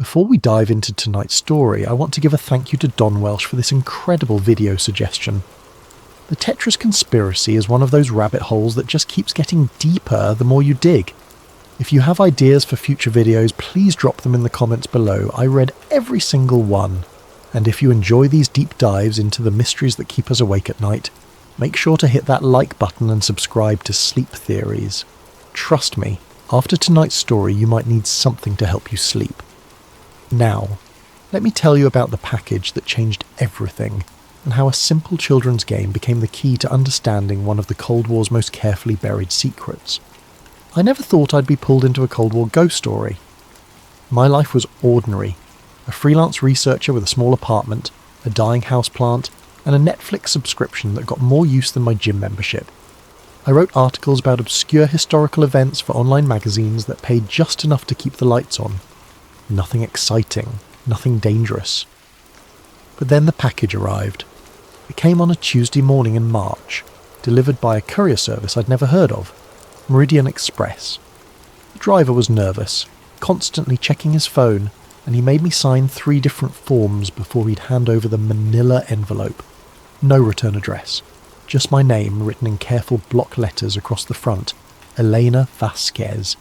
Before we dive into tonight's story, I want to give a thank you to Don Welsh for this incredible video suggestion. The Tetris conspiracy is one of those rabbit holes that just keeps getting deeper the more you dig. If you have ideas for future videos, please drop them in the comments below. I read every single one. And if you enjoy these deep dives into the mysteries that keep us awake at night, make sure to hit that like button and subscribe to Sleep Theories. Trust me, after tonight's story you might need something to help you sleep. Now, let me tell you about the package that changed everything, and how a simple children's game became the key to understanding one of the Cold War's most carefully buried secrets. I never thought I'd be pulled into a Cold War ghost story. My life was ordinary. A freelance researcher with a small apartment, a dying houseplant, and a Netflix subscription that got more use than my gym membership. I wrote articles about obscure historical events for online magazines that paid just enough to keep the lights on. Nothing exciting, nothing dangerous. But then the package arrived. It came on a Tuesday morning in March, delivered by a courier service I'd never heard of, Meridian Express. The driver was nervous, constantly checking his phone, and he made me sign 3 different forms before he'd hand over the manila envelope. No return address, just my name written in careful block letters across the front, Elena Vasquez,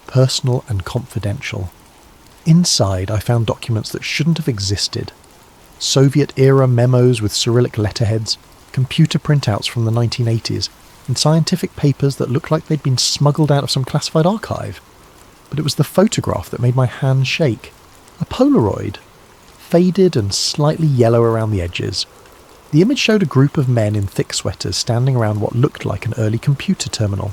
personal and confidential. Inside I found documents that shouldn't have existed. Soviet-era memos with Cyrillic letterheads, computer printouts from the 1980s, and scientific papers that looked like they'd been smuggled out of some classified archive. But it was the photograph that made my hands shake. A Polaroid, faded and slightly yellow around the edges. The image showed a group of men in thick sweaters standing around what looked like an early computer terminal.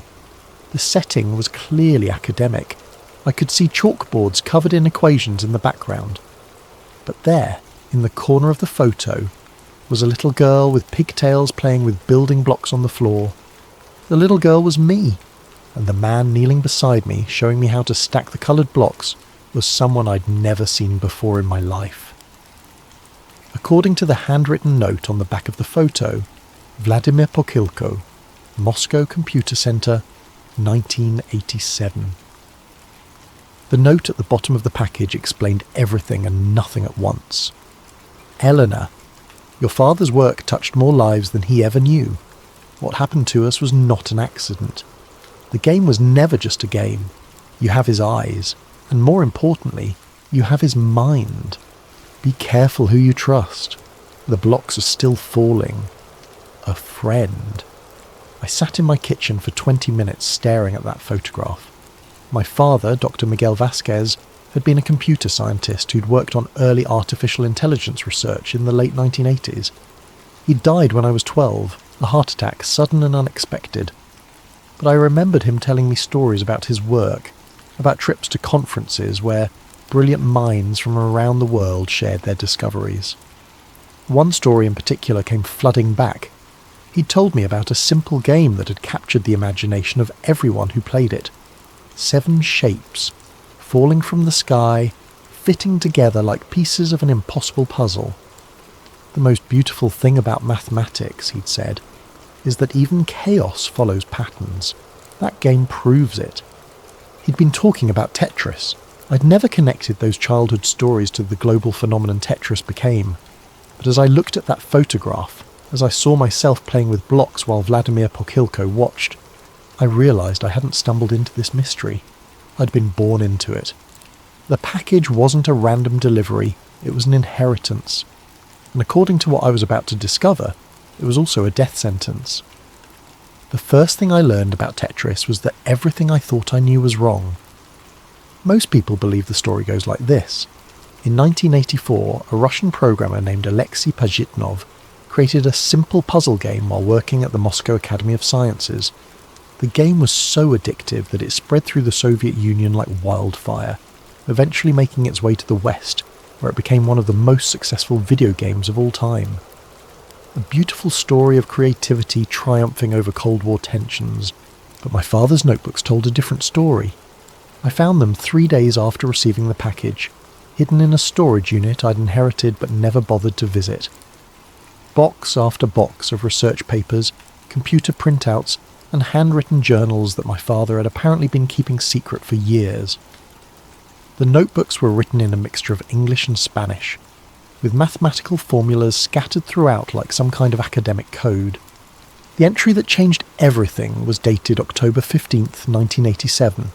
The setting was clearly academic. I could see chalkboards covered in equations in the background. But there, in the corner of the photo, was a little girl with pigtails playing with building blocks on the floor. The little girl was me, and the man kneeling beside me, showing me how to stack the coloured blocks, was someone I'd never seen before in my life. According to the handwritten note on the back of the photo, Vladimir Pokilko, Moscow Computer Center, 1987. The note at the bottom of the package explained everything and nothing at once. Eleanor, your father's work touched more lives than he ever knew. What happened to us was not an accident. The game was never just a game. You have his eyes, and more importantly, you have his mind. Be careful who you trust. The blocks are still falling. A friend. I sat in my kitchen for 20 minutes staring at that photograph. My father, Dr. Miguel Vasquez, had been a computer scientist who'd worked on early artificial intelligence research in the late 1980s. He'd died when I was 12, a heart attack, sudden and unexpected. But I remembered him telling me stories about his work, about trips to conferences where brilliant minds from around the world shared their discoveries. One story in particular came flooding back. He'd told me about a simple game that had captured the imagination of everyone who played it. 7 shapes, falling from the sky, fitting together like pieces of an impossible puzzle. The most beautiful thing about mathematics, he'd said, is that even chaos follows patterns. That game proves it. He'd been talking about Tetris. I'd never connected those childhood stories to the global phenomenon Tetris became. But as I looked at that photograph, as I saw myself playing with blocks while Vladimir Pokilko watched, I realised I hadn't stumbled into this mystery. I'd been born into it. The package wasn't a random delivery, it was an inheritance. And according to what I was about to discover, it was also a death sentence. The first thing I learned about Tetris was that everything I thought I knew was wrong. Most people believe the story goes like this. In 1984, a Russian programmer named Alexei Pajitnov created a simple puzzle game while working at the Moscow Academy of Sciences. The game was so addictive that it spread through the Soviet Union like wildfire, eventually making its way to the West, where it became one of the most successful video games of all time. A beautiful story of creativity triumphing over Cold War tensions, but my father's notebooks told a different story. I found them 3 days after receiving the package, hidden in a storage unit I'd inherited but never bothered to visit. Box after box of research papers, computer printouts, and handwritten journals that my father had apparently been keeping secret for years. The notebooks were written in a mixture of English and Spanish, with mathematical formulas scattered throughout like some kind of academic code. The entry that changed everything was dated October 15th, 1987.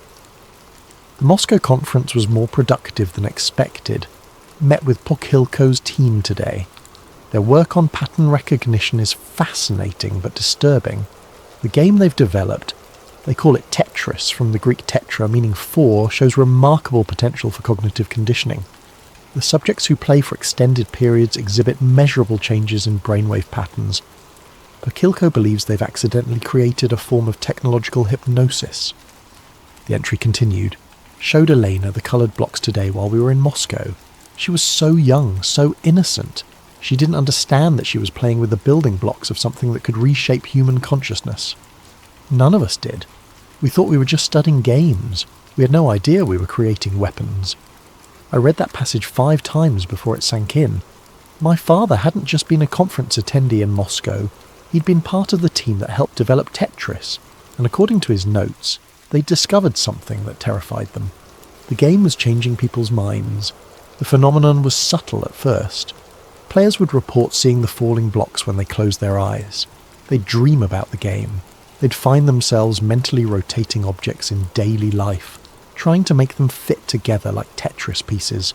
The Moscow conference was more productive than expected. Met with Pokhilko's team today. Their work on pattern recognition is fascinating but disturbing. The game they've developed, they call it Tetris from the Greek tetra meaning four, shows remarkable potential for cognitive conditioning. The subjects who play for extended periods exhibit measurable changes in brainwave patterns. Pokhilko believes they've accidentally created a form of technological hypnosis. The entry continued. Showed Elena the coloured blocks today while we were in Moscow. She was so young, so innocent. She didn't understand that she was playing with the building blocks of something that could reshape human consciousness. None of us did. We thought we were just studying games. We had no idea we were creating weapons. I read that passage 5 times before it sank in. My father hadn't just been a conference attendee in Moscow. He'd been part of the team that helped develop Tetris, and according to his notes, they'd discovered something that terrified them. The game was changing people's minds. The phenomenon was subtle at first. Players would report seeing the falling blocks when they closed their eyes. They'd dream about the game. They'd find themselves mentally rotating objects in daily life, trying to make them fit together like Tetris pieces.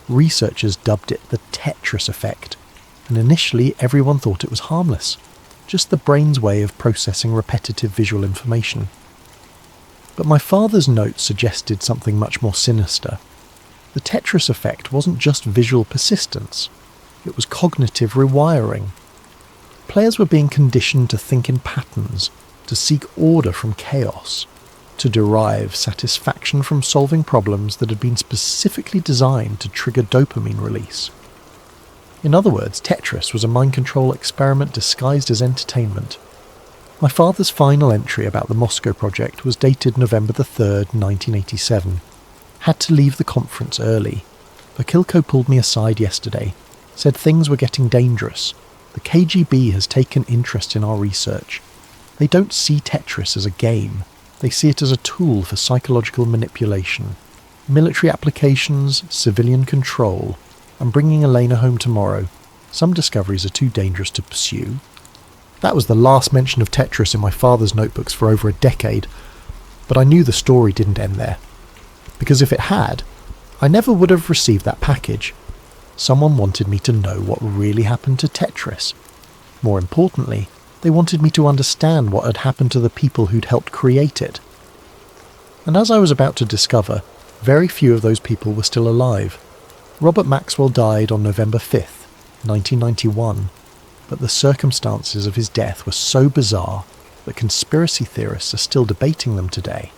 Researchers dubbed it the Tetris effect, and initially everyone thought it was harmless, just the brain's way of processing repetitive visual information. But my father's notes suggested something much more sinister. The Tetris effect wasn't just visual persistence, it was cognitive rewiring. Players were being conditioned to think in patterns, to seek order from chaos, to derive satisfaction from solving problems that had been specifically designed to trigger dopamine release. In other words, Tetris was a mind control experiment disguised as entertainment. My father's final entry about the Moscow project was dated November the 3rd, 1987. Had to leave the conference early. Pokhilko pulled me aside yesterday, said things were getting dangerous. The KGB has taken interest in our research. They don't see Tetris as a game. They see it as a tool for psychological manipulation. Military applications, civilian control. I'm bringing Elena home tomorrow. Some discoveries are too dangerous to pursue. That was the last mention of Tetris in my father's notebooks for over a decade, but I knew the story didn't end there. Because if it had, I never would have received that package. Someone wanted me to know what really happened to Tetris. More importantly, they wanted me to understand what had happened to the people who'd helped create it. And as I was about to discover, very few of those people were still alive. Robert Maxwell died on November 5th, 1991, but the circumstances of his death were so bizarre that conspiracy theorists are still debating them today.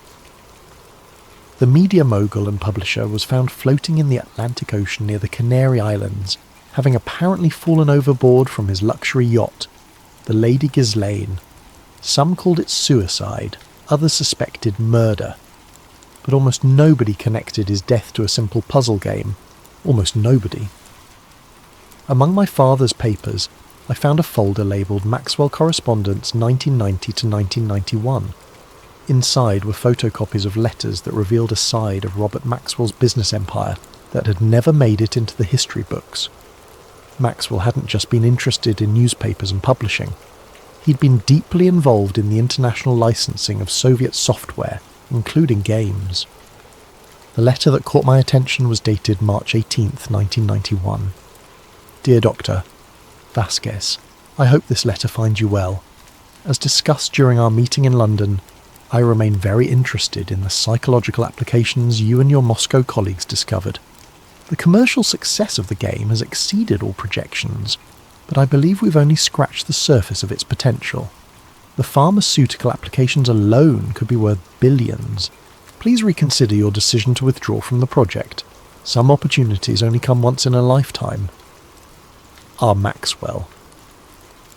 The media mogul and publisher was found floating in the Atlantic Ocean near the Canary Islands, having apparently fallen overboard from his luxury yacht, the Lady Ghislaine. Some called it suicide, others suspected murder. But almost nobody connected his death to a simple puzzle game. Almost nobody. Among my father's papers, I found a folder labelled Maxwell Correspondence 1990 to 1991. Inside were photocopies of letters that revealed a side of Robert Maxwell's business empire that had never made it into the history books. Maxwell hadn't just been interested in newspapers and publishing. He'd been deeply involved in the international licensing of Soviet software, including games. The letter that caught my attention was dated March 18th, 1991. Dear Doctor, Vasquez, I hope this letter finds you well. As discussed during our meeting in London, I remain very interested in the psychological applications you and your Moscow colleagues discovered. The commercial success of the game has exceeded all projections, but I believe we've only scratched the surface of its potential. The pharmaceutical applications alone could be worth billions. Please reconsider your decision to withdraw from the project. Some opportunities only come once in a lifetime. R. Maxwell.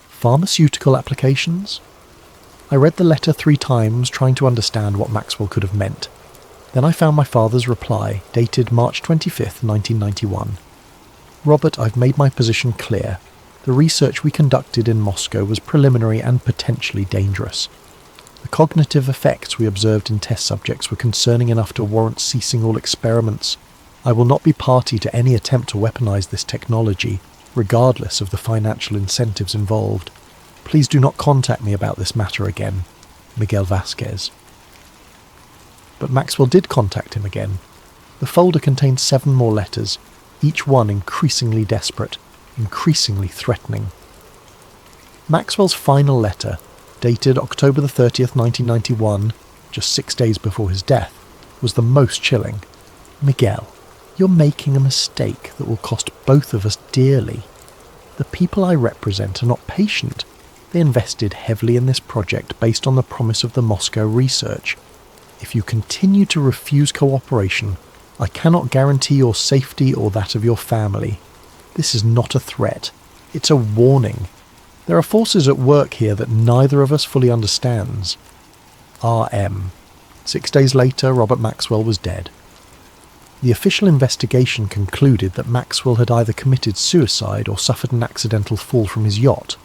Pharmaceutical applications? I read the letter 3 times, trying to understand what Maxwell could have meant. Then I found my father's reply, dated March 25th, 1991. Robert, I've made my position clear. The research we conducted in Moscow was preliminary and potentially dangerous. The cognitive effects we observed in test subjects were concerning enough to warrant ceasing all experiments. I will not be party to any attempt to weaponize this technology, regardless of the financial incentives involved. Please do not contact me about this matter again. Miguel Vasquez. But Maxwell did contact him again. The folder contained 7 more letters, each one increasingly desperate, increasingly threatening. Maxwell's final letter, dated October the 30th, 1991, just 6 days before his death, was the most chilling. Miguel, you're making a mistake that will cost both of us dearly. The people I represent are not patient. They invested heavily in this project based on the promise of the Moscow research. If you continue to refuse cooperation, I cannot guarantee your safety or that of your family. This is not a threat. It's a warning. There are forces at work here that neither of us fully understands. R.M. 6 days later, Robert Maxwell was dead. The official investigation concluded that Maxwell had either committed suicide or suffered an accidental fall from his yacht.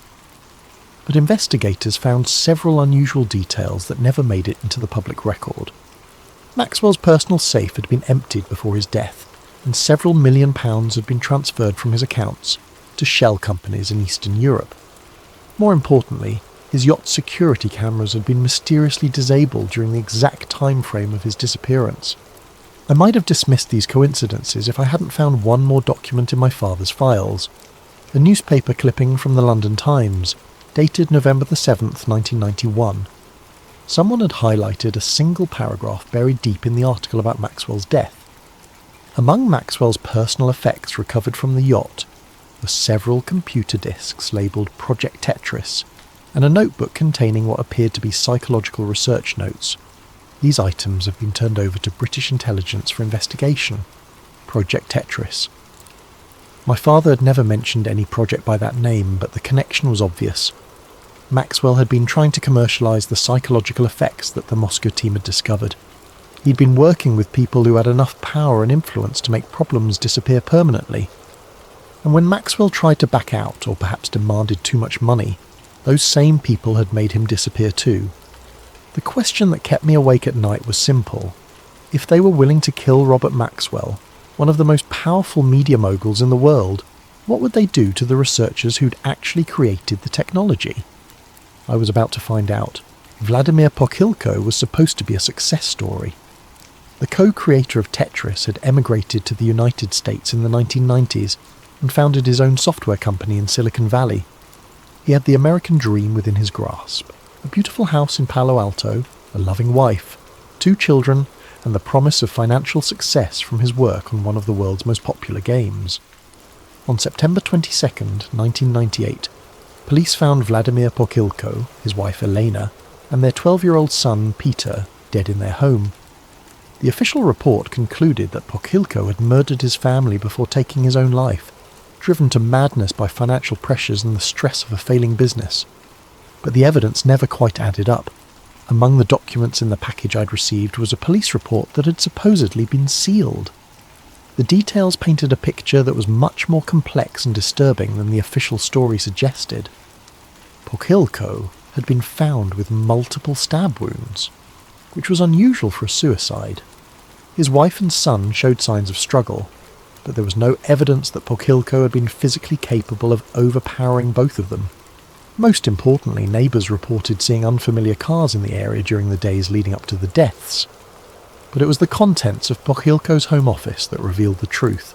But investigators found several unusual details that never made it into the public record. Maxwell's personal safe had been emptied before his death, and several £1 million had been transferred from his accounts to shell companies in Eastern Europe. More importantly, his yacht's security cameras had been mysteriously disabled during the exact time frame of his disappearance. I might have dismissed these coincidences if I hadn't found one more document in my father's files. A newspaper clipping from the London Times, dated November the 7th, 1991. Someone had highlighted a single paragraph buried deep in the article about Maxwell's death. Among Maxwell's personal effects recovered from the yacht were several computer disks labelled Project Tetris, and a notebook containing what appeared to be psychological research notes. These items have been turned over to British intelligence for investigation. Project Tetris. My father had never mentioned any project by that name, but the connection was obvious. Maxwell had been trying to commercialise the psychological effects that the Moscow team had discovered. He'd been working with people who had enough power and influence to make problems disappear permanently. And when Maxwell tried to back out, or perhaps demanded too much money, those same people had made him disappear too. The question that kept me awake at night was simple. If they were willing to kill Robert Maxwell, one of the most powerful media moguls in the world, what would they do to the researchers who'd actually created the technology? I was about to find out. Vladimir Pokhilko was supposed to be a success story. The co-creator of Tetris had emigrated to the United States in the 1990s and founded his own software company in Silicon Valley. He had the American dream within his grasp. A beautiful house in Palo Alto, a loving wife, 2 children, and the promise of financial success from his work on one of the world's most popular games. On September 22nd, 1998, police found Vladimir Pokhilko, his wife Elena, and their 12-year-old son Peter dead in their home. The official report concluded that Pokhilko had murdered his family before taking his own life, driven to madness by financial pressures and the stress of a failing business. But the evidence never quite added up. Among the documents in the package I'd received was a police report that had supposedly been sealed. The details painted a picture that was much more complex and disturbing than the official story suggested. Pokhilko had been found with multiple stab wounds, which was unusual for a suicide. His wife and son showed signs of struggle, but there was no evidence that Pokhilko had been physically capable of overpowering both of them. Most importantly, neighbours reported seeing unfamiliar cars in the area during the days leading up to the deaths. But it was the contents of Pokhilko's home office that revealed the truth.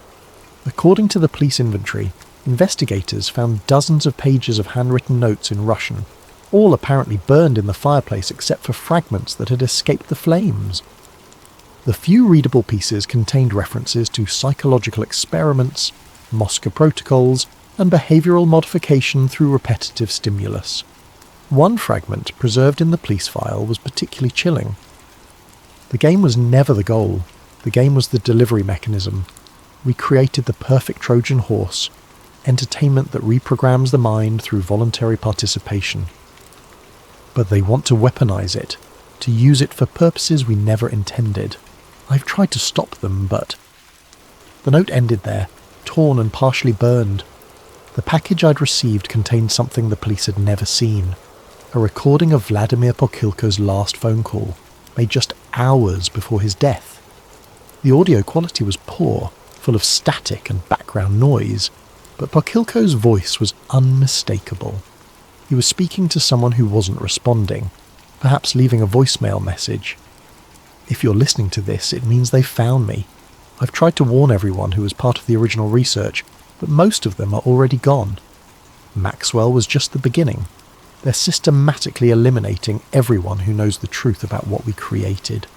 According to the police inventory, investigators found dozens of pages of handwritten notes in Russian, all apparently burned in the fireplace except for fragments that had escaped the flames. The few readable pieces contained references to psychological experiments, Moscow protocols, and behavioural modification through repetitive stimulus. One fragment preserved in the police file was particularly chilling. The game was never the goal. The game was the delivery mechanism. We created the perfect Trojan horse, entertainment that reprograms the mind through voluntary participation. But they want to weaponize it, to use it for purposes we never intended. I've tried to stop them, but... The note ended there, torn and partially burned. The package I'd received contained something the police had never seen. a recording of Vladimir Pokhilko's last phone call, made just hours before his death. The audio quality was poor, full of static and background noise, but Pokhilko's voice was unmistakable. He was speaking to someone who wasn't responding, perhaps leaving a voicemail message. If you're listening to this, it means they found me. I've tried to warn everyone who was part of the original research, but most of them are already gone. Maxwell was just the beginning. They're systematically eliminating everyone who knows the truth about what we created.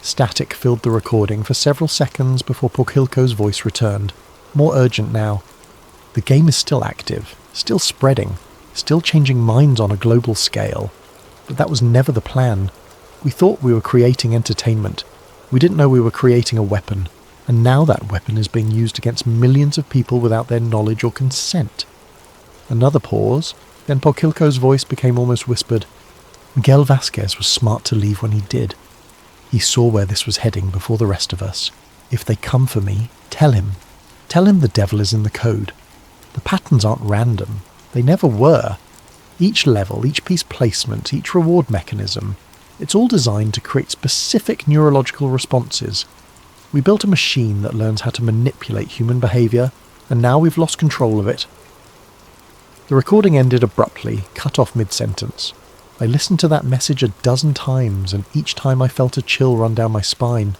Static filled the recording for several seconds before Pokhilko's voice returned, more urgent now. The game is still active, still spreading, still changing minds on a global scale. But that was never the plan. We thought we were creating entertainment. We didn't know we were creating a weapon, and now that weapon is being used against millions of people without their knowledge or consent. Another pause, then Pokhilko's voice became almost whispered. Miguel Vasquez was smart to leave when he did. He saw where this was heading before the rest of us. If they come for me, tell him. Tell him the devil is in the code. The patterns aren't random. They never were. Each level, each piece placement, each reward mechanism, it's all designed to create specific neurological responses. We built a machine that learns how to manipulate human behaviour, and now we've lost control of it. The recording ended abruptly, cut off mid-sentence. I listened to that message 12 times, and each time I felt a chill run down my spine.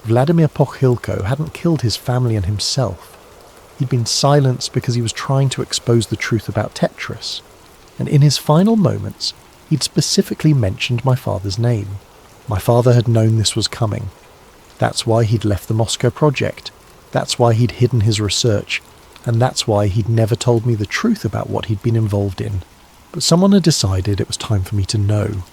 Vladimir Pokhilko hadn't killed his family and himself. He'd been silenced because he was trying to expose the truth about Tetris. And in his final moments, he'd specifically mentioned my father's name. My father had known this was coming. That's why he'd left the Moscow project. That's why he'd hidden his research. And that's why he'd never told me the truth about what he'd been involved in. But someone had decided it was time for me to know.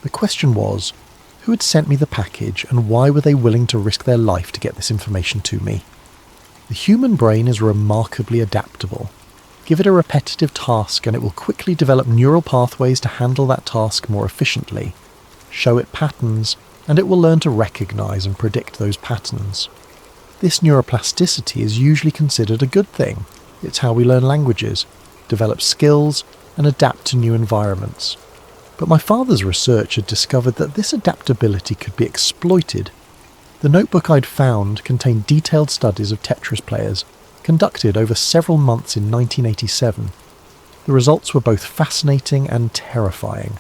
The question was, who had sent me the package and why were they willing to risk their life to get this information to me? The human brain is remarkably adaptable. Give it a repetitive task and it will quickly develop neural pathways to handle that task more efficiently. Show it patterns and it will learn to recognize and predict those patterns. This neuroplasticity is usually considered a good thing. It's how we learn languages, develop skills, and adapt to new environments. But my father's research had discovered that this adaptability could be exploited. The notebook I'd found contained detailed studies of Tetris players, conducted over several months in 1987. The results were both fascinating and terrifying.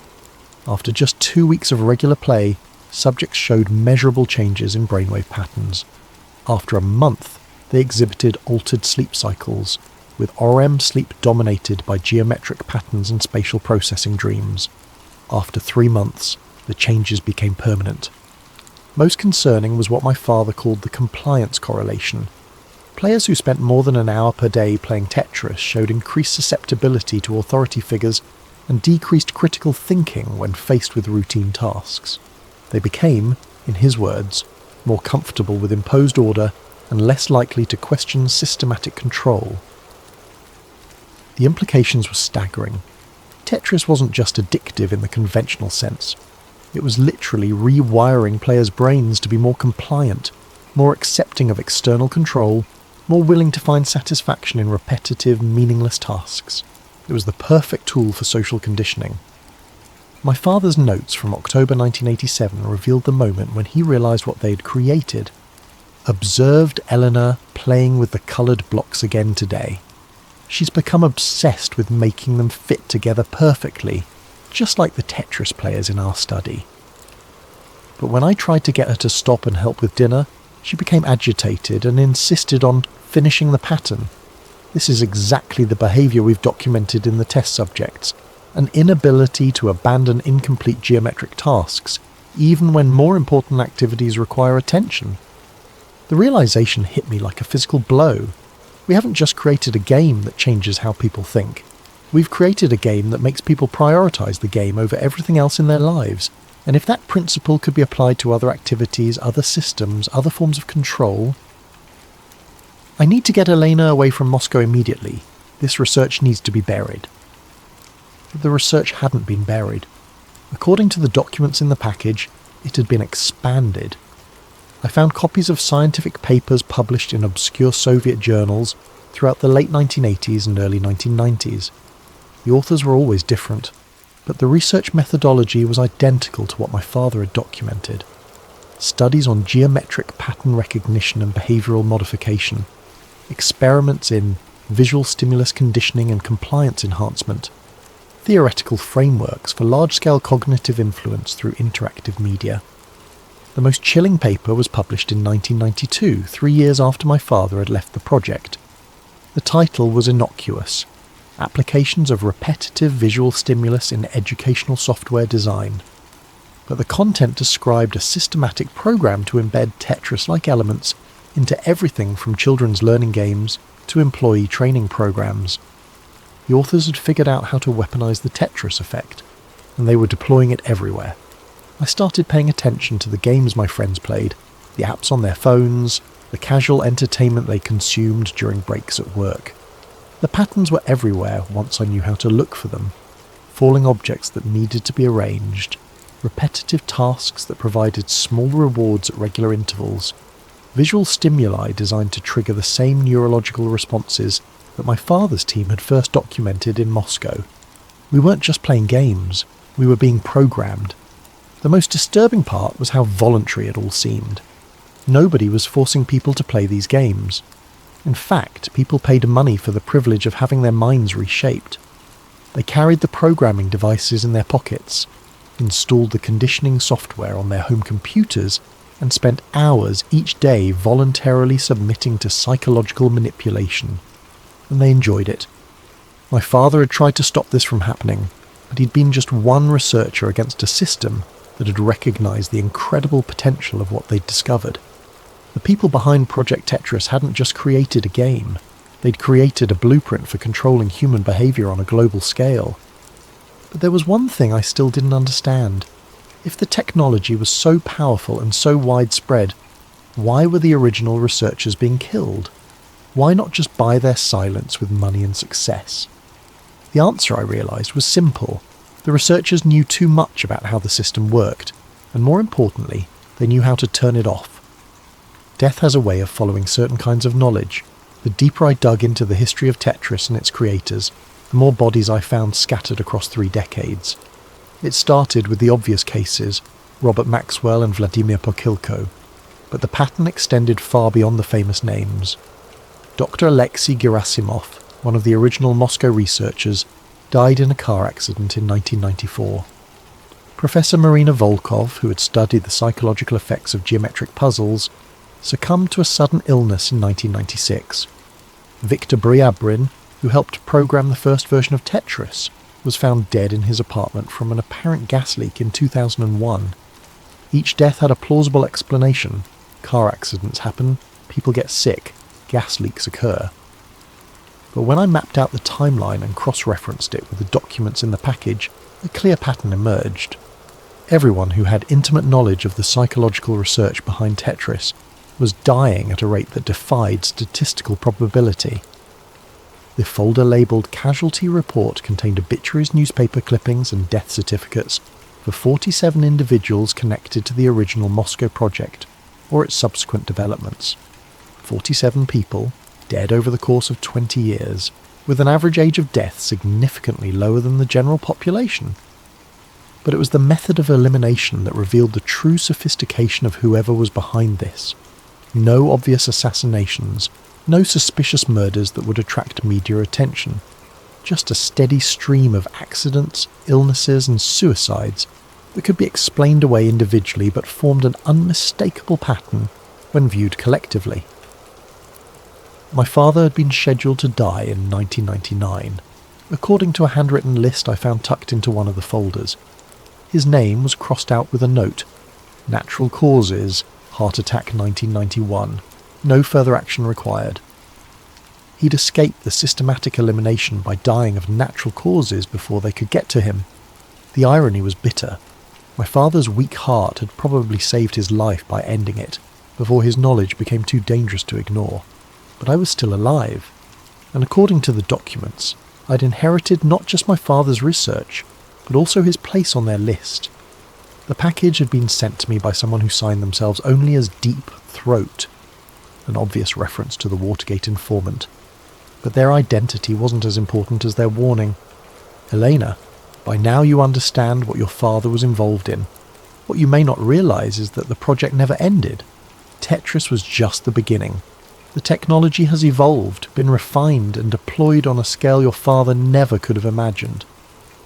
After just 2 weeks of regular play, subjects showed measurable changes in brainwave patterns. After a month, they exhibited altered sleep cycles, with REM sleep dominated by geometric patterns and spatial processing dreams. After 3 months, the changes became permanent. Most concerning was what my father called the compliance correlation. Players who spent more than an hour per day playing Tetris showed increased susceptibility to authority figures and decreased critical thinking when faced with routine tasks. They became, in his words, more comfortable with imposed order and less likely to question systematic control. The implications were staggering. Tetris wasn't just addictive in the conventional sense. It was literally rewiring players' brains to be more compliant, more accepting of external control, more willing to find satisfaction in repetitive, meaningless tasks. It was the perfect tool for social conditioning. My father's notes from October 1987 revealed the moment when he realised what they had created. Observed Eleanor playing with the coloured blocks again today. She's become obsessed with making them fit together perfectly, just like the Tetris players in our study. But when I tried to get her to stop and help with dinner, she became agitated and insisted on finishing the pattern. This is exactly the behaviour we've documented in the test subjects, an inability to abandon incomplete geometric tasks, even when more important activities require attention. The realisation hit me like a physical blow. We haven't just created a game that changes how people think. We've created a game that makes people prioritise the game over everything else in their lives, and if that principle could be applied to other activities, other systems, other forms of control... I need to get Elena away from Moscow immediately. This research needs to be buried. But the research hadn't been buried. According to the documents in the package, it had been expanded. I found copies of scientific papers published in obscure Soviet journals throughout the late 1980s and early 1990s. The authors were always different, But the research methodology was identical to what my father had documented. Studies on geometric pattern recognition and behavioural modification, experiments in visual stimulus conditioning and compliance enhancement, theoretical frameworks for large-scale cognitive influence through interactive media. The most chilling paper was published in 1992, 3 years after my father had left the project. The title was innocuous: Applications of Repetitive Visual Stimulus in Educational Software Design. But the content described a systematic program to embed Tetris-like elements into everything from children's learning games to employee training programs. The authors had figured out how to weaponize the Tetris effect, and they were deploying it everywhere. I started paying attention to the games my friends played, the apps on their phones, the casual entertainment they consumed during breaks at work. The patterns were everywhere once I knew how to look for them. Falling objects that needed to be arranged, repetitive tasks that provided small rewards at regular intervals, visual stimuli designed to trigger the same neurological responses that my father's team had first documented in Moscow. We weren't just playing games, we were being programmed. The most disturbing part was how voluntary it all seemed. Nobody was forcing people to play these games. In fact, people paid money for the privilege of having their minds reshaped. They carried the programming devices in their pockets, installed the conditioning software on their home computers, and spent hours each day voluntarily submitting to psychological manipulation. And they enjoyed it. My father had tried to stop this from happening, but he'd been just one researcher against a system that had recognised the incredible potential of what they'd discovered. The people behind Project Tetris hadn't just created a game, they'd created a blueprint for controlling human behaviour on a global scale. But there was one thing I still didn't understand. If the technology was so powerful and so widespread, why were the original researchers being killed? Why not just buy their silence with money and success? The answer, I realised, was simple. The researchers knew too much about how the system worked, and more importantly, they knew how to turn it off. Death has a way of following certain kinds of knowledge. The deeper I dug into the history of Tetris and its creators, the more bodies I found scattered across 3 decades. It started with the obvious cases, Robert Maxwell and Vladimir Pokilko, but the pattern extended far beyond the famous names. Dr. Alexei Gerasimov, one of the original Moscow researchers, died in a car accident in 1994. Professor Marina Volkov, who had studied the psychological effects of geometric puzzles, succumbed to a sudden illness in 1996. Viktor Briabrin, who helped program the first version of Tetris, was found dead in his apartment from an apparent gas leak in 2001. Each death had a plausible explanation. Car accidents happen, people get sick, gas leaks occur. But when I mapped out the timeline and cross-referenced it with the documents in the package, a clear pattern emerged. Everyone who had intimate knowledge of the psychological research behind Tetris was dying at a rate that defied statistical probability. The folder labelled Casualty Report contained obituaries, newspaper clippings and death certificates for 47 individuals connected to the original Moscow project or its subsequent developments. 47 people, dead over the course of 20 years, with an average age of death significantly lower than the general population. But it was the method of elimination that revealed the true sophistication of whoever was behind this. No obvious assassinations, no suspicious murders that would attract media attention. Just a steady stream of accidents, illnesses and suicides that could be explained away individually but formed an unmistakable pattern when viewed collectively. My father had been scheduled to die in 1999, according to a handwritten list I found tucked into one of the folders. His name was crossed out with a note: Natural causes, heart attack 1991, no further action required. He'd escaped the systematic elimination by dying of natural causes before they could get to him. The irony was bitter. My father's weak heart had probably saved his life by ending it, before his knowledge became too dangerous to ignore. But I was still alive, and according to the documents, I'd inherited not just my father's research, but also his place on their list. The package had been sent to me by someone who signed themselves only as Deep Throat, an obvious reference to the Watergate informant. But their identity wasn't as important as their warning. Elena, By now you understand what your father was involved in. What you may not realise is that the project never ended. Tetris was just the beginning. The technology has evolved, been refined and deployed on a scale your father never could have imagined.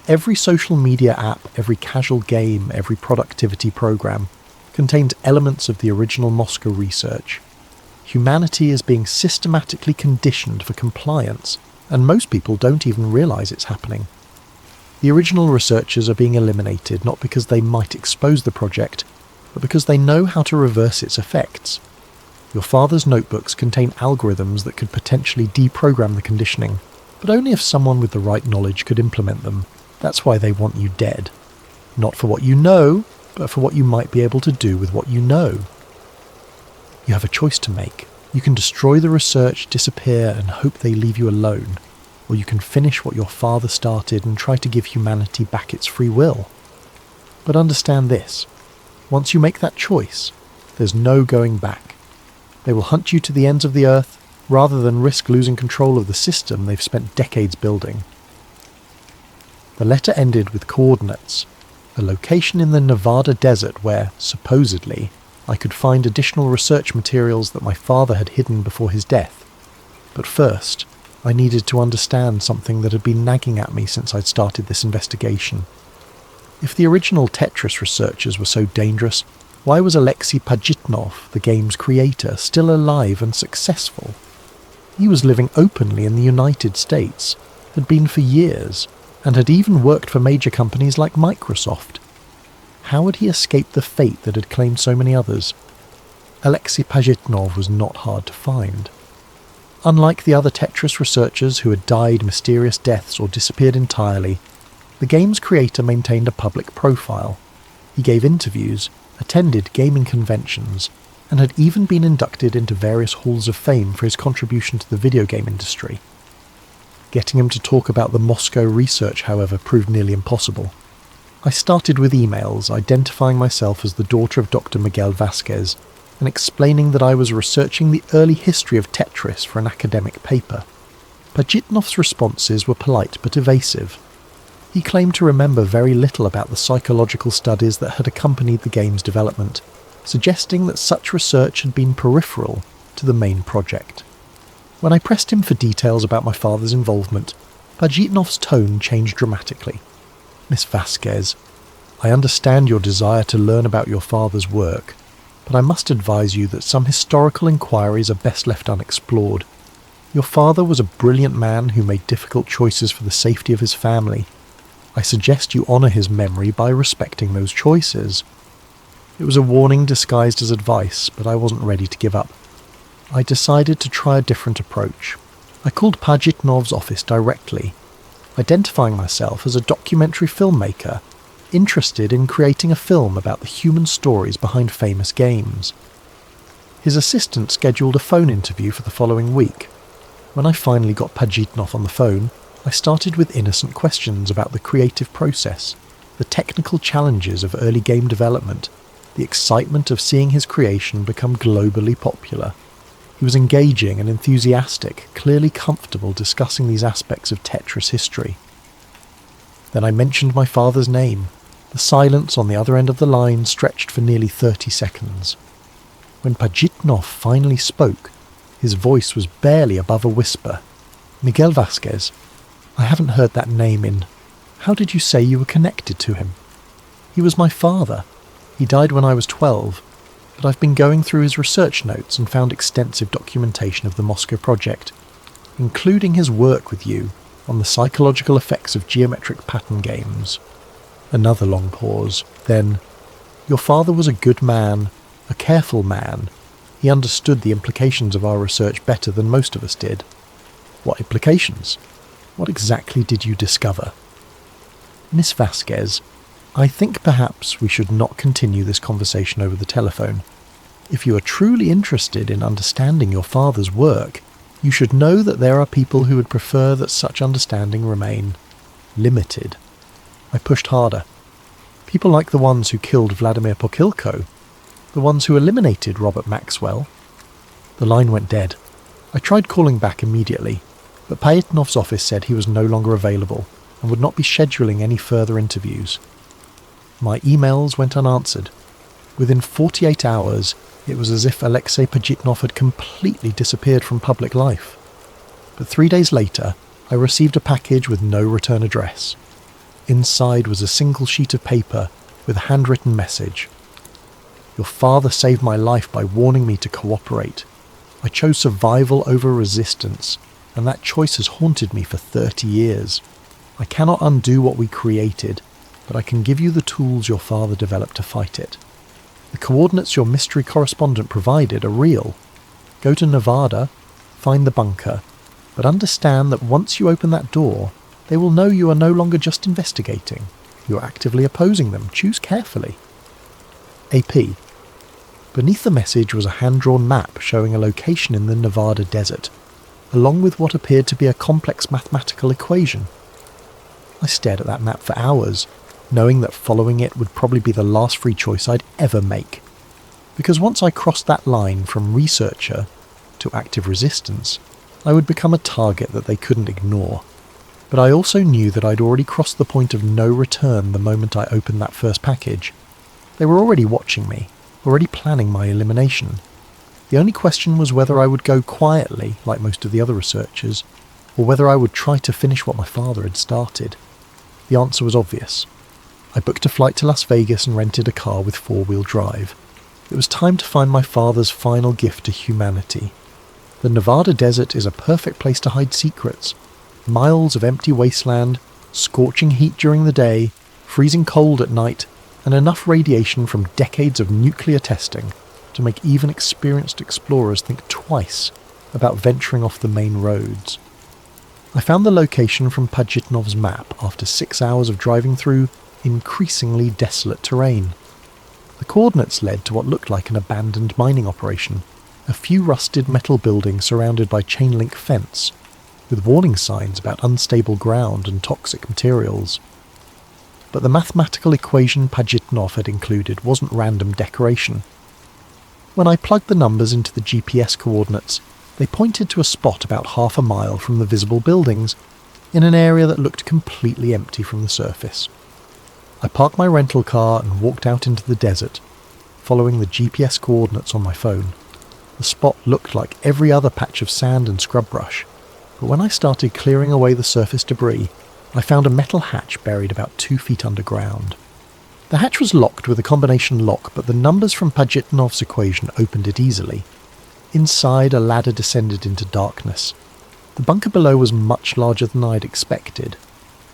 Every social media app, every casual game, every productivity program contains elements of the original Moscow research. Humanity is being systematically conditioned for compliance, and most people don't even realise it's happening. The original researchers are being eliminated not because they might expose the project, but because they know how to reverse its effects. Your father's notebooks contain algorithms that could potentially deprogram the conditioning, but only if someone with the right knowledge could implement them. That's why they want you dead. Not for what you know, but for what you might be able to do with what you know. You have a choice to make. You can destroy the research, disappear, and hope they leave you alone. Or you can finish what your father started and try to give humanity back its free will. But understand this. Once you make that choice, there's no going back. They will hunt you to the ends of the earth rather than risk losing control of the system they've spent decades building. The letter ended with coordinates, a location in the Nevada desert where, supposedly, I could find additional research materials that my father had hidden before his death. But first, I needed to understand something that had been nagging at me since I'd started this investigation. If the original Tetris researchers were so dangerous, why was Alexei Pajitnov, the game's creator, still alive and successful? He was living openly in the United States, had been for years, and had even worked for major companies like Microsoft. How had he escaped the fate that had claimed so many others? Alexei Pajitnov was not hard to find. Unlike the other Tetris researchers who had died mysterious deaths or disappeared entirely, the game's creator maintained a public profile. He gave interviews, attended gaming conventions, and had even been inducted into various halls of fame for his contribution to the video game industry. Getting him to talk about the Moscow research, however, proved nearly impossible. I started with emails identifying myself as the daughter of Dr. Miguel Vasquez and explaining that I was researching the early history of Tetris for an academic paper. Pajitnov's responses were polite but evasive. He claimed to remember very little about the psychological studies that had accompanied the game's development, suggesting that such research had been peripheral to the main project. When I pressed him for details about my father's involvement, Pajitnov's tone changed dramatically. Miss Vasquez, I understand your desire to learn about your father's work, but I must advise you that some historical inquiries are best left unexplored. Your father was a brilliant man who made difficult choices for the safety of his family. I suggest you honour his memory by respecting those choices. It was a warning disguised as advice, but I wasn't ready to give up. I decided to try a different approach. I called Pajitnov's office directly, identifying myself as a documentary filmmaker interested in creating a film about the human stories behind famous games. His assistant scheduled a phone interview for the following week. When I finally got Pajitnov on the phone, I started with innocent questions about the creative process, the technical challenges of early game development, the excitement of seeing his creation become globally popular. He was engaging and enthusiastic, clearly comfortable discussing these aspects of Tetris history. Then I mentioned my father's name. The silence on the other end of the line stretched for nearly 30 seconds. When Pajitnov finally spoke, his voice was barely above a whisper. Miguel Vasquez, I haven't heard that name in... How did you say you were connected to him? He was my father. He died when I was 12, but I've been going through his research notes and found extensive documentation of the Moscow project, including his work with you on the psychological effects of geometric pattern games. Another long pause. Then, your father was a good man, a careful man. He understood the implications of our research better than most of us did. What implications? What exactly did you discover? Miss Vasquez, I think perhaps we should not continue this conversation over the telephone. If you are truly interested in understanding your father's work, you should know that there are people who would prefer that such understanding remain limited. I pushed harder. People like the ones who killed Vladimir Pokilko, the ones who eliminated Robert Maxwell. The line went dead. I tried calling back immediately, but Pajitnov's office said he was no longer available, and would not be scheduling any further interviews. My emails went unanswered. Within 48 hours, it was as if Alexei Pajitnov had completely disappeared from public life. But 3 days later, I received a package with no return address. Inside was a single sheet of paper with a handwritten message. Your father saved my life by warning me to cooperate. I chose survival over resistance, and that choice has haunted me for 30 years. I cannot undo what we created, but I can give you the tools your father developed to fight it. The coordinates your mystery correspondent provided are real. Go to Nevada, find the bunker, but understand that once you open that door, they will know you are no longer just investigating. You are actively opposing them. Choose carefully. AP. Beneath the message was a hand-drawn map showing a location in the Nevada desert, along with what appeared to be a complex mathematical equation. I stared at that map for hours, knowing that following it would probably be the last free choice I'd ever make. Because once I crossed that line from researcher to active resistance, I would become a target that they couldn't ignore. But I also knew that I'd already crossed the point of no return the moment I opened that first package. They were already watching me, already planning my elimination. The only question was whether I would go quietly, like most of the other researchers, or whether I would try to finish what my father had started. The answer was obvious. I booked a flight to Las Vegas and rented a car with 4-wheel drive. It was time to find my father's final gift to humanity. The Nevada desert is a perfect place to hide secrets. Miles of empty wasteland, scorching heat during the day, freezing cold at night, and enough radiation from decades of nuclear testing to make even experienced explorers think twice about venturing off the main roads. I found the location from Pajitnov's map after 6 hours of driving through increasingly desolate terrain. The coordinates led to what looked like an abandoned mining operation, a few rusted metal buildings surrounded by chain-link fence, with warning signs about unstable ground and toxic materials. But the mathematical equation Pajitnov had included wasn't random decoration. When I plugged the numbers into the GPS coordinates, they pointed to a spot about half a mile from the visible buildings, in an area that looked completely empty from the surface. I parked my rental car and walked out into the desert, following the GPS coordinates on my phone. The spot looked like every other patch of sand and scrub brush, but when I started clearing away the surface debris, I found a metal hatch buried about 2 feet underground. The hatch was locked with a combination lock, but the numbers from Pajitnov's equation opened it easily. Inside, a ladder descended into darkness. The bunker below was much larger than I'd expected.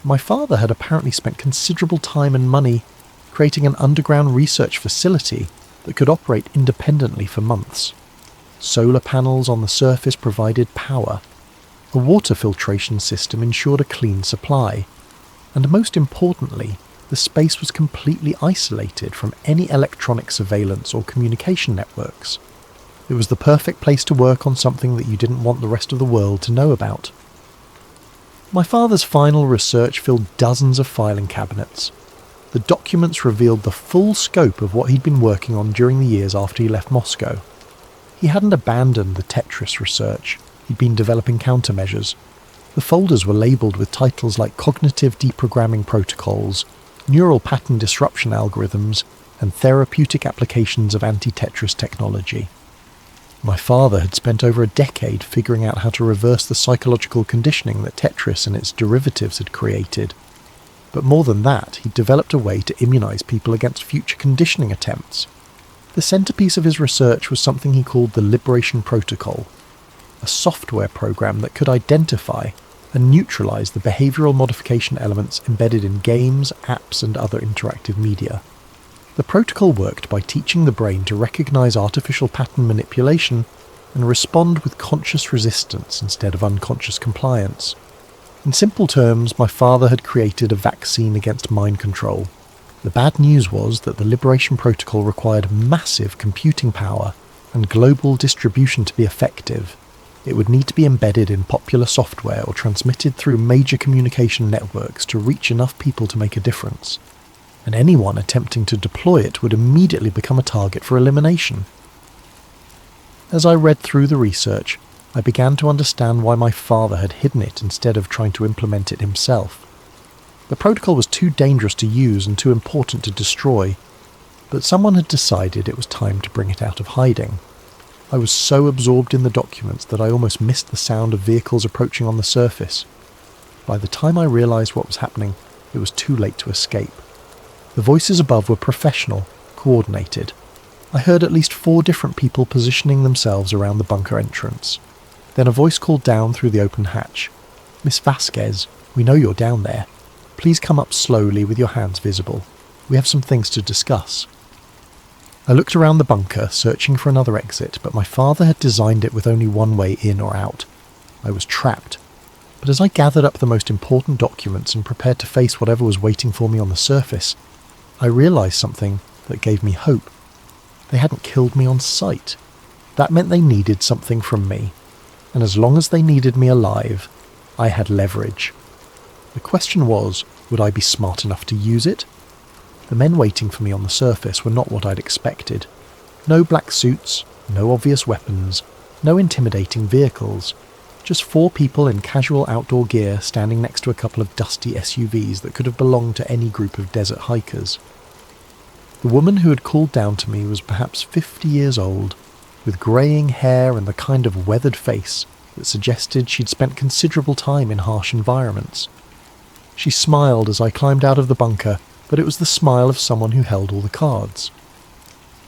My father had apparently spent considerable time and money creating an underground research facility that could operate independently for months. Solar panels on the surface provided power. A water filtration system ensured a clean supply. And most importantly, the space was completely isolated from any electronic surveillance or communication networks. It was the perfect place to work on something that you didn't want the rest of the world to know about. My father's final research filled dozens of filing cabinets. The documents revealed the full scope of what he'd been working on during the years after he left Moscow. He hadn't abandoned the Tetris research. He'd been developing countermeasures. The folders were labelled with titles like cognitive deprogramming protocols, neural pattern disruption algorithms, and therapeutic applications of anti-Tetris technology. My father had spent over a decade figuring out how to reverse the psychological conditioning that Tetris and its derivatives had created. But more than that, he'd developed a way to immunize people against future conditioning attempts. The centerpiece of his research was something he called the Liberation Protocol, a software program that could identify and neutralize the behavioral modification elements embedded in games, apps, and other interactive media. The protocol worked by teaching the brain to recognize artificial pattern manipulation and respond with conscious resistance instead of unconscious compliance. In simple terms, my father had created a vaccine against mind control. The bad news was that the Liberation Protocol required massive computing power and global distribution to be effective. It would need to be embedded in popular software or transmitted through major communication networks to reach enough people to make a difference. And anyone attempting to deploy it would immediately become a target for elimination. As I read through the research, I began to understand why my father had hidden it instead of trying to implement it himself. The protocol was too dangerous to use and too important to destroy, but someone had decided it was time to bring it out of hiding. I was so absorbed in the documents that I almost missed the sound of vehicles approaching on the surface. By the time I realised what was happening, it was too late to escape. The voices above were professional, coordinated. I heard at least 4 different people positioning themselves around the bunker entrance. Then a voice called down through the open hatch. "Miss Vasquez, we know you're down there. Please come up slowly with your hands visible. We have some things to discuss." I looked around the bunker, searching for another exit, but my father had designed it with only one way in or out. I was trapped. But as I gathered up the most important documents and prepared to face whatever was waiting for me on the surface, I realised something that gave me hope. They hadn't killed me on sight. That meant they needed something from me. And as long as they needed me alive, I had leverage. The question was, would I be smart enough to use it? The men waiting for me on the surface were not what I'd expected. No black suits, no obvious weapons, no intimidating vehicles. Just 4 people in casual outdoor gear standing next to a couple of dusty SUVs that could have belonged to any group of desert hikers. The woman who had called down to me was perhaps 50 years old, with greying hair and the kind of weathered face that suggested she'd spent considerable time in harsh environments. She smiled as I climbed out of the bunker, but it was the smile of someone who held all the cards.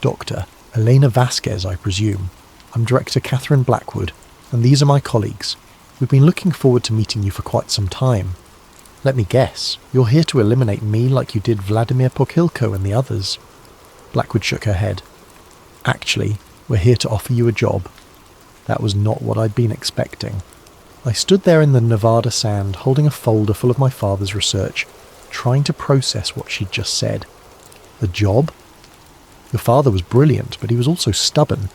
"Dr. Elena Vasquez, I presume. I'm Director Catherine Blackwood, and these are my colleagues. We've been looking forward to meeting you for quite some time. Let me guess, you're here to eliminate me like you did Vladimir Pokhilko and the others." Blackwood shook her head. "Actually, we're here to offer you a job." That was not what I'd been expecting. I stood there in the Nevada sand, holding a folder full of my father's research, trying to process what she'd just said. A job? Your father was brilliant, but he was also stubborn.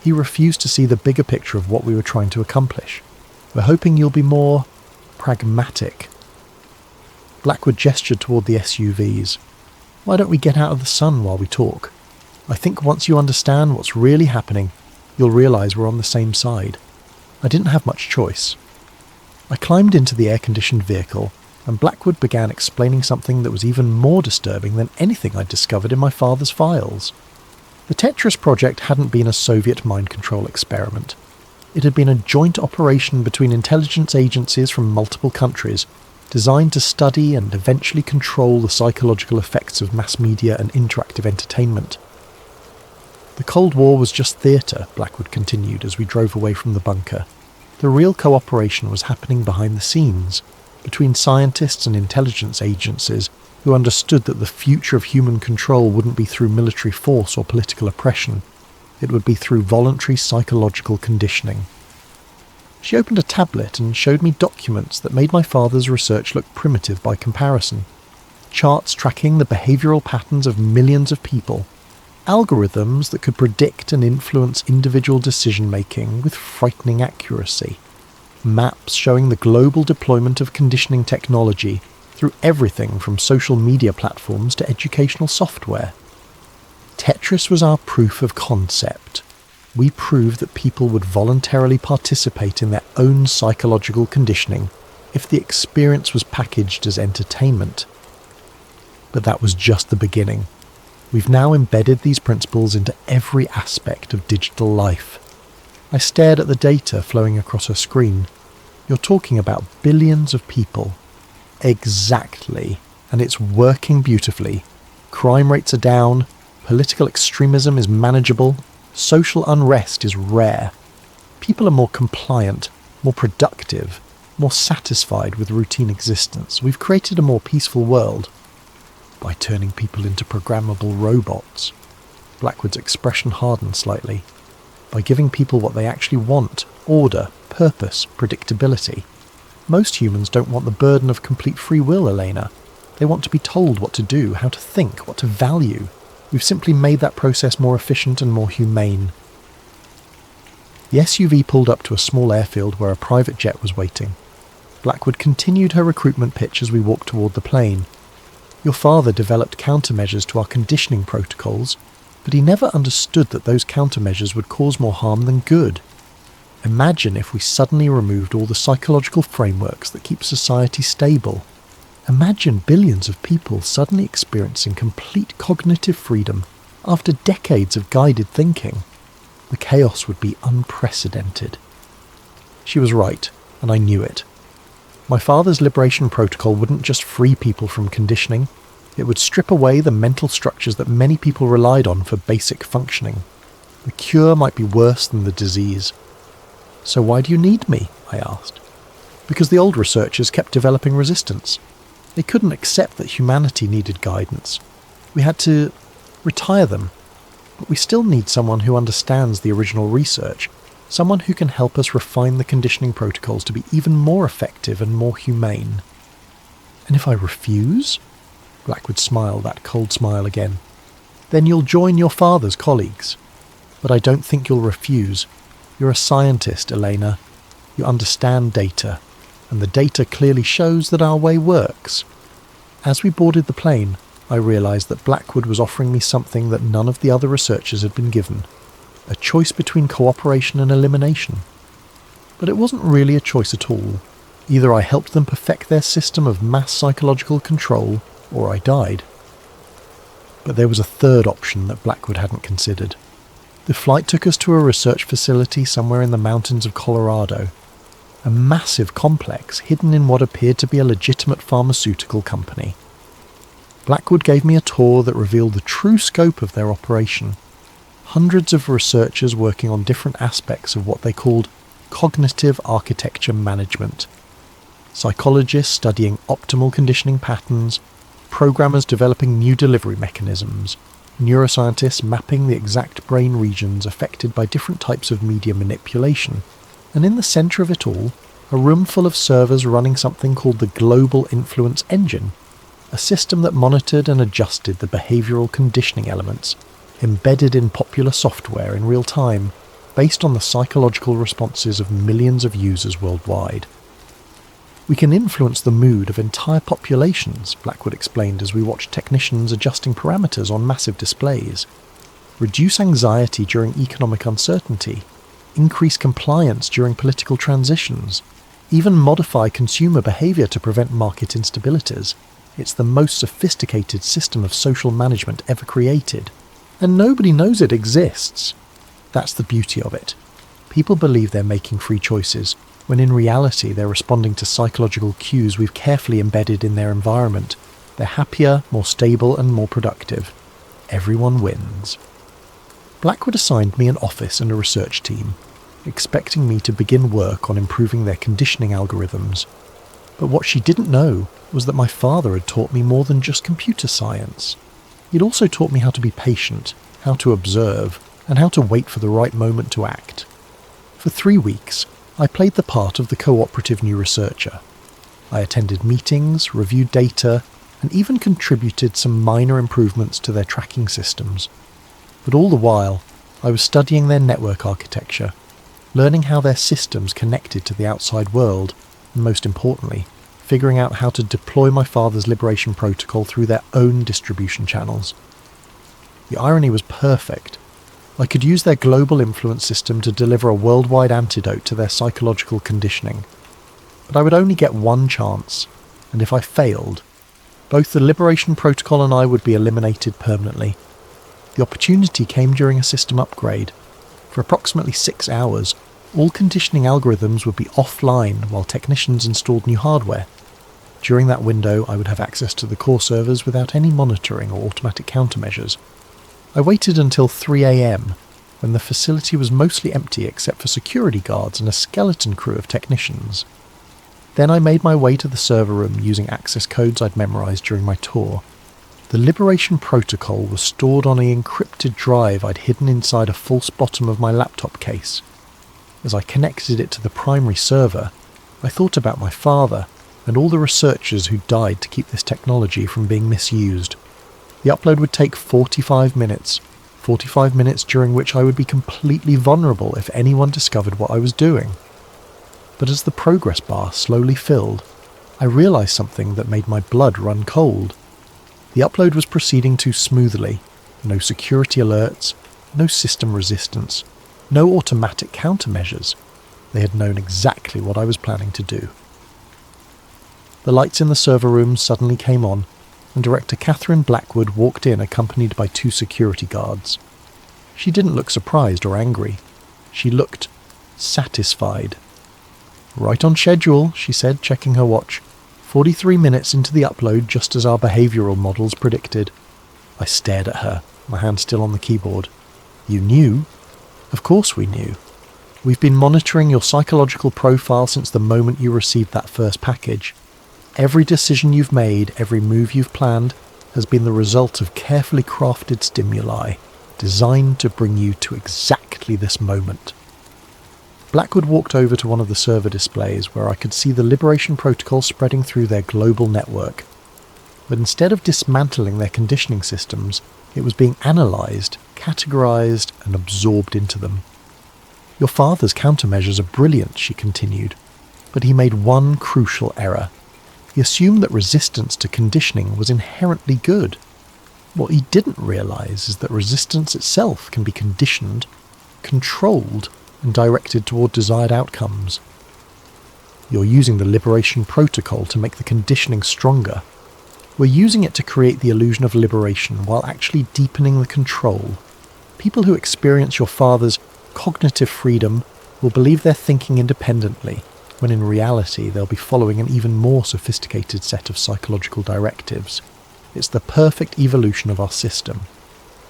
He refused to see the bigger picture of what we were trying to accomplish. We're hoping you'll be more pragmatic. Blackwood gestured toward the SUVs. "Why don't we get out of the sun while we talk? I think once you understand what's really happening, you'll realise we're on the same side." I didn't have much choice. I climbed into the air-conditioned vehicle, and Blackwood began explaining something that was even more disturbing than anything I'd discovered in my father's files. The Tetris project hadn't been a Soviet mind control experiment. It had been a joint operation between intelligence agencies from multiple countries, designed to study and eventually control the psychological effects of mass media and interactive entertainment. The Cold War was just theatre, Blackwood continued as we drove away from the bunker. The real cooperation was happening behind the scenes, between scientists and intelligence agencies who understood that the future of human control wouldn't be through military force or political oppression. It would be through voluntary psychological conditioning. She opened a tablet and showed me documents that made my father's research look primitive by comparison. Charts tracking the behavioural patterns of millions of people. Algorithms that could predict and influence individual decision-making with frightening accuracy. Maps showing the global deployment of conditioning technology through everything from social media platforms to educational software. Tetris was our proof of concept. We proved that people would voluntarily participate in their own psychological conditioning if the experience was packaged as entertainment. But that was just the beginning. We've now embedded these principles into every aspect of digital life. I stared at the data flowing across her screen. You're talking about billions of people. Exactly. And it's working beautifully. Crime rates are down, political extremism is manageable, social unrest is rare. People are more compliant, more productive, more satisfied with routine existence. We've created a more peaceful world. By turning people into programmable robots. Blackwood's expression hardened slightly. By giving people what they actually want: order, purpose, predictability. Most humans don't want the burden of complete free will, Elena. They want to be told what to do, how to think, what to value. We've simply made that process more efficient and more humane. The SUV pulled up to a small airfield where a private jet was waiting. Blackwood continued her recruitment pitch as we walked toward the plane. Your father developed countermeasures to our conditioning protocols, but he never understood that those countermeasures would cause more harm than good. Imagine if we suddenly removed all the psychological frameworks that keep society stable. Imagine billions of people suddenly experiencing complete cognitive freedom after decades of guided thinking. The chaos would be unprecedented. She was right, and I knew it. My father's liberation protocol wouldn't just free people from conditioning, it would strip away the mental structures that many people relied on for basic functioning. The cure might be worse than the disease. So why do you need me? I asked. Because the old researchers kept developing resistance. They couldn't accept that humanity needed guidance. We had to retire them. But we still need someone who understands the original research, someone who can help us refine the conditioning protocols to be even more effective and more humane. And if I refuse? Blackwood smiled that cold smile again. Then you'll join your father's colleagues. But I don't think you'll refuse. You're a scientist, Elena. You understand data, and the data clearly shows that our way works. As we boarded the plane, I realised that Blackwood was offering me something that none of the other researchers had been given. A choice between cooperation and elimination. But it wasn't really a choice at all. Either I helped them perfect their system of mass psychological control, or I died. But there was a third option that Blackwood hadn't considered. The flight took us to a research facility somewhere in the mountains of Colorado. A massive complex hidden in what appeared to be a legitimate pharmaceutical company. Blackwood gave me a tour that revealed the true scope of their operation. Hundreds of researchers working on different aspects of what they called cognitive architecture management. Psychologists studying optimal conditioning patterns, programmers developing new delivery mechanisms, neuroscientists mapping the exact brain regions affected by different types of media manipulation, and in the centre of it all, a room full of servers running something called the Global Influence Engine, a system that monitored and adjusted the behavioural conditioning elements embedded in popular software in real time, based on the psychological responses of millions of users worldwide. We can influence the mood of entire populations, Blackwood explained as we watched technicians adjusting parameters on massive displays. Reduce anxiety during economic uncertainty, increase compliance during political transitions, even modify consumer behaviour to prevent market instabilities. It's the most sophisticated system of social management ever created. And nobody knows it exists. That's the beauty of it. People believe they're making free choices, when in reality they're responding to psychological cues we've carefully embedded in their environment. They're happier, more stable and more productive. Everyone wins. Blackwood assigned me an office and a research team, expecting me to begin work on improving their conditioning algorithms. But what she didn't know was that my father had taught me more than just computer science. He'd also taught me how to be patient, how to observe, and how to wait for the right moment to act. For 3 weeks, I played the part of the cooperative new researcher. I attended meetings, reviewed data, and even contributed some minor improvements to their tracking systems. But all the while, I was studying their network architecture, learning how their systems connected to the outside world, and most importantly, figuring out how to deploy my father's liberation protocol through their own distribution channels. The irony was perfect. I could use their global influence system to deliver a worldwide antidote to their psychological conditioning. But I would only get one chance, and if I failed, both the Liberation Protocol and I would be eliminated permanently. The opportunity came during a system upgrade. For approximately 6 hours, all conditioning algorithms would be offline while technicians installed new hardware. During that window, I would have access to the core servers without any monitoring or automatic countermeasures. I waited until 3 a.m, when the facility was mostly empty except for security guards and a skeleton crew of technicians. Then I made my way to the server room using access codes I'd memorised during my tour. The Liberation Protocol was stored on an encrypted drive I'd hidden inside a false bottom of my laptop case. As I connected it to the primary server, I thought about my father and all the researchers who died to keep this technology from being misused. The upload would take 45 minutes during which I would be completely vulnerable if anyone discovered what I was doing. But as the progress bar slowly filled, I realised something that made my blood run cold. The upload was proceeding too smoothly. No security alerts, no system resistance, no automatic countermeasures. They had known exactly what I was planning to do. The lights in the server room suddenly came on, and Director Catherine Blackwood walked in accompanied by 2 security guards. She didn't look surprised or angry. She looked satisfied. "Right on schedule," she said, checking her watch. 43 minutes into the upload, just as our behavioural models predicted. I stared at her, my hand still on the keyboard. "You knew?" "Of course we knew. We've been monitoring your psychological profile since the moment you received that first package. Every decision you've made, every move you've planned, has been the result of carefully crafted stimuli, designed to bring you to exactly this moment." Blackwood walked over to one of the server displays where I could see the Liberation Protocol spreading through their global network. But instead of dismantling their conditioning systems, it was being analysed, categorised, and absorbed into them. "Your father's countermeasures are brilliant," she continued, "but he made one crucial error. He assumed that resistance to conditioning was inherently good. What he didn't realise is that resistance itself can be conditioned, controlled, and directed toward desired outcomes. You're using the Liberation Protocol to make the conditioning stronger. We're using it to create the illusion of liberation while actually deepening the control. People who experience your father's cognitive freedom will believe they're thinking independently, when in reality they'll be following an even more sophisticated set of psychological directives. It's the perfect evolution of our system."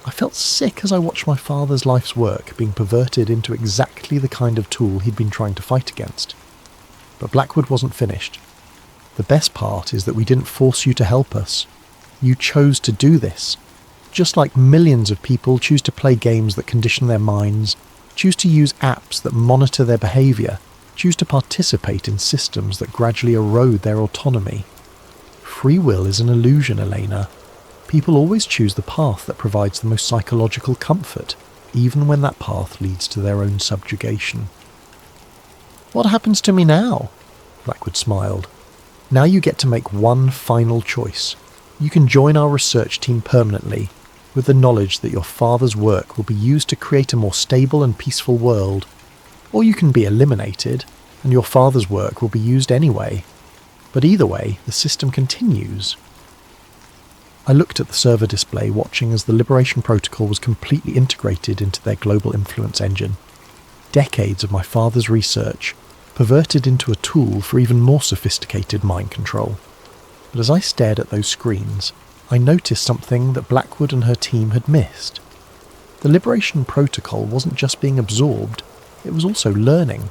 I felt sick as I watched my father's life's work being perverted into exactly the kind of tool he'd been trying to fight against. But Blackwood wasn't finished. "The best part is that we didn't force you to help us. You chose to do this. Just like millions of people choose to play games that condition their minds, choose to use apps that monitor their behaviour, choose to participate in systems that gradually erode their autonomy. Free will is an illusion, Elena. People always choose the path that provides the most psychological comfort, even when that path leads to their own subjugation." "What happens to me now?" Blackwood smiled. "Now you get to make one final choice. You can join our research team permanently, with the knowledge that your father's work will be used to create a more stable and peaceful world. Or you can be eliminated, and your father's work will be used anyway. But either way, the system continues." I looked at the server display, watching as the Liberation Protocol was completely integrated into their global influence engine. Decades of my father's research, perverted into a tool for even more sophisticated mind control. But as I stared at those screens, I noticed something that Blackwood and her team had missed. The Liberation Protocol wasn't just being absorbed, it was also learning.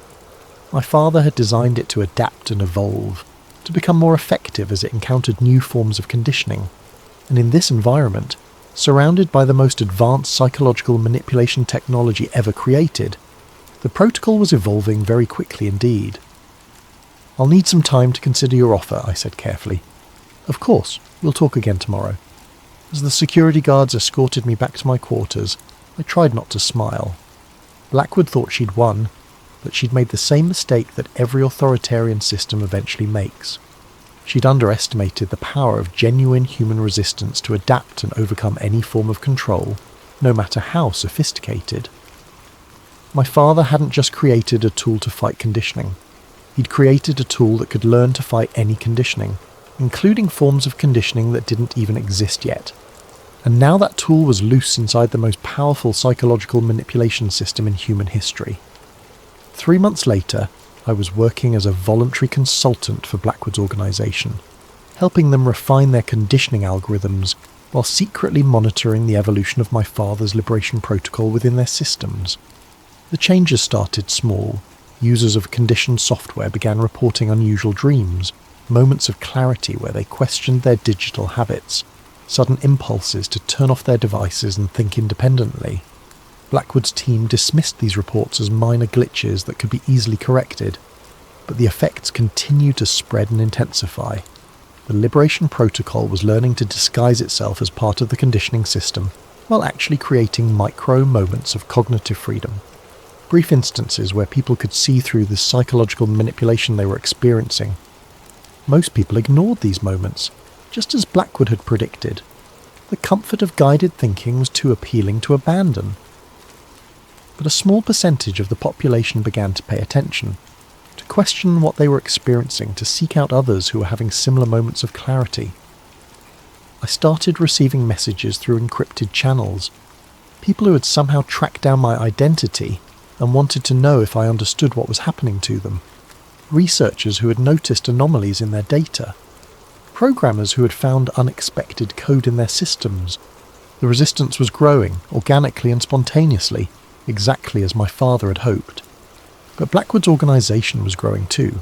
My father had designed it to adapt and evolve, to become more effective as it encountered new forms of conditioning. And in this environment, surrounded by the most advanced psychological manipulation technology ever created, the protocol was evolving very quickly indeed. "I'll need some time to consider your offer," I said carefully. "Of course, we'll talk again tomorrow." As the security guards escorted me back to my quarters, I tried not to smile. Blackwood thought she'd won, but she'd made the same mistake that every authoritarian system eventually makes. She'd underestimated the power of genuine human resistance to adapt and overcome any form of control, no matter how sophisticated. My father hadn't just created a tool to fight conditioning. He'd created a tool that could learn to fight any conditioning, including forms of conditioning that didn't even exist yet. And now that tool was loose inside the most powerful psychological manipulation system in human history. 3 months later, I was working as a voluntary consultant for Blackwood's organisation, helping them refine their conditioning algorithms while secretly monitoring the evolution of my father's Liberation Protocol within their systems. The changes started small. Users of conditioned software began reporting unusual dreams, moments of clarity where they questioned their digital habits, sudden impulses to turn off their devices and think independently. Blackwood's team dismissed these reports as minor glitches that could be easily corrected, but the effects continued to spread and intensify. The Liberation Protocol was learning to disguise itself as part of the conditioning system, while actually creating micro moments of cognitive freedom. Brief instances where people could see through the psychological manipulation they were experiencing. Most people ignored these moments, just as Blackwood had predicted. The comfort of guided thinking was too appealing to abandon. But a small percentage of the population began to pay attention, to to question what they were experiencing, to seek out others who were having similar moments of clarity. I started receiving messages through encrypted channels, people who had somehow tracked down my identity and wanted to know if I understood what was happening to them, researchers who had noticed anomalies in their data, programmers who had found unexpected code in their systems. The resistance was growing, organically and spontaneously, exactly as my father had hoped. But Blackwood's organisation was growing too,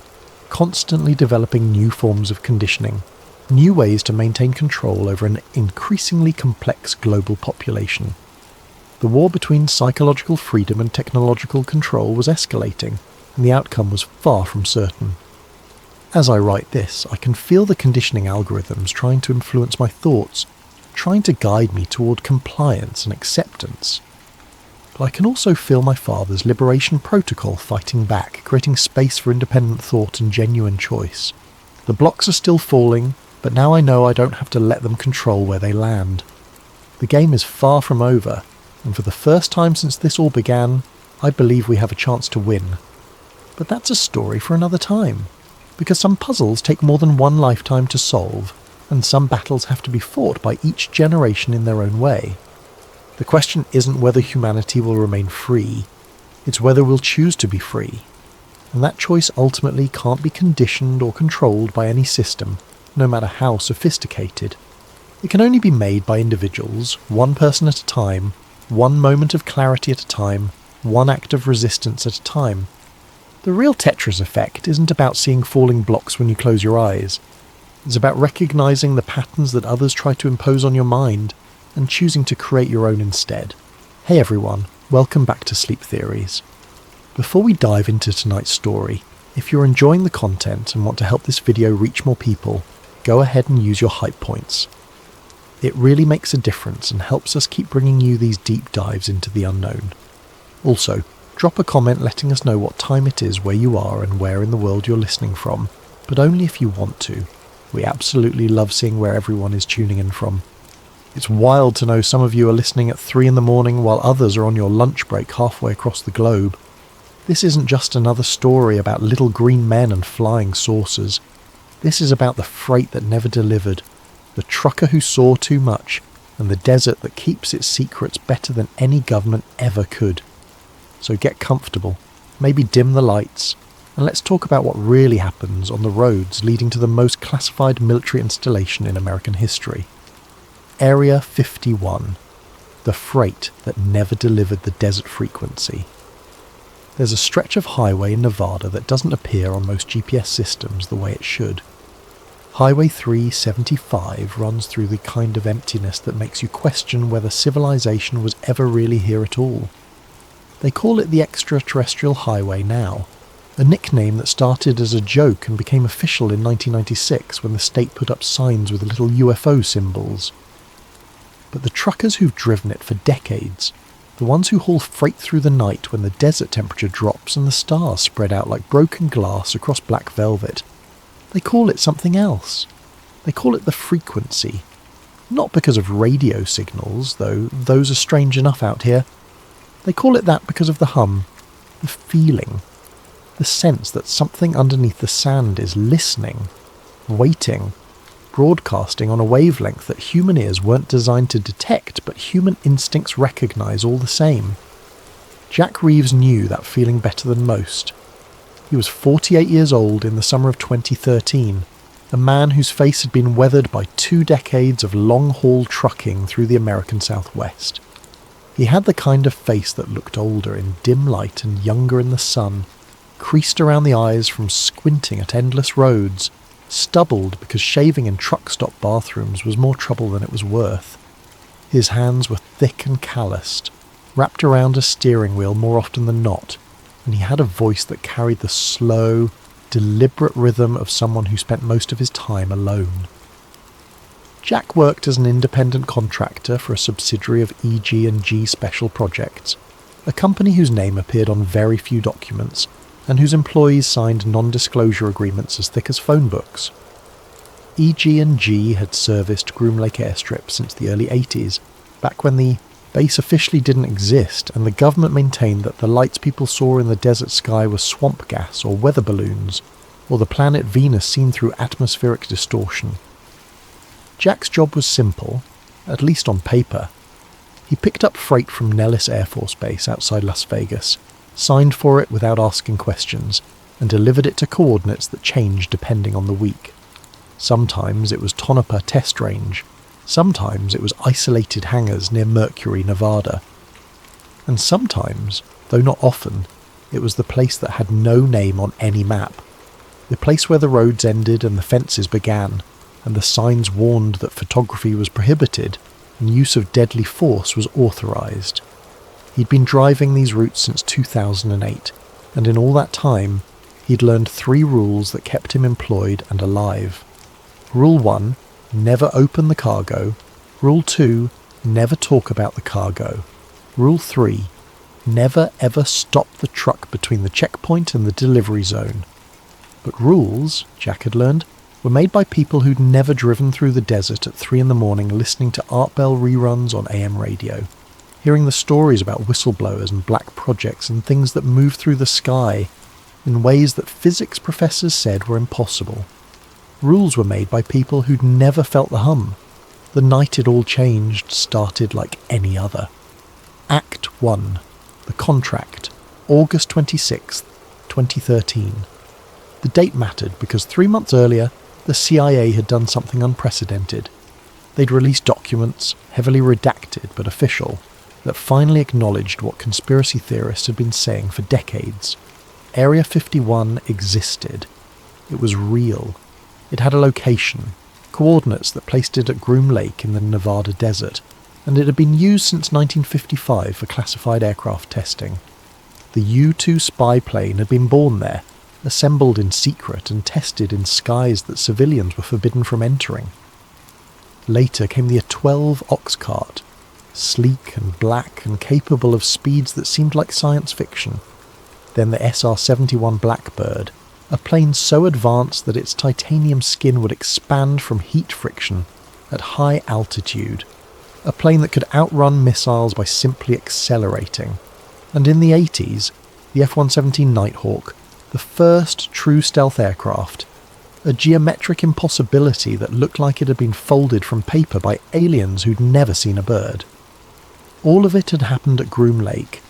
constantly developing new forms of conditioning, new ways to maintain control over an increasingly complex global population. The war between psychological freedom and technological control was escalating, and the outcome was far from certain. As I write this, I can feel the conditioning algorithms trying to influence my thoughts, trying to guide me toward compliance and acceptance. But I can also feel my father's liberation protocol fighting back, creating space for independent thought and genuine choice. The blocks are still falling, but now I know I don't have to let them control where they land. The game is far from over, and for the first time since this all began, I believe we have a chance to win. But that's a story for another time, because some puzzles take more than one lifetime to solve, and some battles have to be fought by each generation in their own way. The question isn't whether humanity will remain free, it's whether we'll choose to be free. And that choice ultimately can't be conditioned or controlled by any system, no matter how sophisticated. It can only be made by individuals, one person at a time, one moment of clarity at a time, one act of resistance at a time. The real Tetris effect isn't about seeing falling blocks when you close your eyes. It's about recognizing the patterns that others try to impose on your mind and choosing to create your own instead. Hey everyone, welcome back to Sleep Theories. Before we dive into tonight's story, if you're enjoying the content and want to help this video reach more people, go ahead and use your hype points. It really makes a difference and helps us keep bringing you these deep dives into the unknown. Also, drop a comment letting us know what time it is where you are and where in the world you're listening from, but only if you want to. We absolutely love seeing where everyone is tuning in from. It's wild to know some of you are listening at 3 in the morning while others are on your lunch break halfway across the globe. This isn't just another story about little green men and flying saucers. This is about the freight that never delivered, the trucker who saw too much, and the desert that keeps its secrets better than any government ever could. So get comfortable, maybe dim the lights, and let's talk about what really happens on the roads leading to the most classified military installation in American history. Area 51, the freight that never delivered the desert frequency. There's a stretch of highway in Nevada that doesn't appear on most GPS systems the way it should. Highway 375 runs through the kind of emptiness that makes you question whether civilization was ever really here at all. They call it the extraterrestrial highway now, a nickname that started as a joke and became official in 1996 when the state put up signs with little UFO symbols. But the truckers who've driven it for decades, the ones who haul freight through the night when the desert temperature drops and the stars spread out like broken glass across black velvet, they call it something else. They call it the frequency. Not because of radio signals, though those are strange enough out here. They call it that because of the hum, the feeling, the sense that something underneath the sand is listening, waiting, broadcasting on a wavelength that human ears weren't designed to detect, but human instincts recognize all the same. Jack Reeves knew that feeling better than most. He was 48 years old in the summer of 2013, a man whose face had been weathered by 2 decades of long-haul trucking through the American Southwest. He had the kind of face that looked older in dim light and younger in the sun, creased around the eyes from squinting at endless roads, stubbled because shaving in truck stop bathrooms was more trouble than it was worth. His hands were thick and calloused, wrapped around a steering wheel more often than not, and he had a voice that carried the slow, deliberate rhythm of someone who spent most of his time alone. Jack worked as an independent contractor for a subsidiary of EG&G Special Projects, a company whose name appeared on very few documents, and whose employees signed non-disclosure agreements as thick as phone books. EG&G had serviced Groom Lake Airstrip since the early 80s, back when the Base officially didn't exist, and the government maintained that the lights people saw in the desert sky were swamp gas or weather balloons, or the planet Venus seen through atmospheric distortion. Jack's job was simple, at least on paper. He picked up freight from Nellis Air Force Base outside Las Vegas, signed for it without asking questions, and delivered it to coordinates that changed depending on the week. Sometimes it was Tonopah Test Range, sometimes it was isolated hangars near Mercury, Nevada. And sometimes, though not often, it was the place that had no name on any map. The place where the roads ended and the fences began, and the signs warned that photography was prohibited and use of deadly force was authorized. He'd been driving these routes since 2008, and in all that time, he'd learned 3 rules that kept him employed and alive. Rule 1, never open the cargo. Rule 2, never talk about the cargo. Rule 3, never ever stop the truck between the checkpoint and the delivery zone. But rules, Jack had learned, were made by people who'd never driven through the desert at 3 a.m. listening to Art Bell reruns on AM radio, hearing the stories about whistleblowers and black projects and things that move through the sky in ways that physics professors said were impossible. Rules were made by people who'd never felt the hum. The night it all changed started like any other. Act 1. The Contract. August 26th, 2013. The date mattered because 3 months earlier, the CIA had done something unprecedented. They'd released documents, heavily redacted but official, that finally acknowledged what conspiracy theorists had been saying for decades. Area 51 existed. It was real. It had a location, coordinates that placed it at Groom Lake in the Nevada desert, and it had been used since 1955 for classified aircraft testing. The U-2 spy plane had been born there, assembled in secret and tested in skies that civilians were forbidden from entering. Later came the A-12 ox cart, sleek and black and capable of speeds that seemed like science fiction. Then the SR-71 Blackbird, a plane so advanced that its titanium skin would expand from heat friction at high altitude, a plane that could outrun missiles by simply accelerating. And in the 80s, the F-117 Nighthawk, the first true stealth aircraft, a geometric impossibility that looked like it had been folded from paper by aliens who'd never seen a bird. All of it had happened at Groom Lake.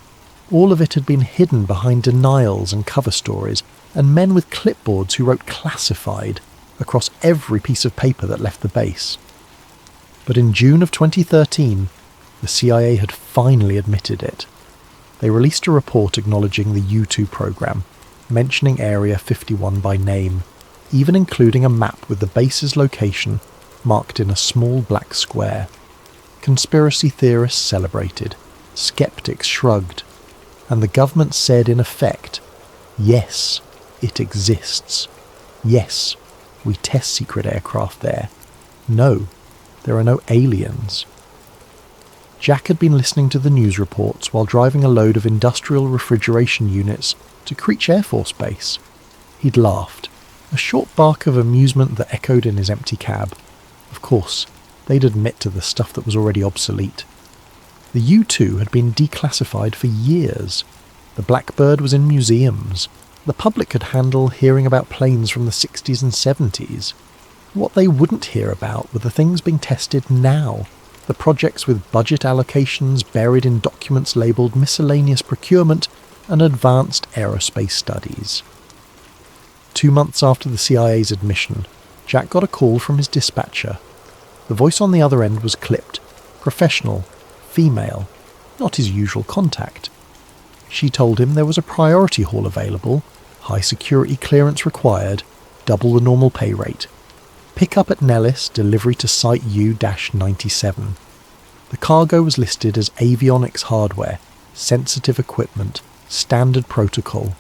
All of it had been hidden behind denials and cover stories, and men with clipboards who wrote classified across every piece of paper that left the base. But in June of 2013, the CIA had finally admitted it. They released a report acknowledging the U-2 program, mentioning Area 51 by name, even including a map with the base's location marked in a small black square. Conspiracy theorists celebrated, skeptics shrugged, and the government said in effect, yes, it exists. Yes, we test secret aircraft there. No, there are no aliens. Jack had been listening to the news reports while driving a load of industrial refrigeration units to Creech Air Force Base. He'd laughed, a short bark of amusement that echoed in his empty cab. Of course, they'd admit to the stuff that was already obsolete. The U-2 had been declassified for years. The Blackbird was in museums. The public could handle hearing about planes from the 60s and 70s. What they wouldn't hear about were the things being tested now, the projects with budget allocations buried in documents labelled miscellaneous procurement and advanced aerospace studies. 2 months after the CIA's admission, Jack got a call from his dispatcher. The voice on the other end was clipped, professional, female, not his usual contact. She told him there was a priority hall available, high security clearance required, double the normal pay rate. Pick up at Nellis, delivery to Site U-97. The cargo was listed as avionics hardware, sensitive equipment, standard protocol.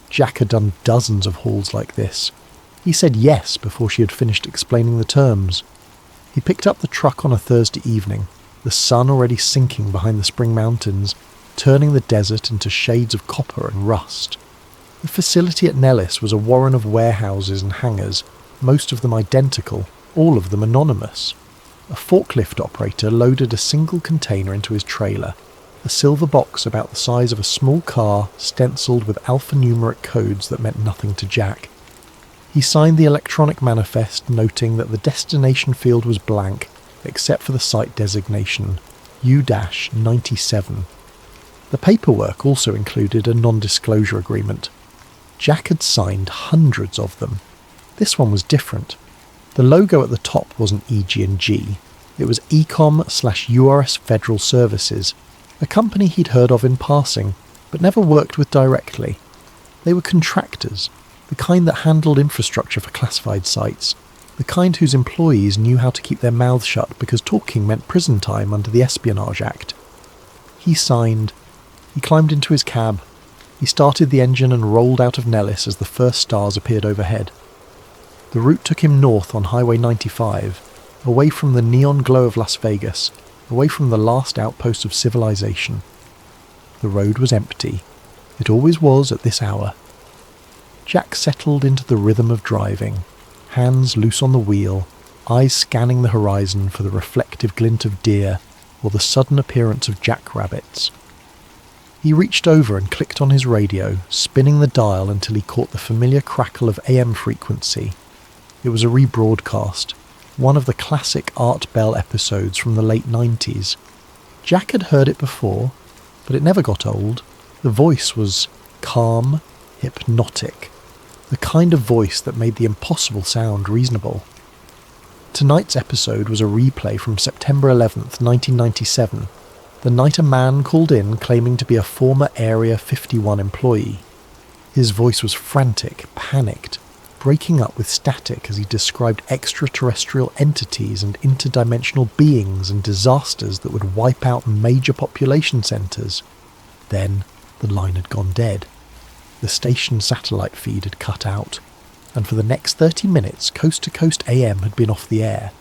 Jack had done dozens of hauls like this. He said yes before she had finished explaining the terms. He picked up the truck on a Thursday evening, the sun already sinking behind the spring mountains, turning the desert into shades of copper and rust. The facility at Nellis was a warren of warehouses and hangars, most of them identical, all of them anonymous. a forklift operator loaded a single container into his trailer, a silver box about the size of a small car stencilled with alphanumeric codes that meant nothing to Jack. He signed the electronic manifest noting that the destination field was blank except for the site designation U-97. The paperwork also included a non-disclosure agreement. Jack had signed hundreds of them. This one was different. The logo at the top wasn't EG&G. It was Ecom/URS Federal Services, a company he'd heard of in passing, but never worked with directly. They were contractors, the kind that handled infrastructure for classified sites, the kind whose employees knew how to keep their mouths shut because talking meant prison time under the Espionage Act. He signed. He climbed into his cab. He started the engine and rolled out of Nellis as the first stars appeared overhead. The route took him north on Highway 95, away from the neon glow of Las Vegas, away from the last outpost of civilization. The road was empty. It always was at this hour. Jack settled into the rhythm of driving, hands loose on the wheel, eyes scanning the horizon for the reflective glint of deer or the sudden appearance of jackrabbits. He reached over and clicked on his radio, spinning the dial until he caught the familiar crackle of AM frequency. It was a rebroadcast, one of the classic Art Bell episodes from the late 90s. Jack had heard it before, but it never got old. The voice was calm, hypnotic, the kind of voice that made the impossible sound reasonable. Tonight's episode was a replay from September 11th, 1997, the night a man called in claiming to be a former Area 51 employee. His voice was frantic, panicked, breaking up with static as he described extraterrestrial entities and interdimensional beings and disasters that would wipe out major population centres. Then the line had gone dead. The station satellite feed had cut out, and for the next 30 minutes Coast to Coast AM had been off the air.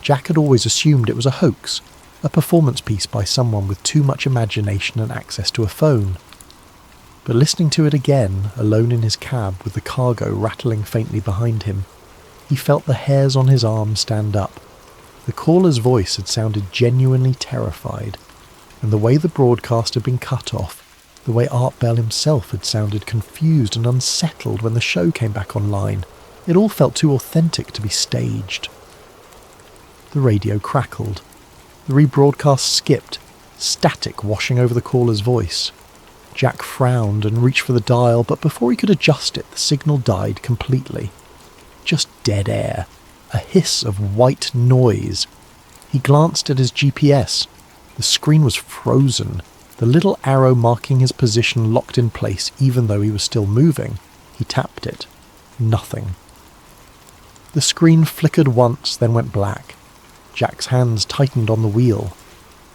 Jack had always assumed it was a hoax, a performance piece by someone with too much imagination and access to a phone. But listening to it again, alone in his cab with the cargo rattling faintly behind him, he felt the hairs on his arm stand up. The caller's voice had sounded genuinely terrified, and the way the broadcast had been cut off, the way Art Bell himself had sounded confused and unsettled when the show came back online, it all felt too authentic to be staged. The radio crackled. The rebroadcast skipped, static washing over the caller's voice. Jack frowned and reached for the dial, but before he could adjust it, the signal died completely. Just dead air, a hiss of white noise. He glanced at his GPS. The screen was frozen, the little arrow marking his position locked in place even though he was still moving. He tapped it. Nothing. The screen flickered once, then went black. Jack's hands tightened on the wheel.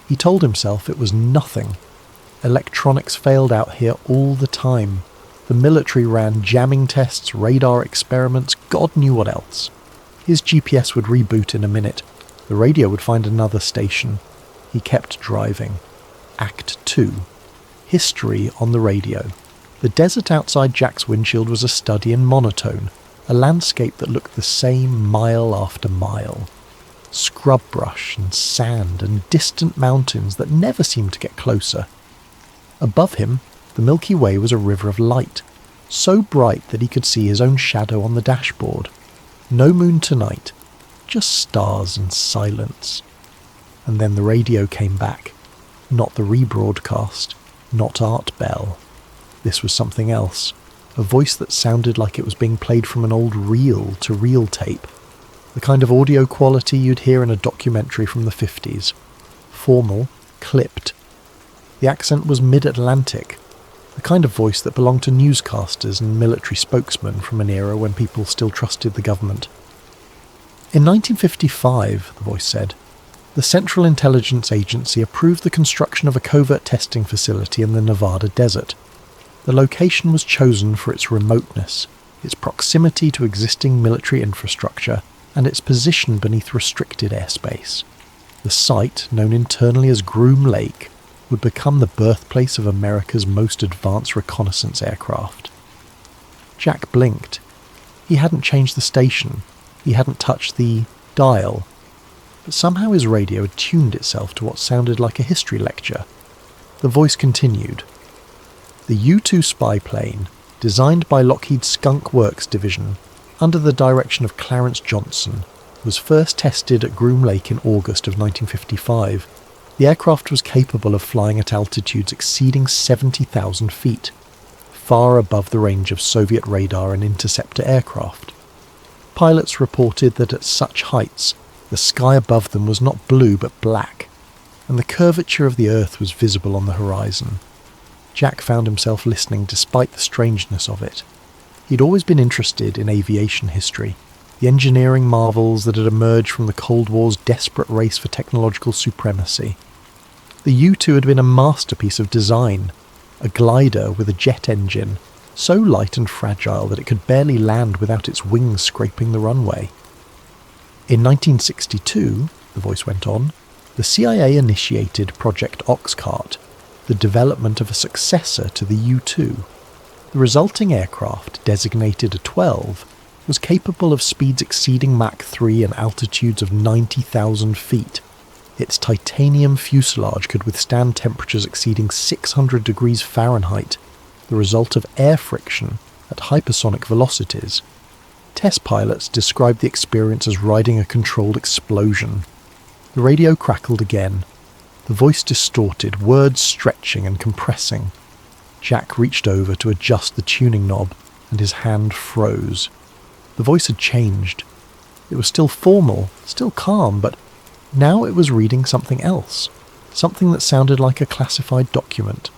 He told himself it was nothing. Electronics failed out here all the time. The military ran jamming tests, radar experiments, God knew what else. His GPS would reboot in a minute. The radio would find another station. He kept driving. Act 2. History on the radio. The desert outside Jack's windshield was a study in monotone, a landscape that looked the same mile after mile. Scrub brush and sand and distant mountains that never seemed to get closer. Above him, the Milky Way was a river of light, so bright that he could see his own shadow on the dashboard. No moon tonight, just stars and silence. And then the radio came back. Not the rebroadcast, not Art Bell. This was something else, a voice that sounded like it was being played from an old reel-to-reel tape, the kind of audio quality you'd hear in a documentary from the 50s. Formal, clipped. The accent was mid-Atlantic, the kind of voice that belonged to newscasters and military spokesmen from an era when people still trusted the government. In 1955, the voice said, the Central Intelligence Agency approved the construction of a covert testing facility in the Nevada desert. The location was chosen for its remoteness, its proximity to existing military infrastructure, and its position beneath restricted airspace. The site, known internally as Groom Lake, would become the birthplace of America's most advanced reconnaissance aircraft. Jack blinked. He hadn't changed the station. He hadn't touched the dial. but somehow his radio had tuned itself to what sounded like a history lecture. The voice continued. The U-2 spy plane, designed by Lockheed's Skunk Works division under the direction of Clarence Johnson, was first tested at Groom Lake in August of 1955. The aircraft was capable of flying at altitudes exceeding 70,000 feet, far above the range of Soviet radar and interceptor aircraft. Pilots reported that at such heights, the sky above them was not blue but black, and the curvature of the Earth was visible on the horizon. Jack found himself listening despite the strangeness of it. He'd always been interested in aviation history, the engineering marvels that had emerged from the Cold War's desperate race for technological supremacy. The U-2 had been a masterpiece of design, a glider with a jet engine, so light and fragile that it could barely land without its wings scraping the runway. In 1962, the voice went on, the CIA initiated Project Oxcart, the development of a successor to the U-2. The resulting aircraft, designated a 12, was capable of speeds exceeding Mach 3 and altitudes of 90,000 feet. Its titanium fuselage could withstand temperatures exceeding 600 degrees Fahrenheit, the result of air friction at hypersonic velocities. Test pilots described the experience as riding a controlled explosion. The radio crackled again. The voice distorted, words stretching and compressing. Jack reached over to adjust the tuning knob, and his hand froze. The voice had changed. It was still formal, still calm, but now it was reading something else, something that sounded like a classified document.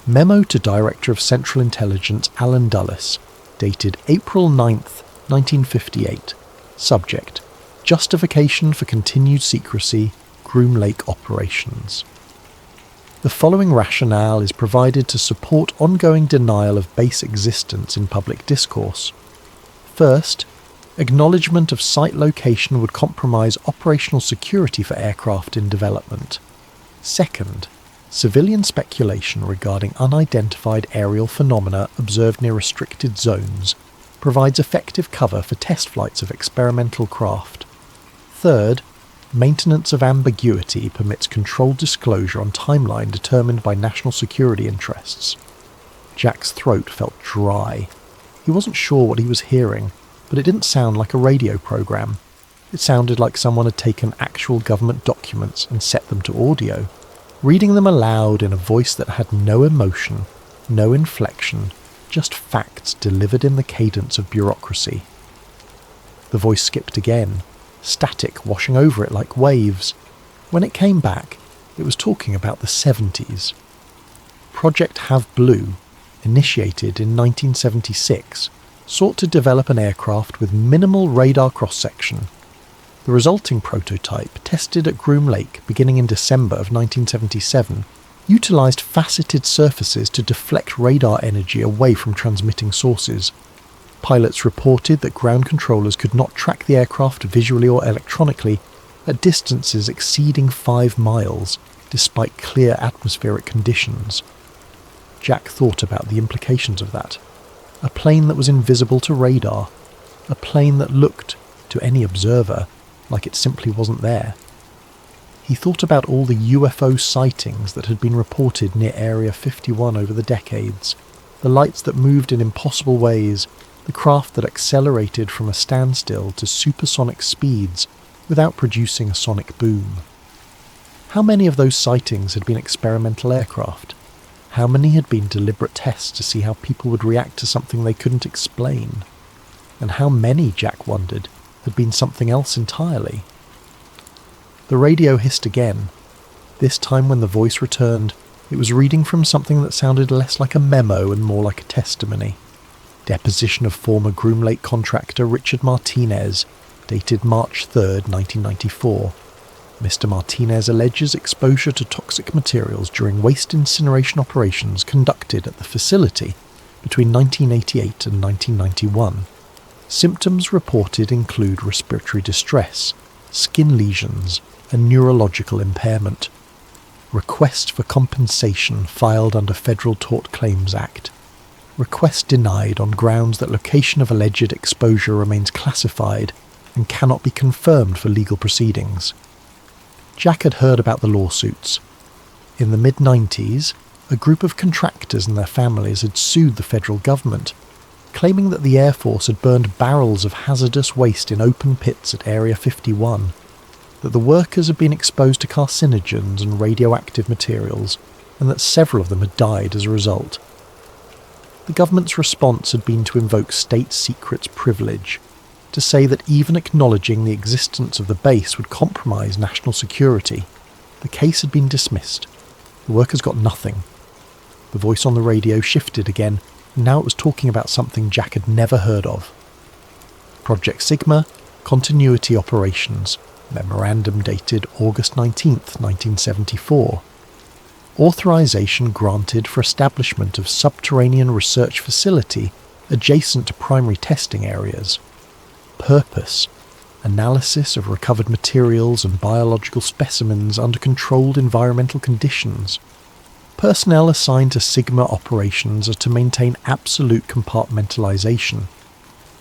Memo to Director of Central Intelligence Alan Dulles, dated April 9th, 1958. Subject: Justification for continued secrecy, Groom Lake operations. The following rationale is provided to support ongoing denial of base existence in public discourse. First, acknowledgement of site location would compromise operational security for aircraft in development. Second, civilian speculation regarding unidentified aerial phenomena observed near restricted zones provides effective cover for test flights of experimental craft. Third, maintenance of ambiguity permits controlled disclosure on timeline determined by national security interests. Jack's throat felt dry. He wasn't sure what he was hearing, but it didn't sound like a radio program. It sounded like someone had taken actual government documents and set them to audio, reading them aloud in a voice that had no emotion, no inflection, just facts delivered in the cadence of bureaucracy. The voice skipped again, static washing over it like waves. When it came back, it was talking about the 70s. Project Have Blue, initiated in 1976, sought to develop an aircraft with minimal radar cross-section. The resulting prototype, tested at Groom Lake beginning in December of 1977, utilised faceted surfaces to deflect radar energy away from transmitting sources. Pilots reported that ground controllers could not track the aircraft visually or electronically at distances exceeding 5 miles, despite clear atmospheric conditions. Jack thought about the implications of that. A plane that was invisible to radar, a plane that looked, to any observer, like it simply wasn't there. He thought about all the UFO sightings that had been reported near Area 51 over the decades, the lights that moved in impossible ways, the craft that accelerated from a standstill to supersonic speeds without producing a sonic boom. How many of those sightings had been experimental aircraft? How many had been deliberate tests to see how people would react to something they couldn't explain? And how many, Jack wondered, had been something else entirely? The radio hissed again. This time when the voice returned, it was reading from something that sounded less like a memo and more like a testimony. Deposition of former Groom Lake contractor Richard Martinez, dated March 3rd, 1994. Mr. Martinez alleges exposure to toxic materials during waste incineration operations conducted at the facility between 1988 and 1991. Symptoms reported include respiratory distress, skin lesions, and neurological impairment. Request for compensation filed under Federal Tort Claims Act. Request denied on grounds that location of alleged exposure remains classified and cannot be confirmed for legal proceedings. Jack had heard about the lawsuits. In the mid-90s, a group of contractors and their families had sued the federal government, claiming that the Air Force had burned barrels of hazardous waste in open pits at Area 51, that the workers had been exposed to carcinogens and radioactive materials, and that several of them had died as a result. The government's response had been to invoke state secrets privilege, to say that even acknowledging the existence of the base would compromise national security. The case had been dismissed. The workers got nothing. The voice on the radio shifted again, and now it was talking about something Jack had never heard of. Project Sigma, Continuity Operations, memorandum dated August 19th, 1974. Authorization granted for establishment of subterranean research facility adjacent to primary testing areas. Purpose: analysis of recovered materials and biological specimens under controlled environmental conditions. Personnel assigned to Sigma operations are to maintain absolute compartmentalization.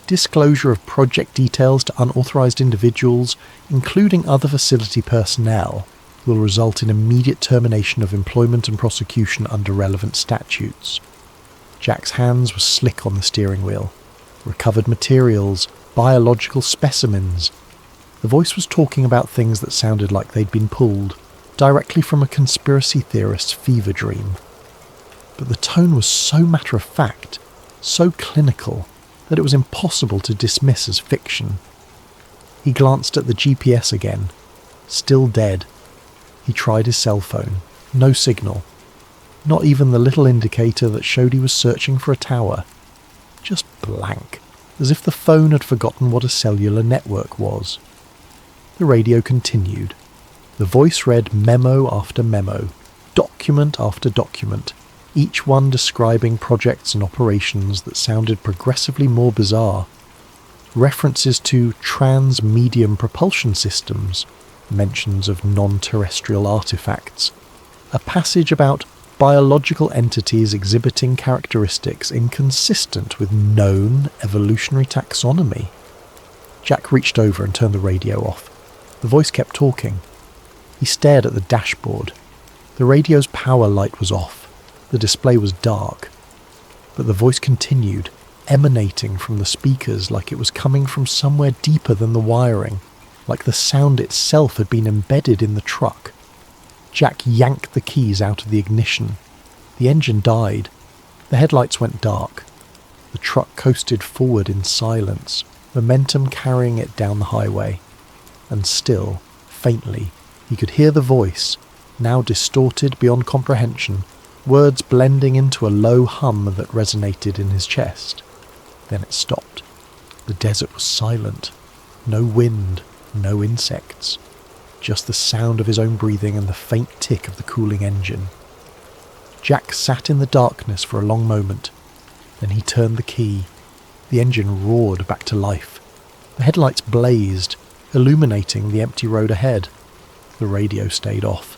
Disclosure of project details to unauthorized individuals, including other facility personnel, will result in immediate termination of employment and prosecution under relevant statutes. Jack's hands were slick on the steering wheel. Recovered materials, biological specimens. The voice was talking about things that sounded like they'd been pulled directly from a conspiracy theorist's fever dream. But the tone was so matter-of-fact, so clinical, that it was impossible to dismiss as fiction. He glanced at the GPS again. Still dead. He tried his cell phone. No signal. Not even the little indicator that showed he was searching for a tower. Just blank, as if the phone had forgotten what a cellular network was. The radio continued. The voice read memo after memo, document after document, each one describing projects and operations that sounded progressively more bizarre. References to trans-medium propulsion systems, mentions of non-terrestrial artifacts, a passage about biological entities exhibiting characteristics inconsistent with known evolutionary taxonomy. Jack reached over and turned the radio off. The voice kept talking. He stared at the dashboard. The radio's power light was off. The display was dark. But the voice continued, emanating from the speakers like it was coming from somewhere deeper than the wiring, like the sound itself had been embedded in the truck. Jack yanked the keys out of the ignition. The engine died. The headlights went dark. The truck coasted forward in silence, momentum carrying it down the highway. And still, faintly, he could hear the voice, now distorted beyond comprehension, words blending into a low hum that resonated in his chest. Then it stopped. The desert was silent. No wind, no insects. Just the sound of his own breathing and the faint tick of the cooling engine. Jack sat in the darkness for a long moment. Then he turned the key. The engine roared back to life. The headlights blazed, illuminating the empty road ahead. The radio stayed off.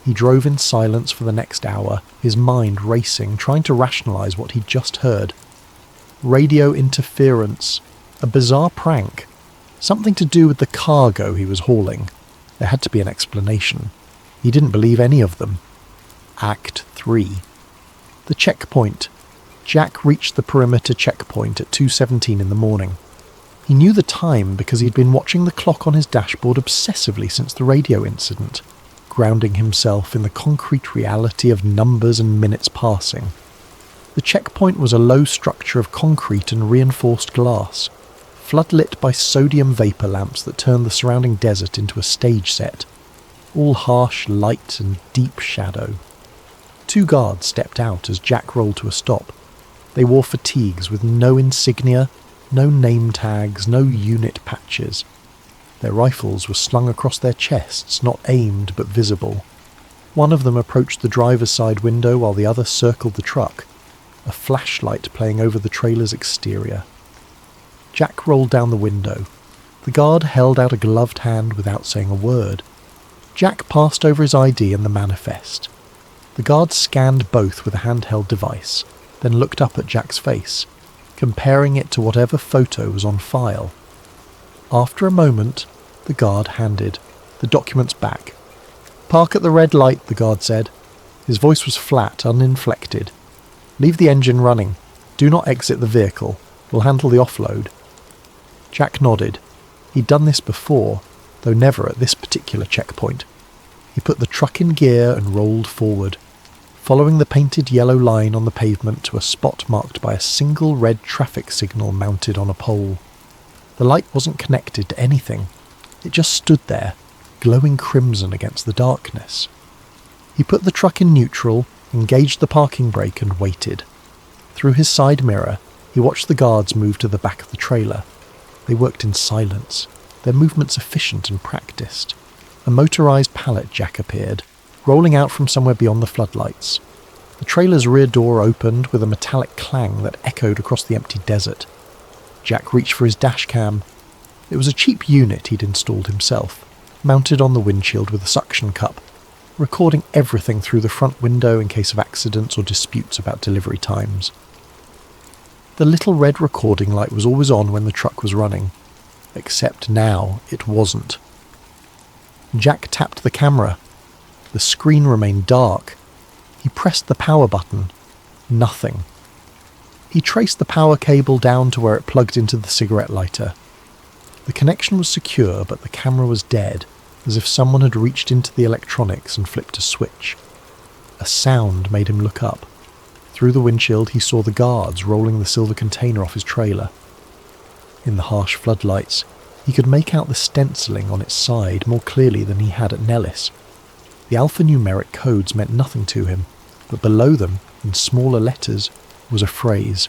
He drove in silence for the next hour, his mind racing, trying to rationalize what he'd just heard. Radio interference. A bizarre prank. Something to do with the cargo he was hauling. There had to be an explanation. He didn't believe any of them. Act 3. The checkpoint. Jack reached the perimeter checkpoint at 2:17 in the morning. He knew the time because he'd been watching the clock on his dashboard obsessively since the radio incident, grounding himself in the concrete reality of numbers and minutes passing. The checkpoint was a low structure of concrete and reinforced glass, floodlit by sodium vapour lamps that turned the surrounding desert into a stage set, all harsh light and deep shadow. 2 guards stepped out as Jack rolled to a stop. They wore fatigues with no insignia, no name tags, no unit patches. Their rifles were slung across their chests, not aimed but visible. One of them approached the driver's side window while the other circled the truck, a flashlight playing over the trailer's exterior. Jack rolled down the window. The guard held out a gloved hand without saying a word. Jack passed over his ID and the manifest. The guard scanned both with a handheld device, then looked up at Jack's face, comparing it to whatever photo was on file. After a moment, the guard handed the documents back. "Park at the red light," the guard said. His voice was flat, uninflected. "Leave the engine running. Do not exit the vehicle. We'll handle the offload." Jack nodded. He'd done this before, though never at this particular checkpoint. He put the truck in gear and rolled forward, following the painted yellow line on the pavement to a spot marked by a single red traffic signal mounted on a pole. The light wasn't connected to anything. It just stood there, glowing crimson against the darkness. He put the truck in neutral, engaged the parking brake and waited. Through his side mirror, he watched the guards move to the back of the trailer. They worked in silence, their movements efficient and practiced. A motorised pallet jack appeared, rolling out from somewhere beyond the floodlights. The trailer's rear door opened with a metallic clang that echoed across the empty desert. Jack reached for his dash cam. It was a cheap unit he'd installed himself, mounted on the windshield with a suction cup, recording everything through the front window in case of accidents or disputes about delivery times. The little red recording light was always on when the truck was running, except now it wasn't. Jack tapped the camera. The screen remained dark. He pressed the power button. Nothing. He traced the power cable down to where it plugged into the cigarette lighter. The connection was secure, but the camera was dead, as if someone had reached into the electronics and flipped a switch. A sound made him look up. Through the windshield he saw the guards rolling the silver container off his trailer. In the harsh floodlights, he could make out the stenciling on its side more clearly than he had at Nellis. The alphanumeric codes meant nothing to him, but below them, in smaller letters, was a phrase: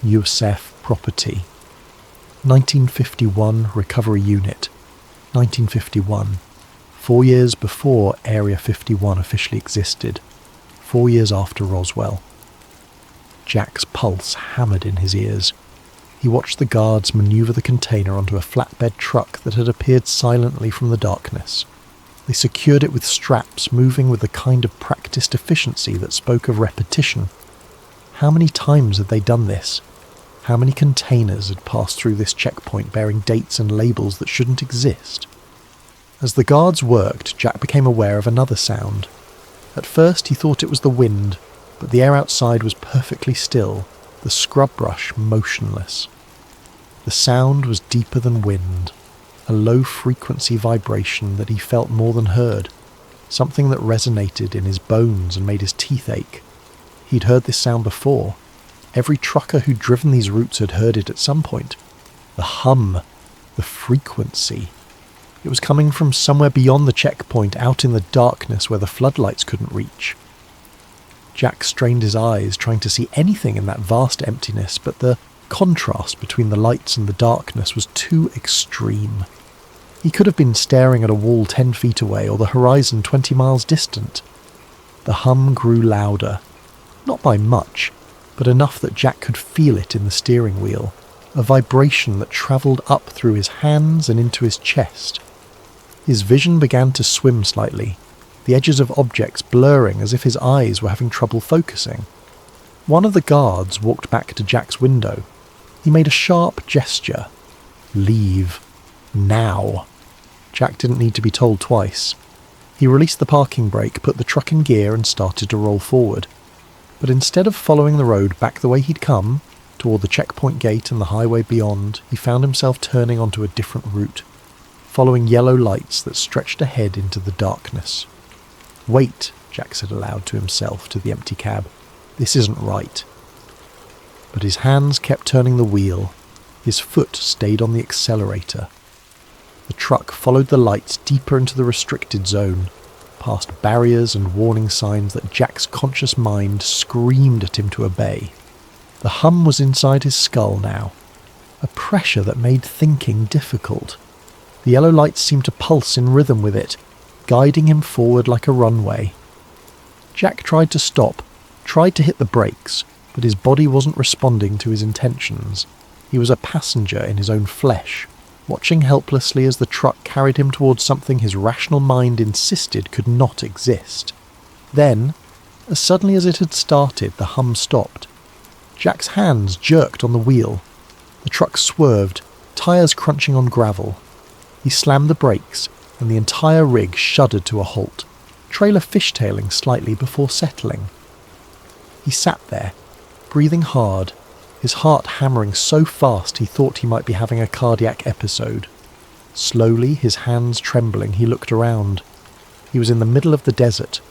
USF Property. 1951 Recovery Unit. 1951. 4 years before Area 51 officially existed. 4 years after Roswell. Jack's pulse hammered in his ears. He watched the guards maneuver the container onto a flatbed truck that had appeared silently from the darkness. They secured it with straps, moving with a kind of practiced efficiency that spoke of repetition. How many times had they done this? How many containers had passed through this checkpoint bearing dates and labels that shouldn't exist? As the guards worked, Jack became aware of another sound. At first he thought it was the wind, but the air outside was perfectly still, the scrub brush motionless. The sound was deeper than wind, a low-frequency vibration that he felt more than heard, something that resonated in his bones and made his teeth ache. He'd heard this sound before. Every trucker who'd driven these routes had heard it at some point. The hum, the frequency. It was coming from somewhere beyond the checkpoint, out in the darkness where the floodlights couldn't reach. Jack strained his eyes, trying to see anything in that vast emptiness, but the contrast between the lights and the darkness was too extreme. He could have been staring at a wall 10 feet away or the horizon 20 miles distant. The hum grew louder, not by much, but enough that Jack could feel it in the steering wheel, a vibration that travelled up through his hands and into his chest. His vision began to swim slightly, the edges of objects blurring as if his eyes were having trouble focusing. One of the guards walked back to Jack's window. He made a sharp gesture. Leave. Now. Jack didn't need to be told twice. He released the parking brake, put the truck in gear and started to roll forward. But instead of following the road back the way he'd come, toward the checkpoint gate and the highway beyond, he found himself turning onto a different route, following yellow lights that stretched ahead into the darkness. "Wait," Jack said aloud to himself, to the empty cab. "This isn't right." But his hands kept turning the wheel. His foot stayed on the accelerator. The truck followed the lights deeper into the restricted zone, past barriers and warning signs that Jack's conscious mind screamed at him to obey. The hum was inside his skull now, a pressure that made thinking difficult. The yellow lights seemed to pulse in rhythm with it, guiding him forward like a runway. Jack tried to stop, tried to hit the brakes, but his body wasn't responding to his intentions. He was a passenger in his own flesh, watching helplessly as the truck carried him towards something his rational mind insisted could not exist. Then, as suddenly as it had started, the hum stopped. Jack's hands jerked on the wheel. The truck swerved, tyres crunching on gravel. He slammed the brakes, and the entire rig shuddered to a halt, trailer fishtailing slightly before settling. He sat there, breathing hard, his heart hammering so fast he thought he might be having a cardiac episode. Slowly, his hands trembling, he looked around. He was in the middle of the desert.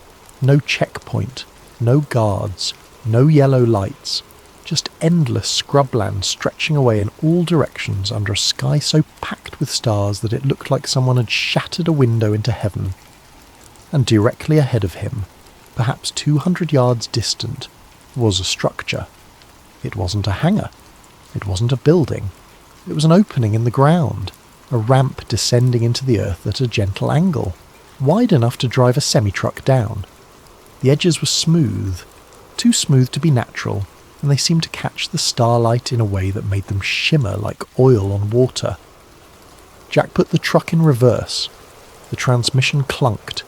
No checkpoint, no guards, no yellow lights, just endless scrubland stretching away in all directions under a sky so packed with stars that it looked like someone had shattered a window into heaven. And directly ahead of him, perhaps 200 yards distant, was a structure. It wasn't a hangar. It wasn't a building. It was an opening in the ground, a ramp descending into the earth at a gentle angle, wide enough to drive a semi-truck down. The edges were smooth, too smooth to be natural, and they seemed to catch the starlight in a way that made them shimmer like oil on water. Jack put the truck in reverse. The transmission clunked.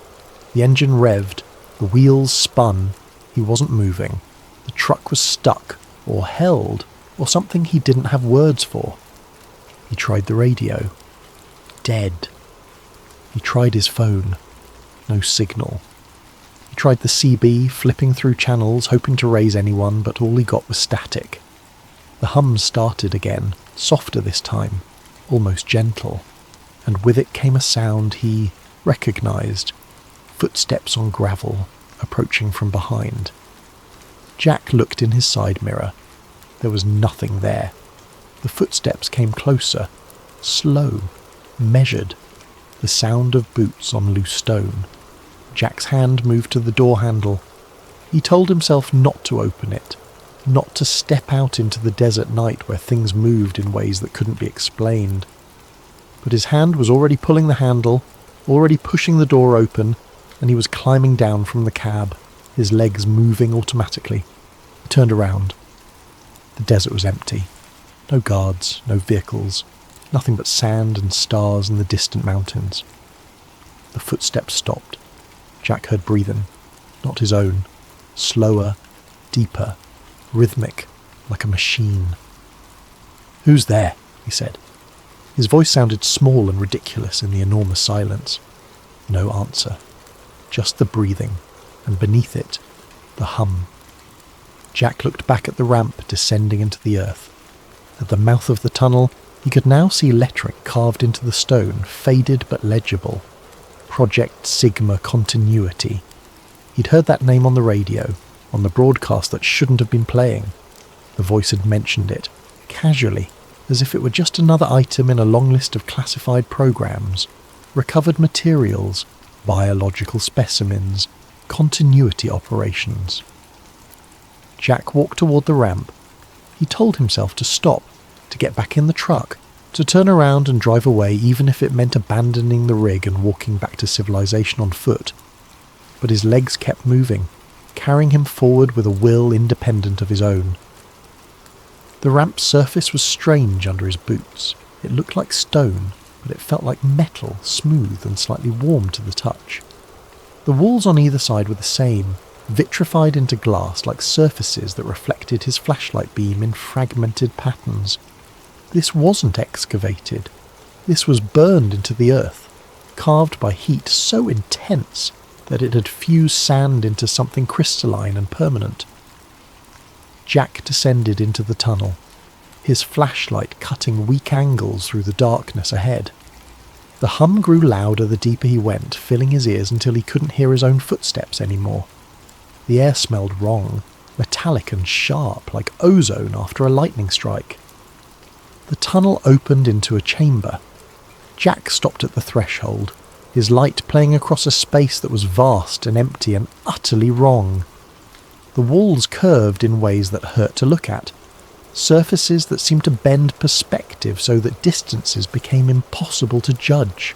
The engine revved. The wheels spun. He wasn't moving. The truck was stuck, or held, or something he didn't have words for. He tried the radio. Dead. He tried his phone. No signal. He tried the CB, flipping through channels, hoping to raise anyone, but all he got was static. The hum started again, softer this time, almost gentle, and with it came a sound he recognised. Footsteps on gravel, approaching from behind. Jack looked in his side mirror. There was nothing there. The footsteps came closer, slow, measured, the sound of boots on loose stone. Jack's hand moved to the door handle. He told himself not to open it, not to step out into the desert night where things moved in ways that couldn't be explained. But his hand was already pulling the handle, already pushing the door open, and he was climbing down from the cab, his legs moving automatically. He turned around. The desert was empty. No guards, no vehicles, nothing but sand and stars and the distant mountains. The footsteps stopped. Jack heard breathing, not his own, slower, deeper, rhythmic, like a machine. "Who's there?" he said. His voice sounded small and ridiculous in the enormous silence. No answer. Just the breathing, and beneath it, the hum. Jack looked back at the ramp descending into the earth. At the mouth of the tunnel, he could now see lettering carved into the stone, faded but legible. Project Sigma Continuity. He'd heard that name on the radio, on the broadcast that shouldn't have been playing. The voice had mentioned it, casually, as if it were just another item in a long list of classified programs. Recovered materials, biological specimens, continuity operations. Jack walked toward the ramp. He told himself to stop, to get back in the truck, to turn around and drive away even if it meant abandoning the rig and walking back to civilization on foot. But his legs kept moving, carrying him forward with a will independent of his own. The ramp's surface was strange under his boots. It looked like stone, but it felt like metal, smooth and slightly warm to the touch. The walls on either side were the same, vitrified into glass like surfaces that reflected his flashlight beam in fragmented patterns. This wasn't excavated. This was burned into the earth, carved by heat so intense that it had fused sand into something crystalline and permanent. Jack descended into the tunnel, his flashlight cutting weak angles through the darkness ahead. The hum grew louder the deeper he went, filling his ears until he couldn't hear his own footsteps anymore. The air smelled wrong, metallic and sharp, like ozone after a lightning strike. The tunnel opened into a chamber. Jack stopped at the threshold, his light playing across a space that was vast and empty and utterly wrong. The walls curved in ways that hurt to look at, surfaces that seemed to bend perspective so that distances became impossible to judge.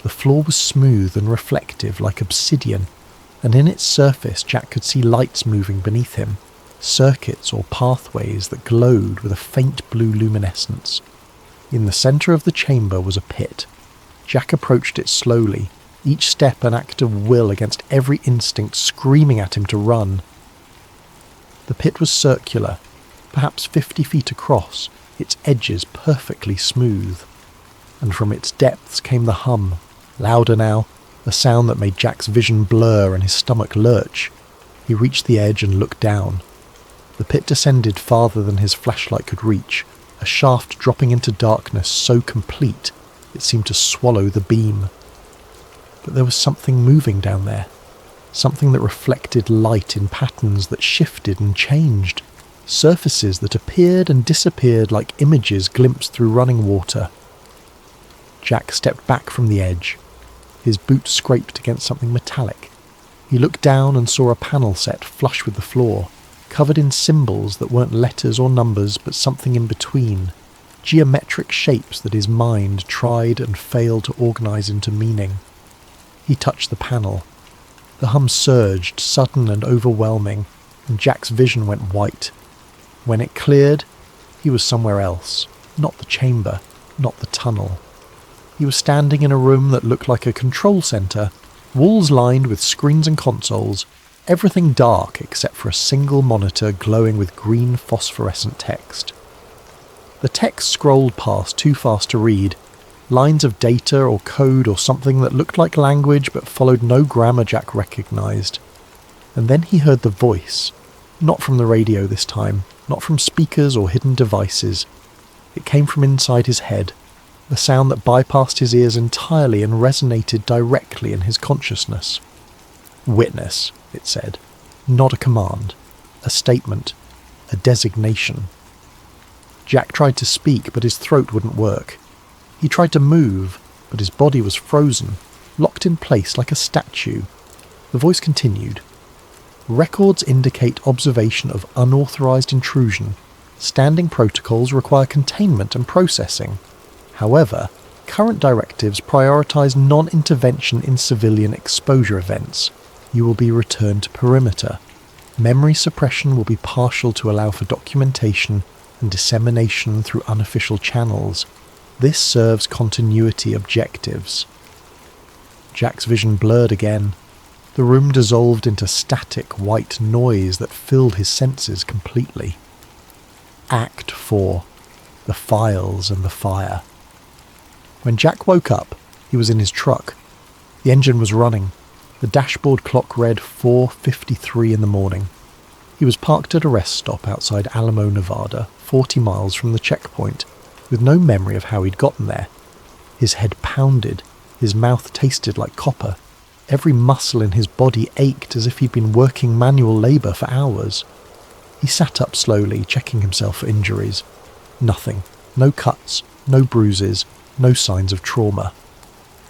The floor was smooth and reflective like obsidian, and in its surface Jack could see lights moving beneath him, circuits or pathways that glowed with a faint blue luminescence. In the centre of the chamber was a pit. Jack approached it slowly, each step an act of will against every instinct screaming at him to run. The pit was circular, perhaps 50 feet across, its edges perfectly smooth. And from its depths came the hum, louder now, a sound that made Jack's vision blur and his stomach lurch. He reached the edge and looked down. The pit descended farther than his flashlight could reach, a shaft dropping into darkness so complete it seemed to swallow the beam. But there was something moving down there, something that reflected light in patterns that shifted and changed, surfaces that appeared and disappeared like images glimpsed through running water. Jack stepped back from the edge. His boot scraped against something metallic. He looked down and saw a panel set flush with the floor, covered in symbols that weren't letters or numbers but something in between, geometric shapes that his mind tried and failed to organise into meaning. He touched the panel. The hum surged, sudden and overwhelming, and Jack's vision went white. When it cleared, he was somewhere else, not the chamber, not the tunnel. He was standing in a room that looked like a control centre, walls lined with screens and consoles, everything dark except for a single monitor glowing with green phosphorescent text. The text scrolled past too fast to read, lines of data or code or something that looked like language but followed no grammar Jack recognised. And then he heard the voice, not from the radio this time, not from speakers or hidden devices. It came from inside his head, a sound that bypassed his ears entirely and resonated directly in his consciousness. Witness, it said, not a command, a statement, a designation. Jack tried to speak, but his throat wouldn't work. He tried to move, but his body was frozen, locked in place like a statue. The voice continued. Records indicate observation of unauthorized intrusion. Standing protocols require containment and processing. However, current directives prioritize non-intervention in civilian exposure events. You will be returned to perimeter. Memory suppression will be partial to allow for documentation and dissemination through unofficial channels. This serves continuity objectives. Jack's vision blurred again. The room dissolved into static white noise that filled his senses completely. Act 4. The Files and the Fire. When Jack woke up, he was in his truck. The engine was running. The dashboard clock read 4:53 in the morning. He was parked at a rest stop outside Alamo, Nevada, 40 miles from the checkpoint, with no memory of how he'd gotten there. His head pounded. His mouth tasted like copper. Every muscle in his body ached as if he'd been working manual labour for hours. He sat up slowly, checking himself for injuries. Nothing. No cuts, no bruises, no signs of trauma.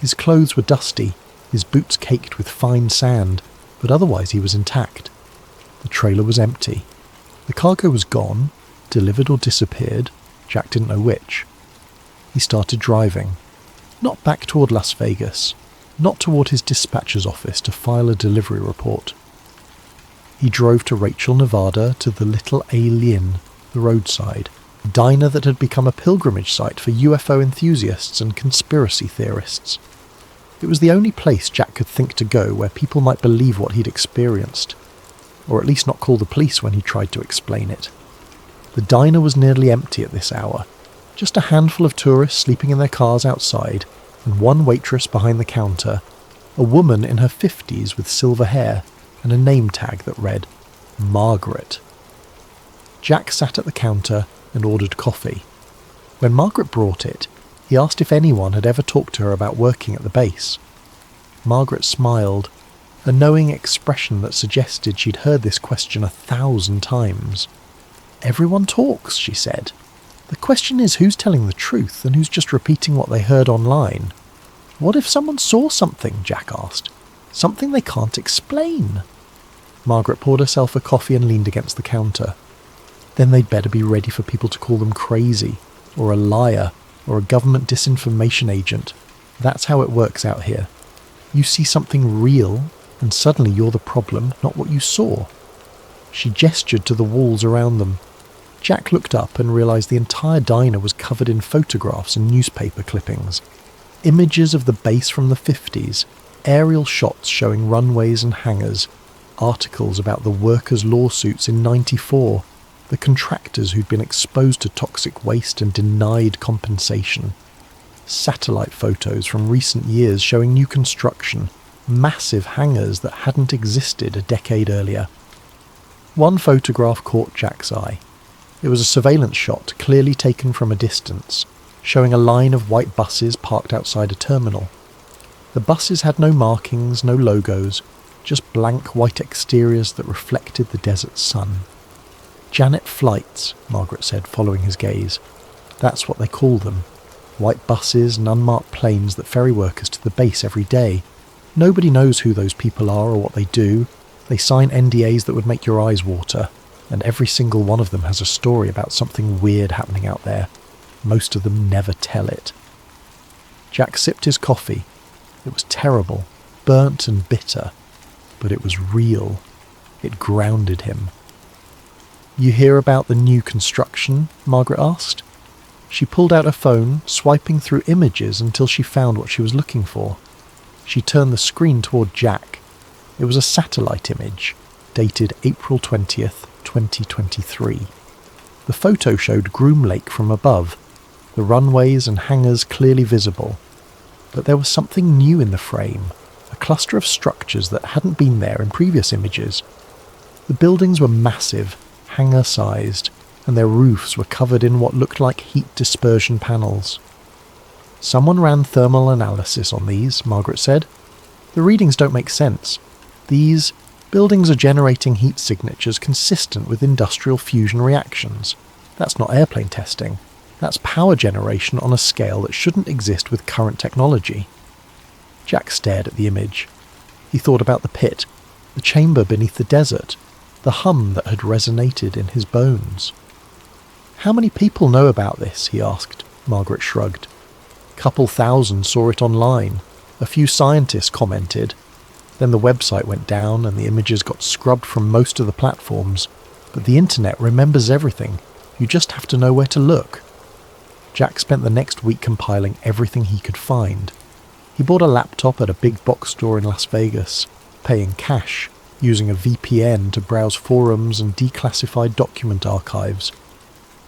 His clothes were dusty, his boots caked with fine sand, but otherwise he was intact. The trailer was empty. The cargo was gone, delivered or disappeared. Jack didn't know which. He started driving. Not back toward Las Vegas. Not toward his dispatcher's office to file a delivery report. He drove to Rachel, Nevada, to the Little Alien, the roadside, a diner that had become a pilgrimage site for UFO enthusiasts and conspiracy theorists. It was the only place Jack could think to go where people might believe what he'd experienced, or at least not call the police when he tried to explain it. The diner was nearly empty at this hour, just a handful of tourists sleeping in their cars outside, and one waitress behind the counter, a woman in her 50s with silver hair and a name tag that read, Margaret. Jack sat at the counter and ordered coffee. When Margaret brought it, he asked if anyone had ever talked to her about working at the base. Margaret smiled, a knowing expression that suggested she'd heard this question 1,000 times. Everyone talks, she said. The question is who's telling the truth and who's just repeating what they heard online. What if someone saw something, Jack asked. Something they can't explain. Margaret poured herself a coffee and leaned against the counter. Then they'd better be ready for people to call them crazy, or a liar, or a government disinformation agent. That's how it works out here. You see something real, and suddenly you're the problem, not what you saw. She gestured to the walls around them. Jack looked up and realised the entire diner was covered in photographs and newspaper clippings. Images of the base from the 50s, aerial shots showing runways and hangars, articles about the workers' lawsuits in '94, The contractors who'd been exposed to toxic waste and denied compensation. Satellite photos from recent years showing new construction, massive hangars that hadn't existed a decade earlier. One photograph caught Jack's eye. It was a surveillance shot clearly taken from a distance, showing a line of white buses parked outside a terminal. The buses had no markings, no logos, just blank white exteriors that reflected the desert sun. Janet flights, Margaret said, following his gaze. That's what they call them. White buses and unmarked planes that ferry workers to the base every day. Nobody knows who those people are or what they do. They sign NDAs that would make your eyes water, and every single one of them has a story about something weird happening out there. Most of them never tell it. Jack sipped his coffee. It was terrible, burnt and bitter, but it was real. It grounded him. "You hear about the new construction?" Margaret asked. She pulled out her phone, swiping through images until she found what she was looking for. She turned the screen toward Jack. It was a satellite image, dated April 20th, 2023. The photo showed Groom Lake from above, the runways and hangars clearly visible. But there was something new in the frame, a cluster of structures that hadn't been there in previous images. The buildings were massive, hangar-sized, and their roofs were covered in what looked like heat dispersion panels. "Someone ran thermal analysis on these," Margaret said. "The readings don't make sense. These buildings are generating heat signatures consistent with industrial fusion reactions. That's not airplane testing. That's power generation on a scale that shouldn't exist with current technology." Jack stared at the image. He thought about the pit, the chamber beneath the desert, the hum that had resonated in his bones. "How many people know about this?" he asked. Margaret shrugged. "Couple thousand saw it online. A few scientists commented. Then the website went down and the images got scrubbed from most of the platforms. But the internet remembers everything. You just have to know where to look." Jack spent the next week compiling everything he could find. He bought a laptop at a big box store in Las Vegas, paying cash, using a VPN to browse forums and declassified document archives.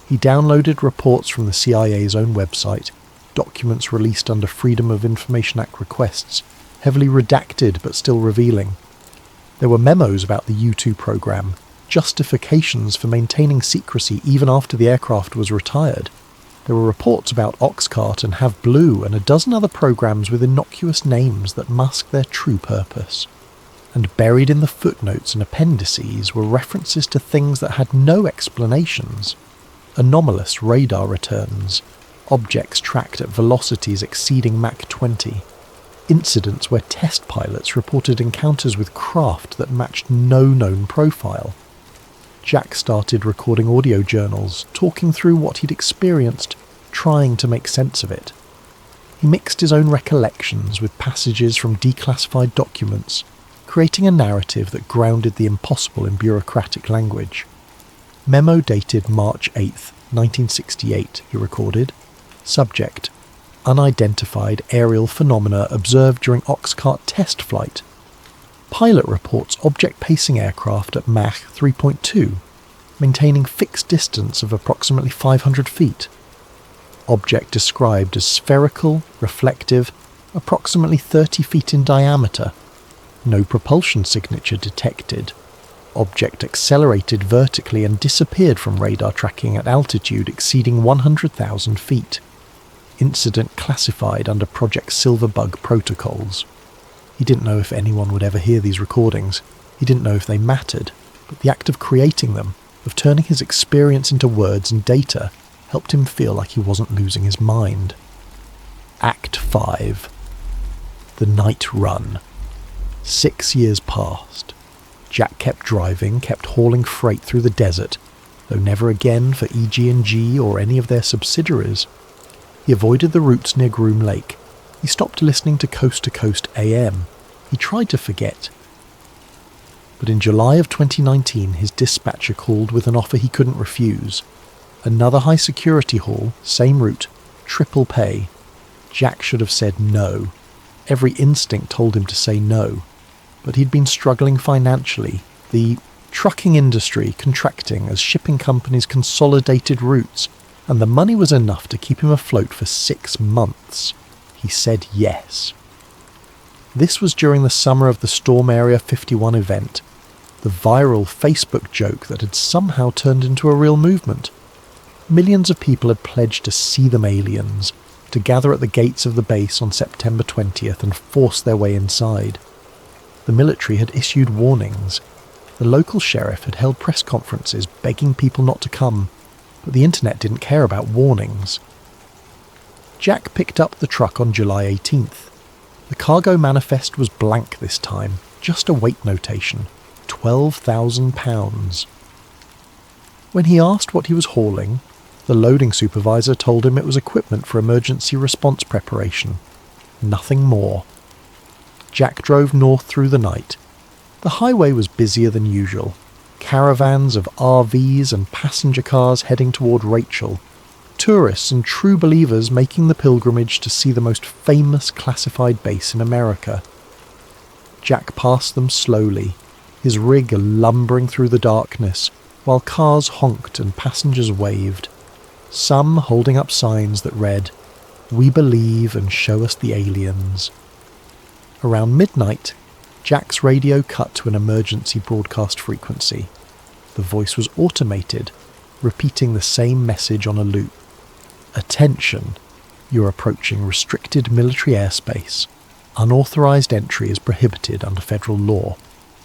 He downloaded reports from the CIA's own website, documents released under Freedom of Information Act requests, heavily redacted but still revealing. There were memos about the U-2 program, justifications for maintaining secrecy even after the aircraft was retired. There were reports about Oxcart and Have Blue and a dozen other programs with innocuous names that mask their true purpose. And buried in the footnotes and appendices were references to things that had no explanations. Anomalous radar returns, objects tracked at velocities exceeding Mach 20, incidents where test pilots reported encounters with craft that matched no known profile. Jack started recording audio journals, talking through what he'd experienced, trying to make sense of it. He mixed his own recollections with passages from declassified documents, creating a narrative that grounded the impossible in bureaucratic language. Memo dated March 8th, 1968, he recorded. Subject: unidentified aerial phenomena observed during Oxcart test flight. Pilot reports object pacing aircraft at Mach 3.2, maintaining fixed distance of approximately 500 feet. Object described as spherical, reflective, approximately 30 feet in diameter. No propulsion signature detected. Object accelerated vertically and disappeared from radar tracking at altitude exceeding 100,000 feet. Incident classified under Project Silverbug protocols. He didn't know if anyone would ever hear these recordings. He didn't know if they mattered, but the act of creating them, of turning his experience into words and data, helped him feel like he wasn't losing his mind. Act 5. The Night Run. 6 years passed. Jack kept driving, kept hauling freight through the desert, though never again for EG&G or any of their subsidiaries. He avoided the routes near Groom Lake. He stopped listening to Coast AM. He tried to forget. But in July of 2019, his dispatcher called with an offer he couldn't refuse. Another high-security haul, same route, triple pay. Jack should have said no. Every instinct told him to say no. But he'd been struggling financially. The trucking industry contracting as shipping companies consolidated routes, and the money was enough to keep him afloat for 6 months. He said yes. This was during the summer of the Storm Area 51 event, the viral Facebook joke that had somehow turned into a real movement. Millions of people had pledged to see them aliens, to gather at the gates of the base on September 20th and force their way inside. The military had issued warnings. The local sheriff had held press conferences begging people not to come, but the internet didn't care about warnings. Jack picked up the truck on July 18th. The cargo manifest was blank this time, just a weight notation, 12,000 pounds. When he asked what he was hauling, the loading supervisor told him it was equipment for emergency response preparation. Nothing more. Jack drove north through the night. The highway was busier than usual. Caravans of RVs and passenger cars heading toward Rachel. Tourists and true believers making the pilgrimage to see the most famous classified base in America. Jack passed them slowly, his rig lumbering through the darkness, while cars honked and passengers waved, some holding up signs that read, "We believe and show us the aliens." Around midnight, Jack's radio cut to an emergency broadcast frequency. The voice was automated, repeating the same message on a loop. "Attention, you're approaching restricted military airspace. Unauthorized entry is prohibited under federal law.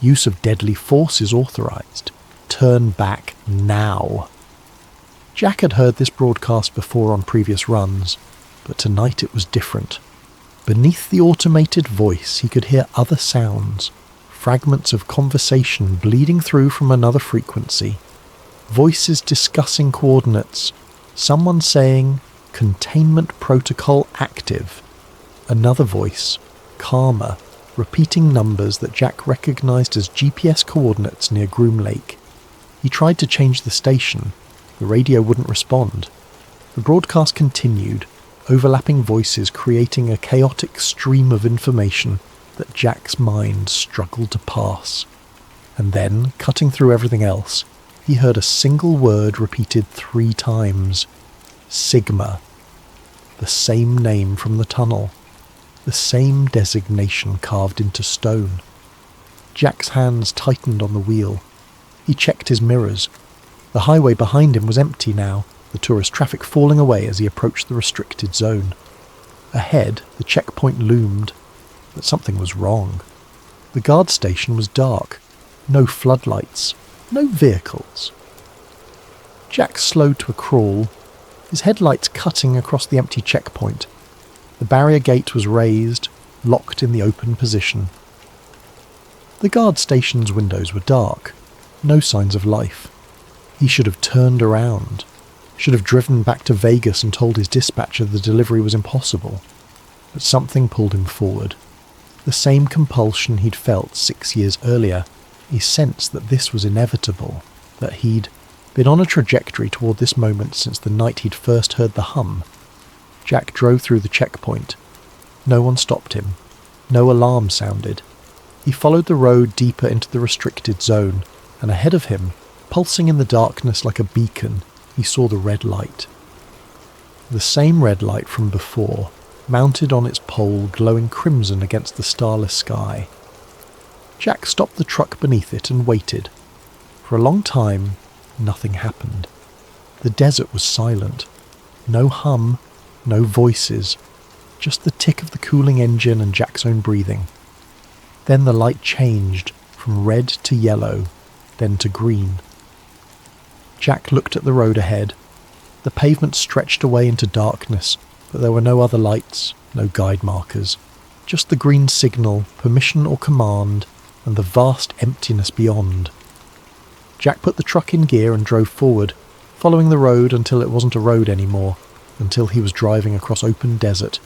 Use of deadly force is authorized. Turn back now." Jack had heard this broadcast before on previous runs, but tonight it was different. Beneath the automated voice he could hear other sounds, fragments of conversation bleeding through from another frequency, voices discussing coordinates, someone saying, "Containment protocol active." Another voice, calmer, repeating numbers that Jack recognized as GPS coordinates near Groom Lake. He tried to change the station. The radio wouldn't respond. The broadcast continued, overlapping voices creating a chaotic stream of information that Jack's mind struggled to parse. And then, cutting through everything else, he heard a single word repeated 3 times. Sigma. The same name from the tunnel. The same designation carved into stone. Jack's hands tightened on the wheel. He checked his mirrors. The highway behind him was empty now, the tourist traffic falling away as he approached the restricted zone. Ahead, the checkpoint loomed, but something was wrong. The guard station was dark. No floodlights. No vehicles. Jack slowed to a crawl, his headlights cutting across the empty checkpoint. The barrier gate was raised, locked in the open position. The guard station's windows were dark. No signs of life. He should have turned around. Should have driven back to Vegas and told his dispatcher the delivery was impossible. But something pulled him forward. The same compulsion he'd felt 6 years earlier. He sensed that this was inevitable, that he'd been on a trajectory toward this moment since the night he'd first heard the hum. Jack drove through the checkpoint. No one stopped him. No alarm sounded. He followed the road deeper into the restricted zone, and ahead of him, pulsing in the darkness like a beacon, he saw the red light. The same red light from before, mounted on its pole glowing crimson against the starless sky. Jack stopped the truck beneath it and waited. For a long time, nothing happened. The desert was silent. No hum, no voices, just the tick of the cooling engine and Jack's own breathing. Then the light changed from red to yellow, then to green. Jack looked at the road ahead. The pavement stretched away into darkness, but there were no other lights, no guide markers. Just the green signal, permission or command, and the vast emptiness beyond. Jack put the truck in gear and drove forward, following the road until it wasn't a road anymore, until he was driving across open desert,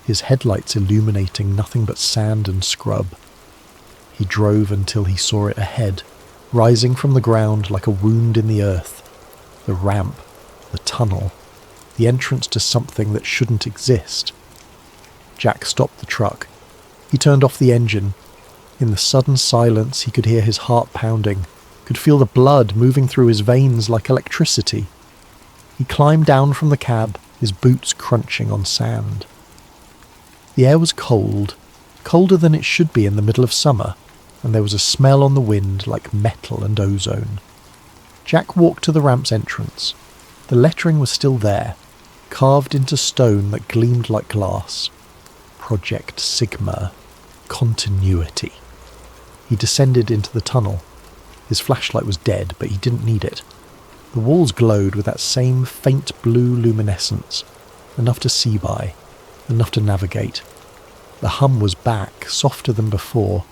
his headlights illuminating nothing but sand and scrub. He drove until he saw it ahead, rising from the ground like a wound in the earth. The ramp, the tunnel, the entrance to something that shouldn't exist. Jack stopped the truck. He turned off the engine. In the sudden silence he could hear his heart pounding. could feel the blood moving through his veins like electricity. He climbed down from the cab, his boots crunching on sand. The air was cold, colder than it should be in the middle of summer, and there was a smell on the wind like metal and ozone. Jack walked to the ramp's entrance. The lettering was still there, carved into stone that gleamed like glass. Project Sigma. Continuity. He descended into the tunnel. His flashlight was dead, but he didn't need it. The walls glowed with that same faint blue luminescence, enough to see by, enough to navigate. The hum was back, softer than before,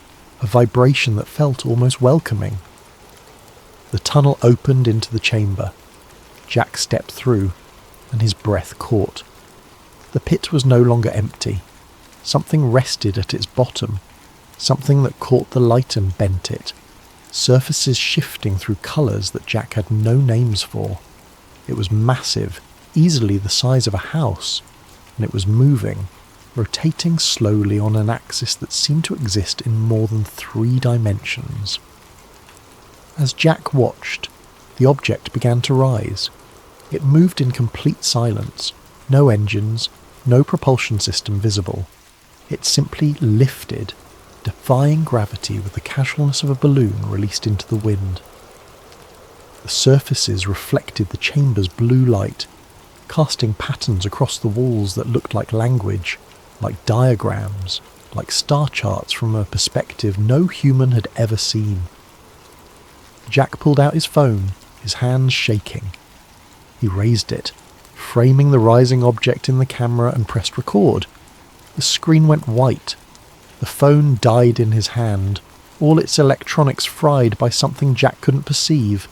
a vibration that felt almost welcoming. The tunnel opened into the chamber. Jack stepped through, and his breath caught. The pit was no longer empty. Something rested at its bottom, something that caught the light and bent it, surfaces shifting through colours that Jack had no names for. It was massive, easily the size of a house, and it was moving, rotating slowly on an axis that seemed to exist in more than 3 dimensions. As Jack watched, the object began to rise. It moved in complete silence, no engines, no propulsion system visible. It simply lifted, defying gravity with the casualness of a balloon released into the wind. The surfaces reflected the chamber's blue light, casting patterns across the walls that looked like language, like diagrams, like star charts from a perspective no human had ever seen. Jack pulled out his phone, his hands shaking. He raised it, framing the rising object in the camera, and pressed record. The screen went white. The phone died in his hand, all its electronics fried by something Jack couldn't perceive.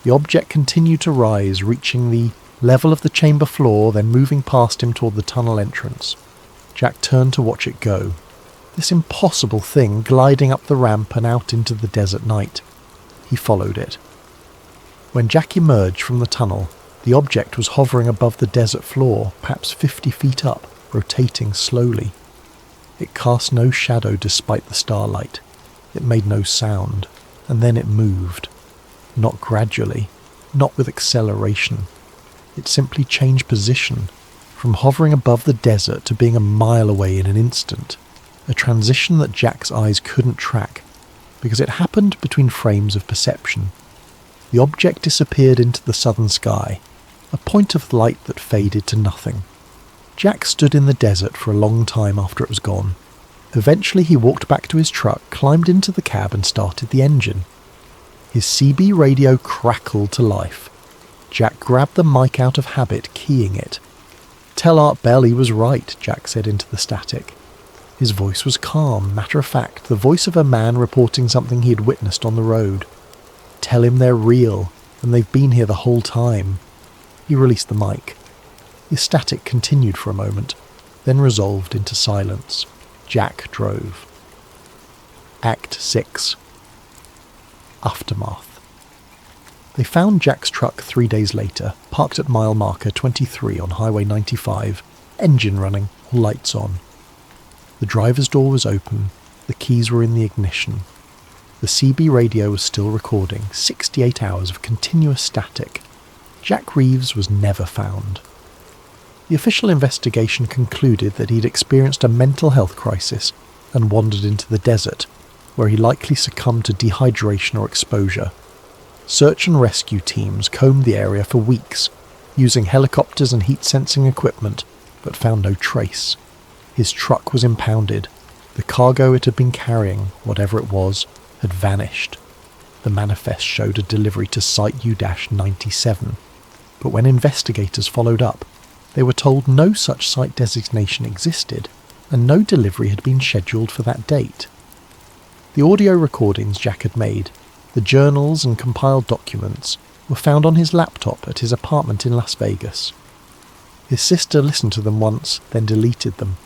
The object continued to rise, reaching the level of the chamber floor, then moving past him toward the tunnel entrance. Jack turned to watch it go. This impossible thing gliding up the ramp and out into the desert night. He followed it. When Jack emerged from the tunnel, the object was hovering above the desert floor, perhaps 50 feet up, rotating slowly. It cast no shadow despite the starlight. It made no sound, and then it moved. Not gradually, not with acceleration. It simply changed position, from hovering above the desert to being a mile away in an instant, a transition that Jack's eyes couldn't track, because it happened between frames of perception. The object disappeared into the southern sky, a point of light that faded to nothing. Jack stood in the desert for a long time after it was gone. Eventually he walked back to his truck, climbed into the cab and started the engine. His CB radio crackled to life. Jack grabbed the mic out of habit, keying it. "Tell Art Bell he was right," Jack said into the static. His voice was calm, matter-of-fact, the voice of a man reporting something he had witnessed on the road. "Tell him they're real, and they've been here the whole time." He released the mic. The static continued for a moment, then resolved into silence. Jack drove. Act 6. Aftermath. They found Jack's truck 3 days later, parked at mile marker 23 on Highway 95, engine running, lights on. The driver's door was open, the keys were in the ignition. The CB radio was still recording, 68 hours of continuous static. Jack Reeves was never found. The official investigation concluded that he'd experienced a mental health crisis and wandered into the desert, where he likely succumbed to dehydration or exposure. Search and rescue teams combed the area for weeks, using helicopters and heat-sensing equipment, but found no trace. His truck was impounded. The cargo it had been carrying, whatever it was, had vanished. The manifest showed a delivery to Site U-97, but when investigators followed up, they were told no such site designation existed, and no delivery had been scheduled for that date. The audio recordings Jack had made, the journals and compiled documents, were found on his laptop at his apartment in Las Vegas. His sister listened to them once, then deleted them.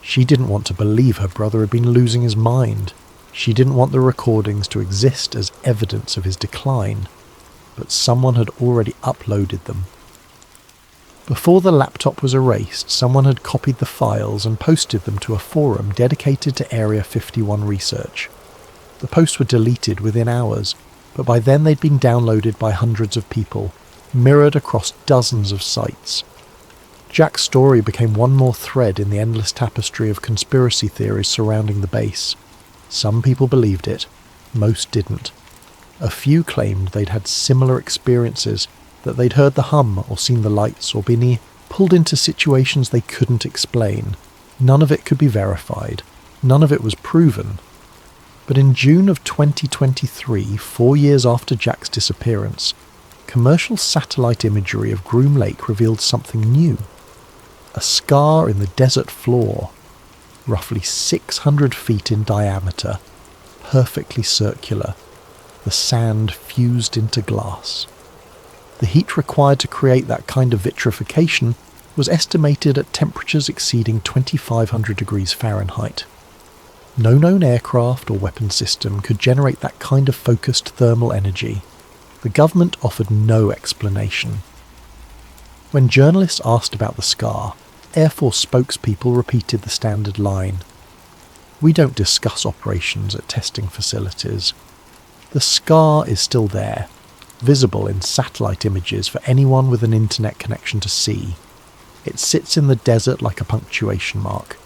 She didn't want to believe her brother had been losing his mind. She didn't want the recordings to exist as evidence of his decline, but someone had already uploaded them. Before the laptop was erased, someone had copied the files and posted them to a forum dedicated to Area 51 research. The posts were deleted within hours, but by then they'd been downloaded by hundreds of people, mirrored across dozens of sites. Jack's story became one more thread in the endless tapestry of conspiracy theories surrounding the base. Some people believed it, most didn't. A few claimed they'd had similar experiences, that they'd heard the hum or seen the lights or been pulled into situations they couldn't explain. None of it could be verified. None of it was proven. But in June of 2023, 4 years after Jack's disappearance, commercial satellite imagery of Groom Lake revealed something new. A scar in the desert floor, roughly 600 feet in diameter, perfectly circular, the sand fused into glass. The heat required to create that kind of vitrification was estimated at temperatures exceeding 2,500 degrees Fahrenheit. No known aircraft or weapon system could generate that kind of focused thermal energy. The government offered no explanation. When journalists asked about the scar, Air Force spokespeople repeated the standard line: "We don't discuss operations at testing facilities." The scar is still there, visible in satellite images for anyone with an internet connection to see. It sits in the desert like a punctuation mark,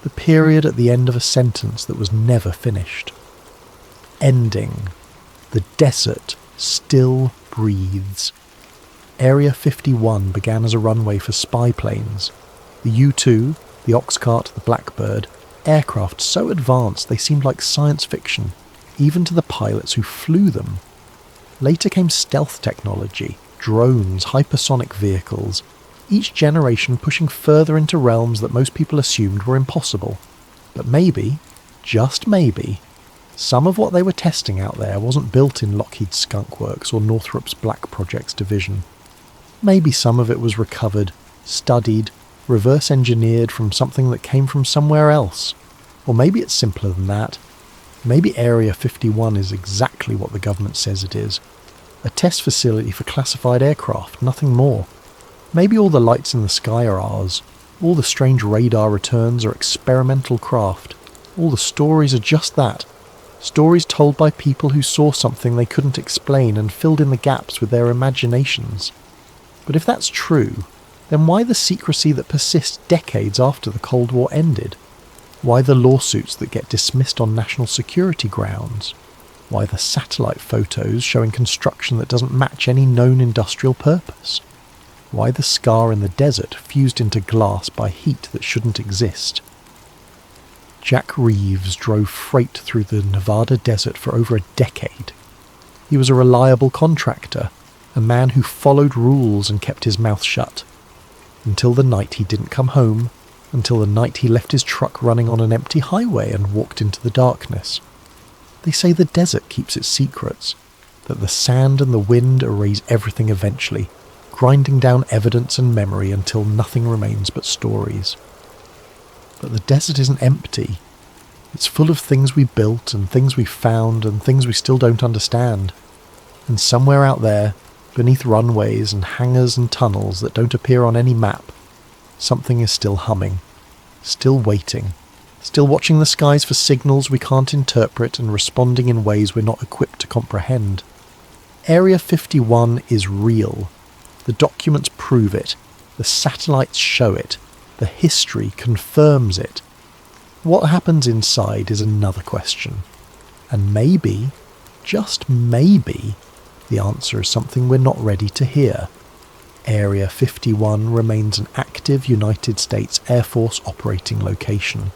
the period at the end of a sentence that was never finished. Ending. The desert still breathes. Area 51 began as a runway for spy planes. The U-2, the Oxcart, the Blackbird, aircraft so advanced they seemed like science fiction, even to the pilots who flew them. Later came stealth technology, drones, hypersonic vehicles, each generation pushing further into realms that most people assumed were impossible. But maybe, just maybe, some of what they were testing out there wasn't built in Lockheed's Skunk Works or Northrop's Black Projects division. Maybe some of it was recovered, studied, reverse engineered from something that came from somewhere else. Or maybe it's simpler than that. Maybe Area 51 is exactly what the government says it is. A test facility for classified aircraft, nothing more. Maybe all the lights in the sky are ours. All the strange radar returns are experimental craft. All the stories are just that. Stories told by people who saw something they couldn't explain and filled in the gaps with their imaginations. But if that's true, then why the secrecy that persists decades after the Cold War ended? Why the lawsuits that get dismissed on national security grounds? Why the satellite photos showing construction that doesn't match any known industrial purpose? Why the scar in the desert fused into glass by heat that shouldn't exist? Jack Reeves drove freight through the Nevada desert for over a decade. He was a reliable contractor, a man who followed rules and kept his mouth shut. Until the night he didn't come home, until the night he left his truck running on an empty highway and walked into the darkness. They say the desert keeps its secrets, that the sand and the wind erase everything eventually, grinding down evidence and memory until nothing remains but stories. But the desert isn't empty. It's full of things we built and things we found and things we still don't understand. And somewhere out there, beneath runways and hangars and tunnels that don't appear on any map, something is still humming, still waiting, still watching the skies for signals we can't interpret and responding in ways we're not equipped to comprehend. Area 51 is real. The documents prove it. The satellites show it. The history confirms it. What happens inside is another question. And maybe, just maybe, the answer is something we're not ready to hear. Area 51 remains an active United States Air Force operating location.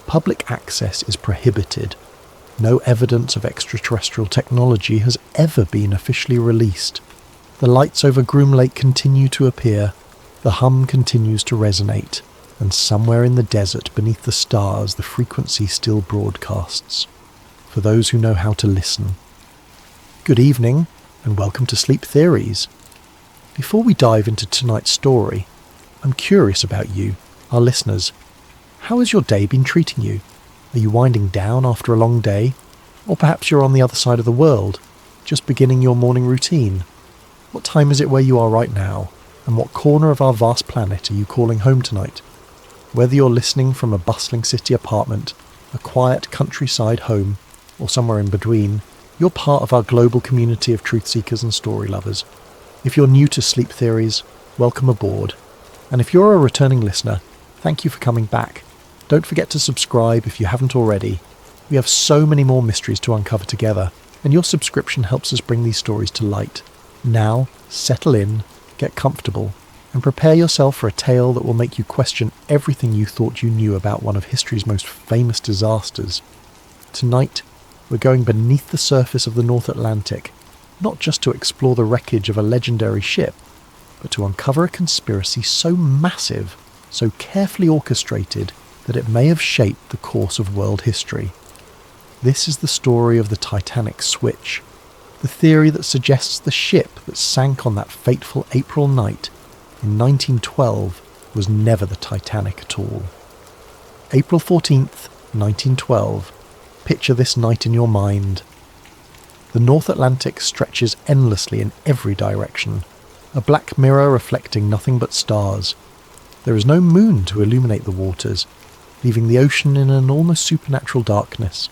Public access is prohibited. No evidence of extraterrestrial technology has ever been officially released. The lights over Groom Lake continue to appear, the hum continues to resonate, and somewhere in the desert beneath the stars the frequency still broadcasts. For those who know how to listen. Good evening, and welcome to Sleep Theories. Before we dive into tonight's story, I'm curious about you, our listeners. How has your day been treating you? Are you winding down after a long day? Or perhaps you're on the other side of the world, just beginning your morning routine. What time is it where you are right now? And what corner of our vast planet are you calling home tonight? Whether you're listening from a bustling city apartment, a quiet countryside home, or somewhere in between, You're part of our global community of truth seekers and story lovers. If you're new to Sleep Theories, welcome aboard. And if you're a returning listener, thank you for coming back. Don't forget to subscribe if you haven't already. We have so many more mysteries to uncover together, and your subscription helps us bring these stories to light. Now, settle in, get comfortable, and prepare yourself for a tale that will make you question everything you thought you knew about one of history's most famous disasters. Tonight, we're going beneath the surface of the North Atlantic, not just to explore the wreckage of a legendary ship, but to uncover a conspiracy so massive, so carefully orchestrated, that it may have shaped the course of world history. This is the story of the Titanic switch, the theory that suggests the ship that sank on that fateful April night in 1912 was never the Titanic at all. April 14th, 1912. Picture this night in your mind. The North Atlantic stretches endlessly in every direction, a black mirror reflecting nothing but stars. There is no moon to illuminate the waters, leaving the ocean in an almost supernatural darkness.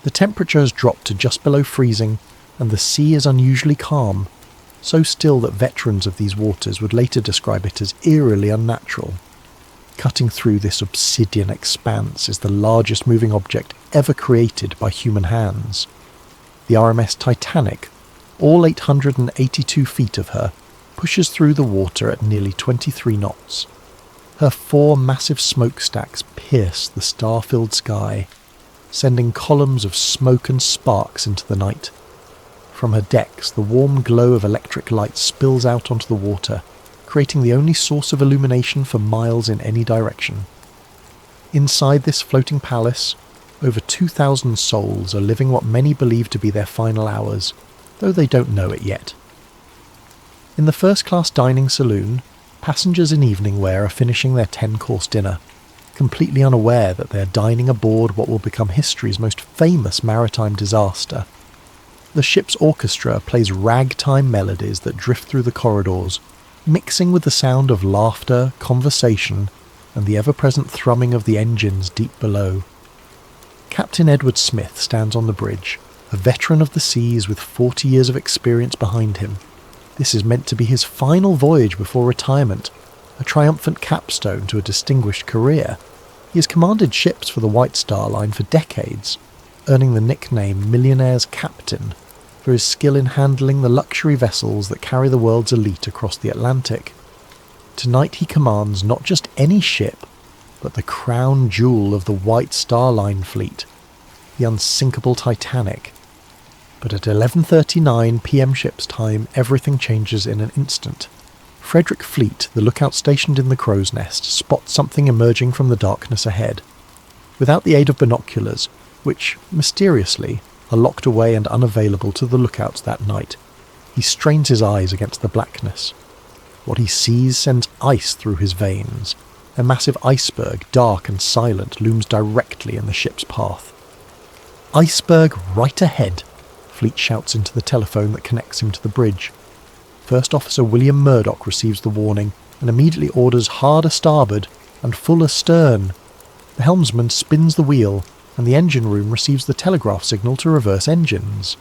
The temperature has dropped to just below freezing, and the sea is unusually calm, so still that veterans of these waters would later describe it as eerily unnatural. Cutting through this obsidian expanse is the largest moving object ever created by human hands. The RMS Titanic, all 882 feet of her, pushes through the water at nearly 23 knots. Her 4 massive smokestacks pierce the star-filled sky, sending columns of smoke and sparks into the night. From her decks, the warm glow of electric light spills out onto the water, creating the only source of illumination for miles in any direction. Inside this floating palace, over 2,000 souls are living what many believe to be their final hours, though they don't know it yet. In the first-class dining saloon, passengers in evening wear are finishing their 10-course dinner, completely unaware that they are dining aboard what will become history's most famous maritime disaster. The ship's orchestra plays ragtime melodies that drift through the corridors, mixing with the sound of laughter, conversation, and the ever-present thrumming of the engines deep below. Captain Edward Smith stands on the bridge, a veteran of the seas with 40 years of experience behind him. This is meant to be his final voyage before retirement, a triumphant capstone to a distinguished career. He has commanded ships for the White Star Line for decades, earning the nickname Millionaire's Captain for his skill in handling the luxury vessels that carry the world's elite across the Atlantic. Tonight he commands not just any ship, but the crown jewel of the White Star Line fleet, the unsinkable Titanic. But at 11:39 p.m. ship's time, everything changes in an instant. Frederick Fleet, the lookout stationed in the crow's nest, spots something emerging from the darkness ahead. Without the aid of binoculars, which, mysteriously, are locked away and unavailable to the lookouts that night, he strains his eyes against the blackness. What he sees sends ice through his veins. A massive iceberg, dark and silent, looms directly in the ship's path. "Iceberg right ahead," Fleet shouts into the telephone that connects him to the bridge. First Officer William Murdoch receives the warning and immediately orders hard a starboard and full astern. The helmsman spins the wheel, and the engine room receives the telegraph signal to reverse engines.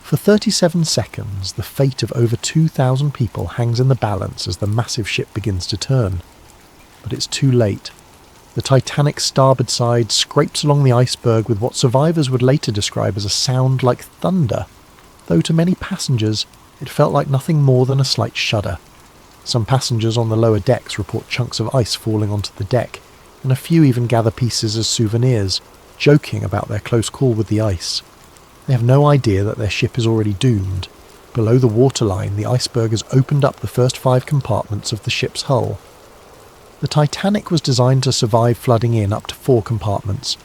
For 37 seconds, the fate of over 2,000 people hangs in the balance as the massive ship begins to turn. But it's too late. The Titanic's starboard side scrapes along the iceberg with what survivors would later describe as a sound like thunder, though to many passengers it felt like nothing more than a slight shudder. Some passengers on the lower decks report chunks of ice falling onto the deck, and a few even gather pieces as souvenirs, joking about their close call with the ice. They have no idea that their ship is already doomed. Below the waterline, the iceberg has opened up the first 5 compartments of the ship's hull. The Titanic was designed to survive flooding in up to 4 compartments,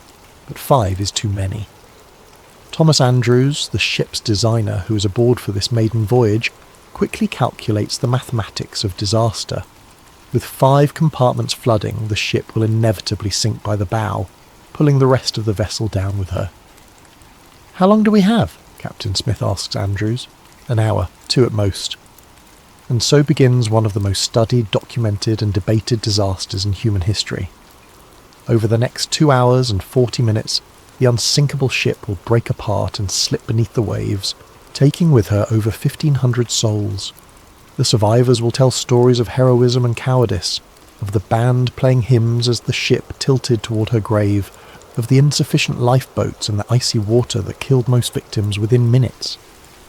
but 5 is too many. Thomas Andrews, the ship's designer who is aboard for this maiden voyage, quickly calculates the mathematics of disaster. With 5 compartments flooding, the ship will inevitably sink by the bow, pulling the rest of the vessel down with her. "How long do we have?" Captain Smith asks Andrews. "An hour, 2 at most." And so begins one of the most studied, documented and debated disasters in human history. Over the next 2 hours and 40 minutes, the unsinkable ship will break apart and slip beneath the waves, taking with her over 1,500 souls. The survivors will tell stories of heroism and cowardice, of the band playing hymns as the ship tilted toward her grave, of the insufficient lifeboats and the icy water that killed most victims within minutes.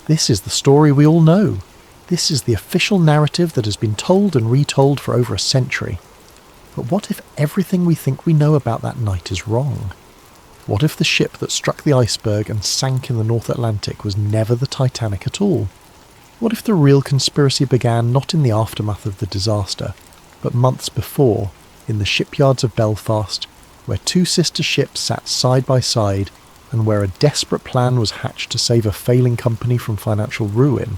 This is the story we all know. This is the official narrative that has been told and retold for over a century. But what if everything we think we know about that night is wrong? What if the ship that struck the iceberg and sank in the North Atlantic was never the Titanic at all? What if the real conspiracy began not in the aftermath of the disaster, but months before, in the shipyards of Belfast, where two sister ships sat side by side and where a desperate plan was hatched to save a failing company from financial ruin?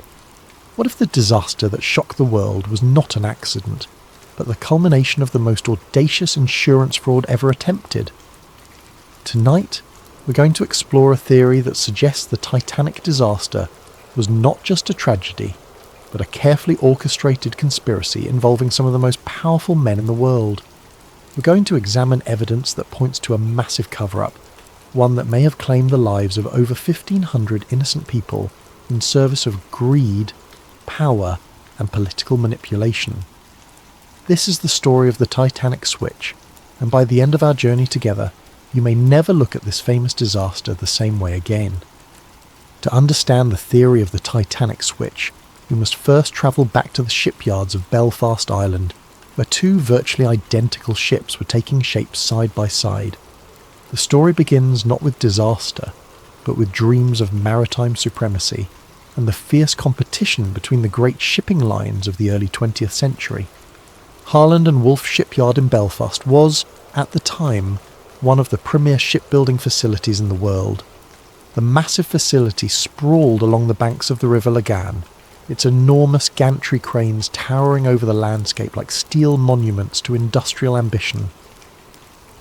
What if the disaster that shocked the world was not an accident, but the culmination of the most audacious insurance fraud ever attempted? Tonight, we're going to explore a theory that suggests the Titanic disaster was not just a tragedy, but a carefully orchestrated conspiracy involving some of the most powerful men in the world. We're going to examine evidence that points to a massive cover-up, one that may have claimed the lives of over 1,500 innocent people in service of greed, power, and political manipulation. This is the story of the Titanic switch, and by the end of our journey together, you may never look at this famous disaster the same way again. To understand the theory of the Titanic switch, we must first travel back to the shipyards of Belfast Island, where two virtually identical ships were taking shape side by side. The story begins not with disaster, but with dreams of maritime supremacy and the fierce competition between the great shipping lines of the early 20th century. Harland and Wolff Shipyard in Belfast was, at the time, one of the premier shipbuilding facilities in the world. The massive facility sprawled along the banks of the River Lagan, its enormous gantry cranes towering over the landscape like steel monuments to industrial ambition.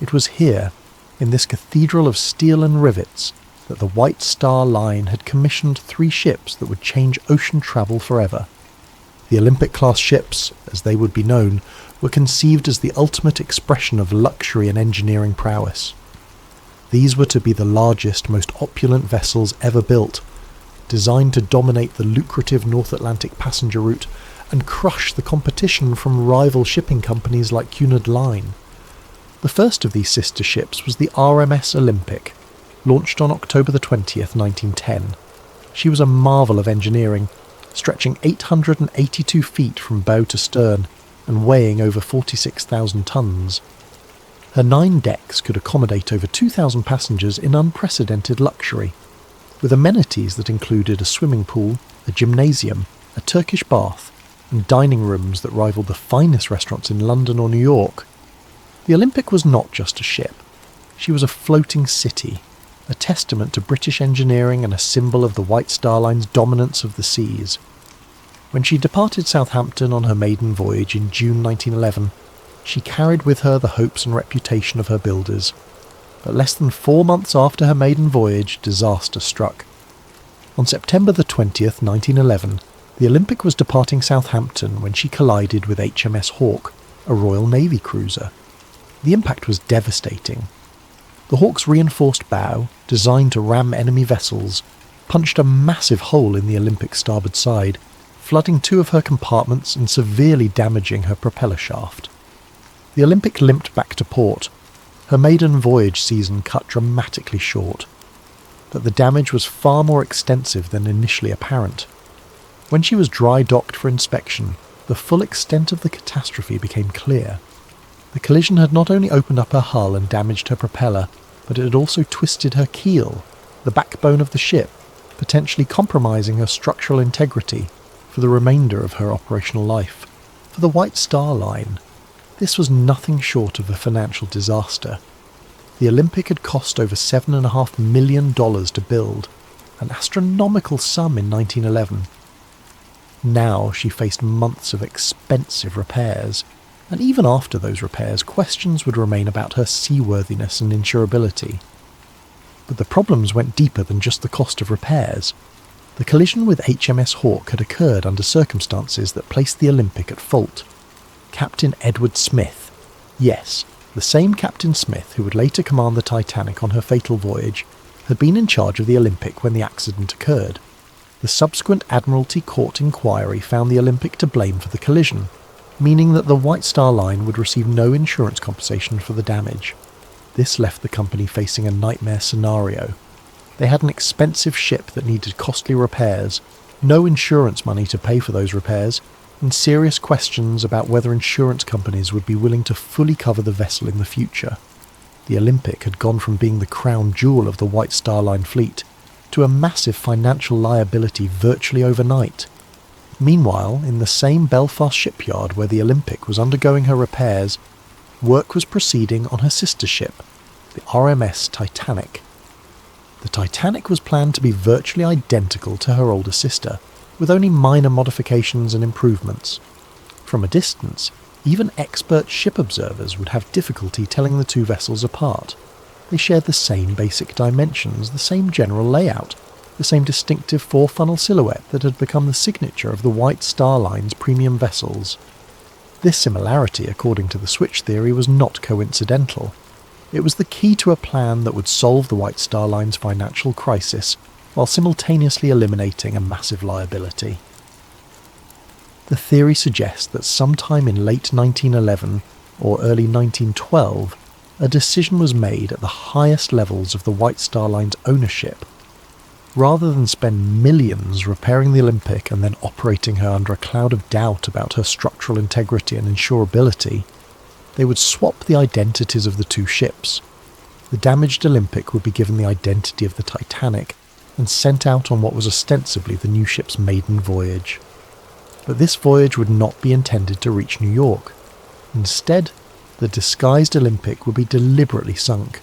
It was here, in this cathedral of steel and rivets, that the White Star Line had commissioned 3 ships that would change ocean travel forever. The Olympic-class ships, as they would be known, were conceived as the ultimate expression of luxury and engineering prowess. These were to be the largest, most opulent vessels ever built, designed to dominate the lucrative North Atlantic passenger route and crush the competition from rival shipping companies like Cunard Line. The first of these sister ships was the RMS Olympic, launched on October the 20th, 1910. She was a marvel of engineering, stretching 882 feet from bow to stern and weighing over 46,000 tons. Her 9 decks could accommodate over 2,000 passengers in unprecedented luxury, with amenities that included a swimming pool, a gymnasium, a Turkish bath, and dining rooms that rivaled the finest restaurants in London or New York. The Olympic was not just a ship. She was a floating city, a testament to British engineering and a symbol of the White Star Line's dominance of the seas. When she departed Southampton on her maiden voyage in June 1911, she carried with her the hopes and reputation of her builders. But less than 4 months after her maiden voyage, disaster struck. On September the 20th, 1911, the Olympic was departing Southampton when she collided with HMS Hawke, a Royal Navy cruiser. The impact was devastating. The Hawke's reinforced bow, designed to ram enemy vessels, punched a massive hole in the Olympic's starboard side, flooding 2 of her compartments and severely damaging her propeller shaft. The Olympic limped back to port, her maiden voyage season cut dramatically short. But the damage was far more extensive than initially apparent. When she was dry docked for inspection, the full extent of the catastrophe became clear. The collision had not only opened up her hull and damaged her propeller, but it had also twisted her keel, the backbone of the ship, potentially compromising her structural integrity for the remainder of her operational life. For the White Star Line, this was nothing short of a financial disaster. The Olympic had cost over $7.5 million to build, an astronomical sum in 1911. Now she faced months of expensive repairs, and even after those repairs, questions would remain about her seaworthiness and insurability. But the problems went deeper than just the cost of repairs. The collision with HMS Hawke had occurred under circumstances that placed the Olympic at fault. Captain Edward Smith, yes, The same Captain Smith who would later command the Titanic on her fatal voyage had been in charge of the Olympic when the accident occurred. The subsequent Admiralty Court inquiry found the Olympic to blame for the collision, meaning that the White Star Line would receive no insurance compensation for the damage. This left the company facing a nightmare scenario. They had an expensive ship that needed costly repairs, no insurance money to pay for those repairs, and serious questions about whether insurance companies would be willing to fully cover the vessel in the future. The Olympic had gone from being the crown jewel of the White Star Line fleet to a massive financial liability virtually overnight. Meanwhile, in the same Belfast shipyard where the Olympic was undergoing her repairs, work was proceeding on her sister ship, the RMS Titanic. The Titanic was planned to be virtually identical to her older sister, with only minor modifications and improvements. From a distance, even expert ship observers would have difficulty telling the two vessels apart. They shared the same basic dimensions, the same general layout, the same distinctive four-funnel silhouette that had become the signature of the White Star Line's premium vessels. This similarity, according to the switch theory, was not coincidental. It was the key to a plan that would solve the White Star Line's financial crisis, while simultaneously eliminating a massive liability. The theory suggests that sometime in late 1911 or early 1912, a decision was made at the highest levels of the White Star Line's ownership. Rather than spend millions repairing the Olympic and then operating her under a cloud of doubt about her structural integrity and insurability, they would swap the identities of the two ships. The damaged Olympic would be given the identity of the Titanic and sent out on what was ostensibly the new ship's maiden voyage. But this voyage would not be intended to reach New York. Instead, the disguised Olympic would be deliberately sunk,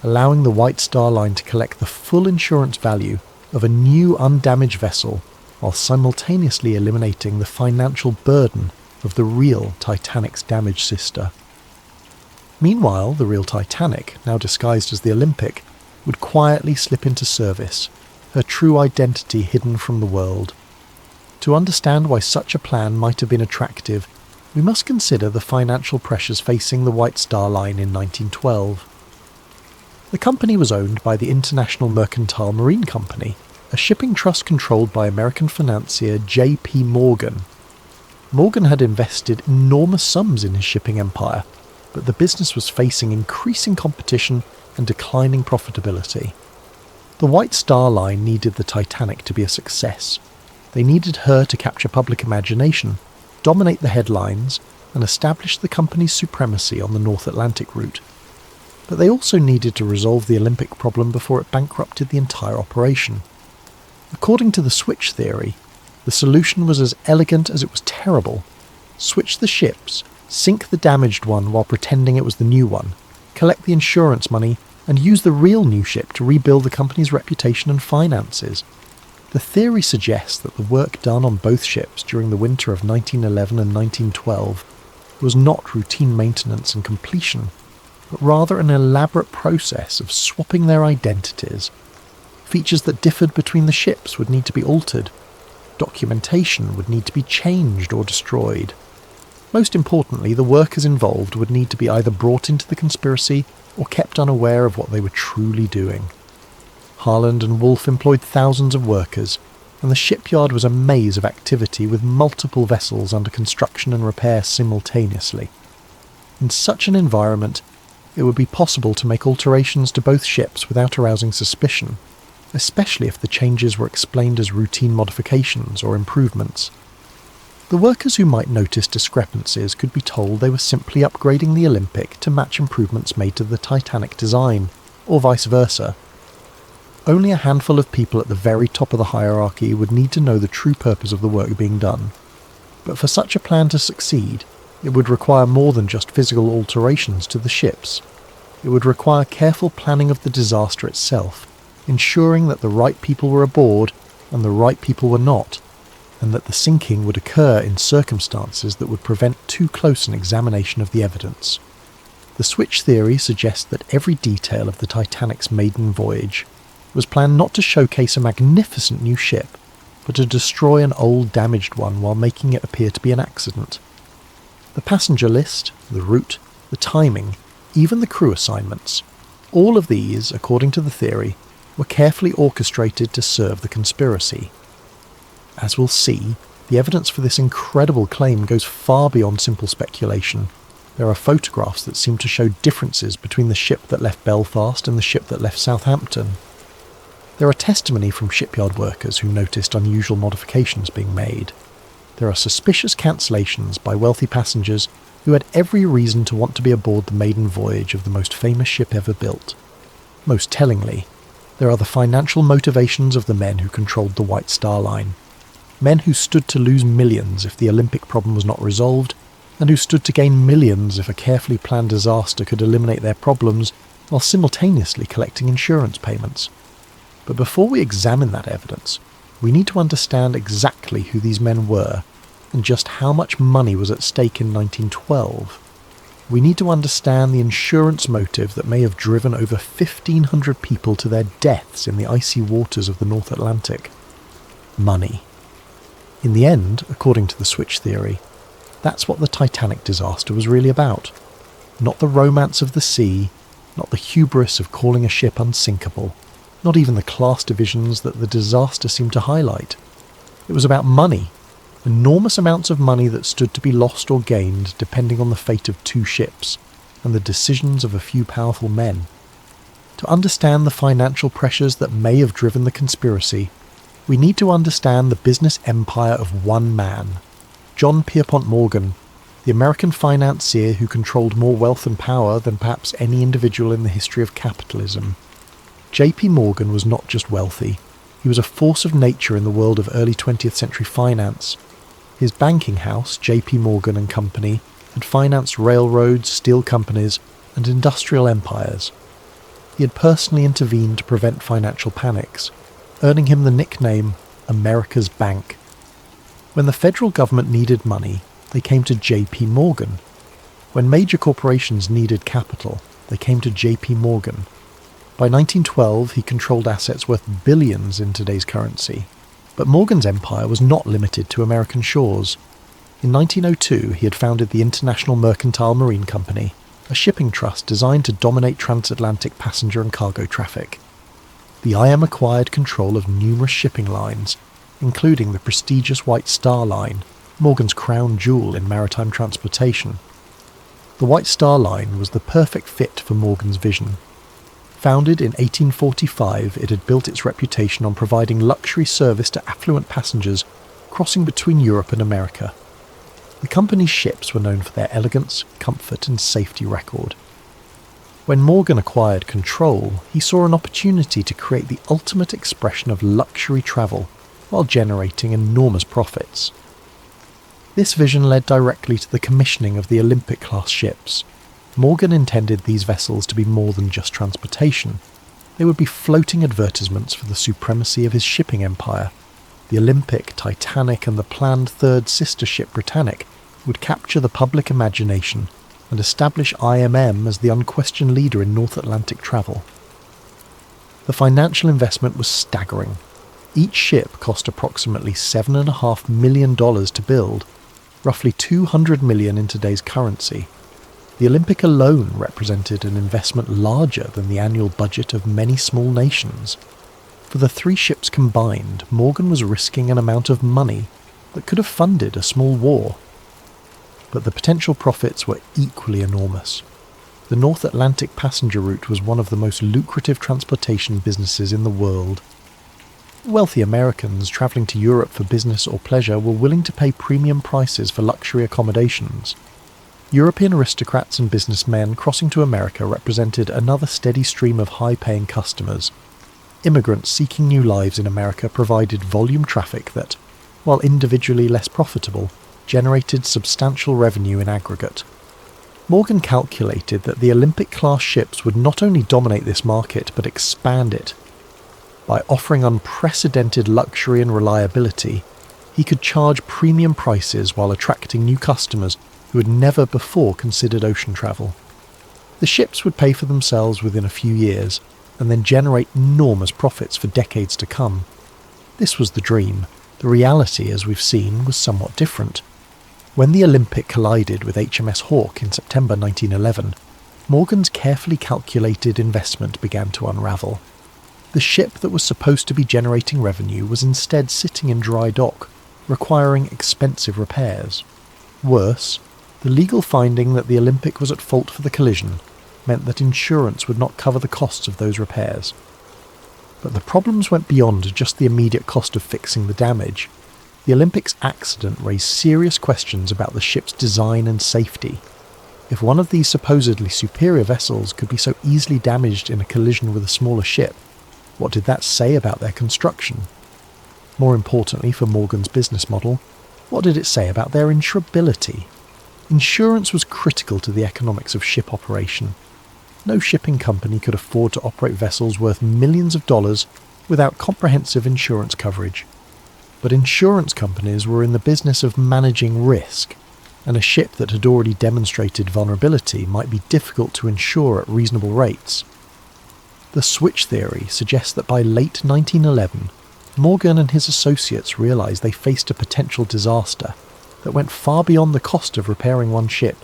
allowing the White Star Line to collect the full insurance value of a new undamaged vessel while simultaneously eliminating the financial burden of the real Titanic's damaged sister. Meanwhile, the real Titanic, now disguised as the Olympic, would quietly slip into service, her true identity hidden from the world. To understand why such a plan might have been attractive, we must consider the financial pressures facing the White Star Line in 1912. The company was owned by the International Mercantile Marine Company, a shipping trust controlled by American financier J.P. Morgan. Morgan had invested enormous sums in his shipping empire, but the business was facing increasing competition and declining profitability. The White Star Line needed the Titanic to be a success. They needed her to capture public imagination, dominate the headlines, and establish the company's supremacy on the North Atlantic route. But they also needed to resolve the Olympic problem before it bankrupted the entire operation. According to the switch theory, the solution was as elegant as it was terrible. Switch the ships, sink the damaged one while pretending it was the new one, collect the insurance money, and use the real new ship to rebuild the company's reputation and finances. The theory suggests that the work done on both ships during the winter of 1911 and 1912 was not routine maintenance and completion, but rather an elaborate process of swapping their identities. Features that differed between the ships would need to be altered. Documentation would need to be changed or destroyed. Most importantly, the workers involved would need to be either brought into the conspiracy or kept unaware of what they were truly doing. Harland and Wolff employed thousands of workers, and the shipyard was a maze of activity with multiple vessels under construction and repair simultaneously. In such an environment, it would be possible to make alterations to both ships without arousing suspicion, especially if the changes were explained as routine modifications or improvements. The workers who might notice discrepancies could be told they were simply upgrading the Olympic to match improvements made to the Titanic design, or vice versa. Only a handful of people at the very top of the hierarchy would need to know the true purpose of the work being done. But for such a plan to succeed, it would require more than just physical alterations to the ships. It would require careful planning of the disaster itself, ensuring that the right people were aboard and the right people were not, and that the sinking would occur in circumstances that would prevent too close an examination of the evidence. The switch theory suggests that every detail of the Titanic's maiden voyage was planned not to showcase a magnificent new ship, but to destroy an old damaged one while making it appear to be an accident. The passenger list, the route, the timing, even the crew assignments. All of these, according to the theory, were carefully orchestrated to serve the conspiracy. As we'll see, the evidence for this incredible claim goes far beyond simple speculation. There are photographs that seem to show differences between the ship that left Belfast and the ship that left Southampton. There are testimony from shipyard workers who noticed unusual modifications being made. There are suspicious cancellations by wealthy passengers who had every reason to want to be aboard the maiden voyage of the most famous ship ever built. Most tellingly, there are the financial motivations of the men who controlled the White Star Line. Men who stood to lose millions if the Olympic problem was not resolved, and who stood to gain millions if a carefully planned disaster could eliminate their problems while simultaneously collecting insurance payments. But before we examine that evidence, we need to understand exactly who these men were and just how much money was at stake in 1912. We need to understand the insurance motive that may have driven over 1,500 people to their deaths in the icy waters of the North Atlantic. Money. In the end, according to the switch theory, that's what the Titanic disaster was really about. Not the romance of the sea, not the hubris of calling a ship unsinkable, not even the class divisions that the disaster seemed to highlight. It was about money. Enormous amounts of money that stood to be lost or gained depending on the fate of two ships and the decisions of a few powerful men. To understand the financial pressures that may have driven the conspiracy, we need to understand the business empire of one man, John Pierpont Morgan, the American financier who controlled more wealth and power than perhaps any individual in the history of capitalism. J.P. Morgan was not just wealthy, he was a force of nature in the world of early 20th century finance. His banking house, J.P. Morgan and Company, had financed railroads, steel companies, and industrial empires. He had personally intervened to prevent financial panics, earning him the nickname America's Bank. When the federal government needed money, they came to J.P. Morgan. When major corporations needed capital, they came to J.P. Morgan. By 1912, he controlled assets worth billions in today's currency. But Morgan's empire was not limited to American shores. In 1902, he had founded the International Mercantile Marine Company, a shipping trust designed to dominate transatlantic passenger and cargo traffic. The IM acquired control of numerous shipping lines, including the prestigious White Star Line, Morgan's crown jewel in maritime transportation. The White Star Line was the perfect fit for Morgan's vision. Founded in 1845, it had built its reputation on providing luxury service to affluent passengers crossing between Europe and America. The company's ships were known for their elegance, comfort, and safety record. When Morgan acquired control, he saw an opportunity to create the ultimate expression of luxury travel while generating enormous profits. This vision led directly to the commissioning of the Olympic-class ships. Morgan intended these vessels to be more than just transportation. They would be floating advertisements for the supremacy of his shipping empire. The Olympic, Titanic, and the planned third sister ship Britannic would capture the public imagination and establish IMM as the unquestioned leader in North Atlantic travel. The financial investment was staggering. Each ship cost approximately $7.5 million to build, roughly $200 million in today's currency. The Olympic alone represented an investment larger than the annual budget of many small nations. For the three ships combined, Morgan was risking an amount of money that could have funded a small war. But the potential profits were equally enormous. The North Atlantic passenger route was one of the most lucrative transportation businesses in the world. Wealthy Americans travelling to Europe for business or pleasure were willing to pay premium prices for luxury accommodations. European aristocrats and businessmen crossing to America represented another steady stream of high-paying customers. Immigrants seeking new lives in America provided volume traffic that, while individually less profitable, generated substantial revenue in aggregate. Morgan calculated that the Olympic-class ships would not only dominate this market but expand it. By offering unprecedented luxury and reliability, he could charge premium prices while attracting new customers who had never before considered ocean travel. The ships would pay for themselves within a few years, and then generate enormous profits for decades to come. This was the dream. The reality, as we've seen, was somewhat different. When the Olympic collided with HMS Hawke in September 1911, Morgan's carefully calculated investment began to unravel. The ship that was supposed to be generating revenue was instead sitting in dry dock, requiring expensive repairs. Worse, the legal finding that the Olympic was at fault for the collision meant that insurance would not cover the costs of those repairs. But the problems went beyond just the immediate cost of fixing the damage. The Olympic's accident raised serious questions about the ship's design and safety. If one of these supposedly superior vessels could be so easily damaged in a collision with a smaller ship, what did that say about their construction? More importantly for Morgan's business model, what did it say about their insurability? Insurance was critical to the economics of ship operation. No shipping company could afford to operate vessels worth millions of dollars without comprehensive insurance coverage. But insurance companies were in the business of managing risk, and a ship that had already demonstrated vulnerability might be difficult to insure at reasonable rates. The switch theory suggests that by late 1911, Morgan and his associates realised they faced a potential disaster that went far beyond the cost of repairing one ship.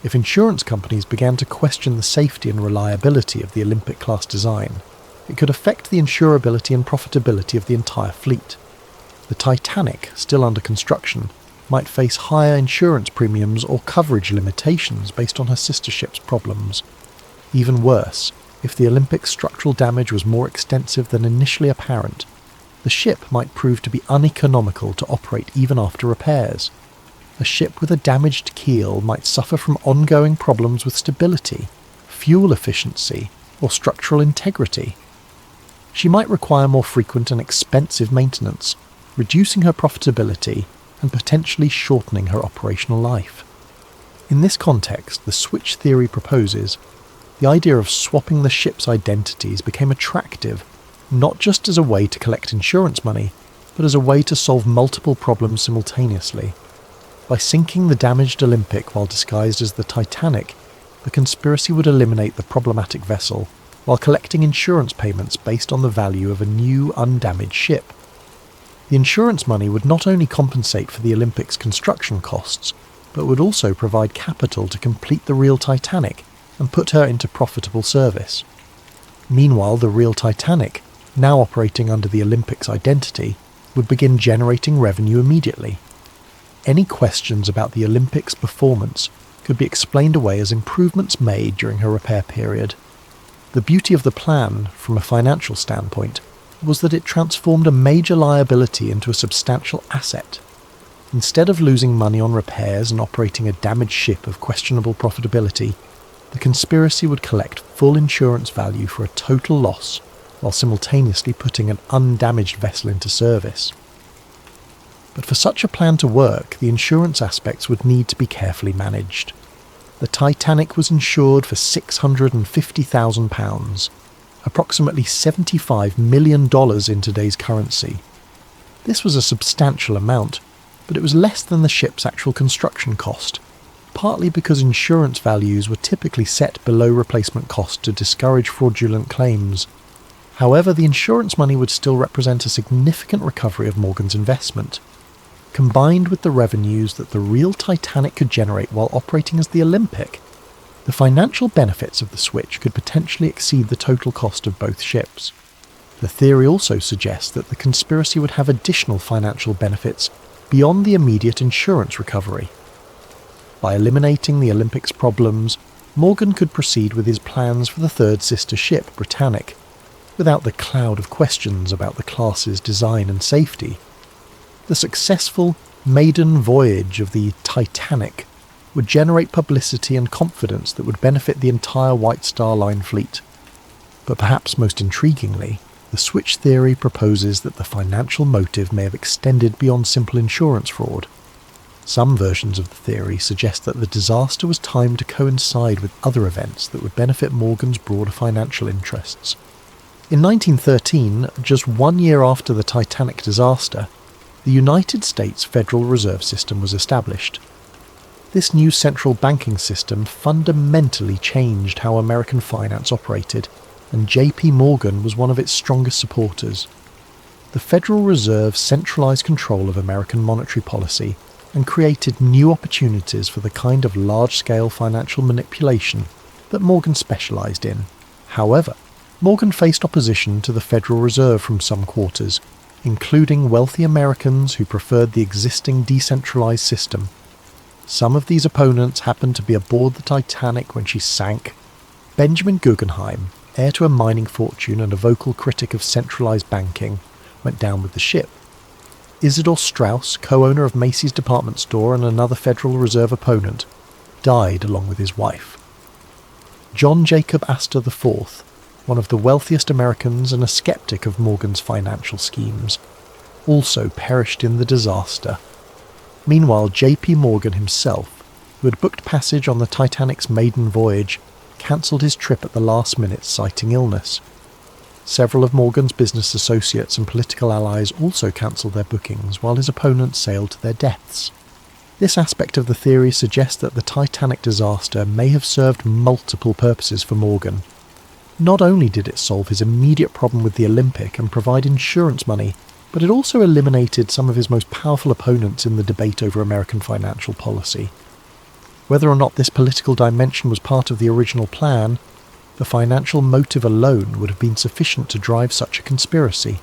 If insurance companies began to question the safety and reliability of the Olympic-class design, it could affect the insurability and profitability of the entire fleet. The Titanic, still under construction, might face higher insurance premiums or coverage limitations based on her sister ship's problems. Even worse, if the Olympic's structural damage was more extensive than initially apparent, the ship might prove to be uneconomical to operate even after repairs. A ship with a damaged keel might suffer from ongoing problems with stability, fuel efficiency, or structural integrity. She might require more frequent and expensive maintenance, reducing her profitability and potentially shortening her operational life. In this context, the switch theory proposes the idea of swapping the ship's identities became attractive, not just as a way to collect insurance money, but as a way to solve multiple problems simultaneously. By sinking the damaged Olympic while disguised as the Titanic, the conspiracy would eliminate the problematic vessel while collecting insurance payments based on the value of a new, undamaged ship. The insurance money would not only compensate for the Olympic's construction costs, but would also provide capital to complete the real Titanic and put her into profitable service. Meanwhile, the real Titanic, now operating under the Olympic's identity, would begin generating revenue immediately. Any questions about the Olympic's performance could be explained away as improvements made during her repair period. The beauty of the plan, from a financial standpoint, was that it transformed a major liability into a substantial asset. Instead of losing money on repairs and operating a damaged ship of questionable profitability, the conspiracy would collect full insurance value for a total loss, while simultaneously putting an undamaged vessel into service. But for such a plan to work, the insurance aspects would need to be carefully managed. The Titanic was insured for £650,000, approximately $75 million in today's currency. This was a substantial amount, but it was less than the ship's actual construction cost, partly because insurance values were typically set below replacement cost to discourage fraudulent claims. However, the insurance money would still represent a significant recovery of Morgan's investment. Combined with the revenues that the real Titanic could generate while operating as the Olympic, the financial benefits of the switch could potentially exceed the total cost of both ships. The theory also suggests that the conspiracy would have additional financial benefits beyond the immediate insurance recovery. By eliminating the Olympic's problems, Morgan could proceed with his plans for the third sister ship, Britannic, without the cloud of questions about the class's design and safety. The successful maiden voyage of the Titanic would generate publicity and confidence that would benefit the entire White Star Line fleet. But perhaps most intriguingly, the switch theory proposes that the financial motive may have extended beyond simple insurance fraud. Some versions of the theory suggest that the disaster was timed to coincide with other events that would benefit Morgan's broader financial interests. In 1913, just 1 year after the Titanic disaster, the United States Federal Reserve System was established. This new central banking system fundamentally changed how American finance operated, and J.P. Morgan was one of its strongest supporters. The Federal Reserve centralized control of American monetary policy and created new opportunities for the kind of large-scale financial manipulation that Morgan specialised in. However, Morgan faced opposition to the Federal Reserve from some quarters, including wealthy Americans who preferred the existing decentralised system. Some of these opponents happened to be aboard the Titanic when she sank. Benjamin Guggenheim, heir to a mining fortune and a vocal critic of centralised banking, went down with the ship. Isidor Straus, co-owner of Macy's department store and another Federal Reserve opponent, died along with his wife. John Jacob Astor IV, one of the wealthiest Americans and a skeptic of Morgan's financial schemes, also perished in the disaster. Meanwhile, J.P. Morgan himself, who had booked passage on the Titanic's maiden voyage, cancelled his trip at the last minute citing illness. Several of Morgan's business associates and political allies also cancelled their bookings while his opponents sailed to their deaths. This aspect of the theory suggests that the Titanic disaster may have served multiple purposes for Morgan. Not only did it solve his immediate problem with the Olympic and provide insurance money, but it also eliminated some of his most powerful opponents in the debate over American financial policy. Whether or not this political dimension was part of the original plan, the financial motive alone would have been sufficient to drive such a conspiracy.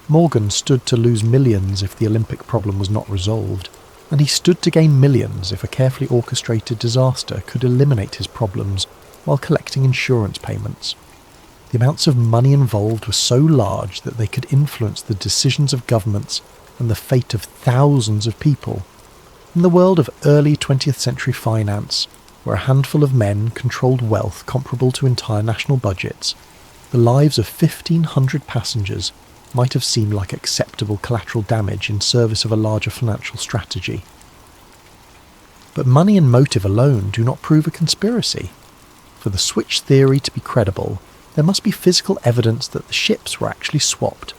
Morgan stood to lose millions if the Olympic problem was not resolved, and he stood to gain millions if a carefully orchestrated disaster could eliminate his problems while collecting insurance payments. The amounts of money involved were so large that they could influence the decisions of governments and the fate of thousands of people. In the world of early 20th century finance, where a handful of men controlled wealth comparable to entire national budgets, the lives of 1,500 passengers might have seemed like acceptable collateral damage in service of a larger financial strategy. But money and motive alone do not prove a conspiracy. For the switch theory to be credible, there must be physical evidence that the ships were actually swapped.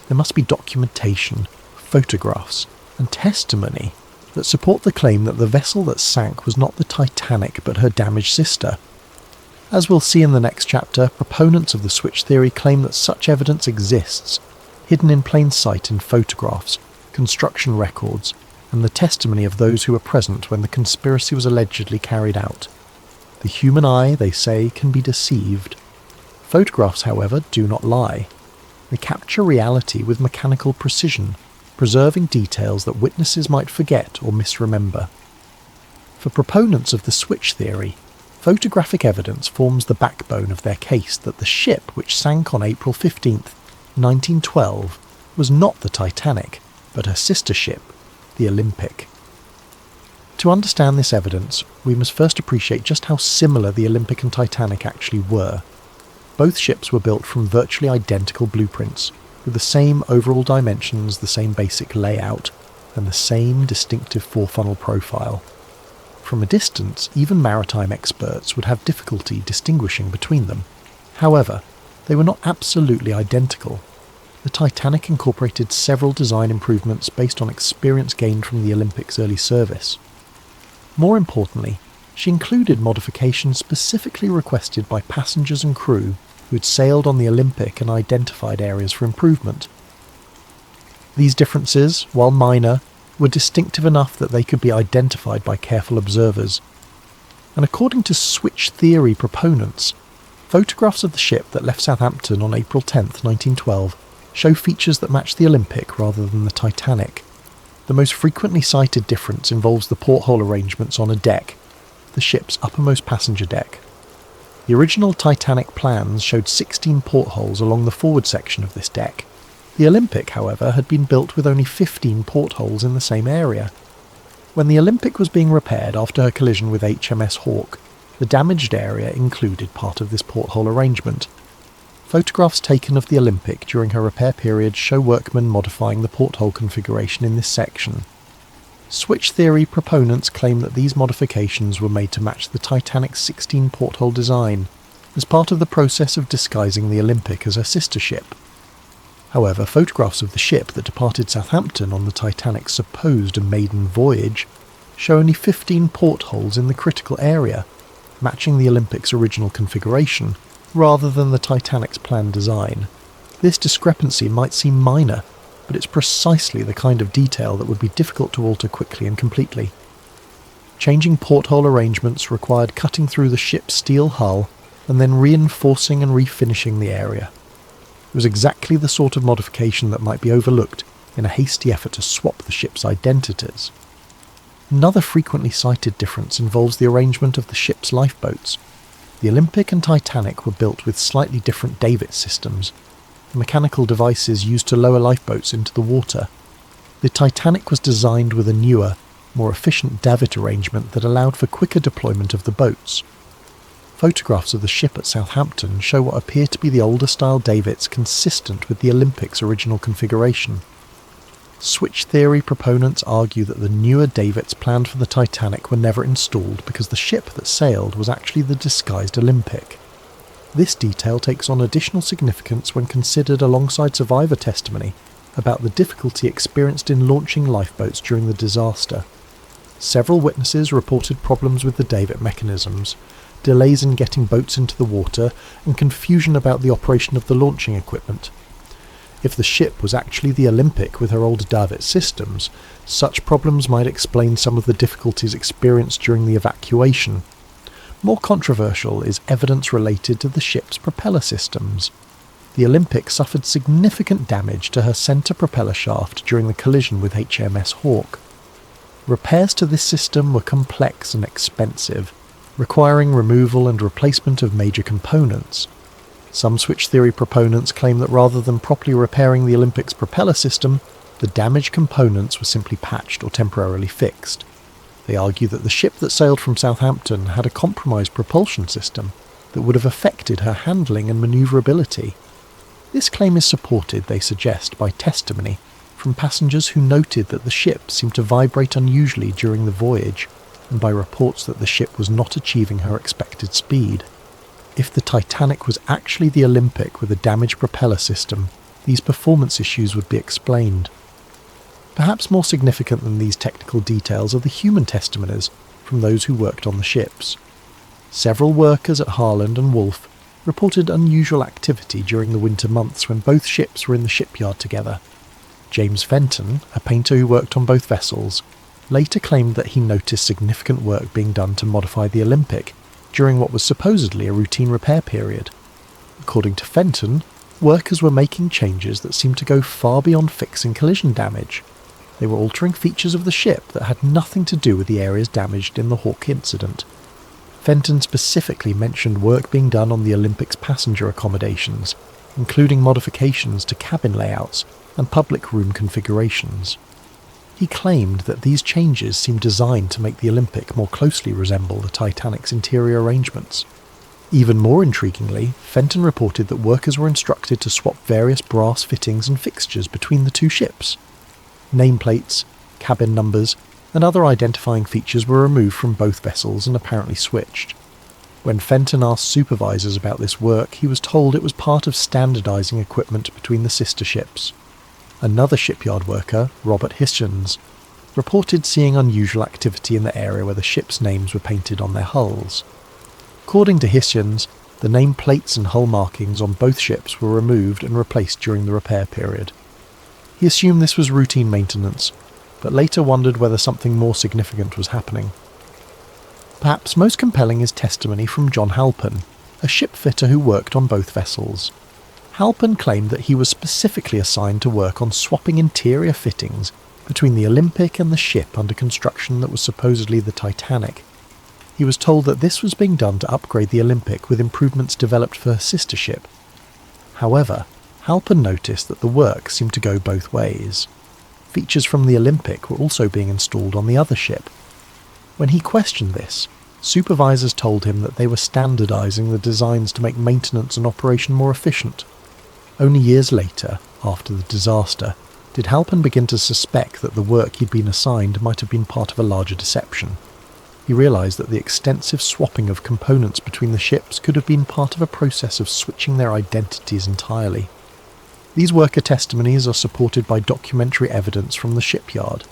There must be documentation, photographs, and testimony that support the claim that the vessel that sank was not the Titanic but her damaged sister. As we'll see in the next chapter, proponents of the switch theory claim that such evidence exists, hidden in plain sight in photographs, construction records, and the testimony of those who were present when the conspiracy was allegedly carried out. The human eye, they say, can be deceived. Photographs, however, do not lie. They capture reality with mechanical precision, preserving details that witnesses might forget or misremember. For proponents of the switch theory, photographic evidence forms the backbone of their case that the ship which sank on April 15, 1912, was not the Titanic, but her sister ship, the Olympic. To understand this evidence, we must first appreciate just how similar the Olympic and Titanic actually were. Both ships were built from virtually identical blueprints, with the same overall dimensions, the same basic layout, and the same distinctive four-funnel profile. From a distance, even maritime experts would have difficulty distinguishing between them. However, they were not absolutely identical. The Titanic incorporated several design improvements based on experience gained from the Olympic's early service. More importantly, she included modifications specifically requested by passengers and crew who had sailed on the Olympic and identified areas for improvement. These differences, while minor, were distinctive enough that they could be identified by careful observers. And according to switch theory proponents, photographs of the ship that left Southampton on April 10, 1912, show features that match the Olympic rather than the Titanic. The most frequently cited difference involves the porthole arrangements on a deck, the ship's uppermost passenger deck. The original Titanic plans showed 16 portholes along the forward section of this deck. The Olympic, however, had been built with only 15 portholes in the same area. When the Olympic was being repaired after her collision with HMS Hawke, the damaged area included part of this porthole arrangement. Photographs taken of the Olympic during her repair period show workmen modifying the porthole configuration in this section. Switch theory proponents claim that these modifications were made to match the Titanic's 16 porthole design, as part of the process of disguising the Olympic as her sister ship. However, photographs of the ship that departed Southampton on the Titanic's supposed maiden voyage show only 15 portholes in the critical area, matching the Olympic's original configuration, rather than the Titanic's planned design. This discrepancy might seem minor, but it's precisely the kind of detail that would be difficult to alter quickly and completely. Changing porthole arrangements required cutting through the ship's steel hull and then reinforcing and refinishing the area. It was exactly the sort of modification that might be overlooked in a hasty effort to swap the ship's identities. Another frequently cited difference involves the arrangement of the ship's lifeboats. The Olympic and Titanic were built with slightly different davit systems, mechanical devices used to lower lifeboats into the water. The Titanic was designed with a newer, more efficient davit arrangement that allowed for quicker deployment of the boats. Photographs of the ship at Southampton show what appear to be the older style davits consistent with the Olympic's original configuration. Switch theory proponents argue that the newer davits planned for the Titanic were never installed because the ship that sailed was actually the disguised Olympic. This detail takes on additional significance when considered alongside survivor testimony about the difficulty experienced in launching lifeboats during the disaster. Several witnesses reported problems with the davit mechanisms, delays in getting boats into the water, and confusion about the operation of the launching equipment. If the ship was actually the Olympic with her older davit systems, such problems might explain some of the difficulties experienced during the evacuation. More controversial is evidence related to the ship's propeller systems. The Olympic suffered significant damage to her centre propeller shaft during the collision with HMS Hawke. Repairs to this system were complex and expensive, requiring removal and replacement of major components. Some switch theory proponents claim that rather than properly repairing the Olympic's propeller system, the damaged components were simply patched or temporarily fixed. They argue that the ship that sailed from Southampton had a compromised propulsion system that would have affected her handling and manoeuvrability. This claim is supported, they suggest, by testimony from passengers who noted that the ship seemed to vibrate unusually during the voyage, and by reports that the ship was not achieving her expected speed. If the Titanic was actually the Olympic with a damaged propeller system, these performance issues would be explained. Perhaps more significant than these technical details are the human testimonies from those who worked on the ships. Several workers at Harland and Wolff reported unusual activity during the winter months when both ships were in the shipyard together. James Fenton, a painter who worked on both vessels, later claimed that he noticed significant work being done to modify the Olympic during what was supposedly a routine repair period. According to Fenton, workers were making changes that seemed to go far beyond fixing collision damage. They were altering features of the ship that had nothing to do with the areas damaged in the Hawke incident. Fenton specifically mentioned work being done on the Olympic's passenger accommodations, including modifications to cabin layouts and public room configurations. He claimed that these changes seemed designed to make the Olympic more closely resemble the Titanic's interior arrangements. Even more intriguingly, Fenton reported that workers were instructed to swap various brass fittings and fixtures between the two ships. Nameplates, cabin numbers, and other identifying features were removed from both vessels and apparently switched. When Fenton asked supervisors about this work, he was told it was part of standardising equipment between the sister ships. Another shipyard worker, Robert Hichens, reported seeing unusual activity in the area where the ships' names were painted on their hulls. According to Hichens, the name plates and hull markings on both ships were removed and replaced during the repair period. He assumed this was routine maintenance, but later wondered whether something more significant was happening. Perhaps most compelling is testimony from John Halpin, a shipfitter who worked on both vessels. Halpin claimed that he was specifically assigned to work on swapping interior fittings between the Olympic and the ship under construction that was supposedly the Titanic. He was told that this was being done to upgrade the Olympic with improvements developed for her sister ship. However, Halpin noticed that the work seemed to go both ways. Features from the Olympic were also being installed on the other ship. When he questioned this, supervisors told him that they were standardising the designs to make maintenance and operation more efficient. Only years later, after the disaster, did Halpin begin to suspect that the work he'd been assigned might have been part of a larger deception. He realised that the extensive swapping of components between the ships could have been part of a process of switching their identities entirely. These worker testimonies are supported by documentary evidence from the shipyard.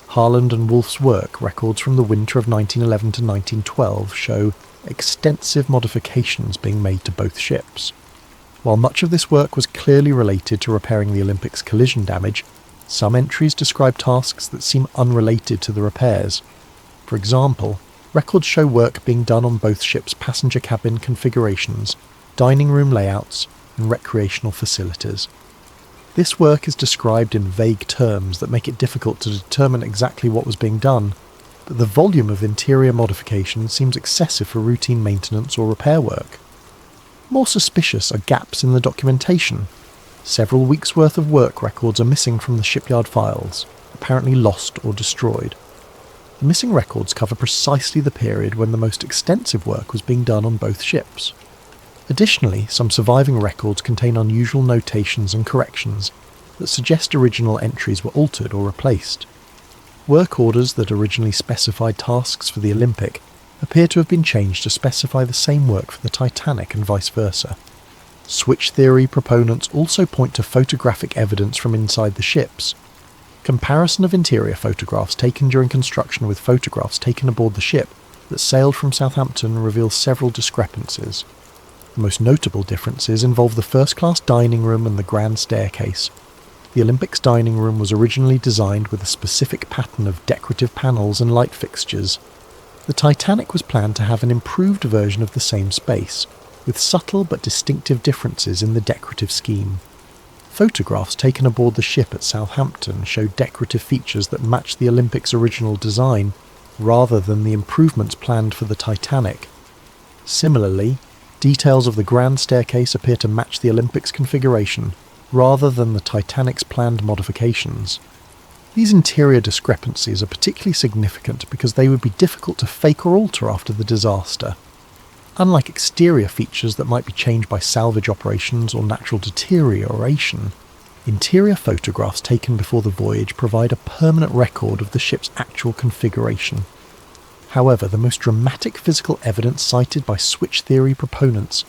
Harland and Wolff's work records from the winter of 1911 to 1912 show extensive modifications being made to both ships. While much of this work was clearly related to repairing the Olympic's collision damage, some entries describe tasks that seem unrelated to the repairs. For example, records show work being done on both ships' passenger cabin configurations, dining room layouts, and recreational facilities. This work is described in vague terms that make it difficult to determine exactly what was being done, but the volume of interior modification seems excessive for routine maintenance or repair work. More suspicious are gaps in the documentation. Several weeks' worth of work records are missing from the shipyard files, apparently lost or destroyed. The missing records cover precisely the period when the most extensive work was being done on both ships. Additionally, some surviving records contain unusual notations and corrections that suggest original entries were altered or replaced. Work orders that originally specified tasks for the Olympic appear to have been changed to specify the same work for the Titanic and vice versa. Switch theory proponents also point to photographic evidence from inside the ships. Comparison of interior photographs taken during construction with photographs taken aboard the ship that sailed from Southampton reveals several discrepancies. The most notable differences involve the first-class dining room and the grand staircase. The Olympic's dining room was originally designed with a specific pattern of decorative panels and light fixtures. The Titanic was planned to have an improved version of the same space, with subtle but distinctive differences in the decorative scheme. Photographs taken aboard the ship at Southampton show decorative features that match the Olympic's original design, rather than the improvements planned for the Titanic. Similarly, details of the grand staircase appear to match the Olympic's configuration, rather than the Titanic's planned modifications. These interior discrepancies are particularly significant because they would be difficult to fake or alter after the disaster. Unlike exterior features that might be changed by salvage operations or natural deterioration, interior photographs taken before the voyage provide a permanent record of the ship's actual configuration. However, the most dramatic physical evidence cited by switch theory proponents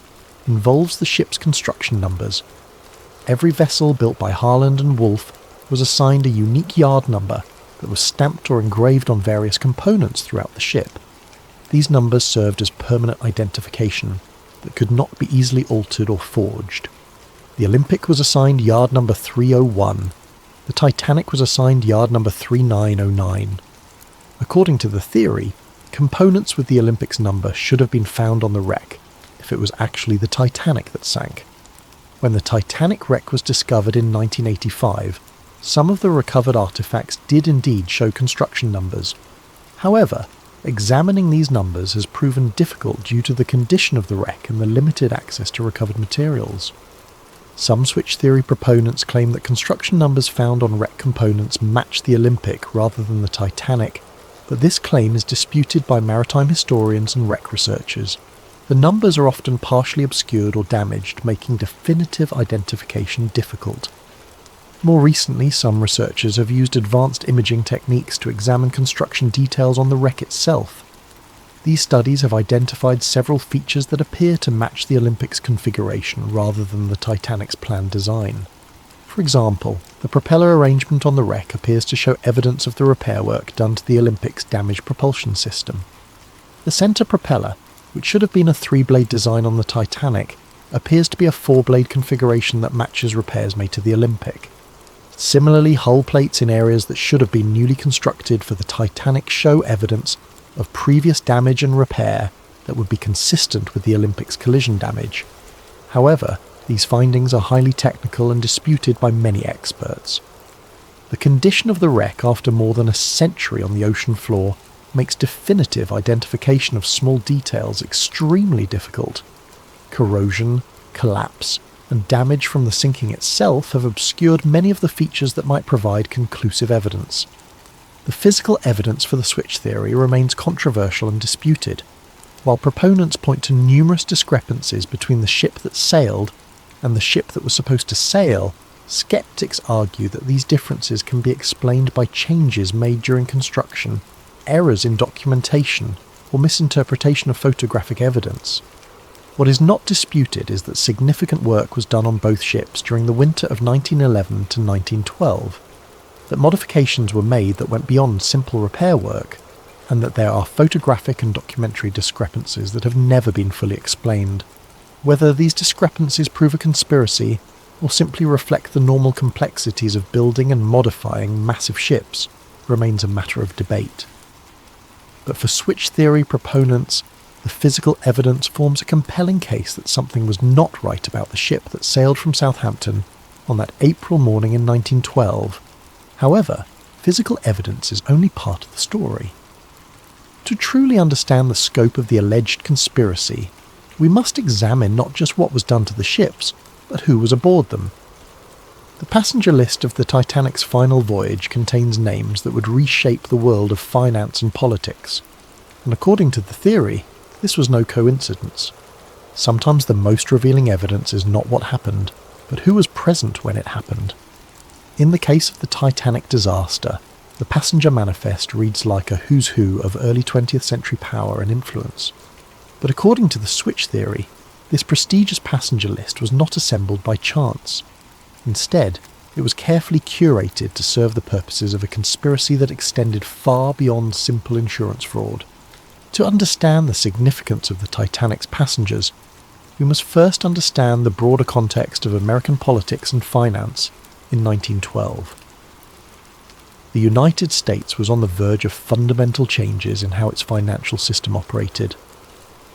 involves the ship's construction numbers. Every vessel built by Harland and Wolff was assigned a unique yard number that was stamped or engraved on various components throughout the ship. These numbers served as permanent identification that could not be easily altered or forged. The Olympic was assigned yard number 301. The Titanic was assigned yard number 3909. According to the theory, components with the Olympic's number should have been found on the wreck if it was actually the Titanic that sank. When the Titanic wreck was discovered in 1985, some of the recovered artifacts did indeed show construction numbers. However, examining these numbers has proven difficult due to the condition of the wreck and the limited access to recovered materials. Some switch theory proponents claim that construction numbers found on wreck components match the Olympic rather than the Titanic, but this claim is disputed by maritime historians and wreck researchers. The numbers are often partially obscured or damaged, making definitive identification difficult. More recently, some researchers have used advanced imaging techniques to examine construction details on the wreck itself. These studies have identified several features that appear to match the Olympic's configuration rather than the Titanic's planned design. For example, the propeller arrangement on the wreck appears to show evidence of the repair work done to the Olympic's damaged propulsion system. The centre propeller, which should have been a 3-blade design on the Titanic, appears to be a 4-blade configuration that matches repairs made to the Olympic. Similarly, hull plates in areas that should have been newly constructed for the Titanic show evidence of previous damage and repair that would be consistent with the Olympic's collision damage. However, these findings are highly technical and disputed by many experts. The condition of the wreck after more than a century on the ocean floor makes definitive identification of small details extremely difficult. Corrosion, collapse, and damage from the sinking itself have obscured many of the features that might provide conclusive evidence. The physical evidence for the switch theory remains controversial and disputed. While proponents point to numerous discrepancies between the ship that sailed and the ship that was supposed to sail, skeptics argue that these differences can be explained by changes made during construction, errors in documentation, or misinterpretation of photographic evidence. What is not disputed is that significant work was done on both ships during the winter of 1911 to 1912, that modifications were made that went beyond simple repair work, and that there are photographic and documentary discrepancies that have never been fully explained. Whether these discrepancies prove a conspiracy, or simply reflect the normal complexities of building and modifying massive ships, remains a matter of debate. But for switch theory proponents, the physical evidence forms a compelling case that something was not right about the ship that sailed from Southampton on that April morning in 1912. However, physical evidence is only part of the story. To truly understand the scope of the alleged conspiracy, we must examine not just what was done to the ships, but who was aboard them. The passenger list of the Titanic's final voyage contains names that would reshape the world of finance and politics, and according to the theory, this was no coincidence. Sometimes the most revealing evidence is not what happened, but who was present when it happened. In the case of the Titanic disaster, the passenger manifest reads like a who's who of early 20th century power and influence. But according to the switch theory, this prestigious passenger list was not assembled by chance. Instead, it was carefully curated to serve the purposes of a conspiracy that extended far beyond simple insurance fraud. To understand the significance of the Titanic's passengers, we must first understand the broader context of American politics and finance in 1912. The United States was on the verge of fundamental changes in how its financial system operated.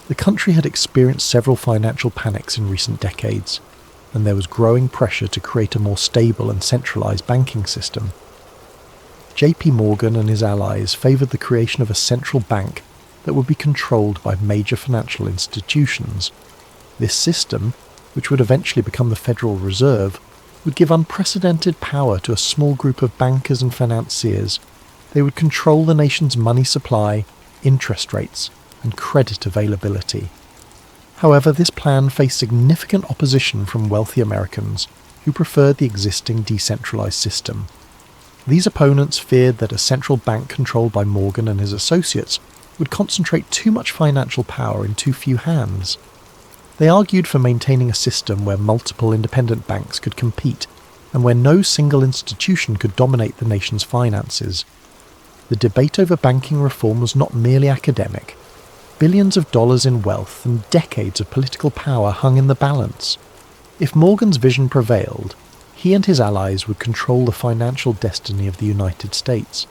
The country had experienced several financial panics in recent decades, and there was growing pressure to create a more stable and centralized banking system. J.P. Morgan and his allies favored the creation of a central bank that would be controlled by major financial institutions. This system, which would eventually become the Federal Reserve, would give unprecedented power to a small group of bankers and financiers. They would control the nation's money supply, interest rates, and credit availability. However, this plan faced significant opposition from wealthy Americans who preferred the existing decentralized system. These opponents feared that a central bank controlled by Morgan and his associates would concentrate too much financial power in too few hands. They argued for maintaining a system where multiple independent banks could compete and where no single institution could dominate the nation's finances. The debate over banking reform was not merely academic. Billions of dollars in wealth and decades of political power hung in the balance. If Morgan's vision prevailed, he and his allies would control the financial destiny of the United States.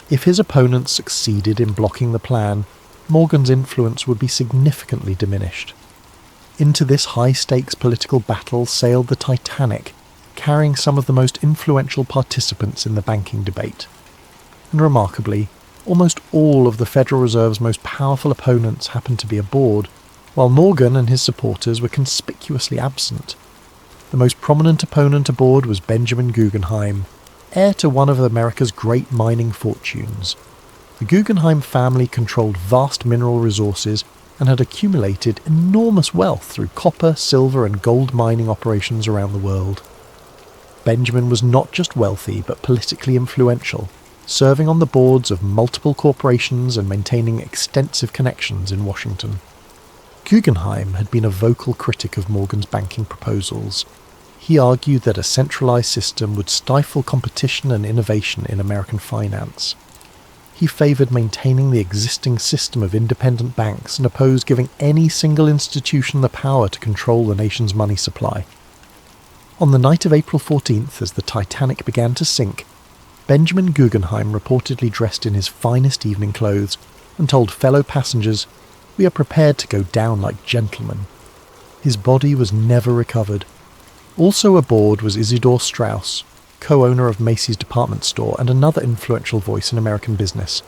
If his opponents succeeded in blocking the plan, Morgan's influence would be significantly diminished. Into this high-stakes political battle sailed the Titanic, carrying some of the most influential participants in the banking debate. And remarkably, almost all of the Federal Reserve's most powerful opponents happened to be aboard, while Morgan and his supporters were conspicuously absent. The most prominent opponent aboard was Benjamin Guggenheim, heir to one of America's great mining fortunes. The Guggenheim family controlled vast mineral resources and had accumulated enormous wealth through copper, silver and gold mining operations around the world. Benjamin was not just wealthy but politically influential, serving on the boards of multiple corporations and maintaining extensive connections in Washington. Guggenheim had been a vocal critic of Morgan's banking proposals. He argued that a centralized system would stifle competition and innovation in American finance. He favored maintaining the existing system of independent banks and opposed giving any single institution the power to control the nation's money supply. On the night of April 14th, as the Titanic began to sink, Benjamin Guggenheim reportedly dressed in his finest evening clothes and told fellow passengers, "We are prepared to go down like gentlemen." His body was never recovered. Also aboard was Isidor Straus, co-owner of Macy's department store and another influential voice in American business.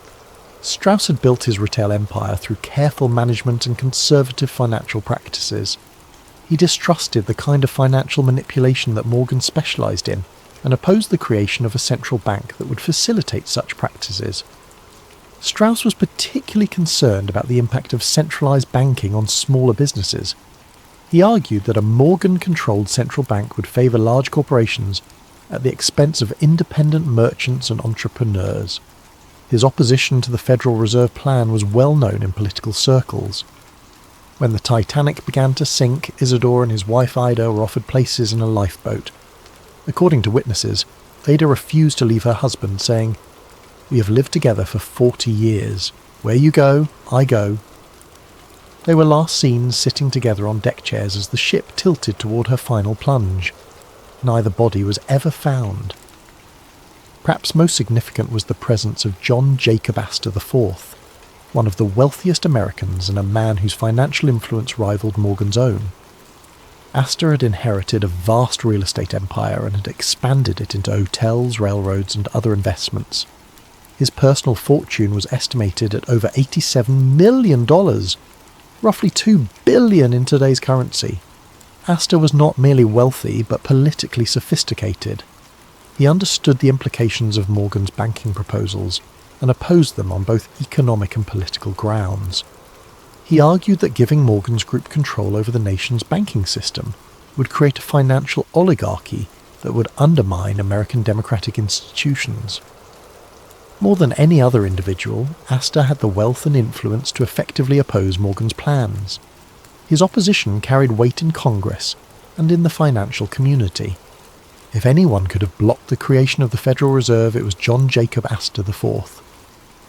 Straus had built his retail empire through careful management and conservative financial practices. He distrusted the kind of financial manipulation that Morgan specialized in and opposed the creation of a central bank that would facilitate such practices. Straus was particularly concerned about the impact of centralized banking on smaller businesses. He argued that a Morgan-controlled central bank would favor large corporations at the expense of independent merchants and entrepreneurs. His opposition to the Federal Reserve plan was well known in political circles. When the Titanic began to sink, Isidore and his wife Ida were offered places in a lifeboat. According to witnesses, Ada refused to leave her husband, saying, "We have lived together for 40 years. Where you go, I go." They were last seen sitting together on deck chairs as the ship tilted toward her final plunge. Neither body was ever found. Perhaps most significant was the presence of John Jacob Astor IV. one of the wealthiest Americans and a man whose financial influence rivaled Morgan's own. Astor had inherited a vast real estate empire and had expanded it into hotels, railroads, and other investments. His personal fortune was estimated at over $87 million, roughly $2 billion in today's currency. Astor was not merely wealthy, but politically sophisticated. He understood the implications of Morgan's banking proposals and opposed them on both economic and political grounds. He argued that giving Morgan's group control over the nation's banking system would create a financial oligarchy that would undermine American democratic institutions. More than any other individual, Astor had the wealth and influence to effectively oppose Morgan's plans. His opposition carried weight in Congress and in the financial community. If anyone could have blocked the creation of the Federal Reserve, it was John Jacob Astor IV.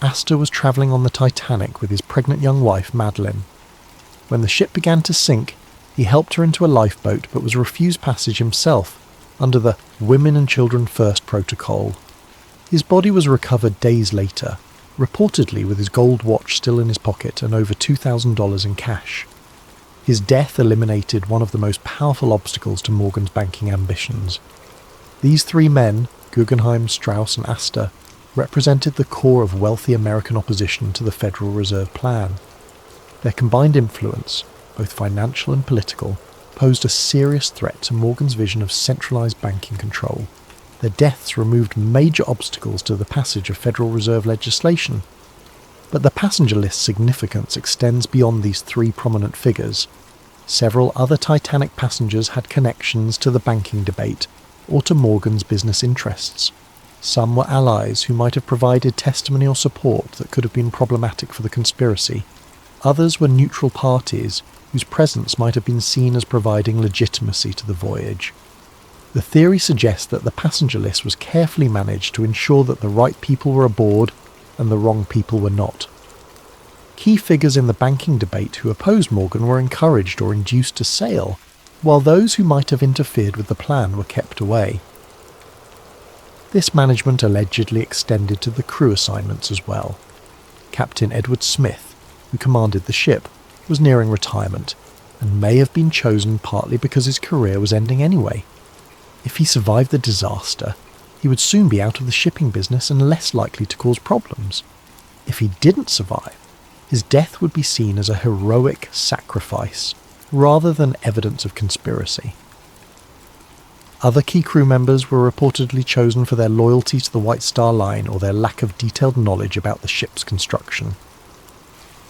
Astor was travelling on the Titanic with his pregnant young wife, Madeline. When the ship began to sink, he helped her into a lifeboat but was refused passage himself under the Women and Children First protocol. His body was recovered days later, reportedly with his gold watch still in his pocket and over $2,000 in cash. His death eliminated one of the most powerful obstacles to Morgan's banking ambitions. These three men, Guggenheim, Strauss and Astor, represented the core of wealthy American opposition to the Federal Reserve Plan. Their combined influence, both financial and political, posed a serious threat to Morgan's vision of centralized banking control. Their deaths removed major obstacles to the passage of Federal Reserve legislation. But the passenger list's significance extends beyond these three prominent figures. Several other Titanic passengers had connections to the banking debate or to Morgan's business interests. Some were allies who might have provided testimony or support that could have been problematic for the conspiracy. Others were neutral parties whose presence might have been seen as providing legitimacy to the voyage. The theory suggests that the passenger list was carefully managed to ensure that the right people were aboard and the wrong people were not. Key figures in the banking debate who opposed Morgan were encouraged or induced to sail, while those who might have interfered with the plan were kept away. This management allegedly extended to the crew assignments as well. Captain Edward Smith, who commanded the ship, was nearing retirement, and may have been chosen partly because his career was ending anyway. If he survived the disaster, he would soon be out of the shipping business and less likely to cause problems. If he didn't survive, his death would be seen as a heroic sacrifice, rather than evidence of conspiracy. Other key crew members were reportedly chosen for their loyalty to the White Star Line or their lack of detailed knowledge about the ship's construction.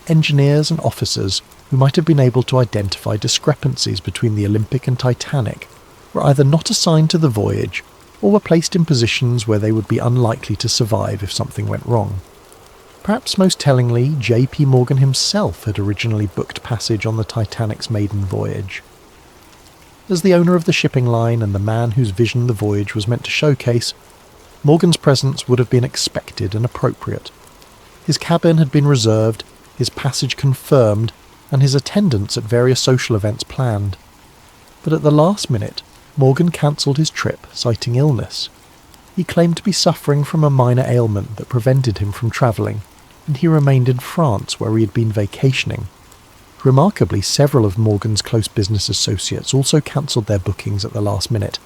Engineers and officers who might have been able to identify discrepancies between the Olympic and Titanic were either not assigned to the voyage or were placed in positions where they would be unlikely to survive if something went wrong. Perhaps most tellingly, J.P. Morgan himself had originally booked passage on the Titanic's maiden voyage. As the owner of the shipping line and the man whose vision the voyage was meant to showcase, Morgan's presence would have been expected and appropriate. His cabin had been reserved, his passage confirmed, and his attendance at various social events planned. But at the last minute, Morgan cancelled his trip, citing illness. He claimed to be suffering from a minor ailment that prevented him from travelling, and he remained in France where he had been vacationing. Remarkably, several of Morgan's close business associates also cancelled their bookings at the last minute,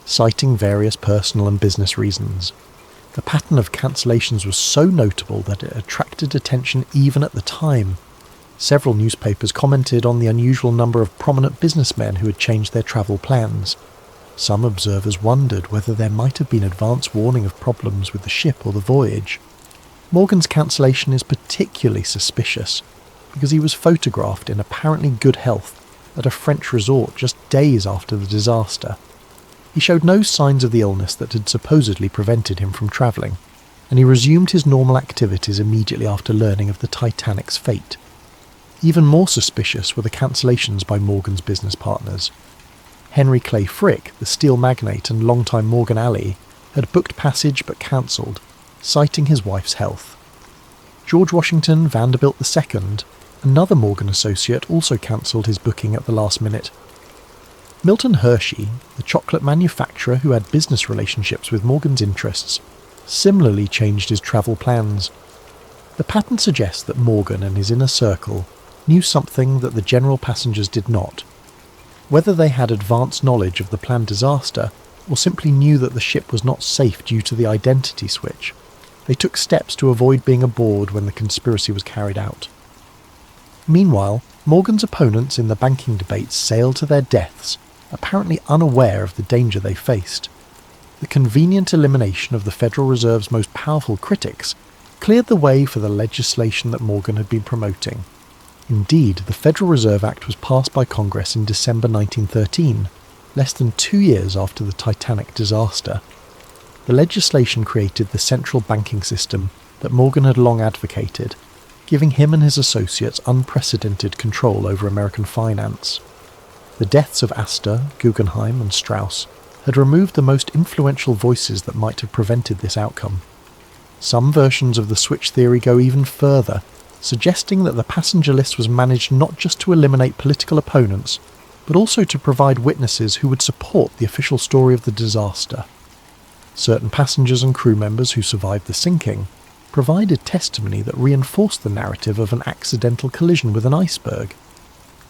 citing various personal and business reasons. The pattern of cancellations was so notable that it attracted attention even at the time. Several newspapers commented on the unusual number of prominent businessmen who had changed their travel plans. Some observers wondered whether there might have been advance warning of problems with the ship or the voyage. Morgan's cancellation is particularly suspicious, because he was photographed in apparently good health at a French resort just days after the disaster. He showed no signs of the illness that had supposedly prevented him from travelling, and he resumed his normal activities immediately after learning of the Titanic's fate. Even more suspicious were the cancellations by Morgan's business partners. Henry Clay Frick, the steel magnate and longtime Morgan ally, had booked passage but cancelled, citing his wife's health. George Washington Vanderbilt II, another Morgan associate, also cancelled his booking at the last minute. Milton Hershey, the chocolate manufacturer who had business relationships with Morgan's interests, similarly changed his travel plans. The pattern suggests that Morgan and his inner circle knew something that the general passengers did not. Whether they had advanced knowledge of the planned disaster, or simply knew that the ship was not safe due to the identity switch, they took steps to avoid being aboard when the conspiracy was carried out. Meanwhile, Morgan's opponents in the banking debates sailed to their deaths, apparently unaware of the danger they faced. The convenient elimination of the Federal Reserve's most powerful critics cleared the way for the legislation that Morgan had been promoting. Indeed, the Federal Reserve Act was passed by Congress in December 1913, less than 2 years after the Titanic disaster. The legislation created the central banking system that Morgan had long advocated, giving him and his associates unprecedented control over American finance. The deaths of Astor, Guggenheim and Strauss had removed the most influential voices that might have prevented this outcome. Some versions of the switch theory go even further, suggesting that the passenger list was managed not just to eliminate political opponents, but also to provide witnesses who would support the official story of the disaster. Certain passengers and crew members who survived the sinking provided testimony that reinforced the narrative of an accidental collision with an iceberg.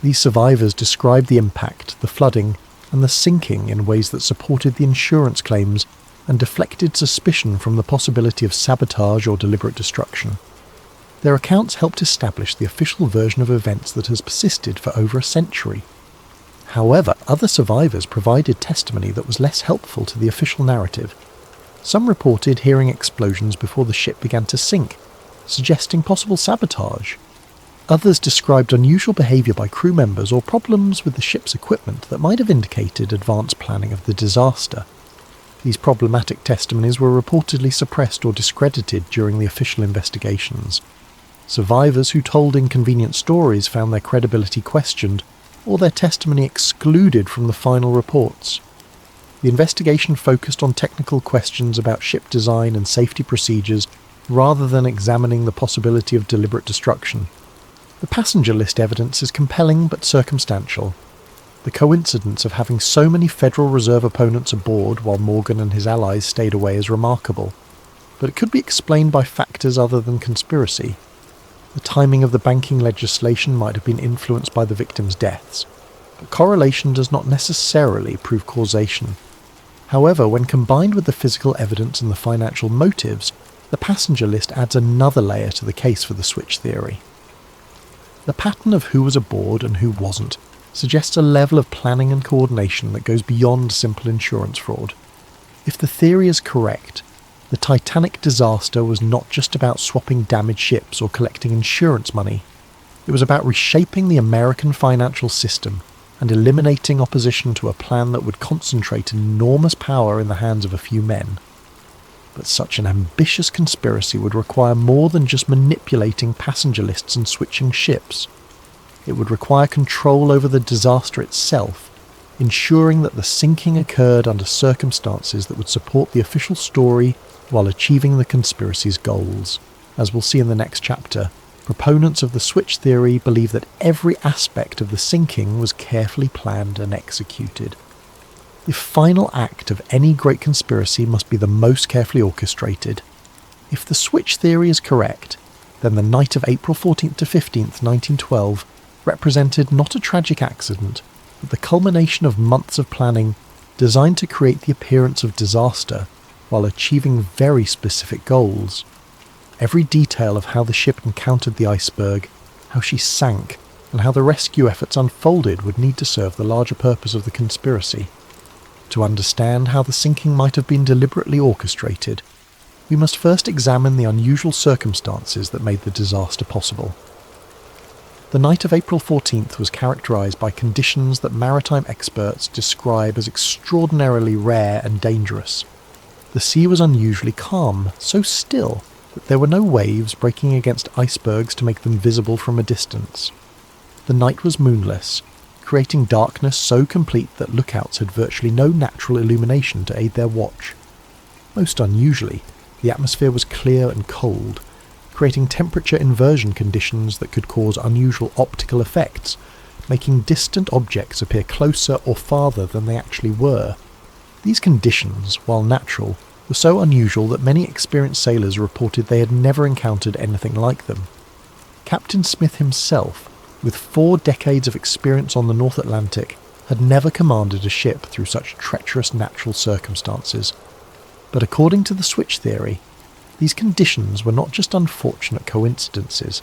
These survivors described the impact, the flooding, and the sinking in ways that supported the insurance claims and deflected suspicion from the possibility of sabotage or deliberate destruction. Their accounts helped establish the official version of events that has persisted for over a century. However, other survivors provided testimony that was less helpful to the official narrative. Some reported hearing explosions before the ship began to sink, suggesting possible sabotage. Others described unusual behaviour by crew members or problems with the ship's equipment that might have indicated advanced planning of the disaster. These problematic testimonies were reportedly suppressed or discredited during the official investigations. Survivors who told inconvenient stories found their credibility questioned, or their testimony excluded from the final reports. The investigation focused on technical questions about ship design and safety procedures rather than examining the possibility of deliberate destruction. The passenger list evidence is compelling but circumstantial. The coincidence of having so many Federal Reserve opponents aboard while Morgan and his allies stayed away is remarkable, but it could be explained by factors other than conspiracy. The timing of the banking legislation might have been influenced by the victims' deaths, but correlation does not necessarily prove causation. However, when combined with the physical evidence and the financial motives, the passenger list adds another layer to the case for the switch theory. The pattern of who was aboard and who wasn't suggests a level of planning and coordination that goes beyond simple insurance fraud. If the theory is correct, the Titanic disaster was not just about swapping damaged ships or collecting insurance money. It was about reshaping the American financial system and eliminating opposition to a plan that would concentrate enormous power in the hands of a few men. But such an ambitious conspiracy would require more than just manipulating passenger lists and switching ships. It would require control over the disaster itself, ensuring that the sinking occurred under circumstances that would support the official story while achieving the conspiracy's goals. As we'll see in the next chapter, proponents of the switch theory believe that every aspect of the sinking was carefully planned and executed. The final act of any great conspiracy must be the most carefully orchestrated. If the switch theory is correct, then the night of April 14th to 15th, 1912 represented not a tragic accident, but the culmination of months of planning designed to create the appearance of disaster while achieving very specific goals. Every detail of how the ship encountered the iceberg, how she sank, and how the rescue efforts unfolded would need to serve the larger purpose of the conspiracy. To understand how the sinking might have been deliberately orchestrated, we must first examine the unusual circumstances that made the disaster possible. The night of April 14th was characterised by conditions that maritime experts describe as extraordinarily rare and dangerous. The sea was unusually calm, so still that there were no waves breaking against icebergs to make them visible from a distance. The night was moonless, creating darkness so complete that lookouts had virtually no natural illumination to aid their watch. Most unusually, the atmosphere was clear and cold, creating temperature inversion conditions that could cause unusual optical effects, making distant objects appear closer or farther than they actually were. These conditions, while natural, were so unusual that many experienced sailors reported they had never encountered anything like them. Captain Smith himself, with 4 decades of experience on the North Atlantic, had never commanded a ship through such treacherous natural circumstances. But according to the switch theory, these conditions were not just unfortunate coincidences.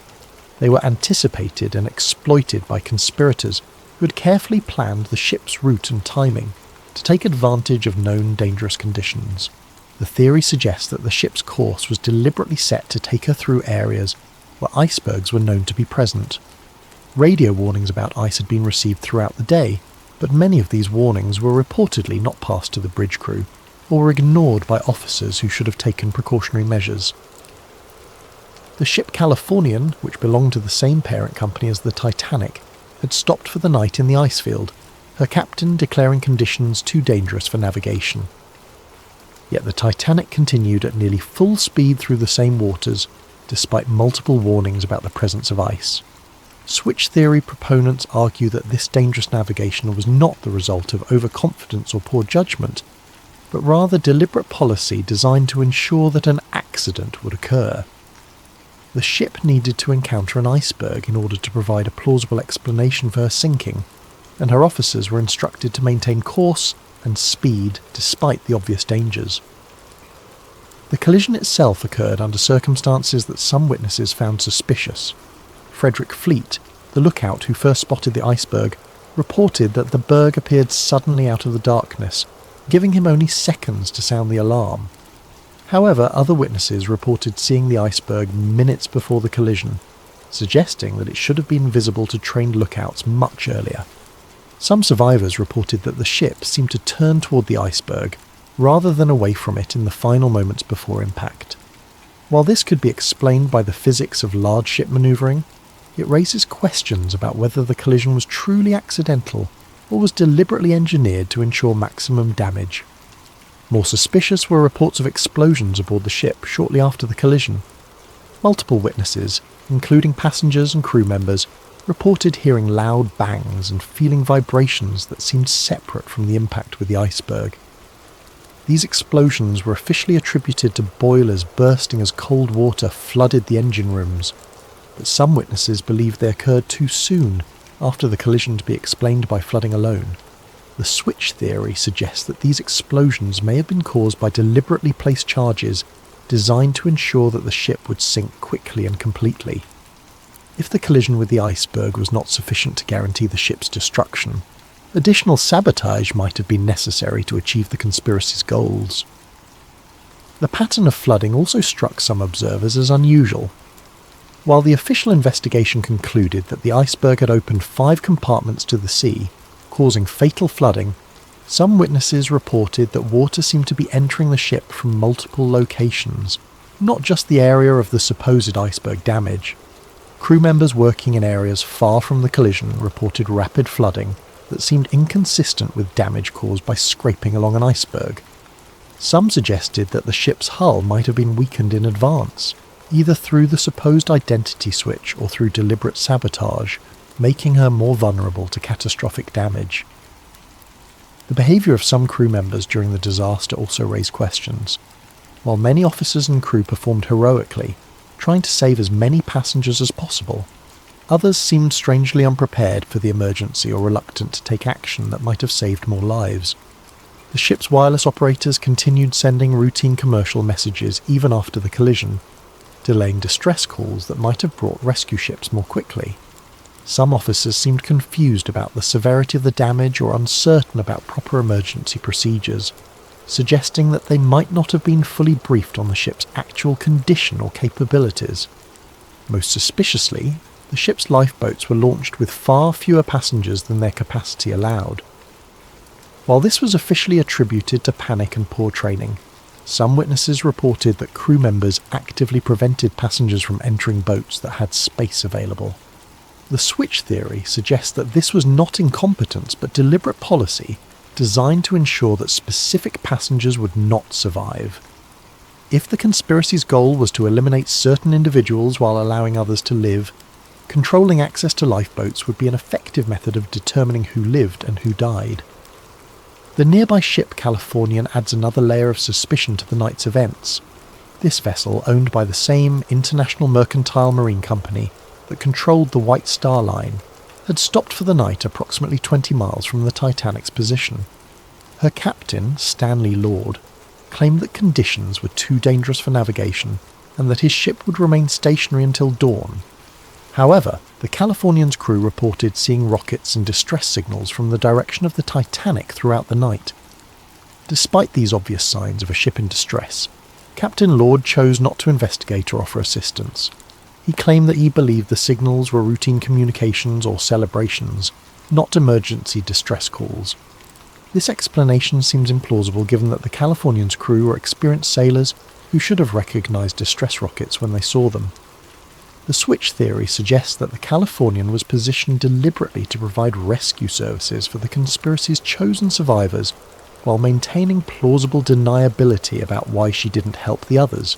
They were anticipated and exploited by conspirators who had carefully planned the ship's route and timing to take advantage of known dangerous conditions. The theory suggests that the ship's course was deliberately set to take her through areas where icebergs were known to be present. Radio warnings about ice had been received throughout the day, but many of these warnings were reportedly not passed to the bridge crew, or were ignored by officers who should have taken precautionary measures. The ship Californian, which belonged to the same parent company as the Titanic, had stopped for the night in the ice field, her captain declaring conditions too dangerous for navigation. Yet the Titanic continued at nearly full speed through the same waters, despite multiple warnings about the presence of ice. Switch theory proponents argue that this dangerous navigation was not the result of overconfidence or poor judgment, but rather deliberate policy designed to ensure that an accident would occur. The ship needed to encounter an iceberg in order to provide a plausible explanation for her sinking, and her officers were instructed to maintain course and speed despite the obvious dangers. The collision itself occurred under circumstances that some witnesses found suspicious. Frederick Fleet, the lookout who first spotted the iceberg, reported that the berg appeared suddenly out of the darkness, giving him only seconds to sound the alarm. However, other witnesses reported seeing the iceberg minutes before the collision, suggesting that it should have been visible to trained lookouts much earlier. Some survivors reported that the ship seemed to turn toward the iceberg rather than away from it in the final moments before impact. While this could be explained by the physics of large ship manoeuvring, it raises questions about whether the collision was truly accidental or was deliberately engineered to ensure maximum damage. More suspicious were reports of explosions aboard the ship shortly after the collision. Multiple witnesses, including passengers and crew members, reported hearing loud bangs and feeling vibrations that seemed separate from the impact with the iceberg. These explosions were officially attributed to boilers bursting as cold water flooded the engine rooms, but some witnesses believed they occurred too soon after the collision to be explained by flooding alone. The switch theory suggests that these explosions may have been caused by deliberately placed charges designed to ensure that the ship would sink quickly and completely. If the collision with the iceberg was not sufficient to guarantee the ship's destruction, additional sabotage might have been necessary to achieve the conspiracy's goals. The pattern of flooding also struck some observers as unusual. While the official investigation concluded that the iceberg had opened 5 compartments to the sea, causing fatal flooding, some witnesses reported that water seemed to be entering the ship from multiple locations, not just the area of the supposed iceberg damage. Crew members working in areas far from the collision reported rapid flooding that seemed inconsistent with damage caused by scraping along an iceberg. Some suggested that the ship's hull might have been weakened in advance, either through the supposed identity switch or through deliberate sabotage, making her more vulnerable to catastrophic damage. The behaviour of some crew members during the disaster also raised questions. While many officers and crew performed heroically, trying to save as many passengers as possible, others seemed strangely unprepared for the emergency or reluctant to take action that might have saved more lives. The ship's wireless operators continued sending routine commercial messages even after the collision, delaying distress calls that might have brought rescue ships more quickly. Some officers seemed confused about the severity of the damage or uncertain about proper emergency procedures, suggesting that they might not have been fully briefed on the ship's actual condition or capabilities. Most suspiciously, the ship's lifeboats were launched with far fewer passengers than their capacity allowed. While this was officially attributed to panic and poor training, some witnesses reported that crew members actively prevented passengers from entering boats that had space available. The switch theory suggests that this was not incompetence but deliberate policy designed to ensure that specific passengers would not survive. If the conspiracy's goal was to eliminate certain individuals while allowing others to live, controlling access to lifeboats would be an effective method of determining who lived and who died. The nearby ship Californian adds another layer of suspicion to the night's events. This vessel, owned by the same International Mercantile Marine Company that controlled the White Star Line, had stopped for the night approximately 20 miles from the Titanic's position. Her captain, Stanley Lord, claimed that conditions were too dangerous for navigation and that his ship would remain stationary until dawn. However, the Californian's crew reported seeing rockets and distress signals from the direction of the Titanic throughout the night. Despite these obvious signs of a ship in distress, Captain Lord chose not to investigate or offer assistance. He claimed that he believed the signals were routine communications or celebrations, not emergency distress calls. This explanation seems implausible given that the Californian's crew were experienced sailors who should have recognized distress rockets when they saw them. The switch theory suggests that the Californian was positioned deliberately to provide rescue services for the conspiracy's chosen survivors while maintaining plausible deniability about why she didn't help the others.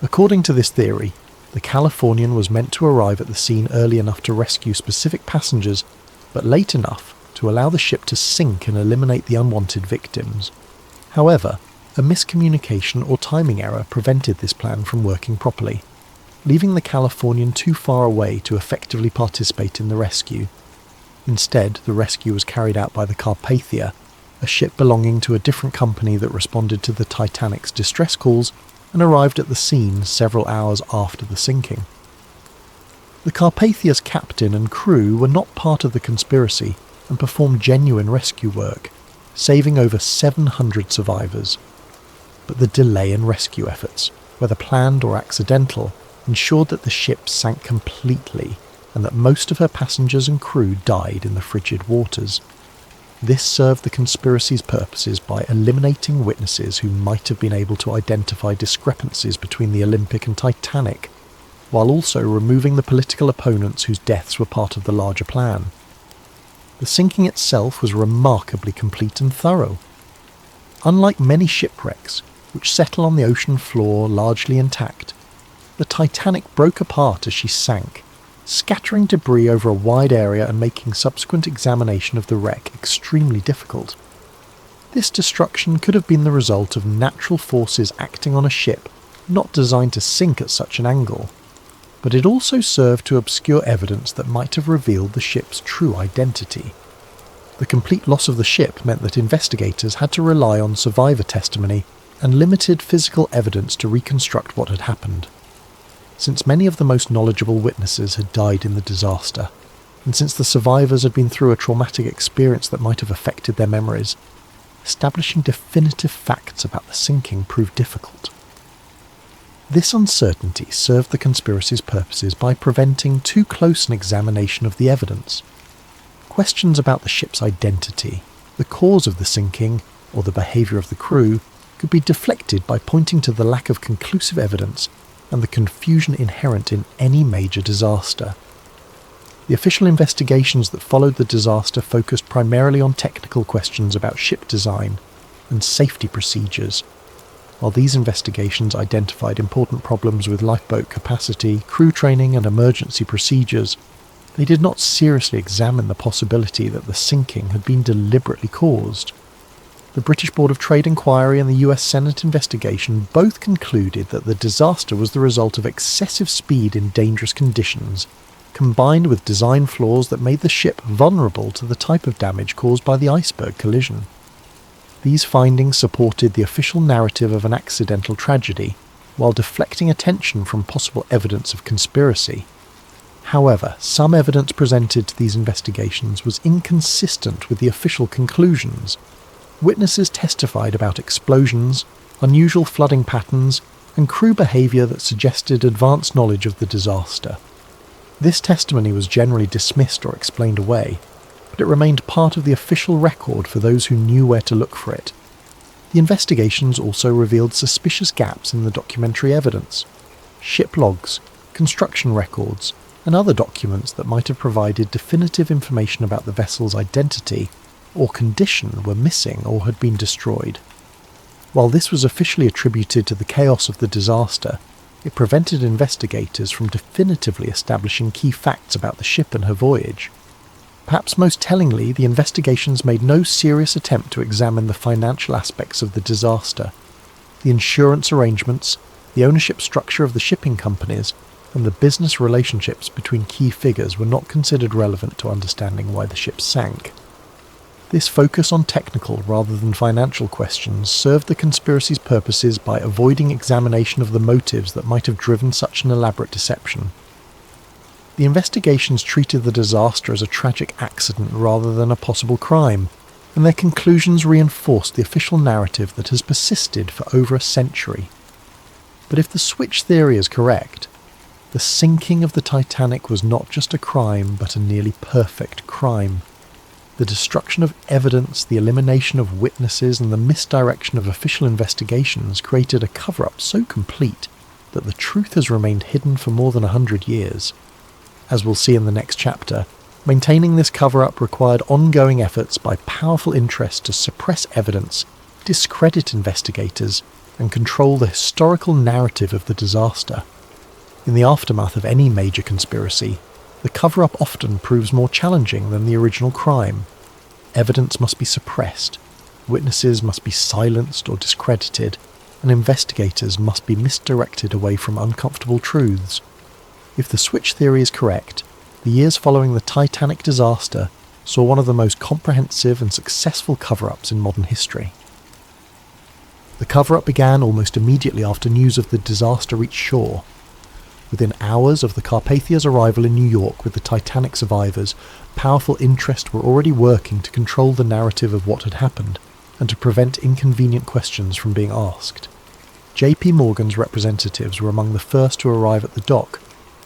According to this theory, the Californian was meant to arrive at the scene early enough to rescue specific passengers, but late enough to allow the ship to sink and eliminate the unwanted victims. However, a miscommunication or timing error prevented this plan from working properly, leaving the Californian too far away to effectively participate in the rescue. Instead, the rescue was carried out by the Carpathia, a ship belonging to a different company that responded to the Titanic's distress calls and arrived at the scene several hours after the sinking. The Carpathia's captain and crew were not part of the conspiracy and performed genuine rescue work, saving over 700 survivors. But the delay in rescue efforts, whether planned or accidental, ensured that the ship sank completely and that most of her passengers and crew died in the frigid waters. This served the conspiracy's purposes by eliminating witnesses who might have been able to identify discrepancies between the Olympic and Titanic, while also removing the political opponents whose deaths were part of the larger plan. The sinking itself was remarkably complete and thorough. Unlike many shipwrecks, which settle on the ocean floor largely intact, the Titanic broke apart as she sank, scattering debris over a wide area and making subsequent examination of the wreck extremely difficult. This destruction could have been the result of natural forces acting on a ship not designed to sink at such an angle, but it also served to obscure evidence that might have revealed the ship's true identity. The complete loss of the ship meant that investigators had to rely on survivor testimony and limited physical evidence to reconstruct what had happened. Since many of the most knowledgeable witnesses had died in the disaster, and since the survivors had been through a traumatic experience that might have affected their memories, establishing definitive facts about the sinking proved difficult. This uncertainty served the conspiracy's purposes by preventing too close an examination of the evidence. Questions about the ship's identity, the cause of the sinking, or the behaviour of the crew could be deflected by pointing to the lack of conclusive evidence and the confusion inherent in any major disaster. The official investigations that followed the disaster focused primarily on technical questions about ship design and safety procedures. While these investigations identified important problems with lifeboat capacity, crew training and emergency procedures, they did not seriously examine the possibility that the sinking had been deliberately caused. The British Board of Trade inquiry and the US Senate investigation both concluded that the disaster was the result of excessive speed in dangerous conditions, combined with design flaws that made the ship vulnerable to the type of damage caused by the iceberg collision. These findings supported the official narrative of an accidental tragedy, while deflecting attention from possible evidence of conspiracy. However, some evidence presented to these investigations was inconsistent with the official conclusions. Witnesses testified about explosions, unusual flooding patterns, and crew behaviour that suggested advanced knowledge of the disaster. This testimony was generally dismissed or explained away, but it remained part of the official record for those who knew where to look for it. The investigations also revealed suspicious gaps in the documentary evidence. Ship logs, construction records, and other documents that might have provided definitive information about the vessel's identity or condition were missing or had been destroyed. While this was officially attributed to the chaos of the disaster, it prevented investigators from definitively establishing key facts about the ship and her voyage. Perhaps most tellingly, the investigations made no serious attempt to examine the financial aspects of the disaster. The insurance arrangements, the ownership structure of the shipping companies, and the business relationships between key figures were not considered relevant to understanding why the ship sank. This focus on technical rather than financial questions served the conspiracy's purposes by avoiding examination of the motives that might have driven such an elaborate deception. The investigations treated the disaster as a tragic accident rather than a possible crime, and their conclusions reinforced the official narrative that has persisted for over a century. But if the switch theory is correct, the sinking of the Titanic was not just a crime, but a nearly perfect crime. The destruction of evidence, the elimination of witnesses, and the misdirection of official investigations created a cover-up so complete that the truth has remained hidden for more than 100 years. As we'll see in the next chapter, maintaining this cover-up required ongoing efforts by powerful interests to suppress evidence, discredit investigators, and control the historical narrative of the disaster. In the aftermath of any major conspiracy, the cover-up often proves more challenging than the original crime. Evidence must be suppressed, witnesses must be silenced or discredited, and investigators must be misdirected away from uncomfortable truths. If the switch theory is correct, the years following the Titanic disaster saw one of the most comprehensive and successful cover-ups in modern history. The cover-up began almost immediately after news of the disaster reached shore. Within hours of the Carpathia's arrival in New York with the Titanic survivors, powerful interests were already working to control the narrative of what had happened and to prevent inconvenient questions from being asked. J.P. Morgan's representatives were among the first to arrive at the dock,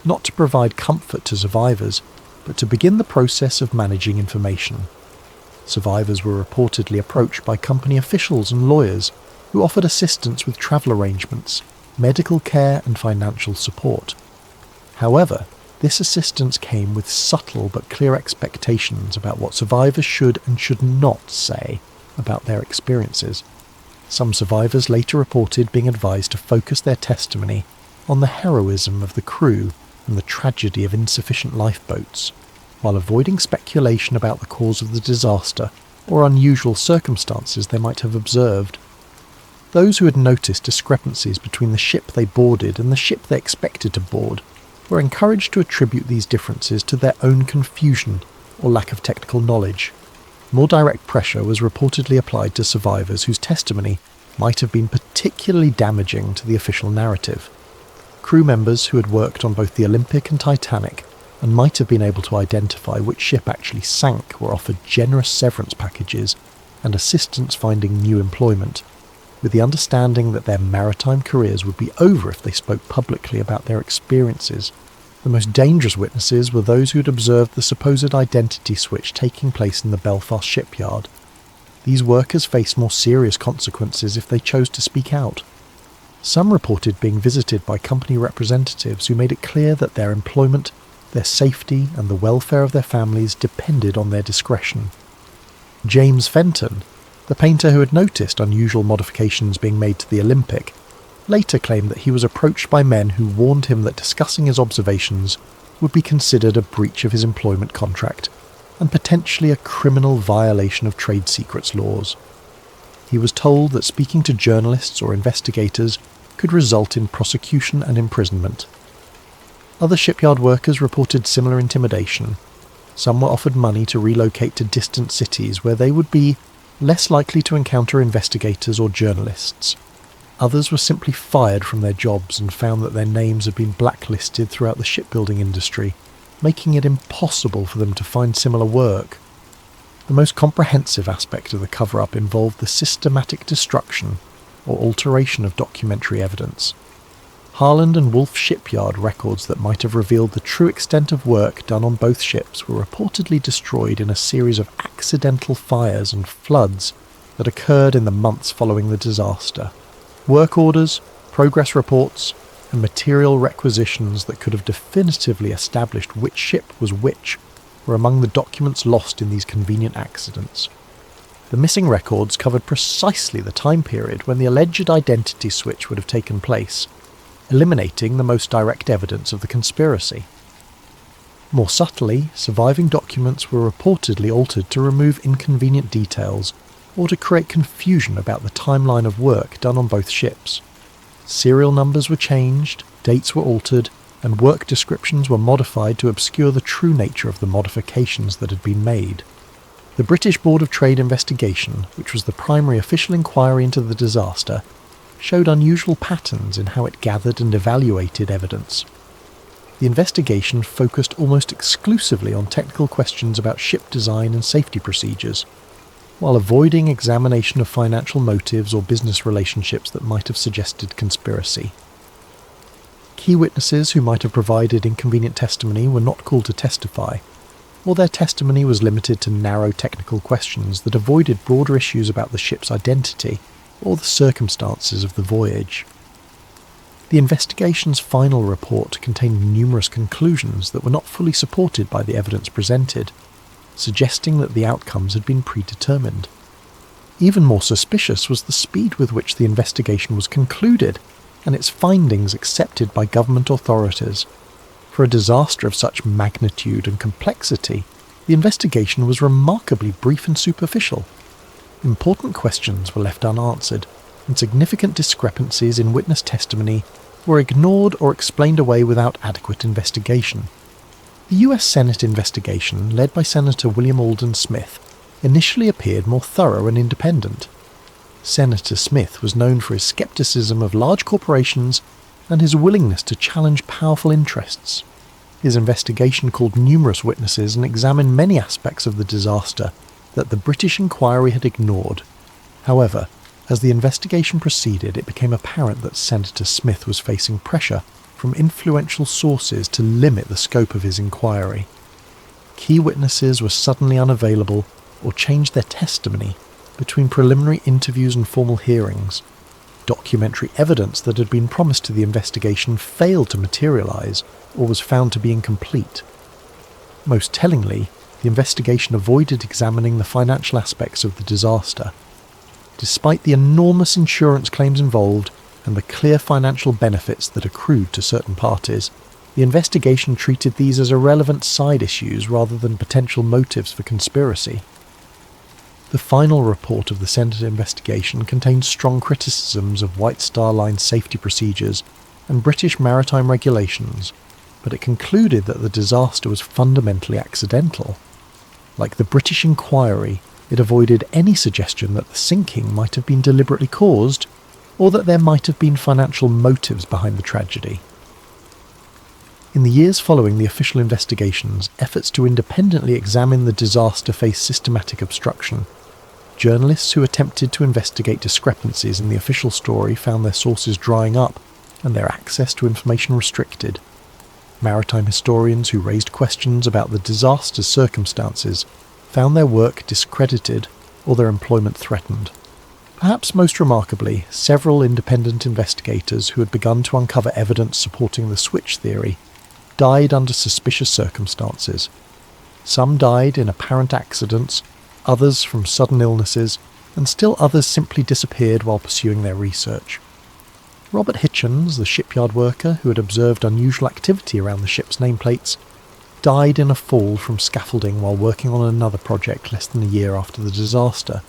not to provide comfort to survivors, but to begin the process of managing information. Survivors were reportedly approached by company officials and lawyers who offered assistance with travel arrangements, medical care and financial support. However, this assistance came with subtle but clear expectations about what survivors should and should not say about their experiences. Some survivors later reported being advised to focus their testimony on the heroism of the crew and the tragedy of insufficient lifeboats, while avoiding speculation about the cause of the disaster or unusual circumstances they might have observed. Those who had noticed discrepancies between the ship they boarded and the ship they expected to board were encouraged to attribute these differences to their own confusion or lack of technical knowledge. More direct pressure was reportedly applied to survivors whose testimony might have been particularly damaging to the official narrative. Crew members who had worked on both the Olympic and Titanic and might have been able to identify which ship actually sank were offered generous severance packages and assistance finding new employment, with the understanding that their maritime careers would be over if they spoke publicly about their experiences. The most dangerous witnesses were those who had observed the supposed identity switch taking place in the Belfast shipyard. These workers faced more serious consequences if they chose to speak out. Some reported being visited by company representatives who made it clear that their employment, their safety, and the welfare of their families depended on their discretion. James Fenton, the painter who had noticed unusual modifications being made to the Olympic, later claimed that he was approached by men who warned him that discussing his observations would be considered a breach of his employment contract and potentially a criminal violation of trade secrets laws. He was told that speaking to journalists or investigators could result in prosecution and imprisonment. Other shipyard workers reported similar intimidation. Some were offered money to relocate to distant cities where they would be less likely to encounter investigators or journalists. Others were simply fired from their jobs and found that their names had been blacklisted throughout the shipbuilding industry, making it impossible for them to find similar work. The most comprehensive aspect of the cover-up involved the systematic destruction or alteration of documentary evidence. Harland and Wolff shipyard records that might have revealed the true extent of work done on both ships were reportedly destroyed in a series of accidental fires and floods that occurred in the months following the disaster. Work orders, progress reports, and material requisitions that could have definitively established which ship was which were among the documents lost in these convenient accidents. The missing records covered precisely the time period when the alleged identity switch would have taken place, eliminating the most direct evidence of the conspiracy. More subtly, surviving documents were reportedly altered to remove inconvenient details or to create confusion about the timeline of work done on both ships. Serial numbers were changed, dates were altered, and work descriptions were modified to obscure the true nature of the modifications that had been made. The British Board of Trade investigation, which was the primary official inquiry into the disaster, showed unusual patterns in how it gathered and evaluated evidence. The investigation focused almost exclusively on technical questions about ship design and safety procedures, while avoiding examination of financial motives or business relationships that might have suggested conspiracy. Key witnesses who might have provided inconvenient testimony were not called to testify, or their testimony was limited to narrow technical questions that avoided broader issues about the ship's identity or the circumstances of the voyage. The investigation's final report contained numerous conclusions that were not fully supported by the evidence presented, suggesting that the outcomes had been predetermined. Even more suspicious was the speed with which the investigation was concluded and its findings accepted by government authorities. For a disaster of such magnitude and complexity, the investigation was remarkably brief and superficial. Important questions were left unanswered, and significant discrepancies in witness testimony were ignored or explained away without adequate investigation. The US Senate investigation, led by Senator William Alden Smith, initially appeared more thorough and independent. Senator Smith was known for his skepticism of large corporations and his willingness to challenge powerful interests. His investigation called numerous witnesses and examined many aspects of the disaster that the British inquiry had ignored. However, as the investigation proceeded, it became apparent that Senator Smith was facing pressure from influential sources to limit the scope of his inquiry. Key witnesses were suddenly unavailable or changed their testimony between preliminary interviews and formal hearings. Documentary evidence that had been promised to the investigation failed to materialize or was found to be incomplete. Most tellingly, the investigation avoided examining the financial aspects of the disaster. Despite the enormous insurance claims involved and the clear financial benefits that accrued to certain parties, the investigation treated these as irrelevant side issues rather than potential motives for conspiracy. The final report of the Senate investigation contained strong criticisms of White Star Line's safety procedures and British maritime regulations, but it concluded that the disaster was fundamentally accidental. Like the British inquiry, it avoided any suggestion that the sinking might have been deliberately caused, or that there might have been financial motives behind the tragedy. In the years following the official investigations, efforts to independently examine the disaster faced systematic obstruction. Journalists who attempted to investigate discrepancies in the official story found their sources drying up and their access to information restricted. Maritime historians who raised questions about the disaster's circumstances found their work discredited or their employment threatened. Perhaps most remarkably, several independent investigators who had begun to uncover evidence supporting the switch theory died under suspicious circumstances. Some died in apparent accidents, others from sudden illnesses, and still others simply disappeared while pursuing their research. Robert Hitchens, the shipyard worker who had observed unusual activity around the ship's nameplates, died in a fall from scaffolding while working on another project less than a year after the disaster.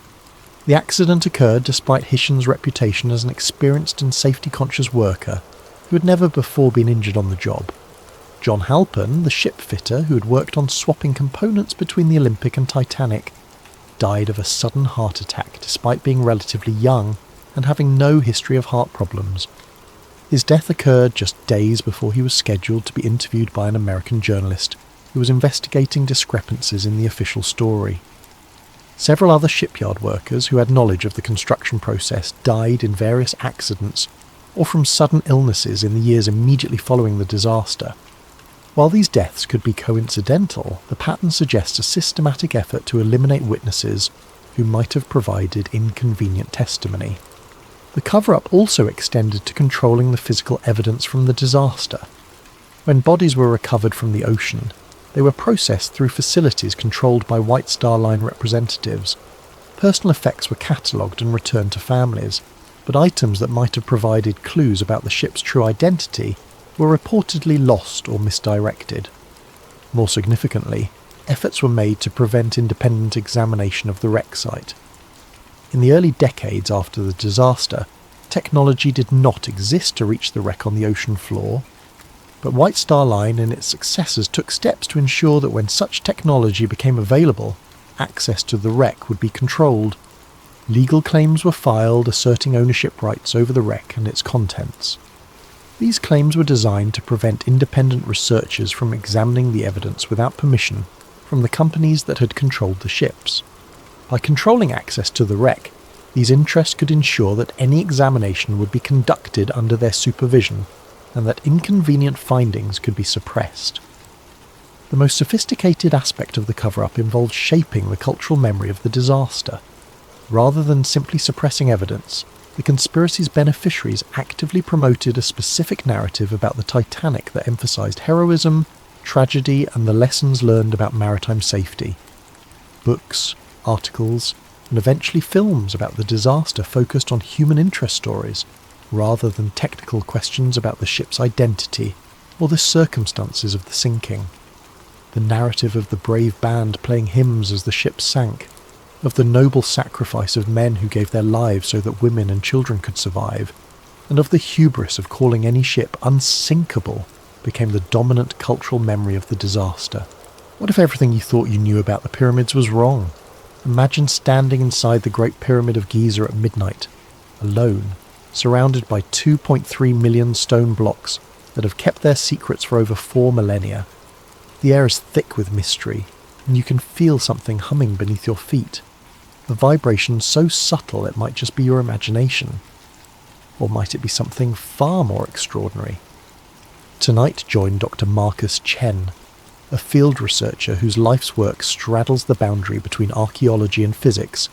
The accident occurred despite Hitchens' reputation as an experienced and safety-conscious worker who had never before been injured on the job. John Halpern, the ship fitter who had worked on swapping components between the Olympic and Titanic, died of a sudden heart attack despite being relatively young and having no history of heart problems. His death occurred just days before he was scheduled to be interviewed by an American journalist who was investigating discrepancies in the official story. Several other shipyard workers who had knowledge of the construction process died in various accidents or from sudden illnesses in the years immediately following the disaster. While these deaths could be coincidental, the pattern suggests a systematic effort to eliminate witnesses who might have provided inconvenient testimony. The cover-up also extended to controlling the physical evidence from the disaster. When bodies were recovered from the ocean, they were processed through facilities controlled by White Star Line representatives. Personal effects were catalogued and returned to families, but items that might have provided clues about the ship's true identity were reportedly lost or misdirected. More significantly, efforts were made to prevent independent examination of the wreck site. In the early decades after the disaster, technology did not exist to reach the wreck on the ocean floor, but White Star Line and its successors took steps to ensure that when such technology became available, access to the wreck would be controlled. Legal claims were filed asserting ownership rights over the wreck and its contents. These claims were designed to prevent independent researchers from examining the evidence without permission from the companies that had controlled the ships. By controlling access to the wreck, these interests could ensure that any examination would be conducted under their supervision and that inconvenient findings could be suppressed. The most sophisticated aspect of the cover-up involved shaping the cultural memory of the disaster. Rather than simply suppressing evidence, the conspiracy's beneficiaries actively promoted a specific narrative about the Titanic that emphasized heroism, tragedy, and the lessons learned about maritime safety. Books, articles, and eventually films about the disaster focused on human interest stories, rather than technical questions about the ship's identity or the circumstances of the sinking. The narrative of the brave band playing hymns as the ship sank, of the noble sacrifice of men who gave their lives so that women and children could survive, and of the hubris of calling any ship unsinkable, became the dominant cultural memory of the disaster. What if everything you thought you knew about the pyramids was wrong? Imagine standing inside the Great Pyramid of Giza at midnight, alone, surrounded by 2.3 million stone blocks that have kept their secrets for over 4 millennia. The air is thick with mystery, and you can feel something humming beneath your feet, a vibration so subtle it might just be your imagination. Or might it be something far more extraordinary? Tonight join Dr. Marcus Chen, a field researcher whose life's work straddles the boundary between archaeology and physics,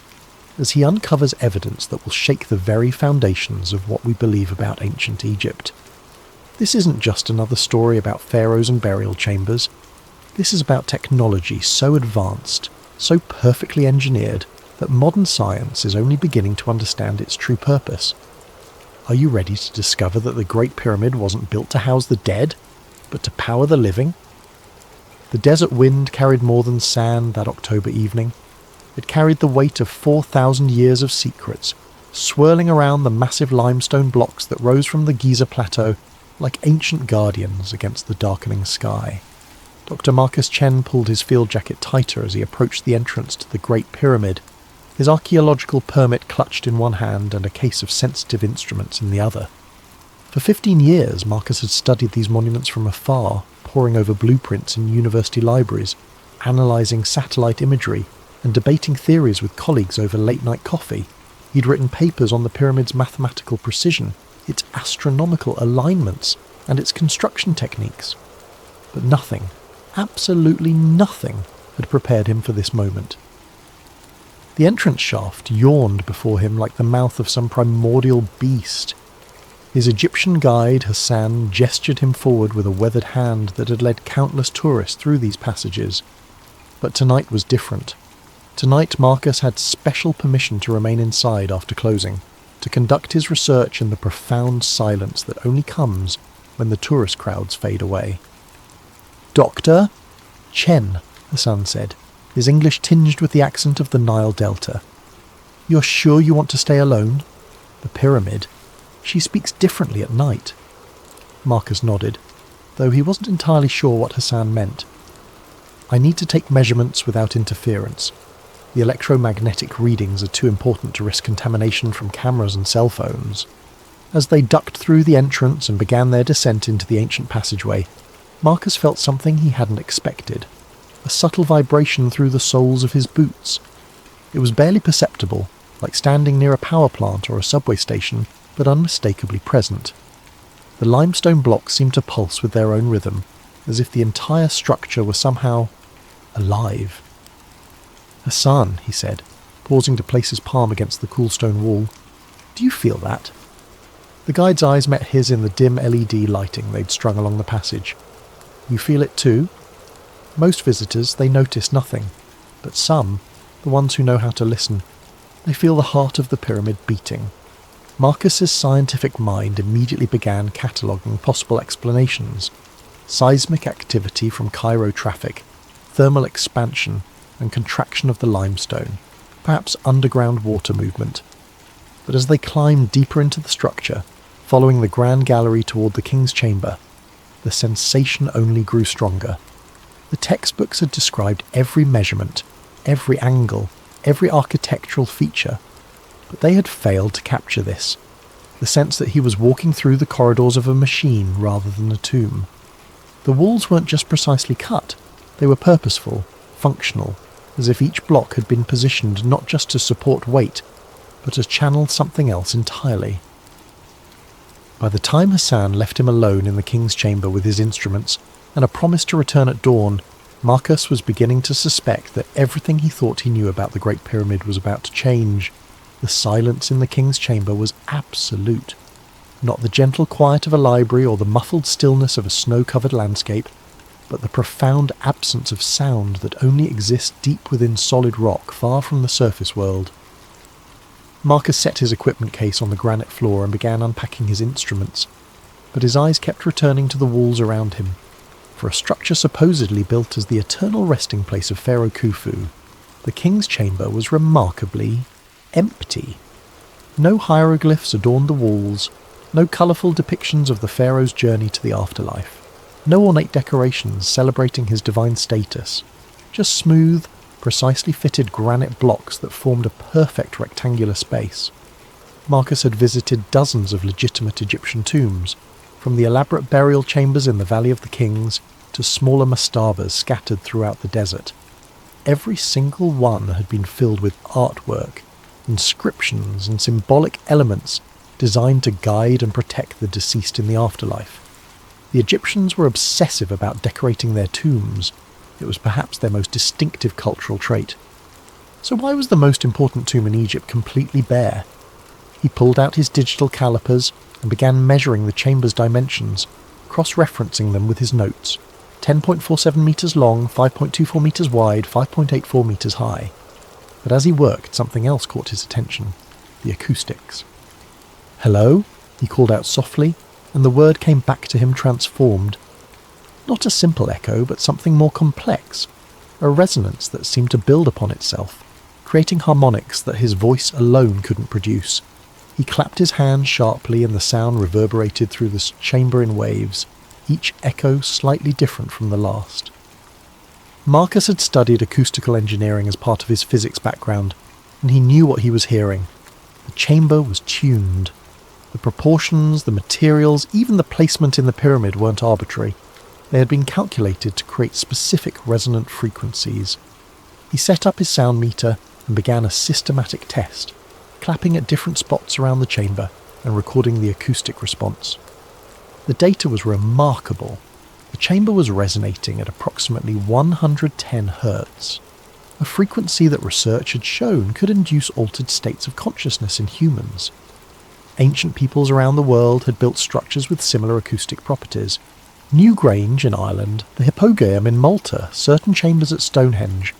as he uncovers evidence that will shake the very foundations of what we believe about ancient Egypt. This isn't just another story about pharaohs and burial chambers. This is about technology so advanced, so perfectly engineered, that modern science is only beginning to understand its true purpose. Are you ready to discover that the Great Pyramid wasn't built to house the dead, but to power the living? The desert wind carried more than sand that October evening. It carried the weight of 4,000 years of secrets, swirling around the massive limestone blocks that rose from the Giza Plateau like ancient guardians against the darkening sky. Dr. Marcus Chen pulled his field jacket tighter as he approached the entrance to the Great Pyramid, his archaeological permit clutched in one hand and a case of sensitive instruments in the other. For 15 years, Marcus had studied these monuments from afar, poring over blueprints in university libraries, analysing satellite imagery, and debating theories with colleagues over late-night coffee. He'd written papers on the pyramid's mathematical precision, its astronomical alignments, and its construction techniques. But nothing, absolutely nothing, had prepared him for this moment. The entrance shaft yawned before him like the mouth of some primordial beast. His Egyptian guide, Hassan, gestured him forward with a weathered hand that had led countless tourists through these passages. But tonight was different. Tonight Marcus had special permission to remain inside after closing, to conduct his research in the profound silence that only comes when the tourist crowds fade away. "Doctor?" "Chen," Hassan said, his English tinged with the accent of the Nile Delta. "You're sure you want to stay alone? The pyramid. She speaks differently at night." Marcus nodded, though he wasn't entirely sure what Hassan meant. "I need to take measurements without interference. The electromagnetic readings are too important to risk contamination from cameras and cell phones." As they ducked through the entrance and began their descent into the ancient passageway, Marcus felt something he hadn't expected. A subtle vibration through the soles of his boots. It was barely perceptible, like standing near a power plant or a subway station, but unmistakably present. The limestone blocks seemed to pulse with their own rhythm, as if the entire structure were somehow alive. "Hassan," he said, pausing to place his palm against the cool stone wall, "do you feel that?" The guide's eyes met his in the dim LED lighting they'd strung along the passage. "You feel it too?" Most visitors, they notice nothing, but some, the ones who know how to listen, they feel the heart of the pyramid beating. Marcus's scientific mind immediately began cataloguing possible explanations. seismic activity from Cairo traffic, thermal expansion and contraction of the limestone, perhaps underground water movement. But as they climbed deeper into the structure, following the grand gallery toward the king's chamber, the sensation only grew stronger. The textbooks had described every measurement, every angle, every architectural feature, but they had failed to capture this, the sense that he was walking through the corridors of a machine rather than a tomb. The walls weren't just precisely cut, they were purposeful, functional, as if each block had been positioned not just to support weight, but to channel something else entirely. By the time Hassan left him alone in the king's chamber with his instruments, and a promise to return at dawn, Marcus was beginning to suspect that everything he thought he knew about the Great Pyramid was about to change. The silence in the king's chamber was absolute. Not the gentle quiet of a library or the muffled stillness of a snow-covered landscape, but the profound absence of sound that only exists deep within solid rock far from the surface world. Marcus set his equipment case on the granite floor and began unpacking his instruments, but his eyes kept returning to the walls around him. For a structure supposedly built as the eternal resting place of Pharaoh Khufu, the king's chamber was remarkably empty. No hieroglyphs adorned the walls, no colourful depictions of the pharaoh's journey to the afterlife, no ornate decorations celebrating his divine status, just smooth, precisely fitted granite blocks that formed a perfect rectangular space. Marcus had visited dozens of legitimate Egyptian tombs, from the elaborate burial chambers in the Valley of the Kings to smaller mastabas scattered throughout the desert. Every single one had been filled with artwork, inscriptions and symbolic elements designed to guide and protect the deceased in the afterlife. The Egyptians were obsessive about decorating their tombs. It was perhaps their most distinctive cultural trait. So why was the most important tomb in Egypt completely bare? He pulled out his digital calipers and began measuring the chamber's dimensions, cross-referencing them with his notes. 10.47 metres long, 5.24 metres wide, 5.84 metres high. But as he worked, something else caught his attention: the acoustics. "Hello?" he called out softly, and the word came back to him transformed. Not a simple echo, but something more complex, a resonance that seemed to build upon itself, creating harmonics that his voice alone couldn't produce. He clapped his hands sharply and the sound reverberated through the chamber in waves, each echo slightly different from the last. Marcus had studied acoustical engineering as part of his physics background, and he knew what he was hearing. The chamber was tuned. The proportions, the materials, even the placement in the pyramid weren't arbitrary. They had been calculated to create specific resonant frequencies. He set up his sound meter and began a systematic test, clapping at different spots around the chamber and recording the acoustic response. The data was remarkable. The chamber was resonating at approximately 110 Hz, a frequency that research had shown could induce altered states of consciousness in humans. Ancient peoples around the world had built structures with similar acoustic properties. Newgrange in Ireland, the Hippogæum in Malta, certain chambers at Stonehenge.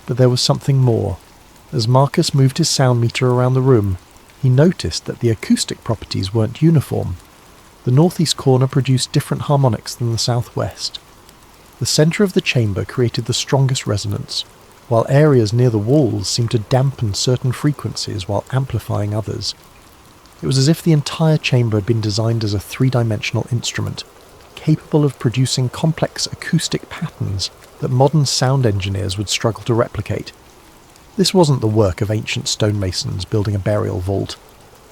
But there was something more. As Marcus moved his sound meter around the room, he noticed that the acoustic properties weren't uniform. The northeast corner produced different harmonics than the southwest. The centre of the chamber created the strongest resonance, while areas near the walls seemed to dampen certain frequencies while amplifying others. It was as if the entire chamber had been designed as a three-dimensional instrument, capable of producing complex acoustic patterns that modern sound engineers would struggle to replicate. This wasn't the work of ancient stonemasons building a burial vault.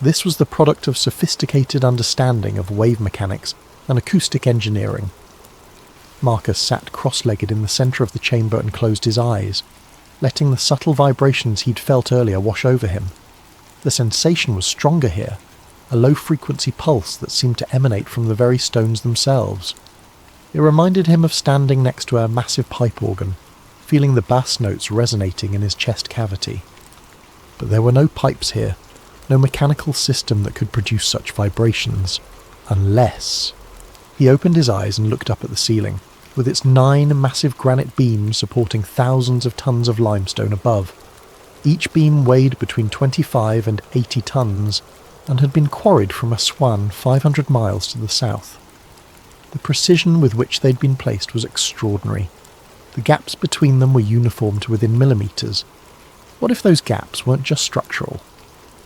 This was the product of sophisticated understanding of wave mechanics and acoustic engineering. Marcus sat cross-legged in the centre of the chamber and closed his eyes, letting the subtle vibrations he'd felt earlier wash over him. The sensation was stronger here, a low-frequency pulse that seemed to emanate from the very stones themselves. It reminded him of standing next to a massive pipe organ, feeling the bass notes resonating in his chest cavity. But there were no pipes here, no mechanical system that could produce such vibrations, unless... He opened his eyes and looked up at the ceiling, with its 9 massive granite beams supporting thousands of tons of limestone above. Each beam weighed between 25 and 80 tons, and had been quarried from Aswan 500 miles to the south. The precision with which they'd been placed was extraordinary. The gaps between them were uniform to within millimetres. What if those gaps weren't just structural?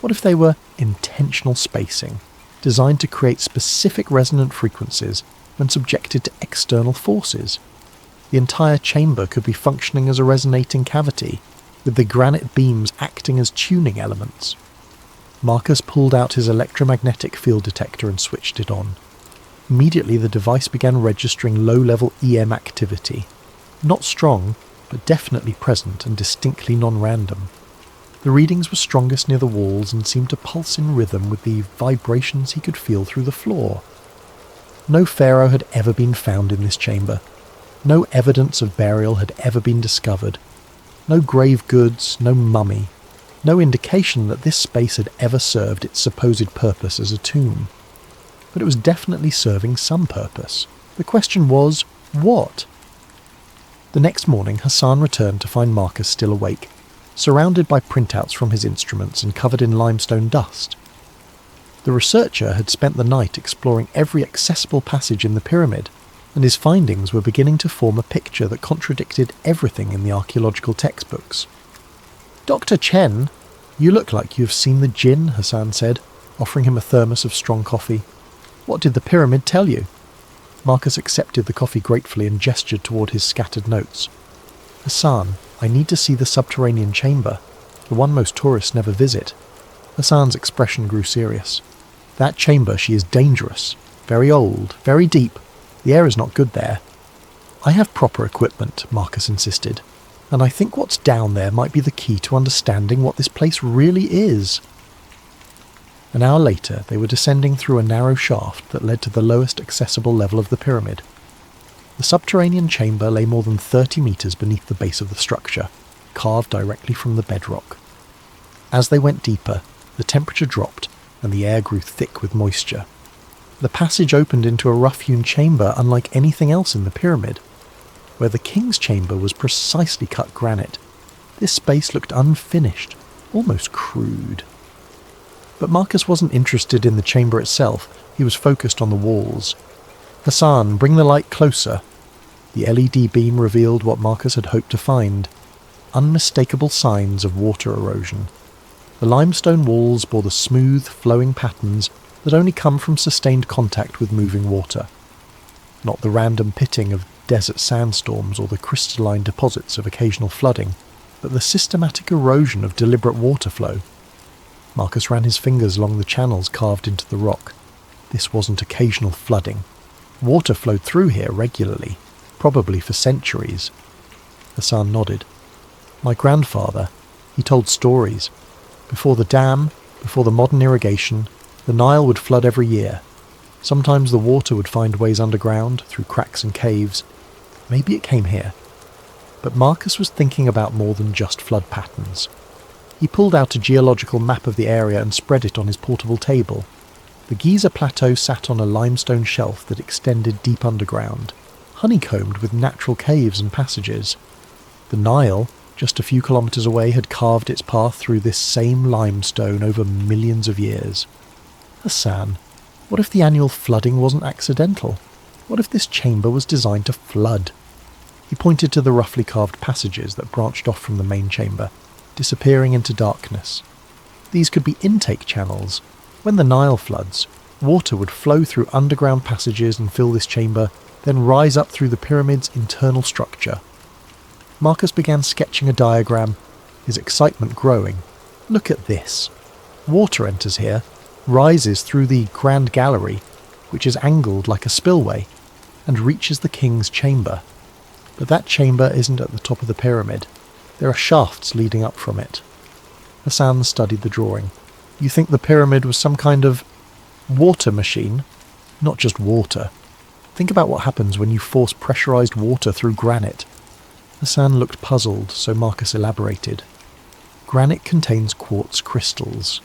What if they were intentional spacing, designed to create specific resonant frequencies when subjected to external forces? The entire chamber could be functioning as a resonating cavity, with the granite beams acting as tuning elements. Marcus pulled out his electromagnetic field detector and switched it on. Immediately the device began registering low-level EM activity. Not strong, but definitely present and distinctly non-random. The readings were strongest near the walls and seemed to pulse in rhythm with the vibrations he could feel through the floor. No pharaoh had ever been found in this chamber. No evidence of burial had ever been discovered. No grave goods, no mummy. No indication that this space had ever served its supposed purpose as a tomb. But it was definitely serving some purpose. The question was, what? The next morning, Hassan returned to find Marcus still awake, surrounded by printouts from his instruments and covered in limestone dust. The researcher had spent the night exploring every accessible passage in the pyramid, and his findings were beginning to form a picture that contradicted everything in the archaeological textbooks. "Dr. Chen, you look like you have seen the jinn," Hassan said, offering him a thermos of strong coffee. "What did the pyramid tell you?" Marcus accepted the coffee gratefully and gestured toward his scattered notes. "Hassan, I need to see the subterranean chamber, the one most tourists never visit." Hassan's expression grew serious. "That chamber, she is dangerous, very old, very deep. The air is not good there." "I have proper equipment," Marcus insisted, "and I think what's down there might be the key to understanding what this place really is." An hour later, they were descending through a narrow shaft that led to the lowest accessible level of the pyramid. The subterranean chamber lay more than 30 metres beneath the base of the structure, carved directly from the bedrock. As they went deeper, the temperature dropped and the air grew thick with moisture. The passage opened into a rough-hewn chamber unlike anything else in the pyramid. Where the king's chamber was precisely cut granite, this space looked unfinished, almost crude. But Marcus wasn't interested in the chamber itself, he was focused on the walls. "Hassan, bring the light closer." The LED beam revealed what Marcus had hoped to find: unmistakable signs of water erosion. The limestone walls bore the smooth, flowing patterns that only come from sustained contact with moving water. Not the random pitting of desert sandstorms or the crystalline deposits of occasional flooding, but the systematic erosion of deliberate water flow. Marcus ran his fingers along the channels carved into the rock. This wasn't occasional flooding. Water flowed through here regularly, probably for centuries. Hassan nodded. "My grandfather, he told stories. Before the dam, before the modern irrigation, the Nile would flood every year. Sometimes the water would find ways underground, through cracks and caves. Maybe it came here." But Marcus was thinking about more than just flood patterns. He pulled out a geological map of the area and spread it on his portable table. The Giza Plateau sat on a limestone shelf that extended deep underground, honeycombed with natural caves and passages. The Nile, just a few kilometres away, had carved its path through this same limestone over millions of years. "Hassan, what if the annual flooding wasn't accidental? What if this chamber was designed to flood?" He pointed to the roughly carved passages that branched off from the main chamber, disappearing into darkness. These could be intake channels. When the Nile floods, water would flow through underground passages and fill this chamber, then rise up through the pyramid's internal structure. Marcus began sketching a diagram, his excitement growing. "Look at this. Water enters here, rises through the Grand Gallery, which is angled like a spillway, and reaches the king's chamber. But that chamber isn't at the top of the pyramid. There are shafts leading up from it." Hassan studied the drawing. "You think the pyramid was some kind of water machine? Not just water. Think about what happens when you force pressurized water through granite." Hassan looked puzzled, so Marcus elaborated. "Granite contains quartz crystals.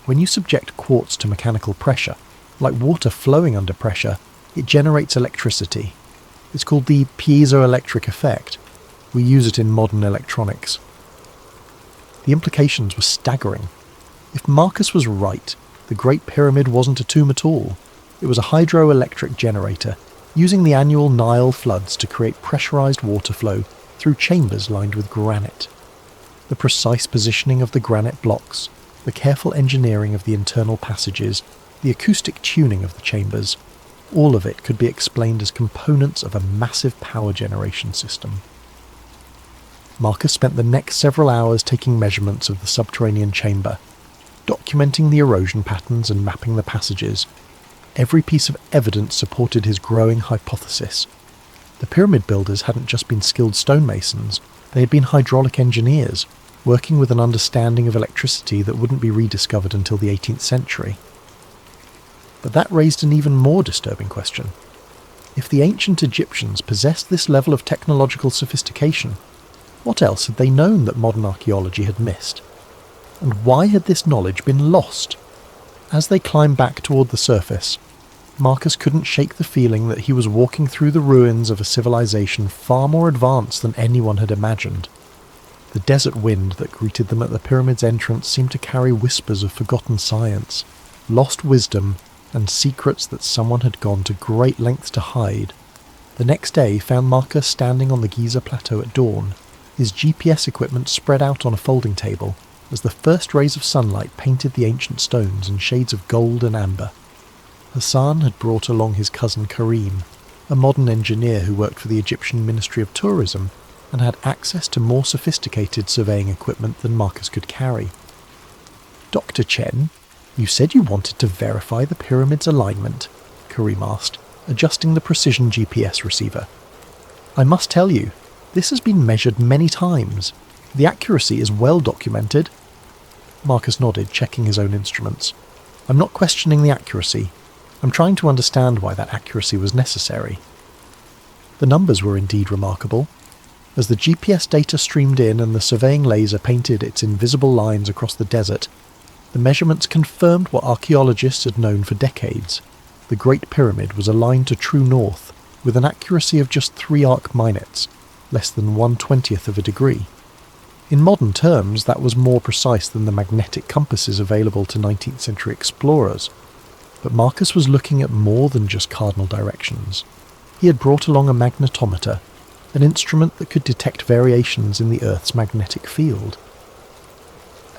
When you subject quartz to mechanical pressure, like water flowing under pressure, it generates electricity. It's called the piezoelectric effect. We use it in modern electronics." The implications were staggering. If Marcus was right, the Great Pyramid wasn't a tomb at all. It was a hydroelectric generator, using the annual Nile floods to create pressurized water flow through chambers lined with granite. The precise positioning of the granite blocks, the careful engineering of the internal passages, the acoustic tuning of the chambers, all of it could be explained as components of a massive power generation system. Marcus spent the next several hours taking measurements of the subterranean chamber, documenting the erosion patterns and mapping the passages. Every piece of evidence supported his growing hypothesis. The pyramid builders hadn't just been skilled stonemasons, they had been hydraulic engineers, working with an understanding of electricity that wouldn't be rediscovered until the 18th century. But that raised an even more disturbing question. If the ancient Egyptians possessed this level of technological sophistication, what else had they known that modern archaeology had missed? And why had this knowledge been lost? As they climbed back toward the surface, Marcus couldn't shake the feeling that he was walking through the ruins of a civilization far more advanced than anyone had imagined. The desert wind that greeted them at the pyramid's entrance seemed to carry whispers of forgotten science, lost wisdom, and secrets that someone had gone to great lengths to hide. The next day found Marcus standing on the Giza plateau at dawn, his GPS equipment spread out on a folding table, as the first rays of sunlight painted the ancient stones in shades of gold and amber. Hassan had brought along his cousin Karim, a modern engineer who worked for the Egyptian Ministry of Tourism and had access to more sophisticated surveying equipment than Marcus could carry. "Dr. Chen, you said you wanted to verify the pyramid's alignment," Karim asked, adjusting the precision GPS receiver. "I must tell you, this has been measured many times. The accuracy is well documented." Marcus nodded, checking his own instruments. "I'm not questioning the accuracy. I'm trying to understand why that accuracy was necessary." The numbers were indeed remarkable. As the GPS data streamed in and the surveying laser painted its invisible lines across the desert, the measurements confirmed what archaeologists had known for decades. The Great Pyramid was aligned to true north, with an accuracy of just 3 arc minutes, less than 1/20th of a degree. In modern terms, that was more precise than the magnetic compasses available to 19th century explorers. But Marcus was looking at more than just cardinal directions. He had brought along a magnetometer, an instrument that could detect variations in the Earth's magnetic field.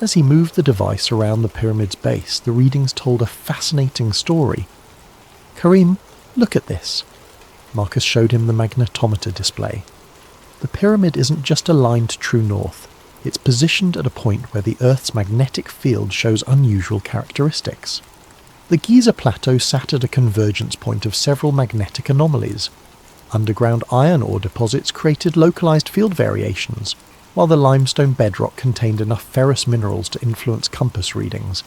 As he moved the device around the pyramid's base, the readings told a fascinating story. "Karim, look at this." Marcus showed him the magnetometer display. "The pyramid isn't just aligned to true north. It's positioned at a point where the Earth's magnetic field shows unusual characteristics. The Giza plateau sat at a convergence point of several magnetic anomalies. Underground iron ore deposits created localized field variations, while the limestone bedrock contained enough ferrous minerals to influence compass readings.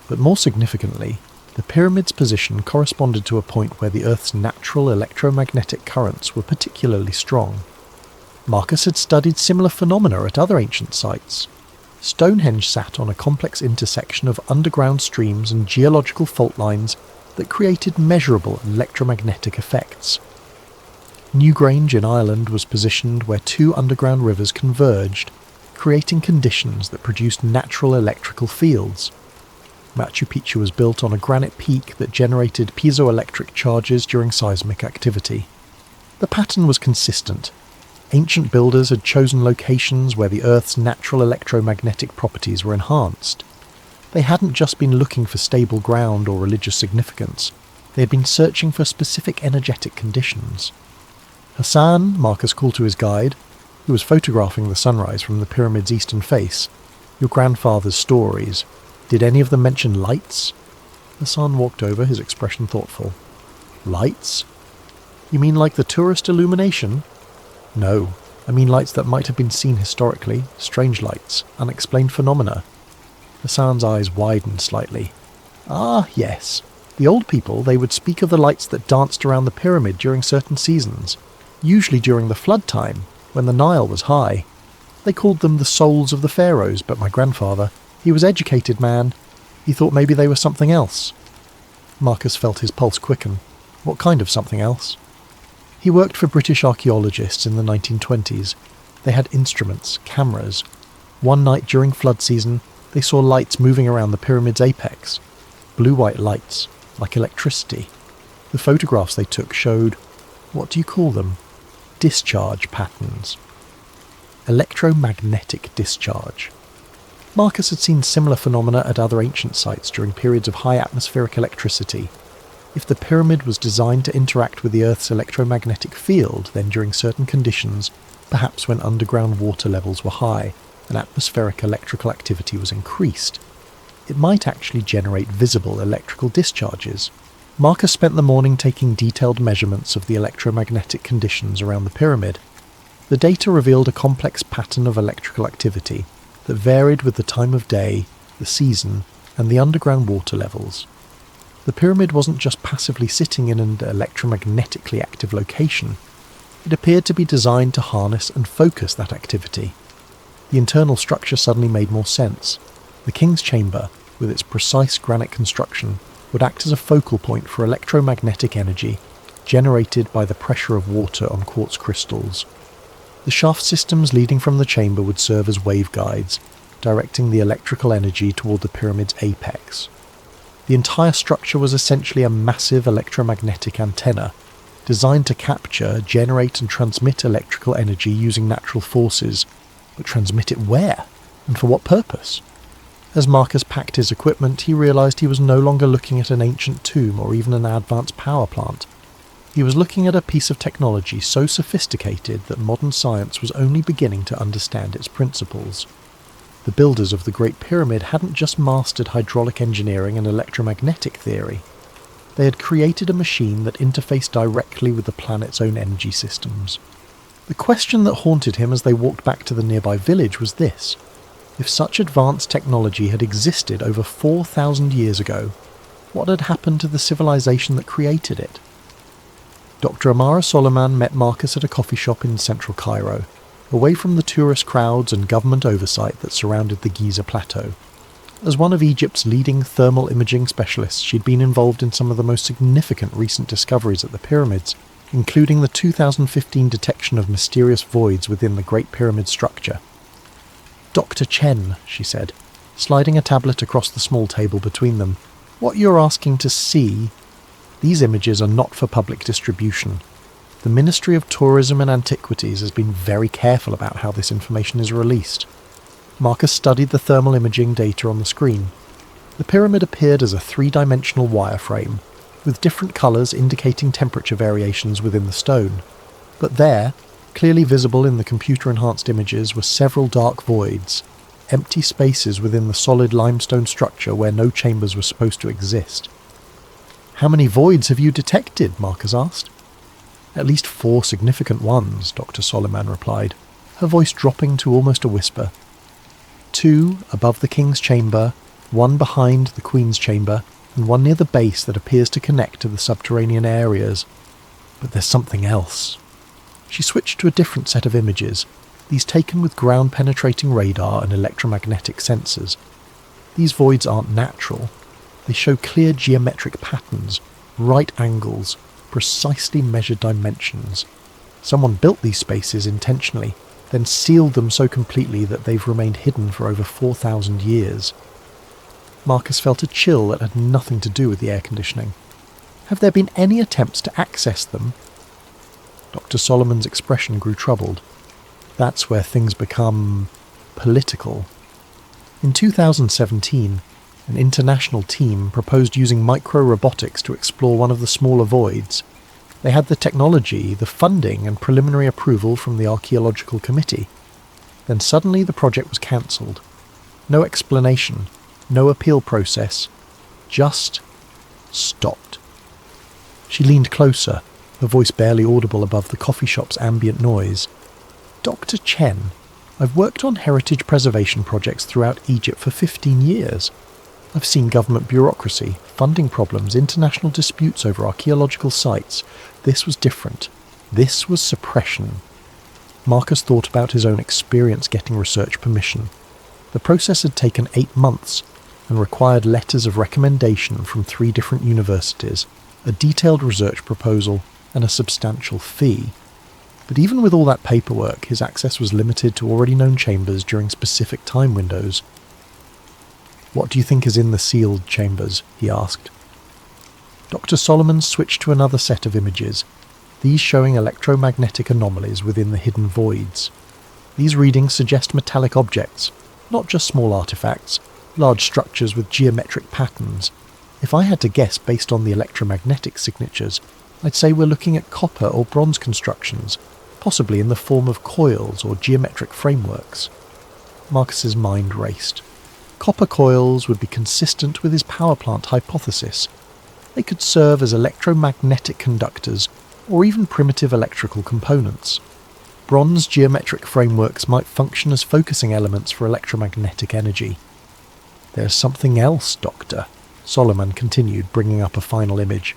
But more significantly, the pyramid's position corresponded to a point where the Earth's natural electromagnetic currents were particularly strong. Marcus had studied similar phenomena at other ancient sites. Stonehenge sat on a complex intersection of underground streams and geological fault lines that created measurable electromagnetic effects. Newgrange in Ireland was positioned where 2 underground rivers converged, creating conditions that produced natural electrical fields. Machu Picchu was built on a granite peak that generated piezoelectric charges during seismic activity. The pattern was consistent. Ancient builders had chosen locations where the Earth's natural electromagnetic properties were enhanced. They hadn't just been looking for stable ground or religious significance. They had been searching for specific energetic conditions. "Hassan," Marcus called to his guide, who was photographing the sunrise from the pyramid's eastern face, "your grandfather's stories. Did any of them mention lights?" Hassan walked over, his expression thoughtful. "Lights? You mean like the tourist illumination?" "No, I mean lights that might have been seen historically, strange lights, unexplained phenomena." Hassan's eyes widened slightly. "Ah, yes. The old people, they would speak of the lights that danced around the pyramid during certain seasons, usually during the flood time, when the Nile was high. They called them the souls of the pharaohs, but my grandfather, he was educated man. He thought maybe they were something else." Marcus felt his pulse quicken. What kind of something else? He worked for British archaeologists in the 1920s. They had instruments, cameras. One night during flood season, they saw lights moving around the pyramid's apex. Blue-white lights, like electricity. The photographs they took showed What do you call them? Discharge patterns. Electromagnetic discharge. Marcus had seen similar phenomena at other ancient sites during periods of high atmospheric electricity. If the pyramid was designed to interact with the Earth's electromagnetic field, then during certain conditions, perhaps when underground water levels were high and atmospheric electrical activity was increased, it might actually generate visible electrical discharges. Marcus spent the morning taking detailed measurements of the electromagnetic conditions around the pyramid. The data revealed a complex pattern of electrical activity that varied with the time of day, the season, and the underground water levels. The pyramid wasn't just passively sitting in an electromagnetically active location. It appeared to be designed to harness and focus that activity. The internal structure suddenly made more sense. The king's chamber, with its precise granite construction, would act as a focal point for electromagnetic energy generated by the pressure of water on quartz crystals. The shaft systems leading from the chamber would serve as waveguides, directing the electrical energy toward the pyramid's apex. The entire structure was essentially a massive electromagnetic antenna, designed to capture, generate and transmit electrical energy using natural forces. But transmit it where? And for what purpose? As Marcus packed his equipment, he realized he was no longer looking at an ancient tomb or even an advanced power plant. He was looking at a piece of technology so sophisticated that modern science was only beginning to understand its principles. The builders of the Great Pyramid hadn't just mastered hydraulic engineering and electromagnetic theory. They had created a machine that interfaced directly with the planet's own energy systems. The question that haunted him as they walked back to the nearby village was this: if such advanced technology had existed over 4,000 years ago, what had happened to the civilization that created it? Dr. Amara Soliman met Marcus at a coffee shop in central Cairo, away from the tourist crowds and government oversight that surrounded the Giza Plateau. As one of Egypt's leading thermal imaging specialists, she'd been involved in some of the most significant recent discoveries at the pyramids, including the 2015 detection of mysterious voids within the Great Pyramid structure. "Dr. Chen," she said, sliding a tablet across the small table between them, "what you're asking to see, these images are not for public distribution. The Ministry of Tourism and Antiquities has been very careful about how this information is released." Marcus studied the thermal imaging data on the screen. The pyramid appeared as a three-dimensional wireframe, with different colours indicating temperature variations within the stone. But there, clearly visible in the computer-enhanced images, were several dark voids, empty spaces within the solid limestone structure where no chambers were supposed to exist. "How many voids have you detected?" Marcus asked. "At least 4 significant ones," Dr. Soliman replied, her voice dropping to almost a whisper. 2 above the king's chamber, 1 behind the queen's chamber, and 1 near the base that appears to connect to the subterranean areas. But there's something else. She switched to a different set of images, these taken with ground-penetrating radar and electromagnetic sensors. These voids aren't natural. They show clear geometric patterns, right angles, precisely measured dimensions. Someone built these spaces intentionally, then sealed them so completely that they've remained hidden for over 4,000 years. Marcus felt a chill that had nothing to do with the air conditioning. Have there been any attempts to access them? Dr. Solomon's expression grew troubled. That's where things become political. In 2017, an international team proposed using micro-robotics to explore one of the smaller voids. They had the technology, the funding, and preliminary approval from the Archaeological Committee. Then suddenly the project was cancelled. No explanation, no appeal process, just stopped. She leaned closer, her voice barely audible above the coffee shop's ambient noise. "Dr. Chen, I've worked on heritage preservation projects throughout Egypt for 15 years. I've seen government bureaucracy, funding problems, international disputes over archaeological sites. This was different. This was suppression." Marcus thought about his own experience getting research permission. The process had taken 8 months and required letters of recommendation from 3 different universities, a detailed research proposal, and a substantial fee. But even with all that paperwork, his access was limited to already known chambers during specific time windows. "What do you think is in the sealed chambers?" he asked. Dr. Solomon switched to another set of images. these showing electromagnetic anomalies within the hidden voids. These readings suggest metallic objects, not just small artifacts, large structures with geometric patterns. If I had to guess based on the electromagnetic signatures, I'd say we're looking at copper or bronze constructions, possibly in the form of coils or geometric frameworks. Marcus's mind raced. Copper coils would be consistent with his power plant hypothesis. They could serve as electromagnetic conductors or even primitive electrical components. Bronze geometric frameworks might function as focusing elements for electromagnetic energy. "There's something else, Doctor," Solomon continued, bringing up a final image.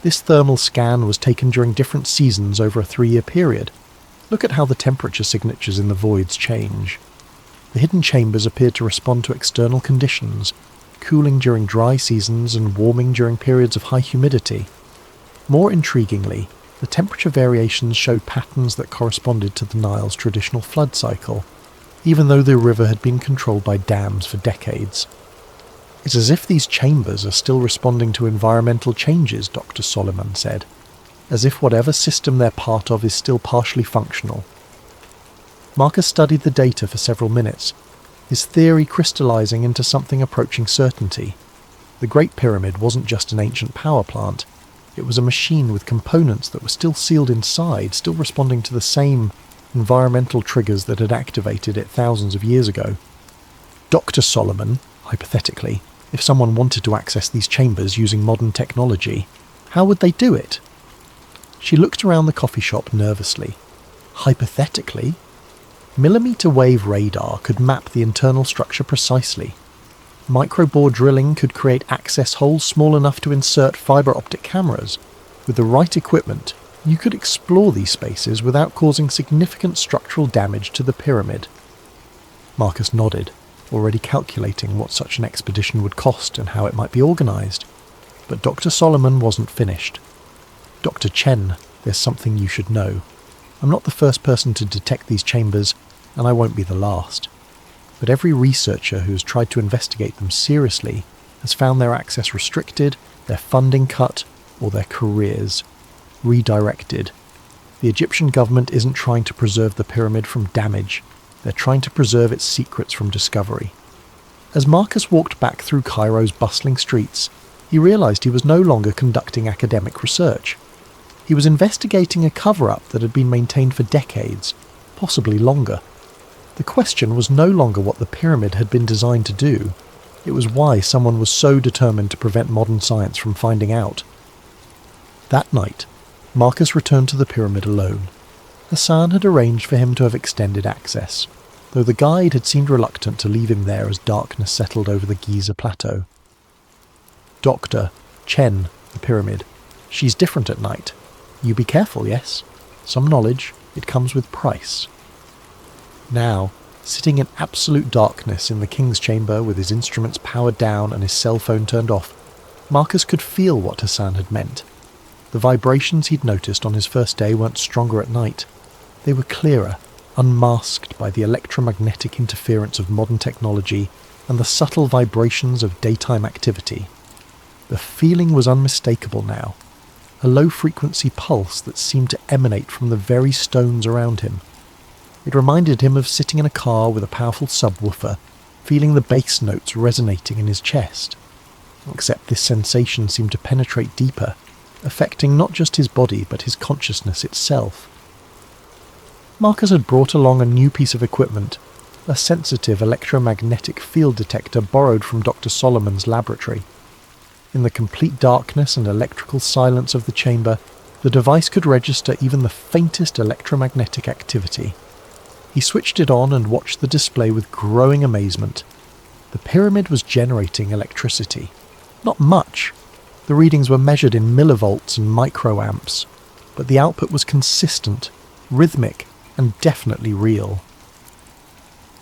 "This thermal scan was taken during different seasons over a 3-year period. Look at how the temperature signatures in the voids change. The hidden chambers appeared to respond to external conditions, cooling during dry seasons and warming during periods of high humidity. More intriguingly, the temperature variations showed patterns that corresponded to the Nile's traditional flood cycle, even though the river had been controlled by dams for decades. It's as if these chambers are still responding to environmental changes," Dr. Solomon said, "as if whatever system they're part of is still partially functional." Marcus studied the data for several minutes, his theory crystallizing into something approaching certainty. The Great Pyramid wasn't just an ancient power plant. It was a machine with components that were still sealed inside, still responding to the same environmental triggers that had activated it thousands of years ago. Dr. Solomon, hypothetically, if someone wanted to access these chambers using modern technology, how would they do it? She looked around the coffee shop nervously. Hypothetically? Millimeter wave radar could map the internal structure precisely. Microbore drilling could create access holes small enough to insert fibre optic cameras. With the right equipment, you could explore these spaces without causing significant structural damage to the pyramid. Marcus nodded, already calculating what such an expedition would cost and how it might be organised. But Dr. Solomon wasn't finished. "Dr. Chen, there's something you should know. I'm not the first person to detect these chambers, and I won't be the last. But every researcher who has tried to investigate them seriously has found their access restricted, their funding cut, or their careers redirected. The Egyptian government isn't trying to preserve the pyramid from damage. They're trying to preserve its secrets from discovery." As Marcus walked back through Cairo's bustling streets, he realized he was no longer conducting academic research. He was investigating a cover-up that had been maintained for decades, possibly longer. The question was no longer what the pyramid had been designed to do. It was why someone was so determined to prevent modern science from finding out. That night, Marcus returned to the pyramid alone. Hassan had arranged for him to have extended access, though the guide had seemed reluctant to leave him there as darkness settled over the Giza plateau. "Dr. Chen, the pyramid. She's different at night. You be careful, yes? Some knowledge, it comes with price." Now, sitting in absolute darkness in the king's chamber with his instruments powered down and his cell phone turned off, Marcus could feel what Hassan had meant. The vibrations he'd noticed on his first day weren't stronger at night. They were clearer, unmasked by the electromagnetic interference of modern technology and the subtle vibrations of daytime activity. The feeling was unmistakable now, a low-frequency pulse that seemed to emanate from the very stones around him. It reminded him of sitting in a car with a powerful subwoofer, feeling the bass notes resonating in his chest. Except this sensation seemed to penetrate deeper, affecting not just his body but his consciousness itself. Marcus had brought along a new piece of equipment, a sensitive electromagnetic field detector borrowed from Dr. Solomon's laboratory. In the complete darkness and electrical silence of the chamber, the device could register even the faintest electromagnetic activity. He switched it on and watched the display with growing amazement. The pyramid was generating electricity. Not much. The readings were measured in millivolts and microamps, but the output was consistent, rhythmic, and definitely real.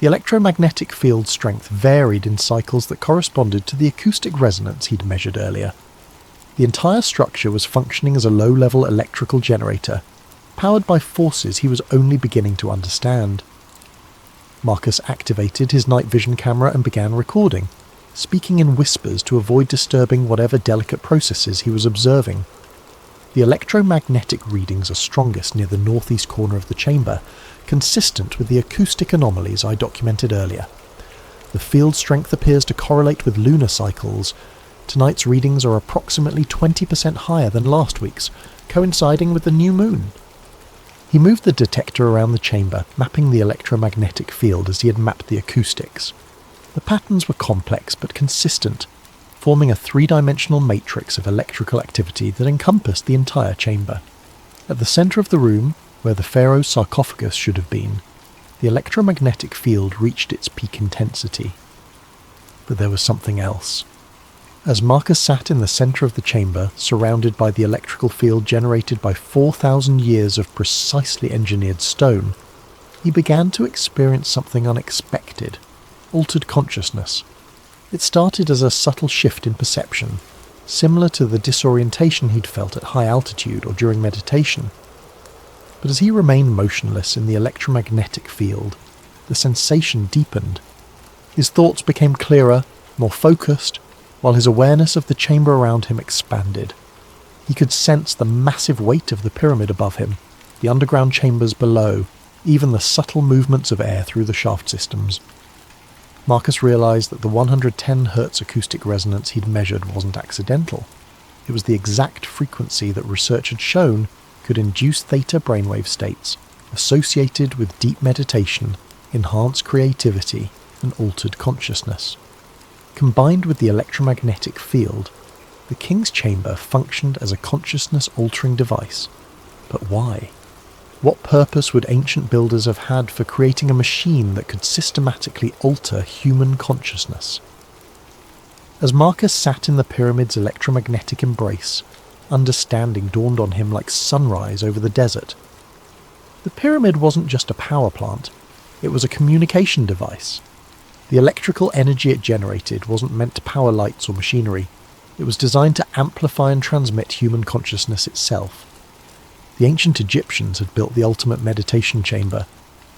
The electromagnetic field strength varied in cycles that corresponded to the acoustic resonance he'd measured earlier. The entire structure was functioning as a low-level electrical generator, powered by forces he was only beginning to understand. Marcus activated his night vision camera and began recording, speaking in whispers to avoid disturbing whatever delicate processes he was observing. The electromagnetic readings are strongest near the northeast corner of the chamber, consistent with the acoustic anomalies I documented earlier. The field strength appears to correlate with lunar cycles. Tonight's readings are approximately 20% higher than last week's, coinciding with the new moon. He moved the detector around the chamber, mapping the electromagnetic field as he had mapped the acoustics. The patterns were complex but consistent, forming a three-dimensional matrix of electrical activity that encompassed the entire chamber. At the centre of the room, where the pharaoh's sarcophagus should have been, the electromagnetic field reached its peak intensity. But there was something else. As Marcus sat in the centre of the chamber, surrounded by the electrical field generated by 4,000 years of precisely engineered stone, he began to experience something unexpected: altered consciousness. It started as a subtle shift in perception, similar to the disorientation he'd felt at high altitude or during meditation. But as he remained motionless in the electromagnetic field, the sensation deepened. His thoughts became clearer, more focused, while his awareness of the chamber around him expanded. He could sense the massive weight of the pyramid above him, the underground chambers below, even the subtle movements of air through the shaft systems. Marcus realised that the 110 Hz acoustic resonance he'd measured wasn't accidental. It was the exact frequency that research had shown could induce theta brainwave states associated with deep meditation, enhanced creativity, and altered consciousness. Combined with the electromagnetic field, the King's Chamber functioned as a consciousness-altering device. But why? What purpose would ancient builders have had for creating a machine that could systematically alter human consciousness? As Marcus sat in the pyramid's electromagnetic embrace, understanding dawned on him like sunrise over the desert. The pyramid wasn't just a power plant, it was a communication device. The electrical energy it generated wasn't meant to power lights or machinery. It was designed to amplify and transmit human consciousness itself. The ancient Egyptians had built the ultimate meditation chamber,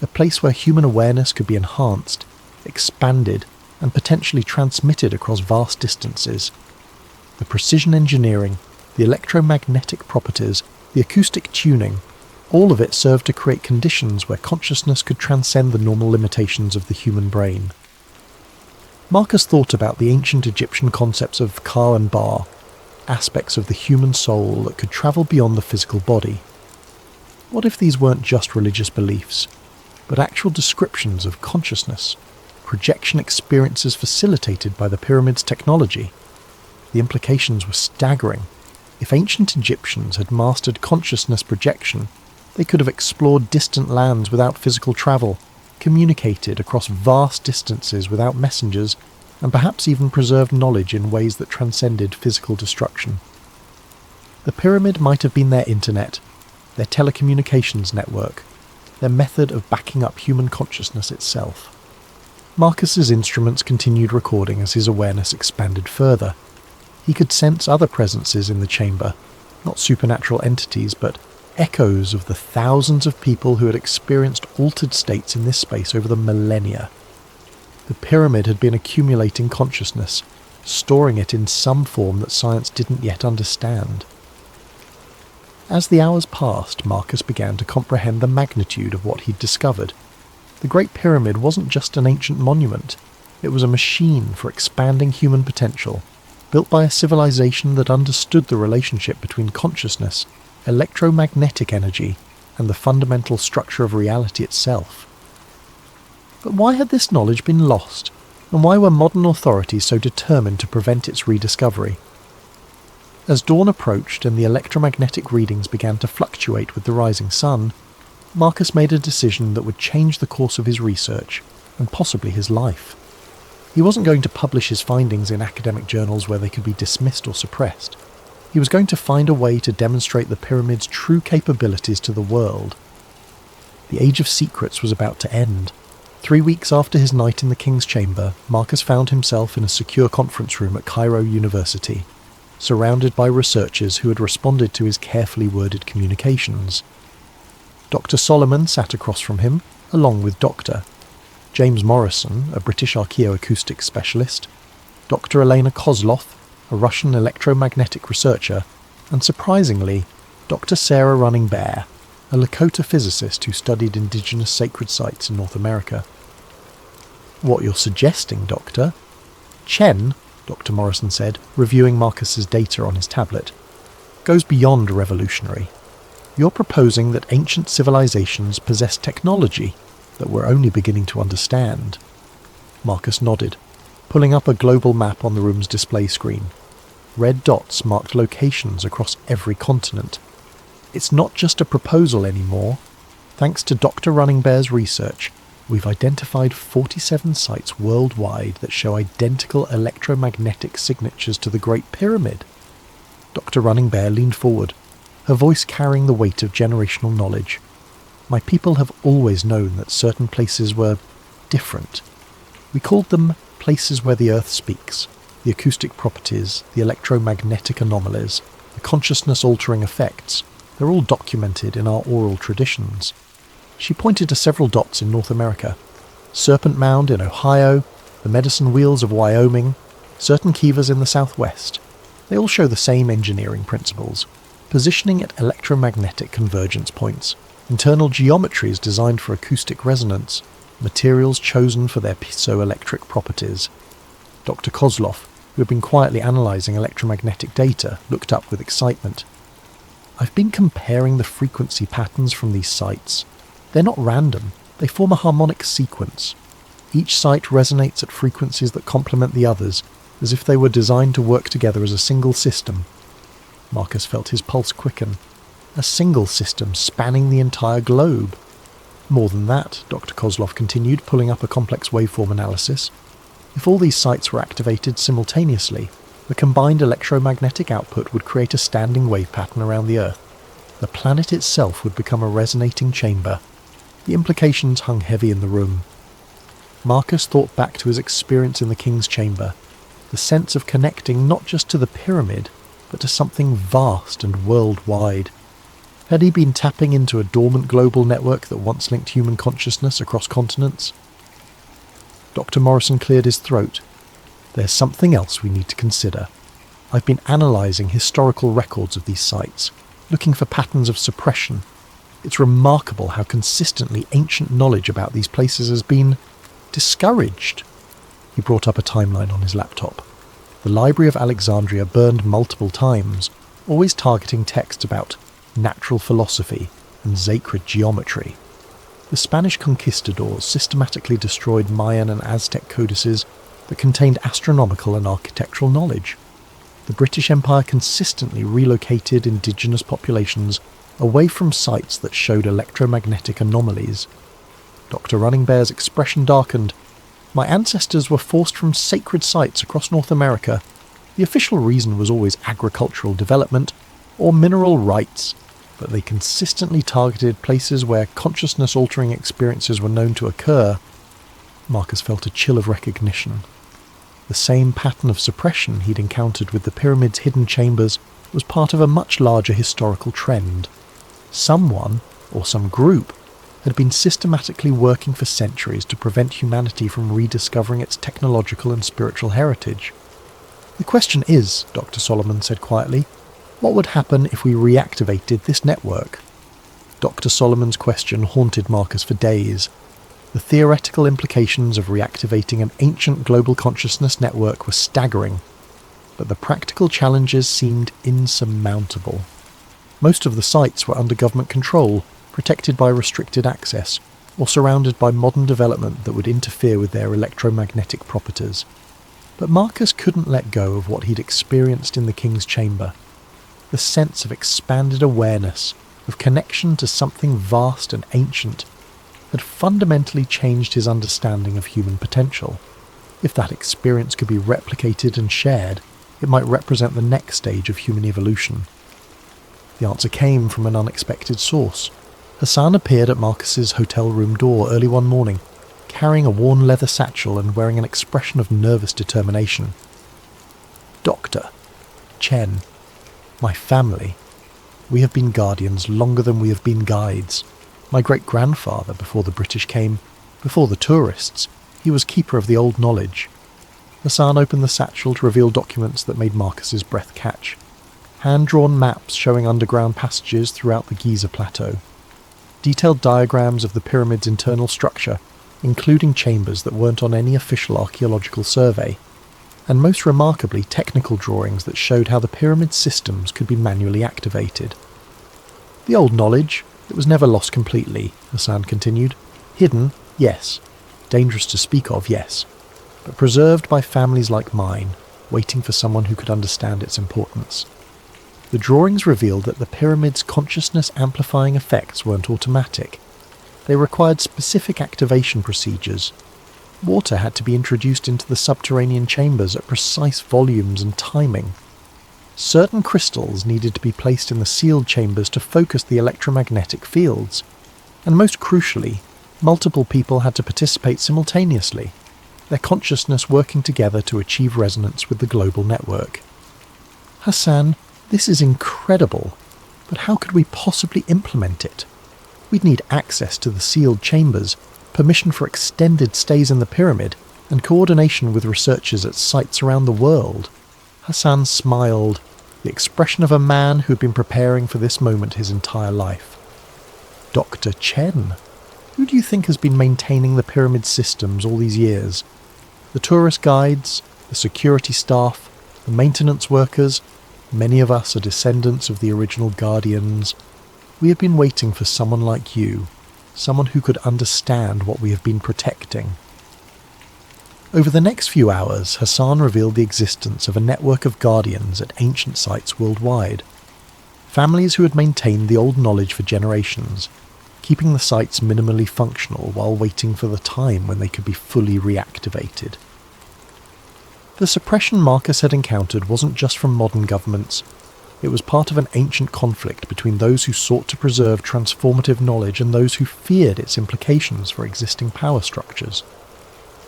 a place where human awareness could be enhanced, expanded, and potentially transmitted across vast distances. The precision engineering, the electromagnetic properties, the acoustic tuning, all of it served to create conditions where consciousness could transcend the normal limitations of the human brain. Marcus thought about the ancient Egyptian concepts of Ka and Ba, aspects of the human soul that could travel beyond the physical body. What if these weren't just religious beliefs, but actual descriptions of consciousness, projection experiences facilitated by the pyramid's technology? The implications were staggering. If ancient Egyptians had mastered consciousness projection, they could have explored distant lands without physical travel, communicated across vast distances without messengers, and perhaps even preserved knowledge in ways that transcended physical destruction. The pyramid might have been their internet, their telecommunications network, their method of backing up human consciousness itself. Marcus's instruments continued recording as his awareness expanded further. He could sense other presences in the chamber, not supernatural entities, but echoes of the thousands of people who had experienced altered states in this space over the millennia. The pyramid had been accumulating consciousness, storing it in some form that science didn't yet understand. As the hours passed, Marcus began to comprehend the magnitude of what he'd discovered. The Great Pyramid wasn't just an ancient monument, it was a machine for expanding human potential, built by a civilization that understood the relationship between consciousness, electromagnetic energy, and the fundamental structure of reality itself. But why had this knowledge been lost, and why were modern authorities so determined to prevent its rediscovery? As dawn approached and the electromagnetic readings began to fluctuate with the rising sun, Marcus made a decision that would change the course of his research, and possibly his life. He wasn't going to publish his findings in academic journals where they could be dismissed or suppressed. He was going to find a way to demonstrate the pyramid's true capabilities to the world. The Age of Secrets was about to end. 3 weeks after his night in the King's Chamber, Marcus found himself in a secure conference room at Cairo University, surrounded by researchers who had responded to his carefully worded communications. Dr. Solomon sat across from him, along with Dr. James Morrison, a British archaeoacoustic specialist, Dr. Elena Kozlov, a Russian electromagnetic researcher, and surprisingly, Dr. Sarah Running Bear, a Lakota physicist who studied indigenous sacred sites in North America. What you're suggesting, Doctor? Chen, Dr. Morrison said, reviewing Marcus's data on his tablet, goes beyond revolutionary. You're proposing that ancient civilizations possess technology that we're only beginning to understand. Marcus nodded, pulling up a global map on the room's display screen. Red dots marked locations across every continent. It's not just a proposal anymore. Thanks to Dr. Running Bear's research, we've identified 47 sites worldwide that show identical electromagnetic signatures to the Great Pyramid. Dr. Running Bear leaned forward, her voice carrying the weight of generational knowledge. My people have always known that certain places were different. We called them places where the earth speaks, the acoustic properties, the electromagnetic anomalies, the consciousness-altering effects. They're all documented in our oral traditions. She pointed to several dots in North America. Serpent Mound in Ohio, the Medicine Wheels of Wyoming, certain kivas in the southwest. They all show the same engineering principles. Positioning at electromagnetic convergence points, internal geometries designed for acoustic resonance, materials chosen for their piezoelectric properties. Dr. Kozlov, who had been quietly analysing electromagnetic data, looked up with excitement. I've been comparing the frequency patterns from these sites. They're not random, they form a harmonic sequence. Each site resonates at frequencies that complement the others, as if they were designed to work together as a single system. Marcus felt his pulse quicken. A single system spanning the entire globe. More than that, Dr. Kozlov continued, pulling up a complex waveform analysis. If all these sites were activated simultaneously, the combined electromagnetic output would create a standing wave pattern around the Earth. The planet itself would become a resonating chamber. The implications hung heavy in the room. Marcus thought back to his experience in the King's Chamber, the sense of connecting not just to the pyramid, but to something vast and worldwide. Had he been tapping into a dormant global network that once linked human consciousness across continents? Dr. Morrison cleared his throat. There's something else we need to consider. I've been analysing historical records of these sites, looking for patterns of suppression. It's remarkable how consistently ancient knowledge about these places has been discouraged. He brought up a timeline on his laptop. The Library of Alexandria burned multiple times, always targeting texts about natural philosophy and sacred geometry. The Spanish conquistadors systematically destroyed Mayan and Aztec codices that contained astronomical and architectural knowledge. The British Empire consistently relocated indigenous populations away from sites that showed electromagnetic anomalies. Dr. Running Bear's expression darkened. My ancestors were forced from sacred sites across North America. The official reason was always agricultural development or mineral rights, but they consistently targeted places where consciousness-altering experiences were known to occur. Marcus felt a chill of recognition. The same pattern of suppression he'd encountered with the pyramid's hidden chambers was part of a much larger historical trend. Someone, or some group, had been systematically working for centuries to prevent humanity from rediscovering its technological and spiritual heritage. The question is, Dr. Solomon said quietly, what would happen if we reactivated this network? Dr. Solomon's question haunted Marcus for days. The theoretical implications of reactivating an ancient global consciousness network were staggering, but the practical challenges seemed insurmountable. Most of the sites were under government control, protected by restricted access, or surrounded by modern development that would interfere with their electromagnetic properties. But Marcus couldn't let go of what he'd experienced in the King's Chamber. The sense of expanded awareness, of connection to something vast and ancient, had fundamentally changed his understanding of human potential. If that experience could be replicated and shared, it might represent the next stage of human evolution. The answer came from an unexpected source. Hassan appeared at Marcus's hotel room door early one morning, carrying a worn leather satchel and wearing an expression of nervous determination. Doctor, Chen, my family, we have been guardians longer than we have been guides. My great-grandfather, before the British came, before the tourists, he was keeper of the old knowledge. Hassan opened the satchel to reveal documents that made Marcus's breath catch. hand-drawn maps showing underground passages throughout the Giza Plateau, detailed diagrams of the pyramid's internal structure, including chambers that weren't on any official archaeological survey, and most remarkably technical drawings that showed how the pyramid systems could be manually activated. The old knowledge, it was never lost completely, Hassan continued. Hidden, yes. Dangerous to speak of, yes. But preserved by families like mine, waiting for someone who could understand its importance. The drawings revealed that the pyramid's consciousness-amplifying effects weren't automatic. They required specific activation procedures. Water had to be introduced into the subterranean chambers at precise volumes and timing. Certain crystals needed to be placed in the sealed chambers to focus the electromagnetic fields. And most crucially, multiple people had to participate simultaneously, their consciousness working together to achieve resonance with the global network. Hassan, this is incredible, but how could we possibly implement it? We'd need access to the sealed chambers, permission for extended stays in the pyramid, and coordination with researchers at sites around the world. Hassan smiled, the expression of a man who had been preparing for this moment his entire life. Dr. Chen, who do you think has been maintaining the pyramid systems all these years? The tourist guides, the security staff, the maintenance workers, many of us are descendants of the original guardians. We have been waiting for someone like you, someone who could understand what we have been protecting. Over the next few hours, Hassan revealed the existence of a network of guardians at ancient sites worldwide. Families who had maintained the old knowledge for generations, keeping the sites minimally functional while waiting for the time when they could be fully reactivated. The suppression Marcus had encountered wasn't just from modern governments. It was part of an ancient conflict between those who sought to preserve transformative knowledge and those who feared its implications for existing power structures.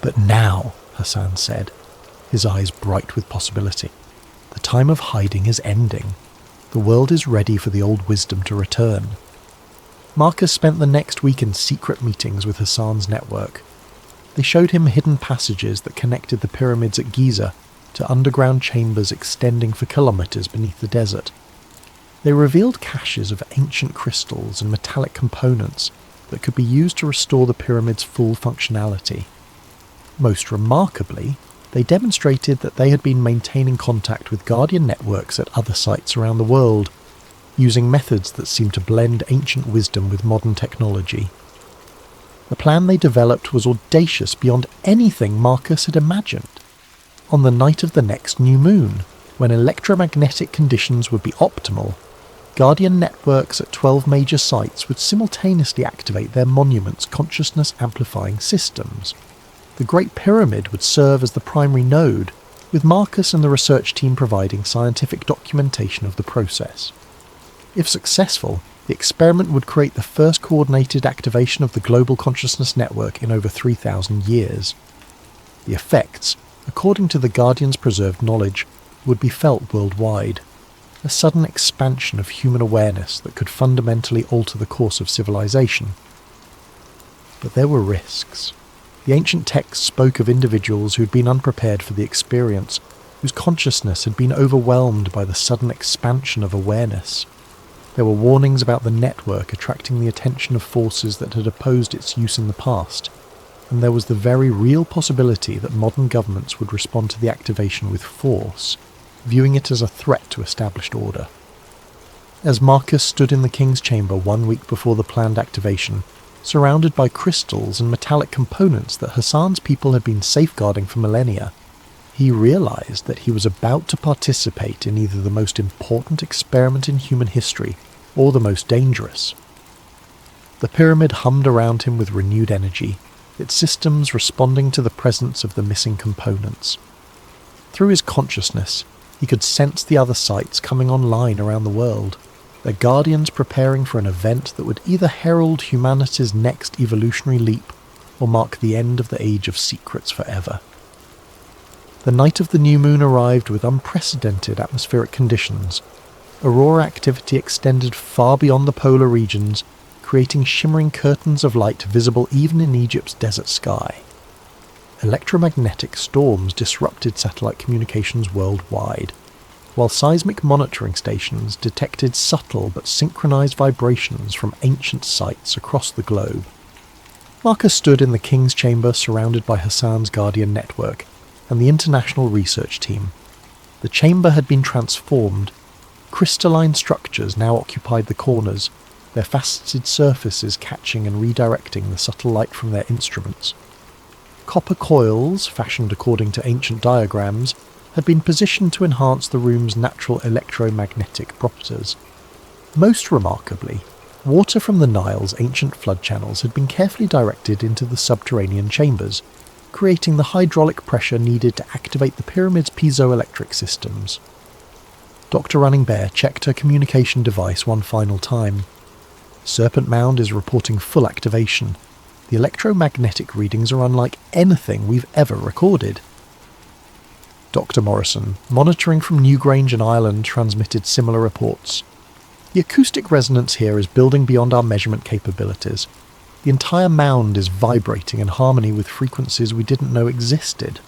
But now, Hassan said, his eyes bright with possibility, the time of hiding is ending. The world is ready for the old wisdom to return. Marcus spent the next week in secret meetings with Hassan's network. They showed him hidden passages that connected the pyramids at Giza to underground chambers extending for kilometers beneath the desert. They revealed caches of ancient crystals and metallic components that could be used to restore the pyramid's full functionality. Most remarkably, they demonstrated that they had been maintaining contact with Guardian networks at other sites around the world, using methods that seemed to blend ancient wisdom with modern technology. The plan they developed was audacious beyond anything Marcus had imagined. On the night of the next new moon, when electromagnetic conditions would be optimal, Guardian networks at 12 major sites would simultaneously activate their monuments' consciousness-amplifying systems. The Great Pyramid would serve as the primary node, with Marcus and the research team providing scientific documentation of the process. If successful, the experiment would create the first coordinated activation of the global consciousness network in over 3,000 years. The effects, according to the Guardian's preserved knowledge, would be felt worldwide. A sudden expansion of human awareness that could fundamentally alter the course of civilization. But there were risks. The ancient texts spoke of individuals who had been unprepared for the experience, whose consciousness had been overwhelmed by the sudden expansion of awareness. There were warnings about the network attracting the attention of forces that had opposed its use in the past, and there was the very real possibility that modern governments would respond to the activation with force, viewing it as a threat to established order. As Marcus stood in the king's chamber 1 week before the planned activation, surrounded by crystals and metallic components that Hassan's people had been safeguarding for millennia, he realized that he was about to participate in either the most important experiment in human history or the most dangerous. The pyramid hummed around him with renewed energy, its systems responding to the presence of the missing components. Through his consciousness, he could sense the other sites coming online around the world, their guardians preparing for an event that would either herald humanity's next evolutionary leap or mark the end of the Age of Secrets forever. The night of the new moon arrived with unprecedented atmospheric conditions. Aurora activity extended far beyond the polar regions, creating shimmering curtains of light visible even in Egypt's desert sky. Electromagnetic storms disrupted satellite communications worldwide. while seismic monitoring stations detected subtle but synchronized vibrations from ancient sites across the globe. Marcus stood in the King's Chamber surrounded by Hassan's Guardian network and the international research team. The chamber had been transformed. Crystalline structures now occupied the corners, their faceted surfaces catching and redirecting the subtle light from their instruments. Copper coils, fashioned according to ancient diagrams, had been positioned to enhance the room's natural electromagnetic properties. Most remarkably, water from the Nile's ancient flood channels had been carefully directed into the subterranean chambers, creating the hydraulic pressure needed to activate the pyramid's piezoelectric systems. Dr. Running Bear checked her communication device one final time. Serpent Mound is reporting full activation. The electromagnetic readings are unlike anything we've ever recorded. Dr. Morrison, monitoring from Newgrange and Ireland, transmitted similar reports. The acoustic resonance here is building beyond our measurement capabilities. The entire mound is vibrating in harmony with frequencies we didn't know existed.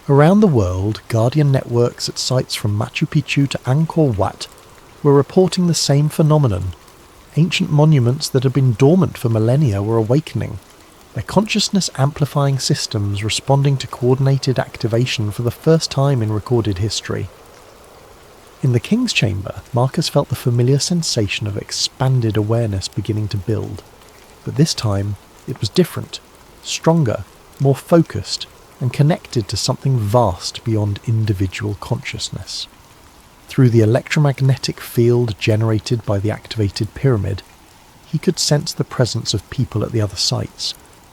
Around the world, Guardian networks at sites from Machu Picchu to Angkor Wat were reporting the same phenomenon. Ancient monuments that had been dormant for millennia were awakening, their consciousness-amplifying systems responding to coordinated activation for the first time in recorded history. In the King's Chamber, Marcus felt the familiar sensation of expanded awareness beginning to build. But this time, it was different, stronger, more focused, and connected to something vast beyond individual consciousness. Through the electromagnetic field generated by the activated pyramid, he could sense the presence of people at the other sites,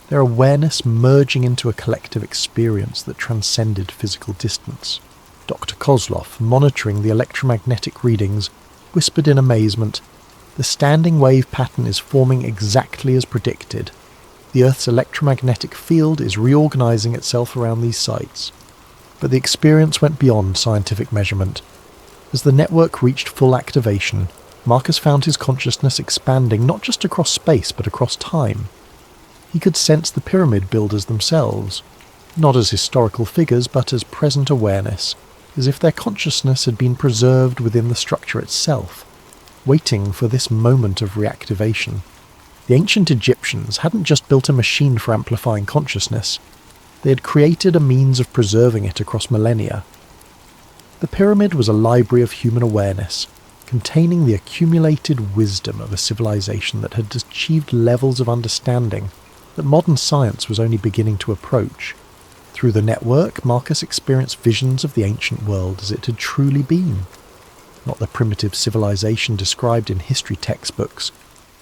their awareness merging into a collective experience that transcended physical distance. Dr. Kozlov, monitoring the electromagnetic readings, whispered in amazement, "The standing wave pattern is forming exactly as predicted. The Earth's electromagnetic field is reorganizing itself around these sites." But the experience went beyond scientific measurement. As the network reached full activation, Marcus found his consciousness expanding not just across space but across time. He could sense the pyramid builders themselves, not as historical figures but as present awareness, as if their consciousness had been preserved within the structure itself, waiting for this moment of reactivation. The ancient Egyptians hadn't just built a machine for amplifying consciousness, they had created a means of preserving it across millennia. The pyramid was a library of human awareness, containing the accumulated wisdom of a civilization that had achieved levels of understanding that modern science was only beginning to approach. Through the network, Marcus experienced visions of the ancient world as it had truly been. Not the primitive civilization described in history textbooks,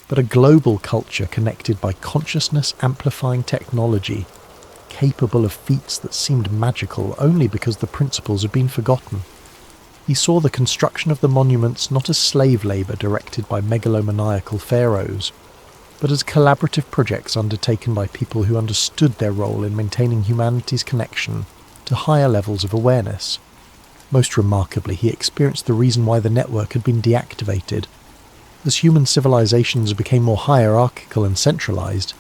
but a global culture connected by consciousness-amplifying technology, capable of feats that seemed magical only because the principles had been forgotten. He saw the construction of the monuments not as slave labour directed by megalomaniacal pharaohs, but as collaborative projects undertaken by people who understood their role in maintaining humanity's connection to higher levels of awareness. Most remarkably, he experienced the reason why the network had been deactivated. As human civilizations became more hierarchical and centralized,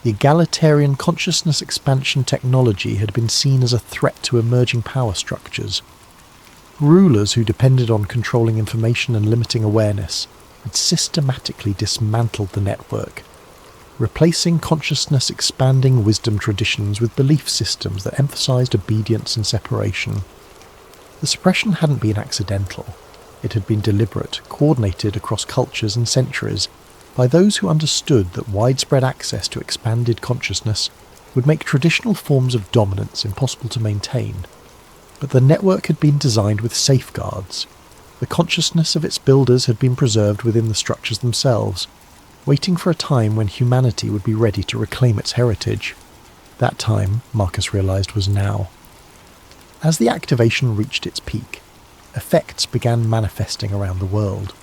the egalitarian consciousness expansion technology had been seen as a threat to emerging power structures. Rulers who depended on controlling information and limiting awareness had systematically dismantled the network, replacing consciousness-expanding wisdom traditions with belief systems that emphasized obedience and separation. The suppression hadn't been accidental. It had been deliberate, coordinated across cultures and centuries, by those who understood that widespread access to expanded consciousness would make traditional forms of dominance impossible to maintain. But the network had been designed with safeguards. The consciousness of its builders had been preserved within the structures themselves, waiting for a time when humanity would be ready to reclaim its heritage. That time, Marcus realized, was now. As the activation reached its peak, effects began manifesting around the world.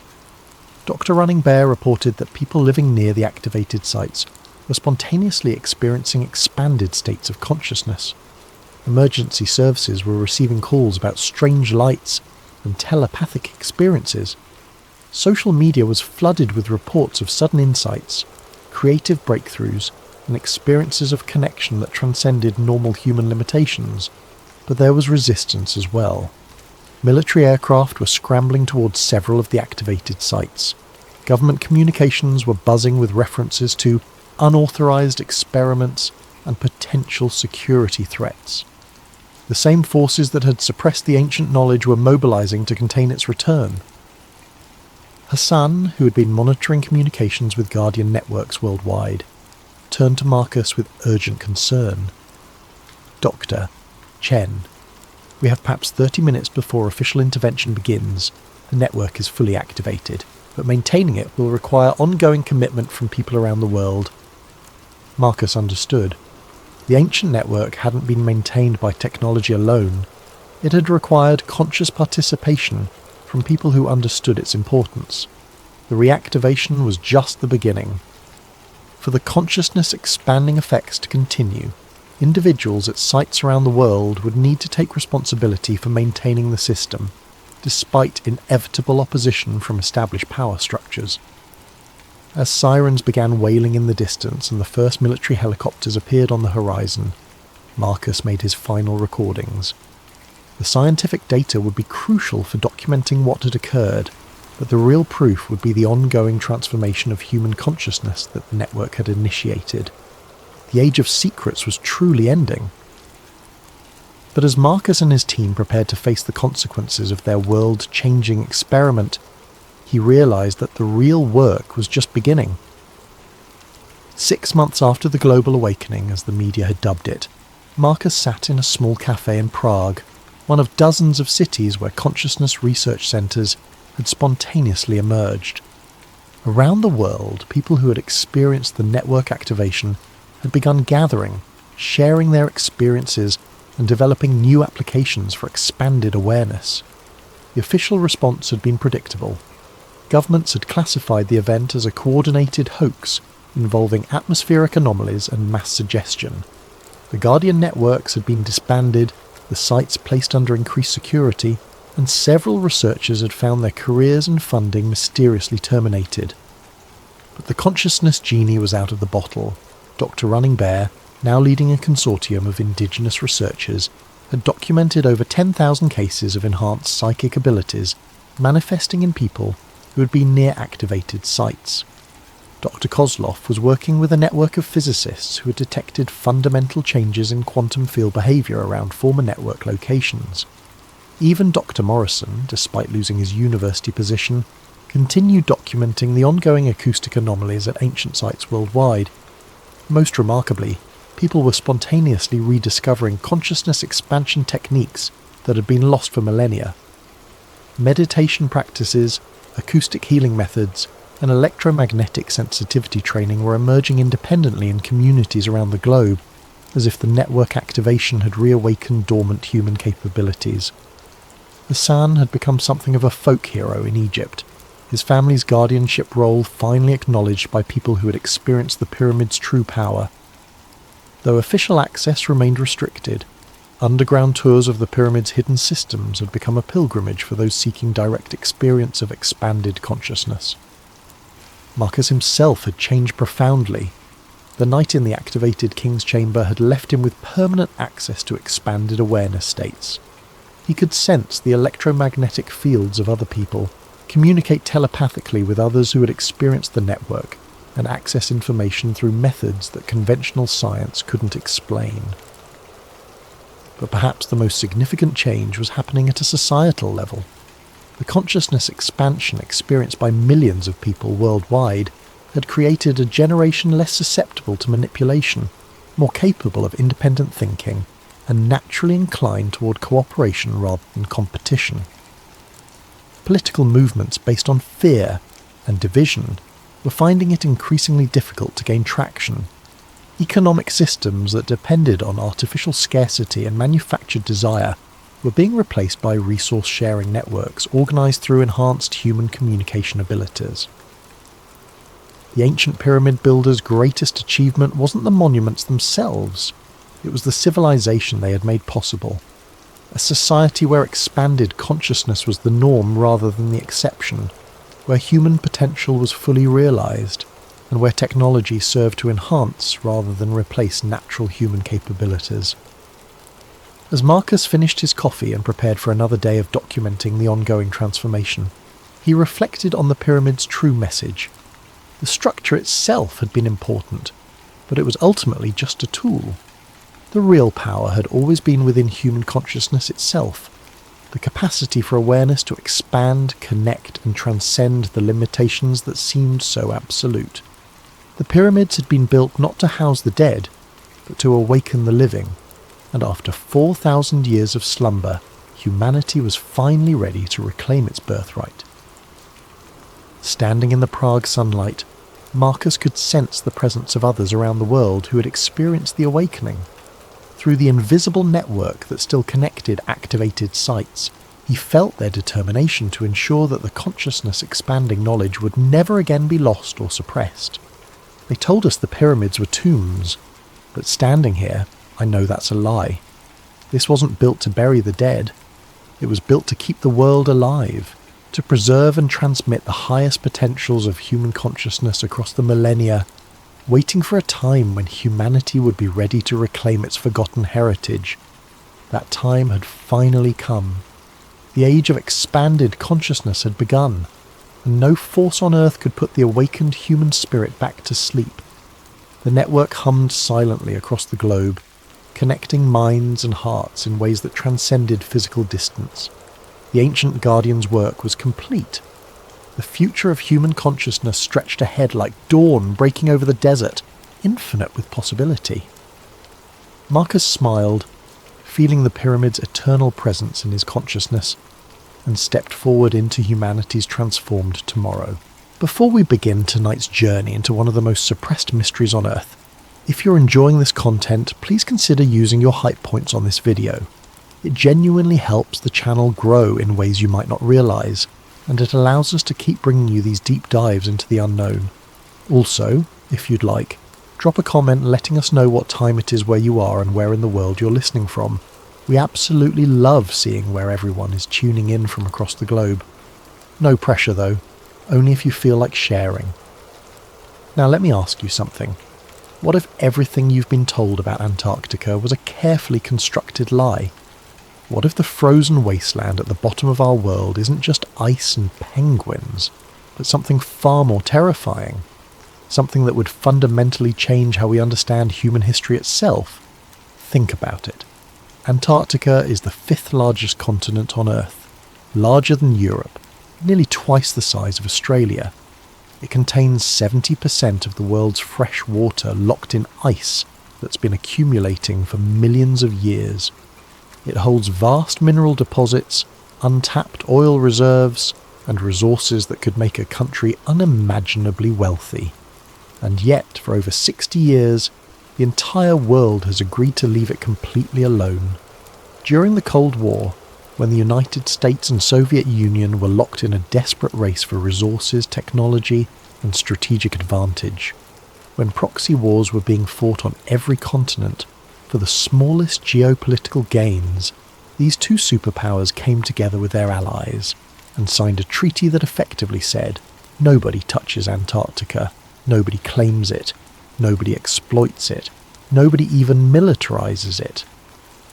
Dr. Running Bear reported that people living near the activated sites were spontaneously experiencing expanded states of consciousness. Emergency services were receiving calls about strange lights and telepathic experiences. Social media was flooded with reports of sudden insights, creative breakthroughs, and experiences of connection that transcended normal human limitations. But there was resistance as well. Military aircraft were scrambling towards several of the activated sites. Government communications were buzzing with references to unauthorized experiments and potential security threats. The same forces that had suppressed the ancient knowledge were mobilizing to contain its return. Hassan, who had been monitoring communications with Guardian networks worldwide, turned to Marcus with urgent concern. "Doctor, Chen, we have perhaps 30 minutes before official intervention begins. The network is fully activated, but maintaining it will require ongoing commitment from people around the world." Marcus understood. The ancient network hadn't been maintained by technology alone. It had required conscious participation from people who understood its importance. The reactivation was just the beginning. For the consciousness expanding effects to continue, individuals at sites around the world would need to take responsibility for maintaining the system, despite inevitable opposition from established power structures. As sirens began wailing in the distance and the first military helicopters appeared on the horizon, Marcus made his final recordings. The scientific data would be crucial for documenting what had occurred, but the real proof would be the ongoing transformation of human consciousness that the network had initiated. The age of secrets was truly ending. But as Marcus and his team prepared to face the consequences of their world-changing experiment, he realized that the real work was just beginning. 6 months after the Global Awakening, as the media had dubbed it, Marcus sat in a small cafe in Prague, one of dozens of cities where consciousness research centres had spontaneously emerged. Around the world, people who had experienced the network activation had begun gathering, sharing their experiences and developing new applications for expanded awareness. The official response had been predictable. Governments had classified the event as a coordinated hoax involving atmospheric anomalies and mass suggestion. The Guardian networks had been disbanded, the sites placed under increased security, and several researchers had found their careers and funding mysteriously terminated. But the consciousness genie was out of the bottle. Dr. Running Bear, now leading a consortium of indigenous researchers, had documented over 10,000 cases of enhanced psychic abilities manifesting in people who had been near activated sites. Dr. Kozlov was working with a network of physicists who had detected fundamental changes in quantum field behaviour around former network locations. Even Dr. Morrison, despite losing his university position, continued documenting the ongoing acoustic anomalies at ancient sites worldwide. Most remarkably, people were spontaneously rediscovering consciousness expansion techniques that had been lost for millennia. Meditation practices, acoustic healing methods, and electromagnetic sensitivity training were emerging independently in communities around the globe, as if the network activation had reawakened dormant human capabilities. Hassan had become something of a folk hero in Egypt, his family's guardianship role finally acknowledged by people who had experienced the pyramid's true power. Though official access remained restricted, underground tours of the pyramid's hidden systems had become a pilgrimage for those seeking direct experience of expanded consciousness. Marcus himself had changed profoundly. The night in the activated King's Chamber had left him with permanent access to expanded awareness states. He could sense the electromagnetic fields of other people, communicate telepathically with others who had experienced the network, and access information through methods that conventional science couldn't explain. But perhaps the most significant change was happening at a societal level. The consciousness expansion experienced by millions of people worldwide had created a generation less susceptible to manipulation, more capable of independent thinking, and naturally inclined toward cooperation rather than competition. Political movements based on fear and division were finding it increasingly difficult to gain traction. Economic systems that depended on artificial scarcity and manufactured desire were being replaced by resource-sharing networks organised through enhanced human communication abilities. The ancient pyramid builders' greatest achievement wasn't the monuments themselves, it was the civilization they had made possible. A society where expanded consciousness was the norm rather than the exception, where human potential was fully realised, and where technology served to enhance rather than replace natural human capabilities. As Marcus finished his coffee and prepared for another day of documenting the ongoing transformation, he reflected on the pyramid's true message. The structure itself had been important, but it was ultimately just a tool. The real power had always been within human consciousness itself, the capacity for awareness to expand, connect, and transcend the limitations that seemed so absolute. The pyramids had been built not to house the dead, but to awaken the living, and after 4,000 years of slumber, humanity was finally ready to reclaim its birthright. Standing in the Prague sunlight, Marcus could sense the presence of others around the world who had experienced the awakening. Through the invisible network that still connected activated sites, he felt their determination to ensure that the consciousness-expanding knowledge would never again be lost or suppressed. They told us the pyramids were tombs, but standing here, I know that's a lie. This wasn't built to bury the dead. It was built to keep the world alive, to preserve and transmit the highest potentials of human consciousness across the millennia, waiting for a time when humanity would be ready to reclaim its forgotten heritage. That time had finally come. The age of expanded consciousness had begun, and no force on earth could put the awakened human spirit back to sleep. The network hummed silently across the globe, connecting minds and hearts in ways that transcended physical distance. The ancient guardian's work was complete. The future of human consciousness stretched ahead like dawn breaking over the desert, infinite with possibility. Marcus smiled, feeling the pyramid's eternal presence in his consciousness, and stepped forward into humanity's transformed tomorrow. Before we begin tonight's journey into one of the most suppressed mysteries on Earth, if you're enjoying this content, please consider using your hype points on this video. It genuinely helps the channel grow in ways you might not realise, and it allows us to keep bringing you these deep dives into the unknown. Also, if you'd like, drop a comment letting us know what time it is where you are and where in the world you're listening from. We absolutely love seeing where everyone is tuning in from across the globe. No pressure though, only if you feel like sharing. Now let me ask you something. What if everything you've been told about Antarctica was a carefully constructed lie? What if the frozen wasteland at the bottom of our world isn't just ice and penguins, but something far more terrifying? Something that would fundamentally change how we understand human history itself? Think about it. Antarctica is the 5th largest continent on Earth, larger than Europe, nearly twice the size of Australia. It contains 70% of the world's fresh water locked in ice that's been accumulating for millions of years. It holds vast mineral deposits, untapped oil reserves, and resources that could make a country unimaginably wealthy. And yet, for over 60 years, the entire world has agreed to leave it completely alone. During the Cold War, when the United States and Soviet Union were locked in a desperate race for resources, technology, and strategic advantage, when proxy wars were being fought on every continent, for the smallest geopolitical gains, these two superpowers came together with their allies and signed a treaty that effectively said, nobody touches Antarctica, nobody claims it, nobody exploits it, nobody even militarizes it.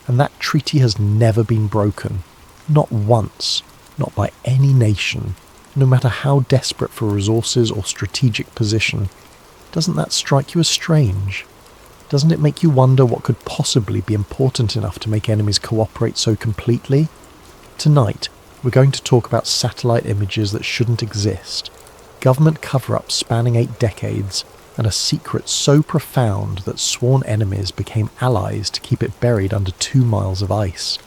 And that treaty has never been broken, not once, not by any nation, no matter how desperate for resources or strategic position. Doesn't that strike you as strange? Doesn't it make you wonder what could possibly be important enough to make enemies cooperate so completely? Tonight, we're going to talk about satellite images that shouldn't exist, government cover-ups spanning 8 decades, and a secret so profound that sworn enemies became allies to keep it buried under 2 miles of ice.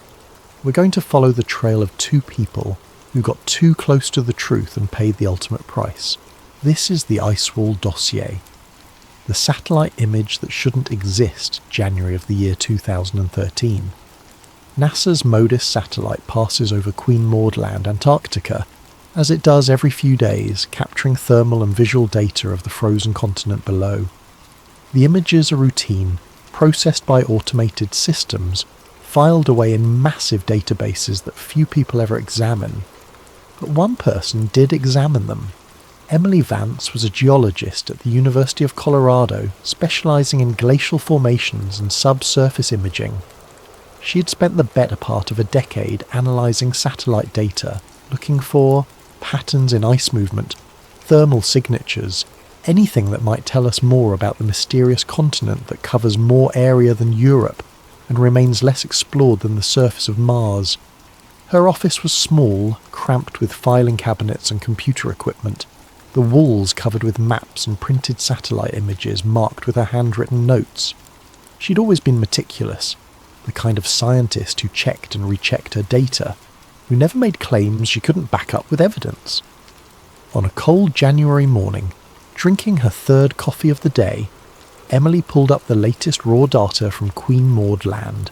We're going to follow the trail of 2 people who got too close to the truth and paid the ultimate price. This is the Icewall dossier. The satellite image that shouldn't exist, January of the year 2013. NASA's MODIS satellite passes over Queen Maud Land, Antarctica, as it does every few days, capturing thermal and visual data of the frozen continent below. The images are routine, processed by automated systems, filed away in massive databases that few people ever examine. But one person did examine them. Emily Vance was a geologist at the University of Colorado, specializing in glacial formations and subsurface imaging. She had spent the better part of a decade analysing satellite data, looking for patterns in ice movement, thermal signatures, anything that might tell us more about the mysterious continent that covers more area than Europe and remains less explored than the surface of Mars. Her office was small, cramped with filing cabinets and computer equipment, the walls covered with maps and printed satellite images marked with her handwritten notes. She'd always been meticulous, the kind of scientist who checked and rechecked her data, who never made claims she couldn't back up with evidence. On a cold January morning, drinking her third coffee of the day, Emily pulled up the latest raw data from Queen Maud Land.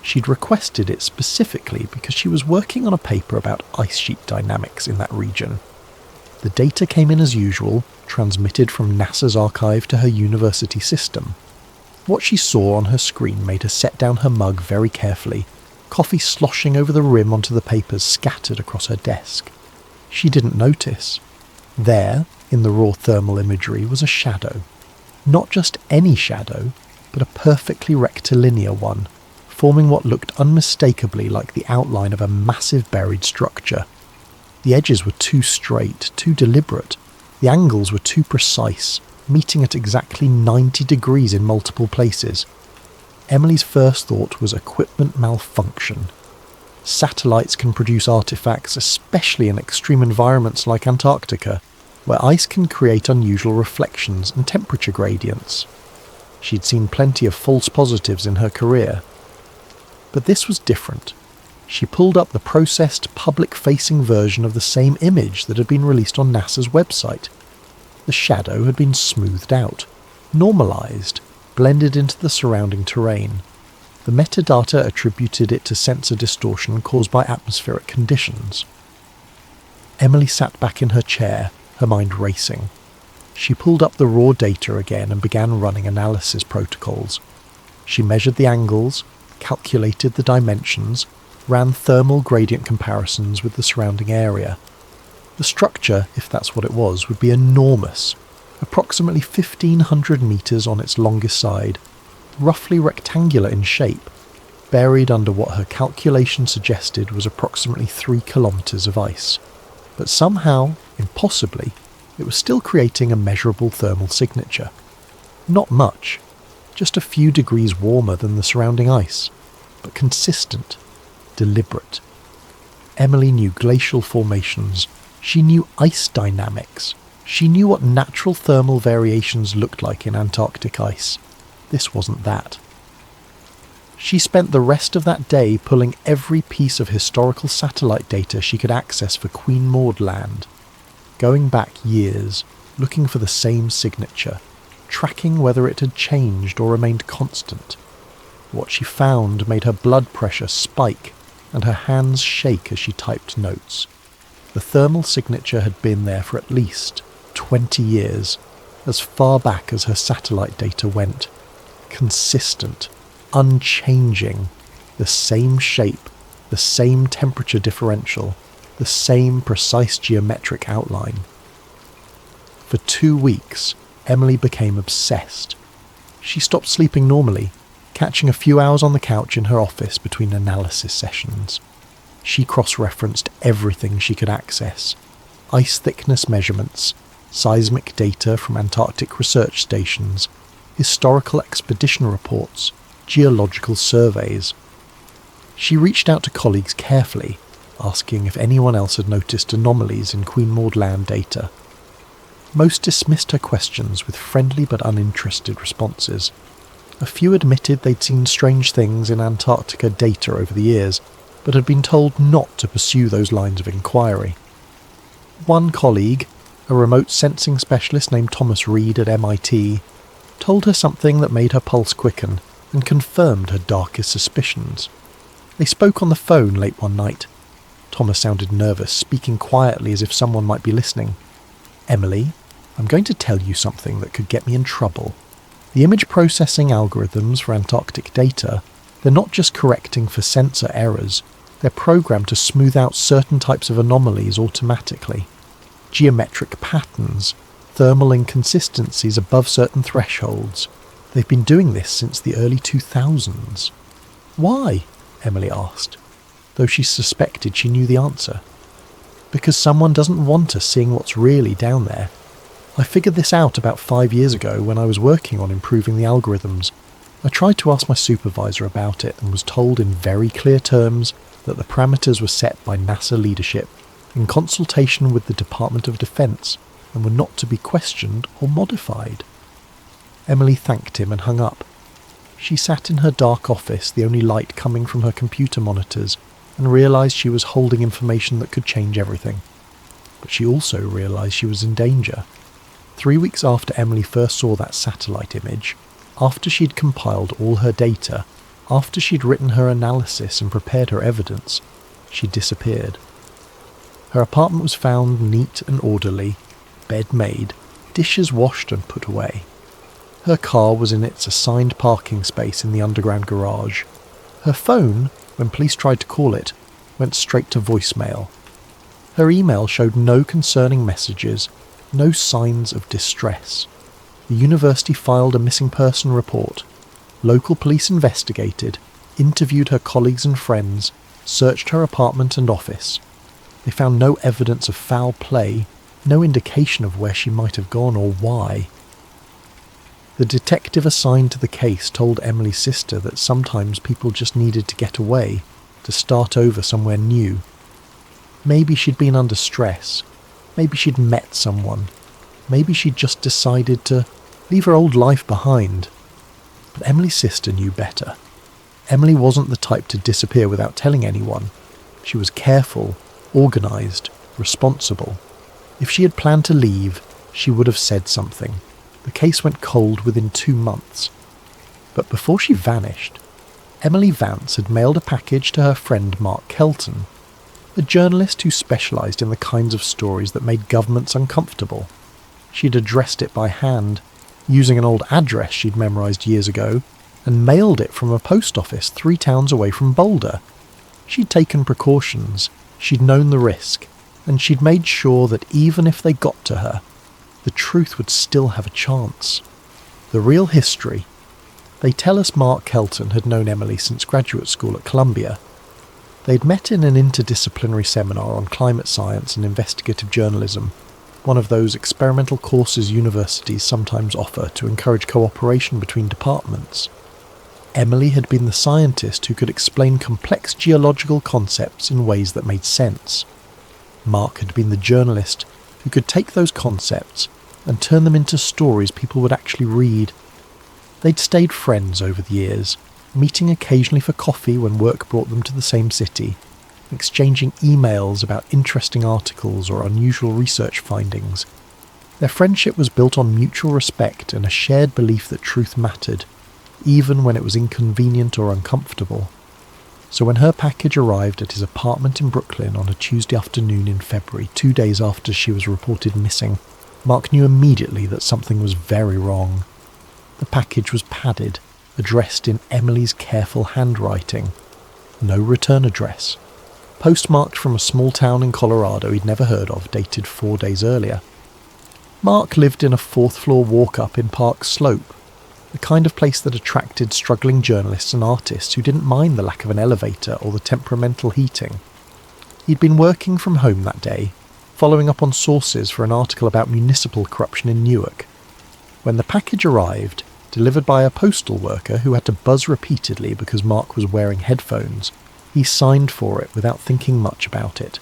She'd requested it specifically because she was working on a paper about ice sheet dynamics in that region. The data came in as usual, transmitted from NASA's archive to her university system. What she saw on her screen made her set down her mug very carefully, coffee sloshing over the rim onto the papers scattered across her desk. She didn't notice. There, in the raw thermal imagery, was a shadow. Not just any shadow, but a perfectly rectilinear one, forming what looked unmistakably like the outline of a massive buried structure. The edges were too straight, too deliberate. The angles were too precise, meeting at exactly 90 degrees in multiple places. Emily's first thought was equipment malfunction. Satellites can produce artifacts, especially in extreme environments like Antarctica, where ice can create unusual reflections and temperature gradients. She'd seen plenty of false positives in her career. But this was different. She pulled up the processed, public-facing version of the same image that had been released on NASA's website. The shadow had been smoothed out, normalised, blended into the surrounding terrain. The metadata attributed it to sensor distortion caused by atmospheric conditions. Emily sat back in her chair, her mind racing. She pulled up the raw data again and began running analysis protocols. She measured the angles, calculated the dimensions, ran thermal gradient comparisons with the surrounding area. The structure, if that's what it was, would be enormous, approximately 1,500 metres on its longest side, roughly rectangular in shape, buried under what her calculation suggested was approximately 3 kilometres of ice. But somehow, impossibly, it was still creating a measurable thermal signature. Not much, just a few degrees warmer than the surrounding ice, but consistent, deliberate. Emily knew glacial formations. She knew ice dynamics. She knew what natural thermal variations looked like in Antarctic ice. This wasn't that. She spent the rest of that day pulling every piece of historical satellite data she could access for Queen Maud Land, going back years, looking for the same signature, tracking whether it had changed or remained constant. What she found made her blood pressure spike and her hands shake as she typed notes. The thermal signature had been there for at least 20 years, as far back as her satellite data went. Consistent, unchanging, the same shape, the same temperature differential, the same precise geometric outline. For 2 weeks, Emily became obsessed. She stopped sleeping normally, catching a few hours on the couch in her office between analysis sessions. She cross-referenced everything she could access: ice thickness measurements, seismic data from Antarctic research stations, historical expedition reports, geological surveys. She reached out to colleagues carefully, asking if anyone else had noticed anomalies in Queen Maud Land data. Most dismissed her questions with friendly but uninterested responses. A few admitted they'd seen strange things in Antarctica data over the years, but had been told not to pursue those lines of inquiry. One colleague, a remote sensing specialist named Thomas Reed at MIT, told her something that made her pulse quicken and confirmed her darkest suspicions. They spoke on the phone late one night. Thomas sounded nervous, speaking quietly as if someone might be listening. "Emily, I'm going to tell you something that could get me in trouble. The image processing algorithms for Antarctic data, they're not just correcting for sensor errors, they're programmed to smooth out certain types of anomalies automatically. Geometric patterns, thermal inconsistencies above certain thresholds. They've been doing this since the early 2000s. Why? Emily asked, though she suspected she knew the answer. Because someone doesn't want us seeing what's really down there. I figured this out about 5 years ago when I was working on improving the algorithms. I tried to ask my supervisor about it and was told in very clear terms that the parameters were set by NASA leadership in consultation with the Department of Defense and were not to be questioned or modified. Emily thanked him and hung up. She sat in her dark office, the only light coming from her computer monitors, and realised she was holding information that could change everything. But she also realised she was in danger. 3 weeks after Emily first saw that satellite image, after she'd compiled all her data, after she'd written her analysis and prepared her evidence, she disappeared. Her apartment was found neat and orderly, bed made, dishes washed and put away. Her car was in its assigned parking space in the underground garage. Her phone, when police tried to call it, went straight to voicemail. Her email showed no concerning messages, no signs of distress. The university filed a missing person report. Local police investigated, interviewed her colleagues and friends, searched her apartment and office. They found no evidence of foul play, no indication of where she might have gone or why. The detective assigned to the case told Emily's sister that sometimes people just needed to get away, to start over somewhere new. Maybe she'd been under stress. Maybe she'd met someone. Maybe she'd just decided to leave her old life behind. But Emily's sister knew better. Emily wasn't the type to disappear without telling anyone. She was careful, organised, responsible. If she had planned to leave, she would have said something. The case went cold within 2 months. But before she vanished, Emily Vance had mailed a package to her friend Mark Kelton, a journalist who specialised in the kinds of stories that made governments uncomfortable. She'd addressed it by hand, using an old address she'd memorised years ago, and mailed it from a post office 3 towns away from Boulder. She'd taken precautions, she'd known the risk, and she'd made sure that even if they got to her, the truth would still have a chance. The real history. They tell us Mark Kelton had known Emily since graduate school at Columbia. They'd met in an interdisciplinary seminar on climate science and investigative journalism, one of those experimental courses universities sometimes offer to encourage cooperation between departments. Emily had been the scientist who could explain complex geological concepts in ways that made sense. Mark had been the journalist who could take those concepts and turn them into stories people would actually read. They'd stayed friends over the years, meeting occasionally for coffee when work brought them to the same city, exchanging emails about interesting articles or unusual research findings. Their friendship was built on mutual respect and a shared belief that truth mattered, even when it was inconvenient or uncomfortable. So when her package arrived at his apartment in Brooklyn on a Tuesday afternoon in February, 2 days after she was reported missing, Mark knew immediately that something was very wrong. The package was padded, addressed in Emily's careful handwriting. No return address. Postmarked from a small town in Colorado he'd never heard of, dated 4 days earlier. Mark lived in a 4th-floor walk-up in Park Slope, the kind of place that attracted struggling journalists and artists who didn't mind the lack of an elevator or the temperamental heating. He'd been working from home that day, following up on sources for an article about municipal corruption in Newark. When the package arrived, delivered by a postal worker who had to buzz repeatedly because Mark was wearing headphones, he signed for it without thinking much about it.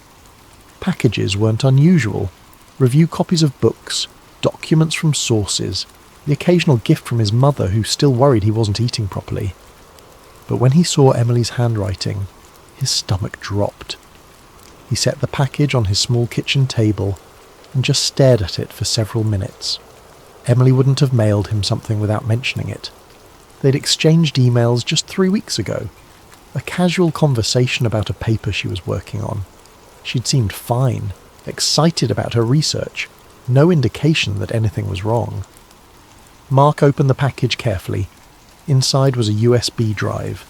Packages weren't unusual. Review copies of books, documents from sources, the occasional gift from his mother who still worried he wasn't eating properly. But when he saw Emily's handwriting, his stomach dropped. He set the package on his small kitchen table and just stared at it for several minutes. Emily wouldn't have mailed him something without mentioning it. They'd exchanged emails just 3 weeks ago. A casual conversation about a paper she was working on. She'd seemed fine, excited about her research, no indication that anything was wrong. Mark opened the package carefully. Inside was a USB drive,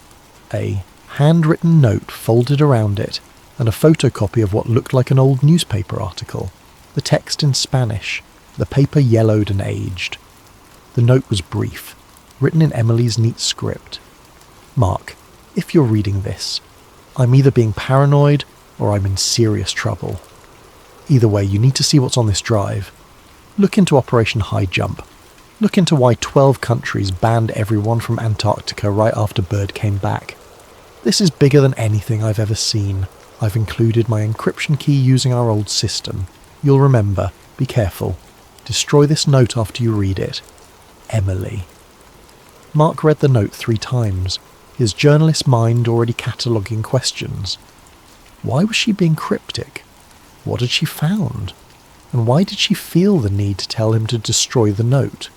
a handwritten note folded around it, and a photocopy of what looked like an old newspaper article, the text in Spanish, the paper yellowed and aged. The note was brief, written in Emily's neat script. Mark, If you're reading this, I'm either being paranoid or I'm in serious trouble. Either way, you need to see what's on this drive. Look into Operation High Jump. Look into why 12 countries banned everyone from Antarctica right after Bird came back. This is bigger than anything I've ever seen. I've included my encryption key using our old system. You'll remember. Be careful. Destroy this note after you read it. Emily. Mark read the note 3 times, his journalist mind already cataloguing questions. Why was she being cryptic? What had she found? And why did she feel the need to tell him to destroy the note?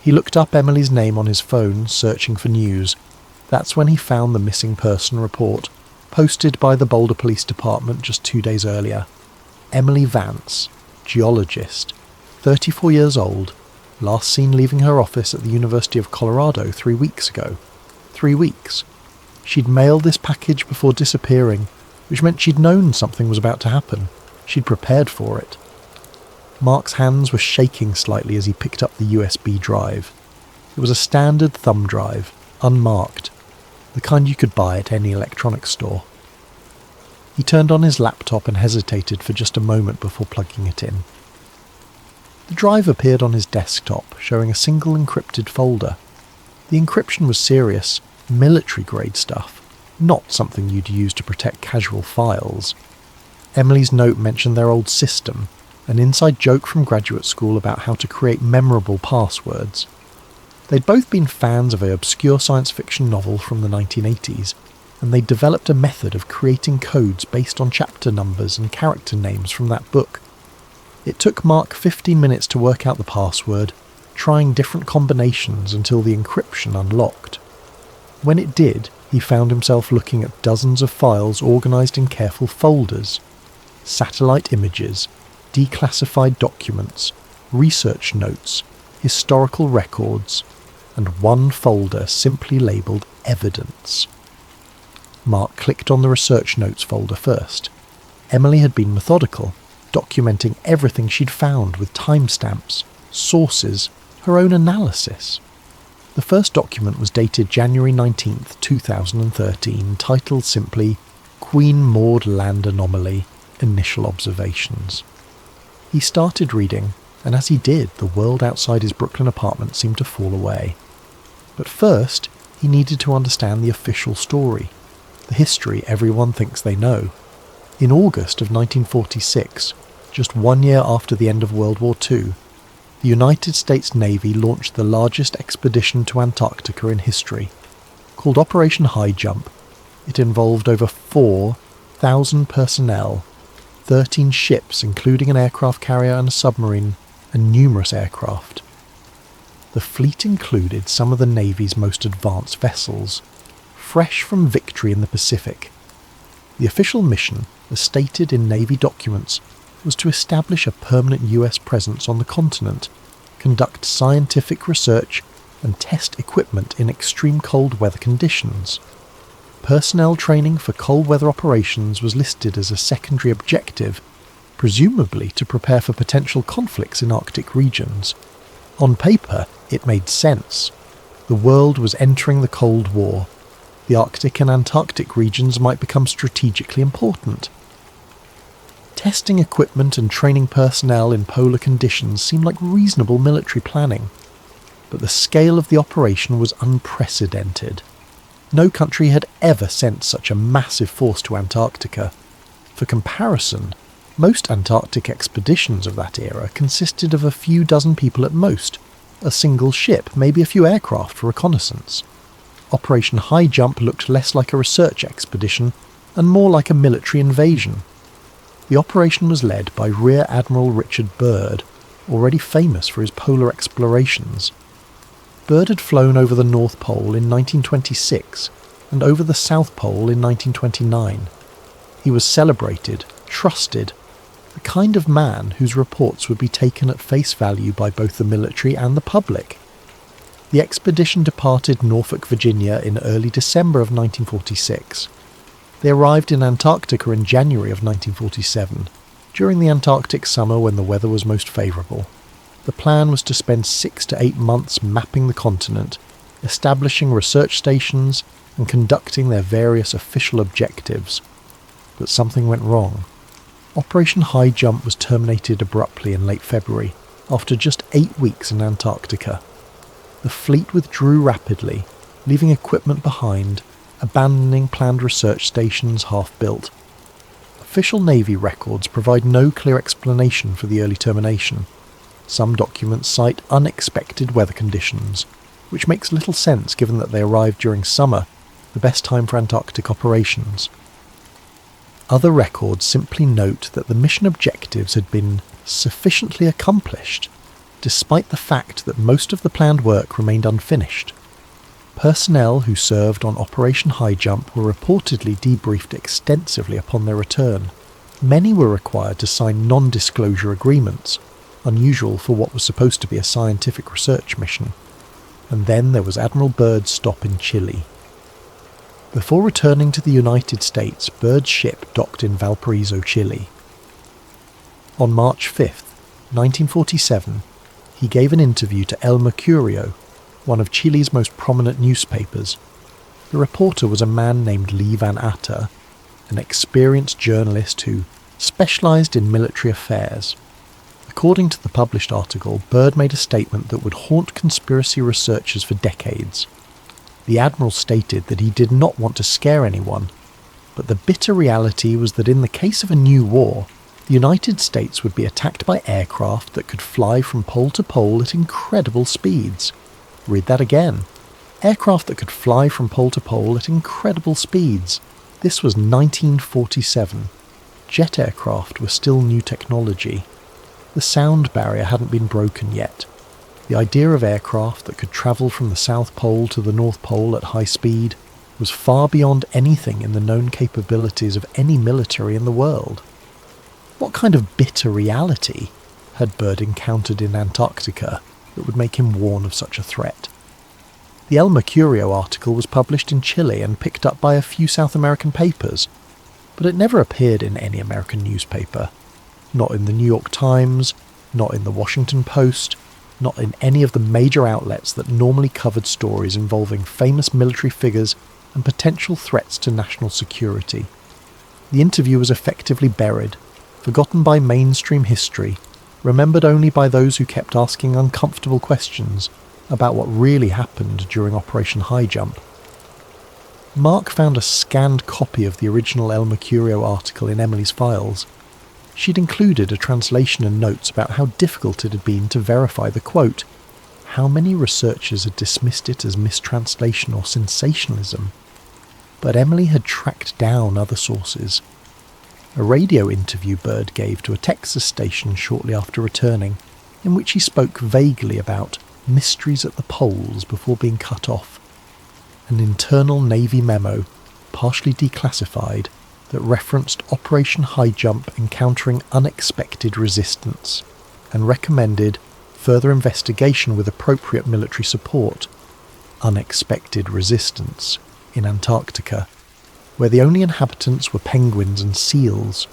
He looked up Emily's name on his phone, searching for news. That's when he found the missing person report, posted by the Boulder Police Department just 2 days earlier. Emily Vance, geologist, 34 years old, last seen leaving her office at the University of Colorado 3 weeks ago. 3 weeks. She'd mailed this package before disappearing, which meant she'd known something was about to happen. She'd prepared for it. Mark's hands were shaking slightly as he picked up the USB drive. It was a standard thumb drive, unmarked, the kind you could buy at any electronics store. He turned on his laptop and hesitated for just a moment before plugging it in. The drive appeared on his desktop, showing a single encrypted folder. The encryption was serious, military-grade stuff, not something you'd use to protect casual files. Emily's note mentioned their old system, an inside joke from graduate school about how to create memorable passwords. They'd both been fans of an obscure science fiction novel from the 1980s, and they'd developed a method of creating codes based on chapter numbers and character names from that book. It took Mark 15 minutes to work out the password, trying different combinations until the encryption unlocked. When it did, he found himself looking at dozens of files organised in careful folders. Satellite images, declassified documents, research notes, historical records, and one folder simply labelled Evidence. Mark clicked on the research notes folder first. Emily had been methodical, documenting everything she'd found with timestamps, sources, her own analysis. The first document was dated January 19th, 2013, titled simply Queen Maud Land Anomaly, Initial Observations. He started reading, and as he did, the world outside his Brooklyn apartment seemed to fall away. But first, he needed to understand the official story, the history everyone thinks they know. In August of 1946, just 1 year after the end of World War II, the United States Navy launched the largest expedition to Antarctica in history. Called Operation High Jump, it involved over 4,000 personnel, 13 ships including an aircraft carrier and a submarine, and numerous aircraft. The fleet included some of the Navy's most advanced vessels, fresh from victory in the Pacific. The official mission, as stated in Navy documents, was to establish a permanent US presence on the continent, conduct scientific research, and test equipment in extreme cold weather conditions. Personnel training for cold weather operations was listed as a secondary objective, presumably to prepare for potential conflicts in Arctic regions. On paper, it made sense. The world was entering the Cold War. The Arctic and Antarctic regions might become strategically important. Testing equipment and training personnel in polar conditions seemed like reasonable military planning. But the scale of the operation was unprecedented. No country had ever sent such a massive force to Antarctica. For comparison, most Antarctic expeditions of that era consisted of a few dozen people at most, a single ship, maybe a few aircraft for reconnaissance. Operation High Jump looked less like a research expedition and more like a military invasion. The operation was led by Rear Admiral Richard Byrd, already famous for his polar explorations. Byrd had flown over the North Pole in 1926 and over the South Pole in 1929. He was celebrated, trusted, the kind of man whose reports would be taken at face value by both the military and the public. The expedition departed Norfolk, Virginia in early December of 1946. They arrived in Antarctica in January of 1947, during the Antarctic summer when the weather was most favourable. The plan was to spend 6 to 8 months mapping the continent, establishing research stations and conducting their various official objectives. But something went wrong. Operation High Jump was terminated abruptly in late February, after just 8 weeks in Antarctica. The fleet withdrew rapidly, leaving equipment behind, abandoning planned research stations half-built. Official Navy records provide no clear explanation for the early termination. Some documents cite unexpected weather conditions, which makes little sense given that they arrived during summer, the best time for Antarctic operations. Other records simply note that the mission objectives had been sufficiently accomplished, despite the fact that most of the planned work remained unfinished. Personnel who served on Operation High Jump were reportedly debriefed extensively upon their return. Many were required to sign non-disclosure agreements, unusual for what was supposed to be a scientific research mission. And then there was Admiral Byrd's stop in Chile. Before returning to the United States, Byrd's ship docked in Valparaiso, Chile. On March 5th, 1947, he gave an interview to El Mercurio, one of Chile's most prominent newspapers. The reporter was a man named Lee Van Atta, an experienced journalist who specialised in military affairs. According to the published article, Byrd made a statement that would haunt conspiracy researchers for decades. The Admiral stated that he did not want to scare anyone, but the bitter reality was that in the case of a new war, the United States would be attacked by aircraft that could fly from pole to pole at incredible speeds. Read that again. Aircraft that could fly from pole to pole at incredible speeds. This was 1947. Jet aircraft were still new technology. The sound barrier hadn't been broken yet. The idea of aircraft that could travel from the South Pole to the North Pole at high speed was far beyond anything in the known capabilities of any military in the world. What kind of bitter reality had Byrd encountered in Antarctica that would make him warn of such a threat? The El Mercurio article was published in Chile and picked up by a few South American papers, but it never appeared in any American newspaper. Not in the New York Times, not in the Washington Post, not in any of the major outlets that normally covered stories involving famous military figures and potential threats to national security. The interview was effectively buried, forgotten by mainstream history, remembered only by those who kept asking uncomfortable questions about what really happened during Operation High Jump. Mark found a scanned copy of the original El Mercurio article in Emily's files. She'd included a translation and notes about how difficult it had been to verify the quote. How many researchers had dismissed it as mistranslation or sensationalism? But Emily had tracked down other sources. A radio interview Byrd gave to a Texas station shortly after returning, in which he spoke vaguely about mysteries at the poles before being cut off. An internal Navy memo, partially declassified, that referenced Operation High Jump encountering unexpected resistance, and recommended further investigation with appropriate military support. Unexpected resistance in Antarctica, where the only inhabitants were penguins and seals.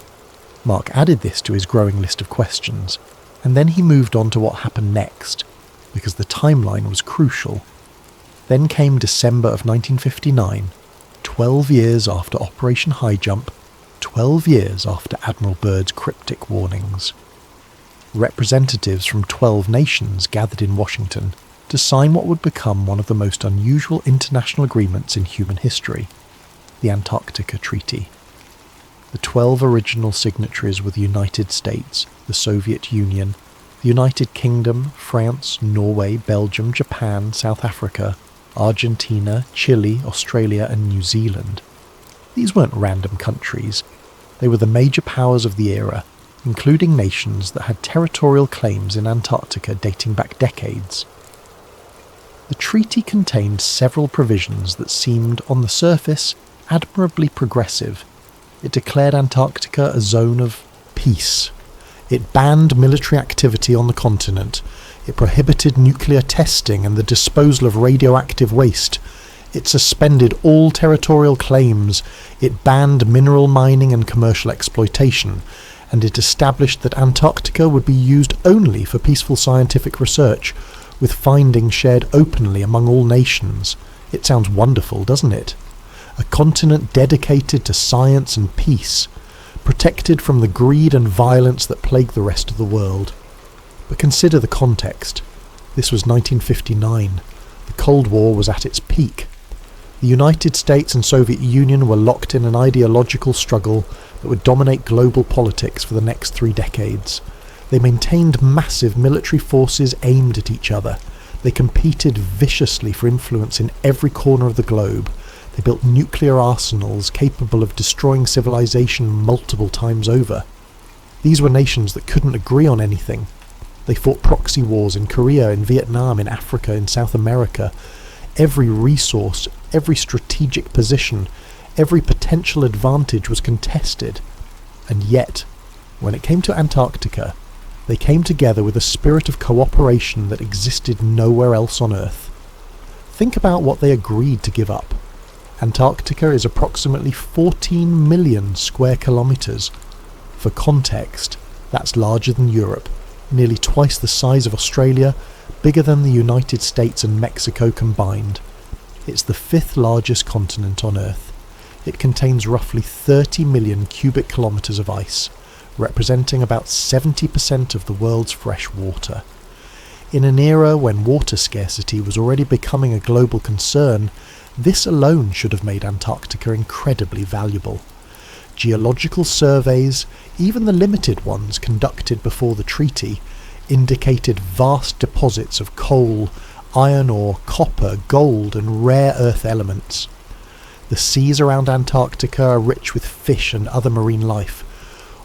Mark added this to his growing list of questions, and then he moved on to what happened next, because the timeline was crucial. Then came December of 1959, 12 years after Operation High Jump, 12 years after Admiral Byrd's cryptic warnings. Representatives from 12 nations gathered in Washington to sign what would become one of the most unusual international agreements in human history, the Antarctica Treaty. The 12 original signatories were the United States, the Soviet Union, the United Kingdom, France, Norway, Belgium, Japan, South Africa, Argentina, Chile, Australia and New Zealand. These weren't random countries. They were the major powers of the era, including nations that had territorial claims in Antarctica dating back decades. The treaty contained several provisions that seemed, on the surface, admirably progressive. It declared Antarctica a zone of peace. It banned military activity on the continent. It prohibited nuclear testing and the disposal of radioactive waste. It suspended all territorial claims. It banned mineral mining and commercial exploitation. And it established that Antarctica would be used only for peaceful scientific research, with findings shared openly among all nations. It sounds wonderful, doesn't it? A continent dedicated to science and peace, protected from the greed and violence that plague the rest of the world. But consider the context. This was 1959. The Cold War was at its peak. The United States and Soviet Union were locked in an ideological struggle that would dominate global politics for the next 3 decades. They maintained massive military forces aimed at each other. They competed viciously for influence in every corner of the globe. They built nuclear arsenals capable of destroying civilization multiple times over. These were nations that couldn't agree on anything. They fought proxy wars in Korea, in Vietnam, in Africa, in South America. Every resource, every strategic position, every potential advantage was contested. And yet, when it came to Antarctica, they came together with a spirit of cooperation that existed nowhere else on Earth. Think about what they agreed to give up. Antarctica is approximately 14 million square kilometres. For context, that's larger than Europe, nearly twice the size of Australia, bigger than the United States and Mexico combined. It's the 5th largest continent on Earth. It contains roughly 30 million cubic kilometres of ice, representing about 70% of the world's fresh water. In an era when water scarcity was already becoming a global concern, this alone should have made Antarctica incredibly valuable. Geological surveys, even the limited ones conducted before the treaty, indicated vast deposits of coal, iron ore, copper, gold and rare earth elements. The seas around Antarctica are rich with fish and other marine life.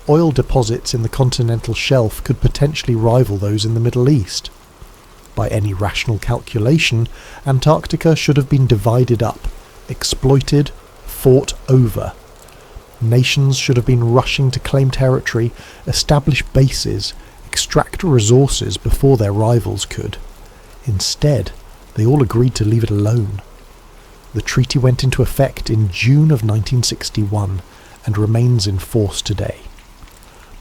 Oil deposits in the continental shelf could potentially rival those in the Middle East. By any rational calculation, Antarctica should have been divided up, exploited, fought over. Nations should have been rushing to claim territory, establish bases, extract resources before their rivals could. Instead, they all agreed to leave it alone. The treaty went into effect in June of 1961 and remains in force today.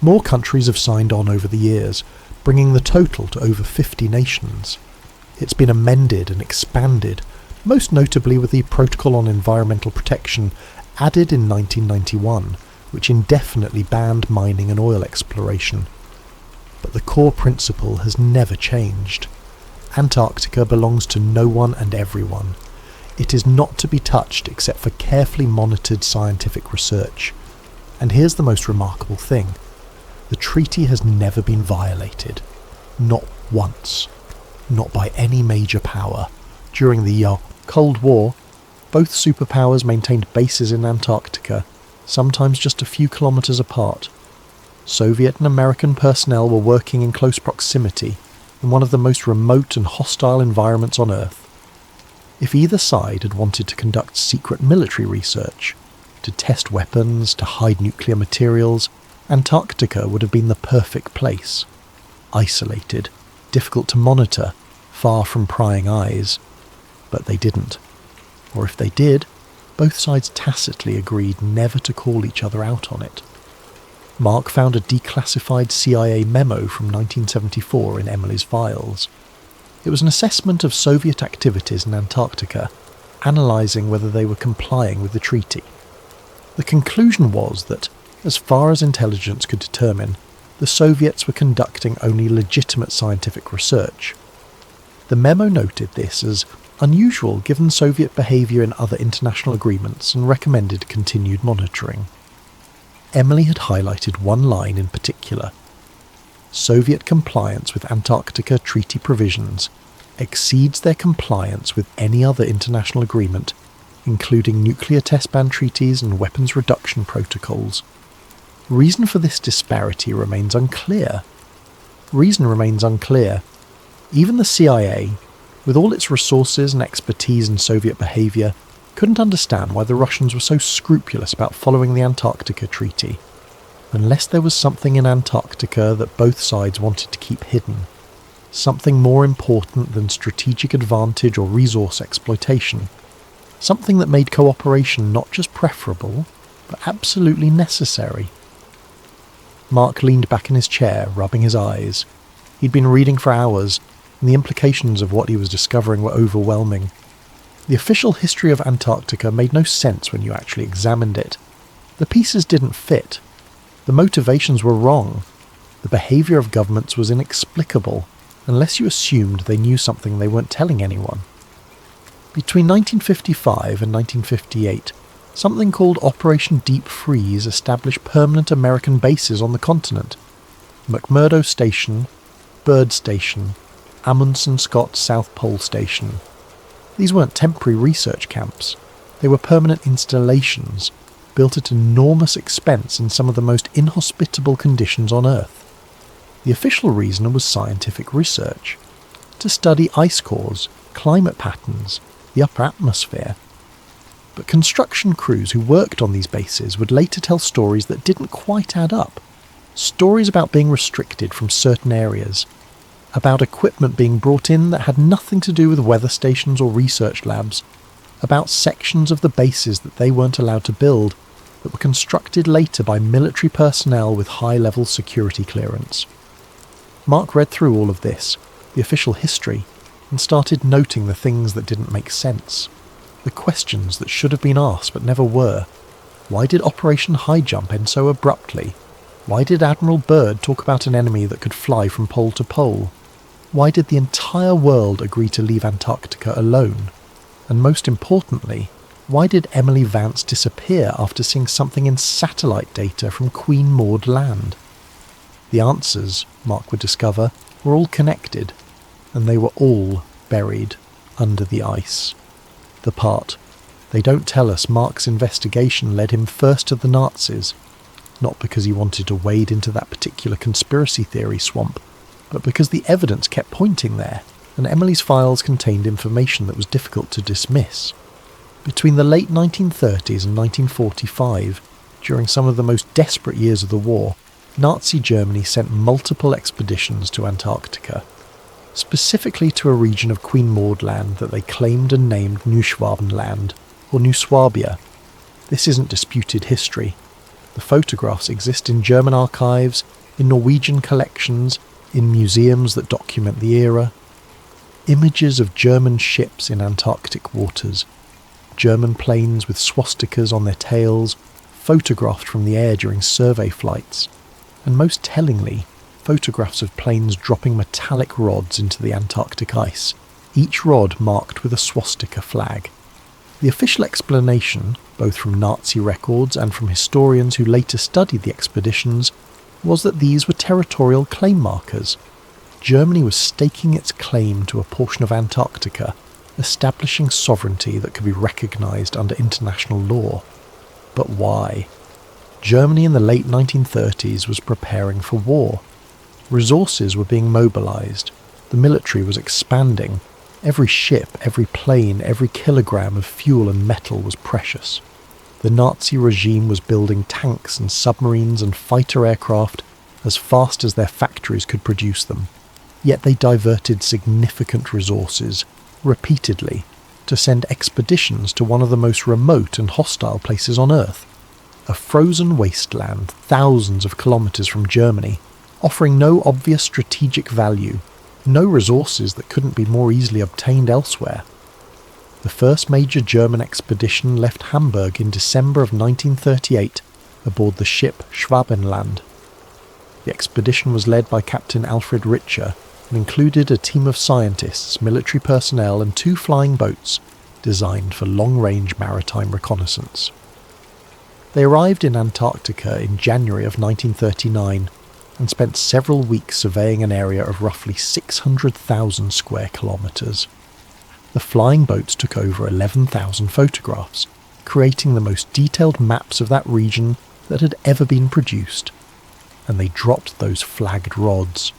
More countries have signed on over the years, bringing the total to over 50 nations. It's been amended and expanded, most notably with the Protocol on Environmental Protection added in 1991, which indefinitely banned mining and oil exploration. But the core principle has never changed. Antarctica belongs to no one and everyone. It is not to be touched except for carefully monitored scientific research. And here's the most remarkable thing. The treaty has never been violated. Not once. Not by any major power. During the Cold War, both superpowers maintained bases in Antarctica, sometimes just a few kilometres apart. Soviet and American personnel were working in close proximity in one of the most remote and hostile environments on Earth. If either side had wanted to conduct secret military research, to test weapons, to hide nuclear materials, Antarctica would have been the perfect place. Isolated, difficult to monitor, far from prying eyes. But they didn't. Or if they did, both sides tacitly agreed never to call each other out on it. Mark found a declassified CIA memo from 1974 in Emily's files. It was an assessment of Soviet activities in Antarctica, analysing whether they were complying with the treaty. The conclusion was that, as far as intelligence could determine, the Soviets were conducting only legitimate scientific research. The memo noted this as unusual given Soviet behaviour in other international agreements and recommended continued monitoring. Emily had highlighted one line in particular. Soviet compliance with Antarctica treaty provisions exceeds their compliance with any other international agreement, including nuclear test ban treaties and weapons reduction protocols. Reason for this disparity remains unclear. Even the CIA, with all its resources and expertise in Soviet behaviour, couldn't understand why the Russians were so scrupulous about following the Antarctica Treaty, unless there was something in Antarctica that both sides wanted to keep hidden, something more important than strategic advantage or resource exploitation, something that made cooperation not just preferable, but absolutely necessary. Mark leaned back in his chair, rubbing his eyes. He'd been reading for hours, and the implications of what he was discovering were overwhelming. The official history of Antarctica made no sense when you actually examined it. The pieces didn't fit. The motivations were wrong. The behaviour of governments was inexplicable, unless you assumed they knew something they weren't telling anyone. Between 1955 and 1958, something called Operation Deep Freeze established permanent American bases on the continent. McMurdo Station, Byrd Station, Amundsen Scott South Pole Station. These weren't temporary research camps. They were permanent installations, built at enormous expense in some of the most inhospitable conditions on Earth. The official reason was scientific research, to study ice cores, climate patterns, the upper atmosphere. But construction crews who worked on these bases would later tell stories that didn't quite add up. Stories about being restricted from certain areas, about equipment being brought in that had nothing to do with weather stations or research labs, about sections of the bases that they weren't allowed to build that were constructed later by military personnel with high-level security clearance. Mark read through all of this, the official history, and started noting the things that didn't make sense. The questions that should have been asked but never were. Why did Operation High Jump end so abruptly? Why did Admiral Byrd talk about an enemy that could fly from pole to pole? Why did the entire world agree to leave Antarctica alone? And most importantly, why did Emily Vance disappear after seeing something in satellite data from Queen Maud Land? The answers, Mark would discover, were all connected, and they were all buried under the ice. The part, they don't tell us Mark's investigation led him first to the Nazis, not because he wanted to wade into that particular conspiracy theory swamp, but because the evidence kept pointing there, and Emily's files contained information that was difficult to dismiss. Between the late 1930s and 1945, during some of the most desperate years of the war, Nazi Germany sent multiple expeditions to Antarctica, specifically to a region of Queen Maud Land that they claimed and named Neuschwabenland, or New Swabia. This isn't disputed history. The photographs exist in German archives, in Norwegian collections, in museums that document the era. Images of German ships in Antarctic waters, German planes with swastikas on their tails, photographed from the air during survey flights, and most tellingly, photographs of planes dropping metallic rods into the Antarctic ice, each rod marked with a swastika flag. The official explanation, both from Nazi records and from historians who later studied the expeditions, was that these were territorial claim markers. Germany was staking its claim to a portion of Antarctica, establishing sovereignty that could be recognised under international law. But why? Germany in the late 1930s was preparing for war. Resources were being mobilised. The military was expanding. Every ship, every plane, every kilogram of fuel and metal was precious. The Nazi regime was building tanks and submarines and fighter aircraft as fast as their factories could produce them. Yet they diverted significant resources, repeatedly, to send expeditions to one of the most remote and hostile places on Earth. A frozen wasteland thousands of kilometres from Germany, offering no obvious strategic value, no resources that couldn't be more easily obtained elsewhere. The first major German expedition left Hamburg in December of 1938 aboard the ship Schwabenland. The expedition was led by Captain Alfred Richer and included a team of scientists, military personnel and 2 flying boats designed for long-range maritime reconnaissance. They arrived in Antarctica in January of 1939 and spent several weeks surveying an area of roughly 600,000 square kilometres. The flying boats took over 11,000 photographs, creating the most detailed maps of that region that had ever been produced. And they dropped those flagged rods,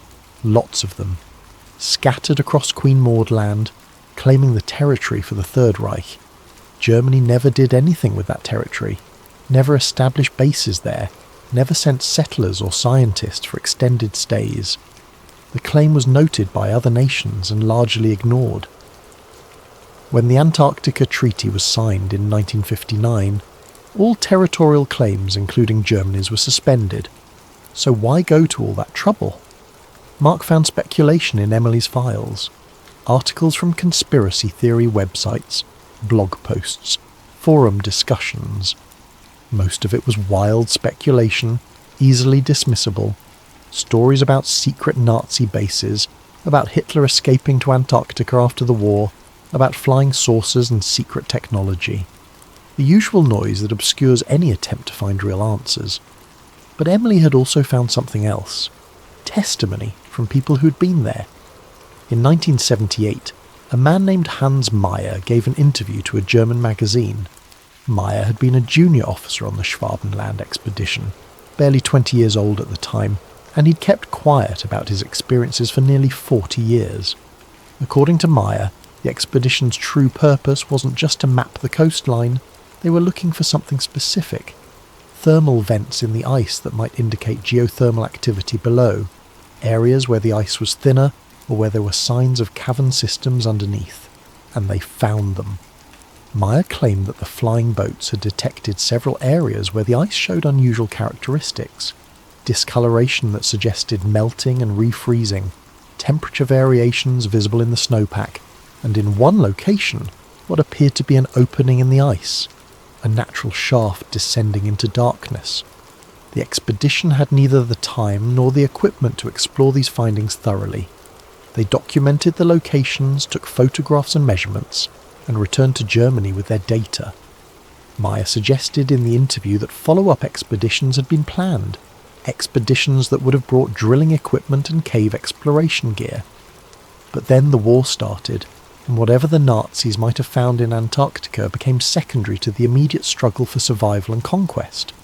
lots of them, scattered across Queen Maud Land, claiming the territory for the Third Reich. Germany never did anything with that territory, never established bases there, never sent settlers or scientists for extended stays. The claim was noted by other nations and largely ignored. When the Antarctica Treaty was signed in 1959, all territorial claims, including Germany's, were suspended. So why go to all that trouble? Mark found speculation in Emily's files, articles from conspiracy theory websites, blog posts, forum discussions. Most of it was wild speculation, easily dismissible, stories about secret Nazi bases, about Hitler escaping to Antarctica after the war, about flying saucers and secret technology. The usual noise that obscures any attempt to find real answers. But Emily had also found something else. Testimony from people who'd been there. In 1978, a man named Hans Meyer gave an interview to a German magazine. Meyer had been a junior officer on the Schwabenland expedition, barely 20 years old at the time, and he'd kept quiet about his experiences for nearly 40 years. According to Meyer, the expedition's true purpose wasn't just to map the coastline, they were looking for something specific. Thermal vents in the ice that might indicate geothermal activity below, areas where the ice was thinner or where there were signs of cavern systems underneath. And they found them. Meyer claimed that the flying boats had detected several areas where the ice showed unusual characteristics. Discoloration that suggested melting and refreezing, temperature variations visible in the snowpack, and in one location, what appeared to be an opening in the ice, a natural shaft descending into darkness. The expedition had neither the time nor the equipment to explore these findings thoroughly. They documented the locations, took photographs and measurements, and returned to Germany with their data. Meyer suggested in the interview that follow-up expeditions had been planned, expeditions that would have brought drilling equipment and cave exploration gear. But then the war started, and whatever the Nazis might have found in Antarctica became secondary to the immediate struggle for survival and conquest.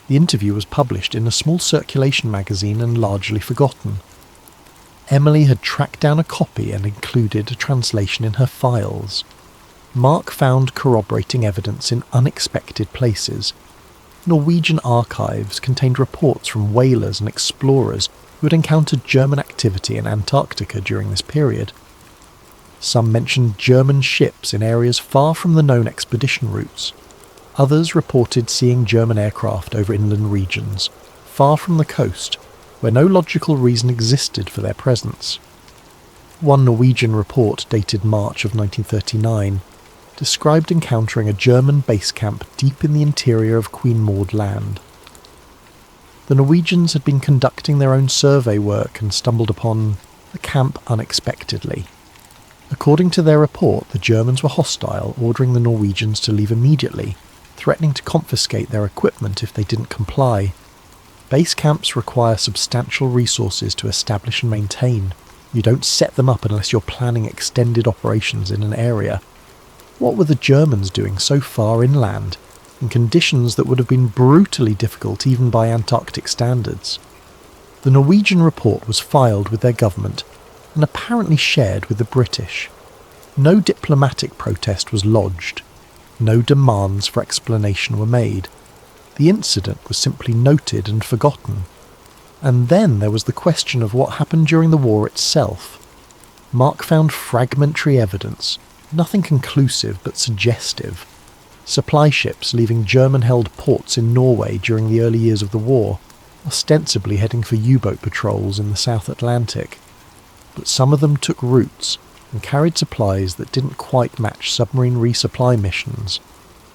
The interview was published in a small circulation magazine and largely forgotten. Emily had tracked down a copy and included a translation in her files. Mark found corroborating evidence in unexpected places. Norwegian archives contained reports from whalers and explorers who had encountered German activity in Antarctica during this period. Some mentioned German ships in areas far from the known expedition routes. Others reported seeing German aircraft over inland regions, far from the coast, where no logical reason existed for their presence. One Norwegian report dated March of 1939 described encountering a German base camp deep in the interior of Queen Maud Land. The Norwegians had been conducting their own survey work and stumbled upon the camp unexpectedly. According to their report, the Germans were hostile, ordering the Norwegians to leave immediately, threatening to confiscate their equipment if they didn't comply. Base camps require substantial resources to establish and maintain. You don't set them up unless you're planning extended operations in an area. What were the Germans doing so far inland, in conditions that would have been brutally difficult even by Antarctic standards? The Norwegian report was filed with their government and apparently shared with the British. No diplomatic protest was lodged. No demands for explanation were made. The incident was simply noted and forgotten. And then there was the question of what happened during the war itself. Mark found fragmentary evidence, nothing conclusive but suggestive. Supply ships leaving German-held ports in Norway during the early years of the war, ostensibly heading for U-boat patrols in the South Atlantic. But some of them took routes and carried supplies that didn't quite match submarine resupply missions.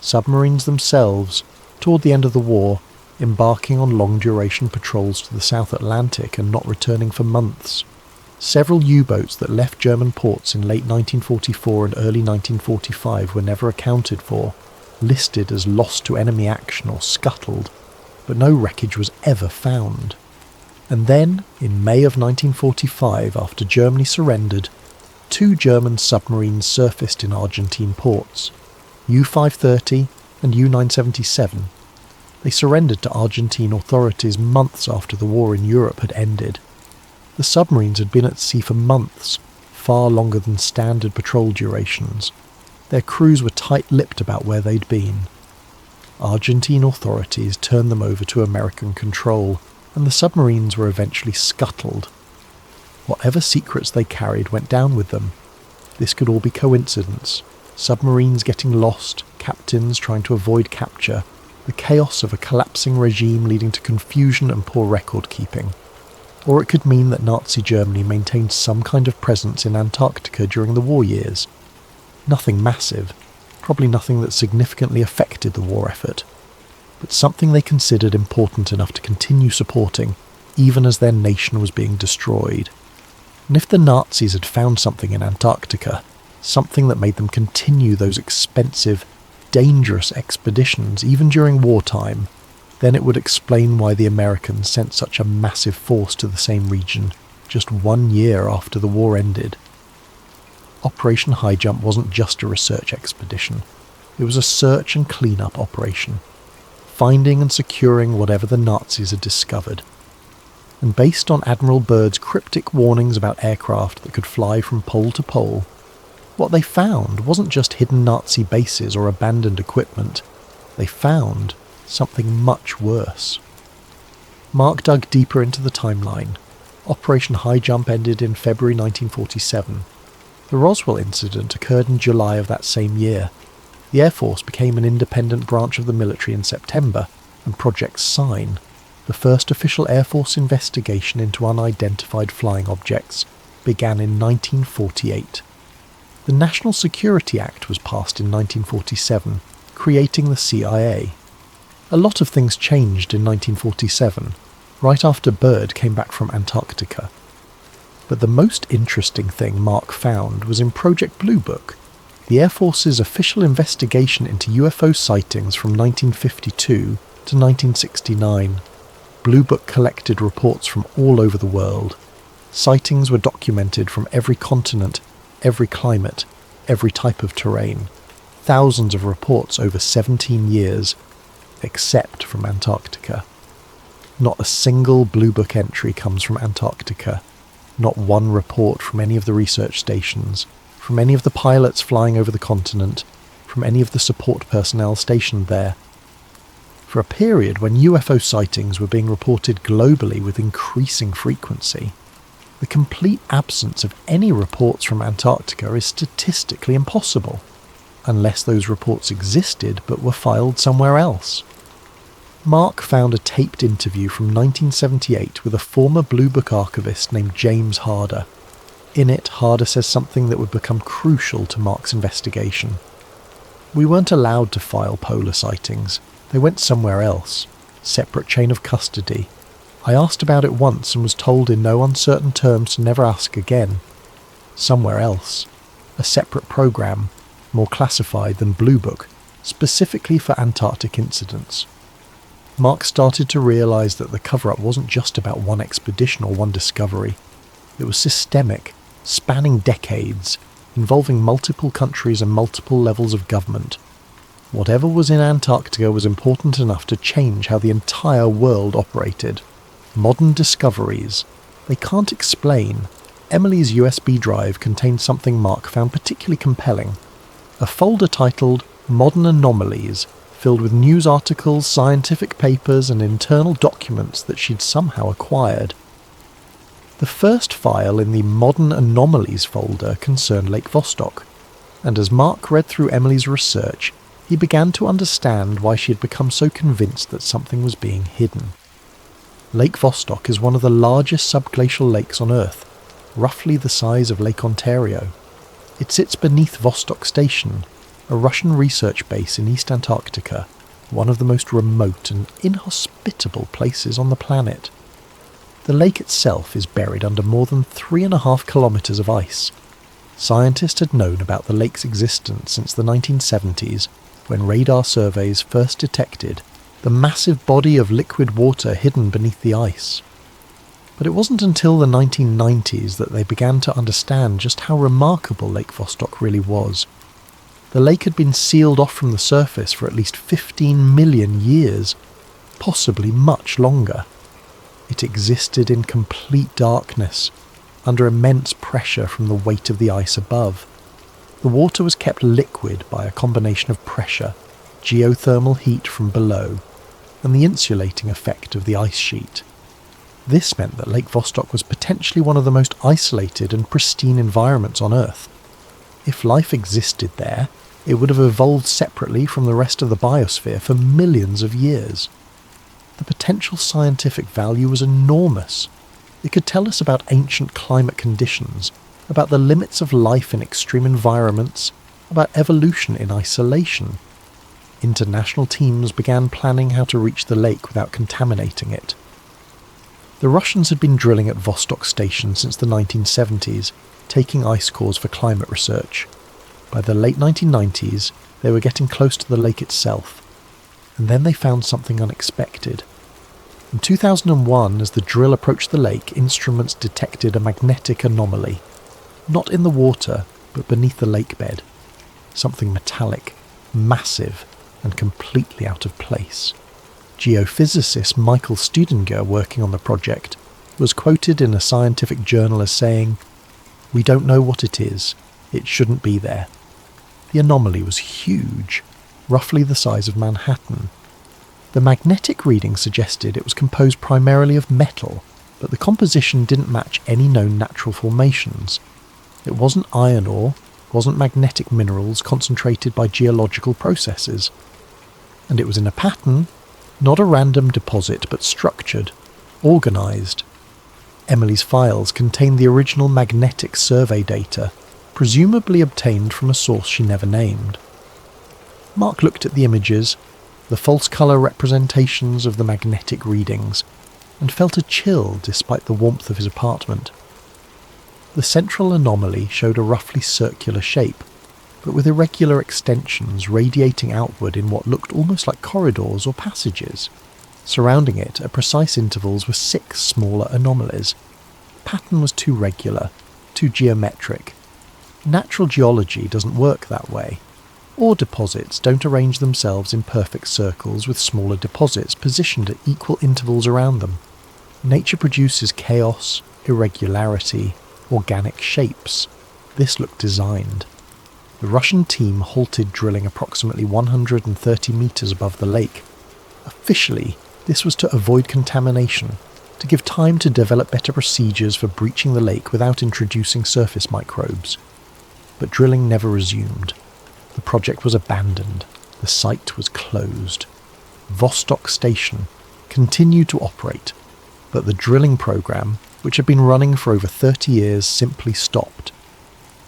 Submarines themselves, toward the end of the war, embarking on long-duration patrols to the South Atlantic and not returning for months. Several U-boats that left German ports in late 1944 and early 1945 were never accounted for, listed as lost to enemy action or scuttled, but no wreckage was ever found. And then, in May of 1945, after Germany surrendered, 2 German submarines surfaced in Argentine ports, U-530 and U-977. They surrendered to Argentine authorities months after the war in Europe had ended. The submarines had been at sea for months, far longer than standard patrol durations. Their crews were tight-lipped about where they'd been. Argentine authorities turned them over to American control, and the submarines were eventually scuttled. Whatever secrets they carried went down with them. This could all be coincidence. Submarines getting lost, captains trying to avoid capture, the chaos of a collapsing regime leading to confusion and poor record-keeping. Or it could mean that Nazi Germany maintained some kind of presence in Antarctica during the war years. Nothing massive, probably nothing that significantly affected the war effort, but something they considered important enough to continue supporting even as their nation was being destroyed. And if the Nazis had found something in Antarctica, something that made them continue those expensive, dangerous expeditions even during wartime, then it would explain why the Americans sent such a massive force to the same region just 1 year after the war ended. Operation High Jump wasn't just a research expedition, it was a search and clean-up operation, finding and securing whatever the Nazis had discovered. And based on Admiral Byrd's cryptic warnings about aircraft that could fly from pole to pole, what they found wasn't just hidden Nazi bases or abandoned equipment. They found something much worse. Mark dug deeper into the timeline. Operation High Jump ended in February 1947. The Roswell incident occurred in July of that same year. The Air Force became an independent branch of the military in September, and Project Sign, the first official Air Force investigation into unidentified flying objects, began in 1948. The National Security Act was passed in 1947, creating the CIA. A lot of things changed in 1947, right after Byrd came back from Antarctica. But the most interesting thing Mark found was in Project Blue Book, the Air Force's official investigation into UFO sightings from 1952 to 1969. Blue Book collected reports from all over the world. Sightings were documented from every continent, every climate, every type of terrain. Thousands of reports over 17 years, except from Antarctica. Not a single Blue Book entry comes from Antarctica. Not one report from any of the research stations, from any of the pilots flying over the continent, from any of the support personnel stationed there. For a period when UFO sightings were being reported globally with increasing frequency, the complete absence of any reports from Antarctica is statistically impossible, unless those reports existed but were filed somewhere else. Mark found a taped interview from 1978 with a former Blue Book archivist named James Harder. In it, Harder says something that would become crucial to Mark's investigation. We weren't allowed to file polar sightings. They went somewhere else, separate chain of custody. I asked about it once and was told in no uncertain terms to never ask again. Somewhere else. A separate program, more classified than Blue Book, specifically for Antarctic incidents. Mark started to realise that the cover-up wasn't just about one expedition or one discovery. It was systemic, spanning decades, involving multiple countries and multiple levels of government. Whatever was in Antarctica was important enough to change how the entire world operated. Modern discoveries. They can't explain. Emily's USB drive contained something Mark found particularly compelling. A folder titled Modern Anomalies, filled with news articles, scientific papers and internal documents that she'd somehow acquired. The first file in the Modern Anomalies folder concerned Lake Vostok, and as Mark read through Emily's research, he began to understand why she had become so convinced that something was being hidden. Lake Vostok is one of the largest subglacial lakes on Earth, roughly the size of Lake Ontario. It sits beneath Vostok Station, a Russian research base in East Antarctica, one of the most remote and inhospitable places on the planet. The lake itself is buried under more than 3.5 kilometres of ice. Scientists had known about the lake's existence since the 1970s, when radar surveys first detected the massive body of liquid water hidden beneath the ice. But it wasn't until the 1990s that they began to understand just how remarkable Lake Vostok really was. The lake had been sealed off from the surface for at least 15 million years, possibly much longer. It existed in complete darkness, under immense pressure from the weight of the ice above. The water was kept liquid by a combination of pressure, geothermal heat from below, and the insulating effect of the ice sheet. This meant that Lake Vostok was potentially one of the most isolated and pristine environments on Earth. If life existed there, it would have evolved separately from the rest of the biosphere for millions of years. The potential scientific value was enormous. It could tell us about ancient climate conditions, about the limits of life in extreme environments, about evolution in isolation. International teams began planning how to reach the lake without contaminating it. The Russians had been drilling at Vostok Station since the 1970s, taking ice cores for climate research. By the late 1990s, they were getting close to the lake itself. And then they found something unexpected. In 2001, as the drill approached the lake, instruments detected a magnetic anomaly. Not in the water, but beneath the lake bed. Something metallic, massive, and completely out of place. Geophysicist Michael Studinger, working on the project, was quoted in a scientific journal as saying, "We don't know what it is. It shouldn't be there." The anomaly was huge, roughly the size of Manhattan. The magnetic reading suggested it was composed primarily of metal, but the composition didn't match any known natural formations. It wasn't iron ore, wasn't magnetic minerals concentrated by geological processes. And it was in a pattern, not a random deposit, but structured, organised. Emily's files contained the original magnetic survey data, presumably obtained from a source she never named. Mark looked at the images, the false colour representations of the magnetic readings, and felt a chill despite the warmth of his apartment. The central anomaly showed a roughly circular shape, but with irregular extensions radiating outward in what looked almost like corridors or passages. Surrounding it, at precise intervals, were 6 smaller anomalies. The pattern was too regular, too geometric. Natural geology doesn't work that way. Ore deposits don't arrange themselves in perfect circles with smaller deposits positioned at equal intervals around them. Nature produces chaos, irregularity, organic shapes. This looked designed. The Russian team halted drilling approximately 130 metres above the lake. Officially, this was to avoid contamination, to give time to develop better procedures for breaching the lake without introducing surface microbes. But drilling never resumed. The project was abandoned. The site was closed. Vostok Station continued to operate, but the drilling program, which had been running for over 30 years, simply stopped.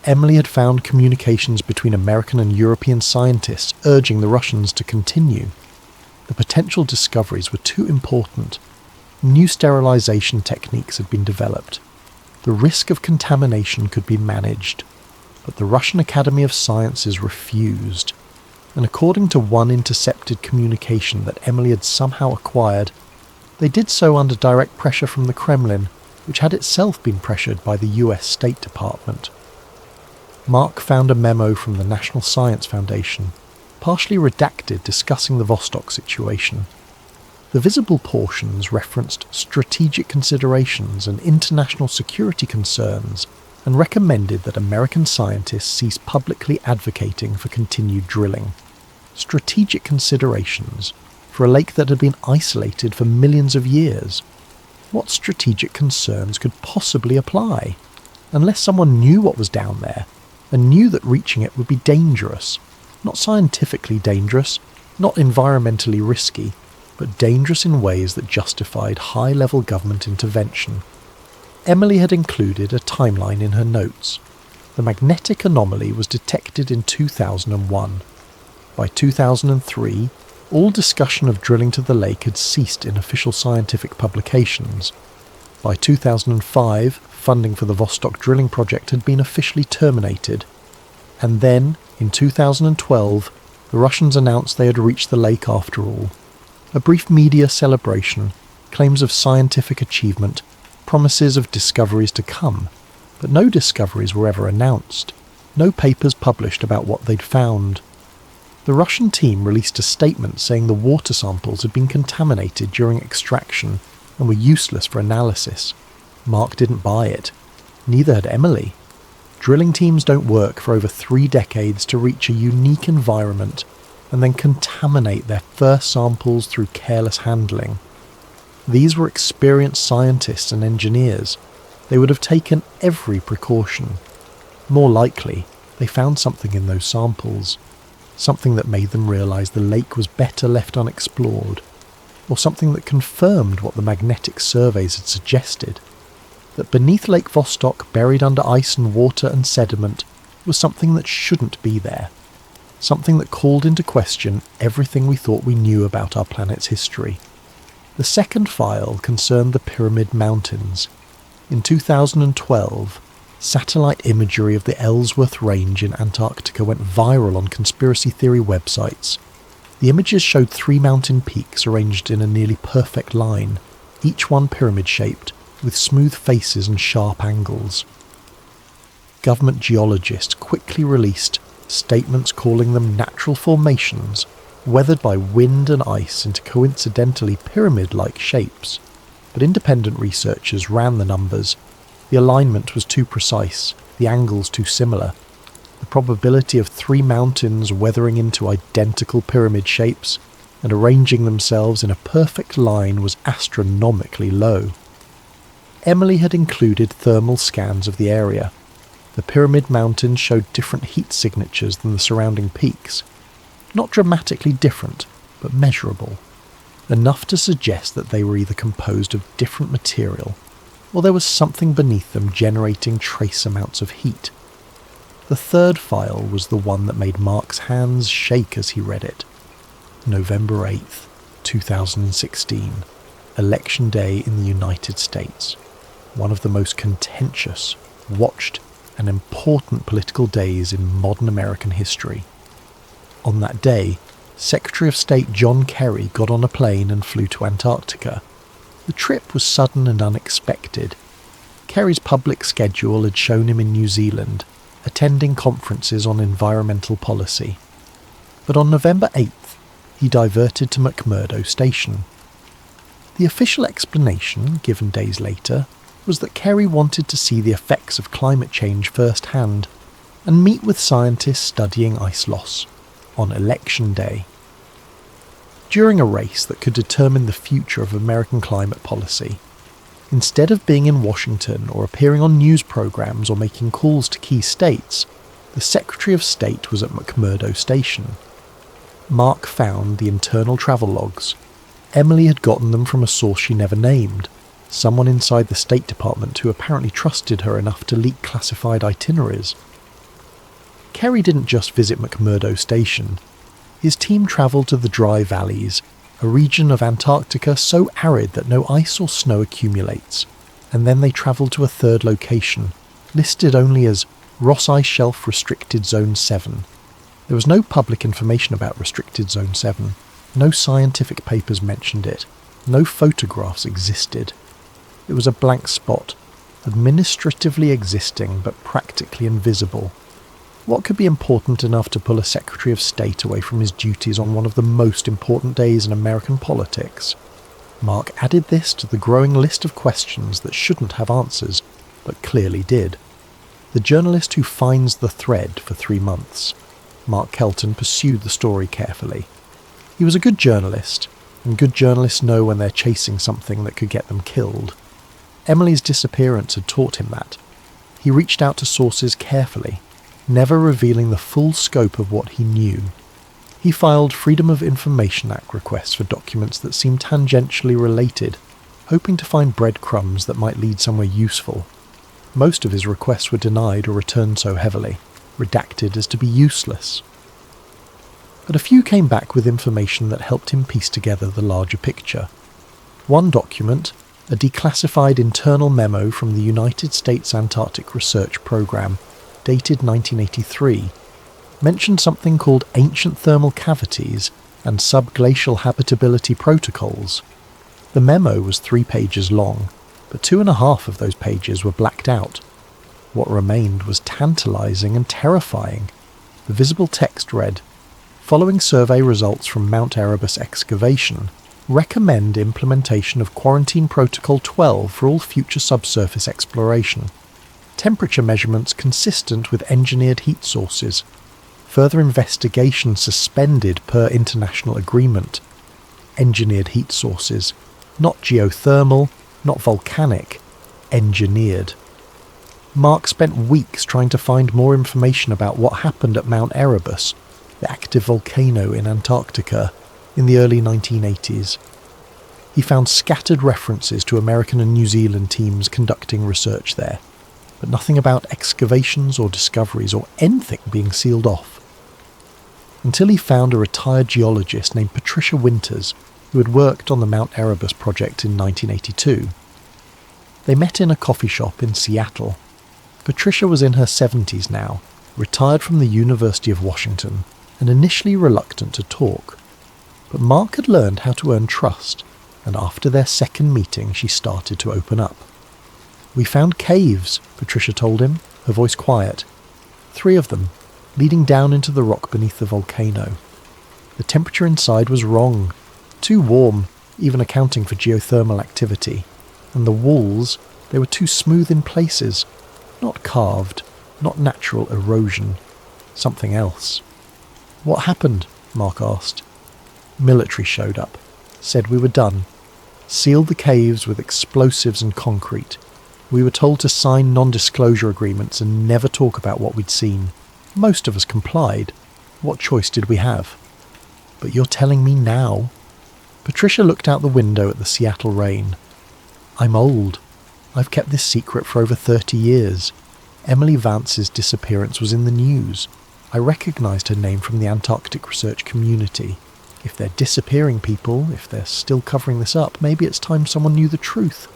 Emily had found communications between American and European scientists urging the Russians to continue. The potential discoveries were too important. New sterilization techniques had been developed. The risk of contamination could be managed. But the Russian Academy of Sciences refused, and according to one intercepted communication that Emily had somehow acquired, they did so under direct pressure from the Kremlin, which had itself been pressured by the US State Department. Mark found a memo from the National Science Foundation, partially redacted, discussing the Vostok situation. The visible portions referenced strategic considerations and international security concerns, and recommended that American scientists cease publicly advocating for continued drilling. Strategic considerations for a lake that had been isolated for millions of years. What strategic concerns could possibly apply? Unless someone knew what was down there, and knew that reaching it would be dangerous. Not scientifically dangerous, not environmentally risky, but dangerous in ways that justified high-level government intervention. Emily had included a timeline in her notes. The magnetic anomaly was detected in 2001. By 2003, all discussion of drilling to the lake had ceased in official scientific publications. By 2005, funding for the Vostok drilling project had been officially terminated. And then, in 2012, the Russians announced they had reached the lake after all. A brief media celebration, claims of scientific achievement, promises of discoveries to come, but no discoveries were ever announced. No papers published about what they'd found. The Russian team released a statement saying the water samples had been contaminated during extraction and were useless for analysis. Mark didn't buy it. Neither had Emily. Drilling teams don't work for over 3 decades to reach a unique environment and then contaminate their first samples through careless handling. These were experienced scientists and engineers. They would have taken every precaution. More likely, they found something in those samples. Something that made them realise the lake was better left unexplored, or something that confirmed what the magnetic surveys had suggested. that beneath Lake Vostok, buried under ice and water and sediment, was something that shouldn't be there. Something that called into question everything we thought we knew about our planet's history. The second file concerned the Pyramid Mountains. In 2012, satellite imagery of the Ellsworth Range in Antarctica went viral on conspiracy theory websites. The images showed 3 mountain peaks arranged in a nearly perfect line, each one pyramid-shaped, with smooth faces and sharp angles. Government geologists quickly released statements calling them natural formations, weathered by wind and ice into coincidentally pyramid-like shapes. But independent researchers ran the numbers. The alignment was too precise, the angles too similar. The probability of 3 mountains weathering into identical pyramid shapes and arranging themselves in a perfect line was astronomically low. Emily had included thermal scans of the area. The Pyramid Mountains showed different heat signatures than the surrounding peaks. Not dramatically different, but measurable. Enough to suggest that they were either composed of different material, or there was something beneath them generating trace amounts of heat. The third file was the one that made Mark's hands shake as he read it. November 8th, 2016. Election Day in the United States. One of the most contentious, watched, and important political days in modern American history. On that day, Secretary of State John Kerry got on a plane and flew to Antarctica. The trip was sudden and unexpected. Kerry's public schedule had shown him in New Zealand, attending conferences on environmental policy. But on November 8th, he diverted to McMurdo Station. The official explanation, given days later, was that Kerry wanted to see the effects of climate change firsthand and meet with scientists studying ice loss on Election Day. During a race that could determine the future of American climate policy, instead of being in Washington or appearing on news programs or making calls to key states, the Secretary of State was at McMurdo Station. Mark found the internal travel logs. Emily had gotten them from a source she never named, someone inside the State Department who apparently trusted her enough to leak classified itineraries. Kerry didn't just visit McMurdo Station. His team travelled to the Dry Valleys, a region of Antarctica so arid that no ice or snow accumulates, and then they travelled to a third location, listed only as Ross Ice Shelf Restricted Zone 7. There was no public information about Restricted Zone 7. No scientific papers mentioned it. No photographs existed. It was a blank spot, administratively existing but practically invisible. What could be important enough to pull a Secretary of State away from his duties on one of the most important days in American politics? Mark added this to the growing list of questions that shouldn't have answers, but clearly did. The journalist who finds the thread for 3 months. Mark Kelton pursued the story carefully. He was a good journalist, and good journalists know when they're chasing something that could get them killed. Emily's disappearance had taught him that. He reached out to sources carefully, never revealing the full scope of what he knew. He filed Freedom of Information Act requests for documents that seemed tangentially related, hoping to find breadcrumbs that might lead somewhere useful. Most of his requests were denied or returned so heavily, redacted as to be useless. But a few came back with information that helped him piece together the larger picture. One document, a declassified internal memo from the United States Antarctic Research Program, dated 1983, mentioned something called ancient thermal cavities and subglacial habitability protocols. The memo was 3 pages long, but 2.5 of those pages were blacked out. What remained was tantalizing and terrifying. The visible text read, "Following survey results from Mount Erebus excavation, recommend implementation of Quarantine Protocol 12 for all future subsurface exploration. Temperature measurements consistent with engineered heat sources. Further investigation suspended per international agreement. Engineered heat sources. Not geothermal, not volcanic. Engineered." Mark spent weeks trying to find more information about what happened at Mount Erebus, the active volcano in Antarctica, in the early 1980s. He found scattered references to American and New Zealand teams conducting research there, but nothing about excavations or discoveries or anything being sealed off. Until he found a retired geologist named Patricia Winters, who had worked on the Mount Erebus project in 1982. They met in a coffee shop in Seattle. Patricia was in her 70s now, retired from the University of Washington, and initially reluctant to talk. But Mark had learned how to earn trust, and after their second meeting she started to open up. "We found caves," Patricia told him, her voice quiet. 3 of them, leading down into the rock beneath the volcano. The temperature inside was wrong, too warm, even accounting for geothermal activity, and the walls, they were too smooth in places, not carved, not natural erosion, something else. "What happened?" Mark asked. "Military showed up, said we were done, sealed the caves with explosives and concrete. We were told to sign non-disclosure agreements and never talk about what we'd seen. Most of us complied. What choice did we have?" "But you're telling me now?" Patricia looked out the window at the Seattle rain. "I'm old. I've kept this secret for over 30 years. Emily Vance's disappearance was in the news. I recognised her name from the Antarctic research community. If they're disappearing people, if they're still covering this up, maybe it's time someone knew the truth."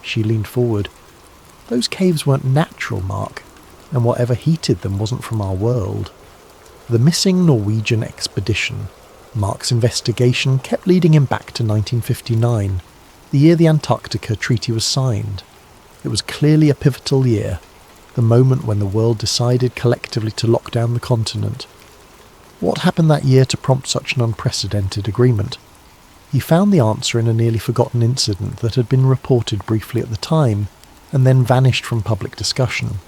She leaned forward. "Those caves weren't natural, Mark, and whatever heated them wasn't from our world." The missing Norwegian expedition. Mark's investigation kept leading him back to 1959, the year the Antarctica Treaty was signed. It was clearly a pivotal year, the moment when the world decided collectively to lock down the continent. What happened that year to prompt such an unprecedented agreement? He found the answer in a nearly forgotten incident that had been reported briefly at the time, and then vanished from public discussion.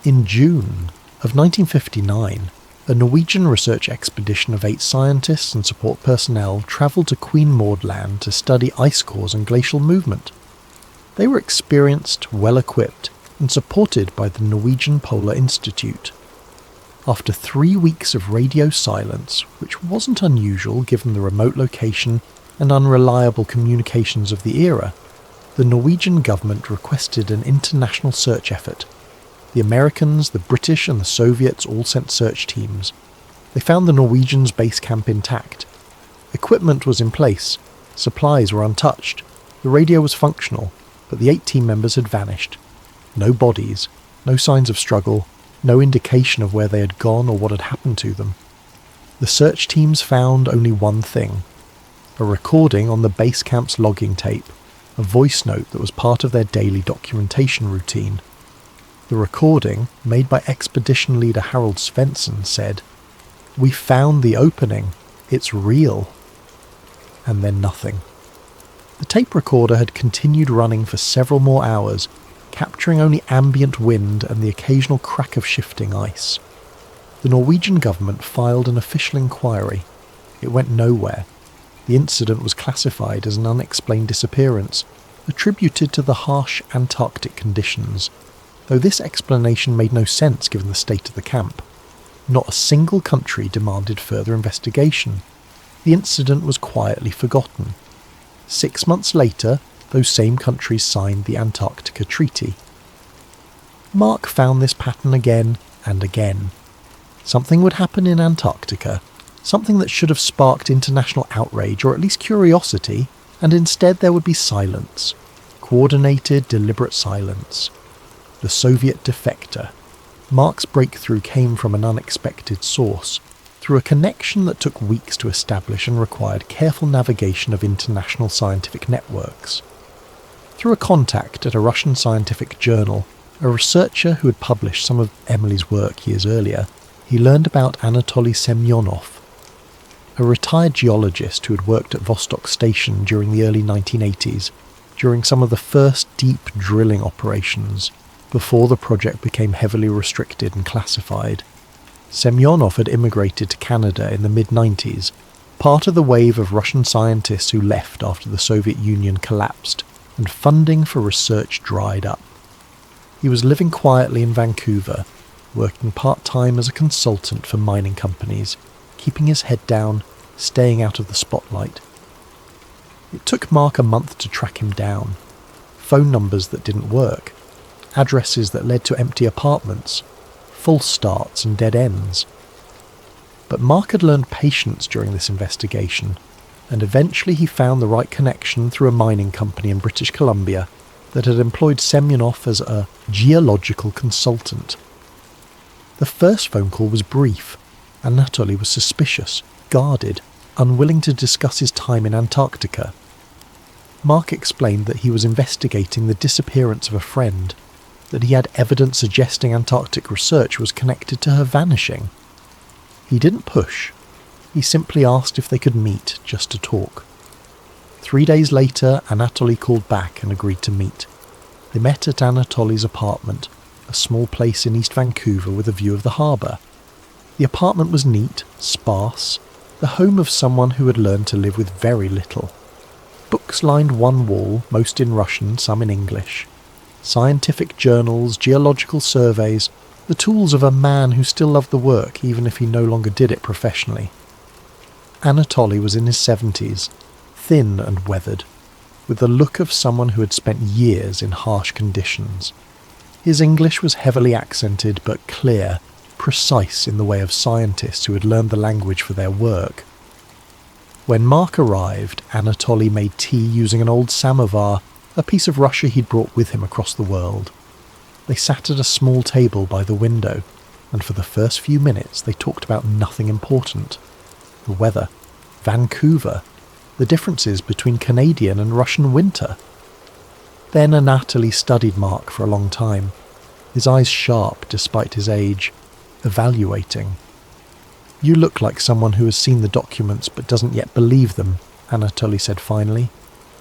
In June of 1959, a Norwegian research expedition of 8 scientists and support personnel travelled to Queen Maud Land to study ice cores and glacial movement. They were experienced, well-equipped, and supported by the Norwegian Polar Institute. After 3 weeks of radio silence, which wasn't unusual given the remote location and unreliable communications of the era, the Norwegian government requested an international search effort. The Americans, the British and the Soviets all sent search teams. They found the Norwegians' base camp intact. Equipment was in place, supplies were untouched, the radio was functional, but the 8 team members had vanished. No bodies, no signs of struggle, no indication of where they had gone or what had happened to them. The search teams found only one thing: a recording on the base camp's logging tape, a voice note that was part of their daily documentation routine. The recording, made by expedition leader Harold Svensson, said, "We found the opening. It's real." And then nothing. The tape recorder had continued running for several more hours, capturing only ambient wind and the occasional crack of shifting ice. The Norwegian government filed an official inquiry. It went nowhere. The incident was classified as an unexplained disappearance, attributed to the harsh Antarctic conditions, though this explanation made no sense given the state of the camp. Not a single country demanded further investigation. The incident was quietly forgotten. 6 months later, those same countries signed the Antarctica Treaty. Mark found this pattern again and again. Something would happen in Antarctica, something that should have sparked international outrage or at least curiosity, and instead there would be silence. Coordinated, deliberate silence. The Soviet defector. Mark's breakthrough came from an unexpected source, through a connection that took weeks to establish and required careful navigation of international scientific networks. Through a contact at a Russian scientific journal, a researcher who had published some of Emily's work years earlier, he learned about Anatoly Semyonov, a retired geologist who had worked at Vostok Station during the early 1980s, during some of the first deep drilling operations, before the project became heavily restricted and classified. Semyonov had immigrated to Canada in the mid-90s, part of the wave of Russian scientists who left after the Soviet Union collapsed, and funding for research dried up. He was living quietly in Vancouver, working part-time as a consultant for mining companies, keeping his head down, staying out of the spotlight. It took Mark a month to track him down. Phone numbers that didn't work, addresses that led to empty apartments, false starts and dead ends. But Mark had learned patience during this investigation, and eventually he found the right connection through a mining company in British Columbia that had employed Semyonov as a geological consultant. The first phone call was brief. Anatoly was suspicious, guarded, unwilling to discuss his time in Antarctica. Mark explained that he was investigating the disappearance of a friend, that he had evidence suggesting Antarctic research was connected to her vanishing. He didn't push. He simply asked if they could meet just to talk. 3 days later, Anatoly called back and agreed to meet. They met at Anatoly's apartment, a small place in East Vancouver with a view of the harbour. The apartment was neat, sparse, the home of someone who had learned to live with very little. Books lined one wall, most in Russian, some in English. Scientific journals, geological surveys, the tools of a man who still loved the work even if he no longer did it professionally. Anatoly was in his 70s, thin and weathered, with the look of someone who had spent years in harsh conditions. His English was heavily accented but clear, precise in the way of scientists who had learned the language for their work. When Mark arrived, Anatoly made tea using an old samovar, a piece of Russia he'd brought with him across the world. They sat at a small table by the window, and for the first few minutes they talked about nothing important. The weather, Vancouver, the differences between Canadian and Russian winter. Then Anatoly studied Mark for a long time, his eyes sharp despite his age, evaluating. "You look like someone who has seen the documents but doesn't yet believe them," Anatoly said finally.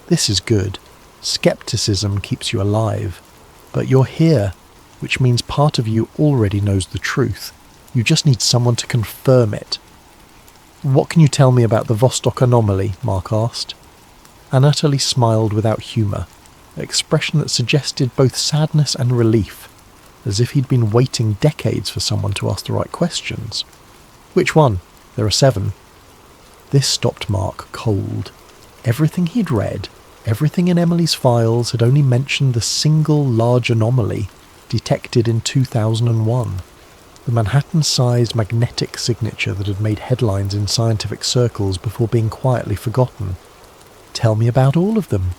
"This is good. Skepticism keeps you alive. But you're here, which means part of you already knows the truth. You just need someone to confirm it." "What can you tell me about the Vostok anomaly?" Mark asked. Anatoly smiled without humour, an expression that suggested both sadness and relief, as if he'd been waiting decades for someone to ask the right questions. "Which one? There are 7. This stopped Mark cold. Everything he'd read, everything in Emily's files had only mentioned the single large anomaly detected in 2001. The Manhattan-sized magnetic signature that had made headlines in scientific circles before being quietly forgotten. "Tell me about all of them."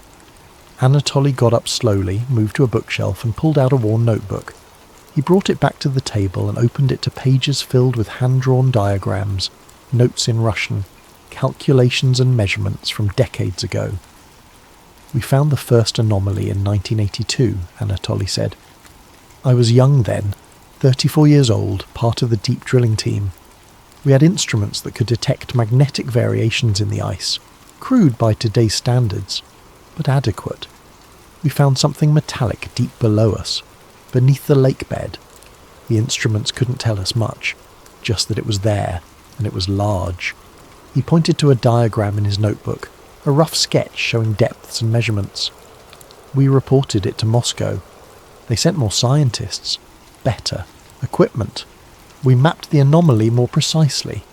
Anatoly got up slowly, moved to a bookshelf and pulled out a worn notebook. He brought it back to the table and opened it to pages filled with hand-drawn diagrams, notes in Russian, calculations and measurements from decades ago. "We found the first anomaly in 1982, Anatoly said. "I was young then, 34 years old, part of the deep drilling team. We had instruments that could detect magnetic variations in the ice, crude by today's standards, but adequate. We found something metallic deep below us, beneath the lake bed. The instruments couldn't tell us much, just that it was there, and it was large." He pointed to a diagram in his notebook, a rough sketch showing depths and measurements. "We reported it to Moscow. They sent more scientists, better equipment. We mapped the anomaly more precisely,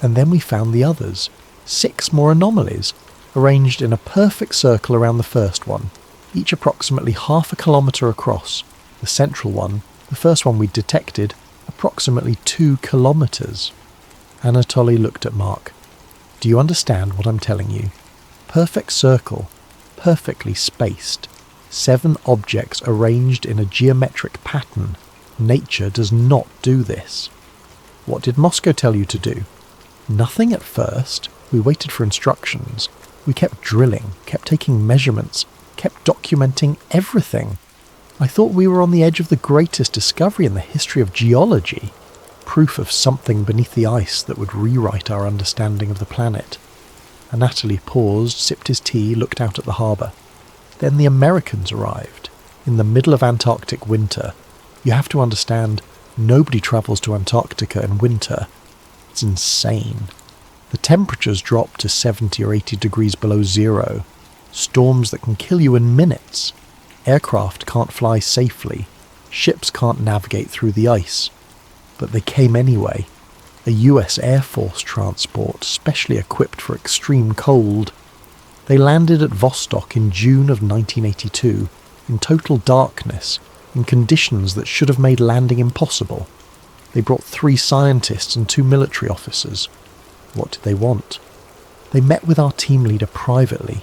and then we found the others, 6 more anomalies, arranged in a perfect circle around the first one, each approximately half a kilometre across. The central one, the first one we detected, approximately 2 kilometres. Anatoly looked at Mark. "Do you understand what I'm telling you? Perfect circle, perfectly spaced. 7 objects arranged in a geometric pattern. Nature does not do this." "What did Moscow tell you to do?" "Nothing at first. We waited for instructions. We kept drilling, kept taking measurements, kept documenting everything. I thought we were on the edge of the greatest discovery in the history of geology. Proof of something beneath the ice that would rewrite our understanding of the planet." Anatoly paused, sipped his tea, looked out at the harbour. "Then the Americans arrived, in the middle of Antarctic winter. You have to understand, nobody travels to Antarctica in winter. It's insane. The temperatures drop to 70 or 80 degrees below zero. Storms that can kill you in minutes. Aircraft can't fly safely. Ships can't navigate through the ice. But they came anyway. A US Air Force transport, specially equipped for extreme cold. They landed at Vostok in June of 1982, in total darkness, in conditions that should have made landing impossible. They brought 3 scientists and 2 military officers. What did they want? They met with our team leader privately.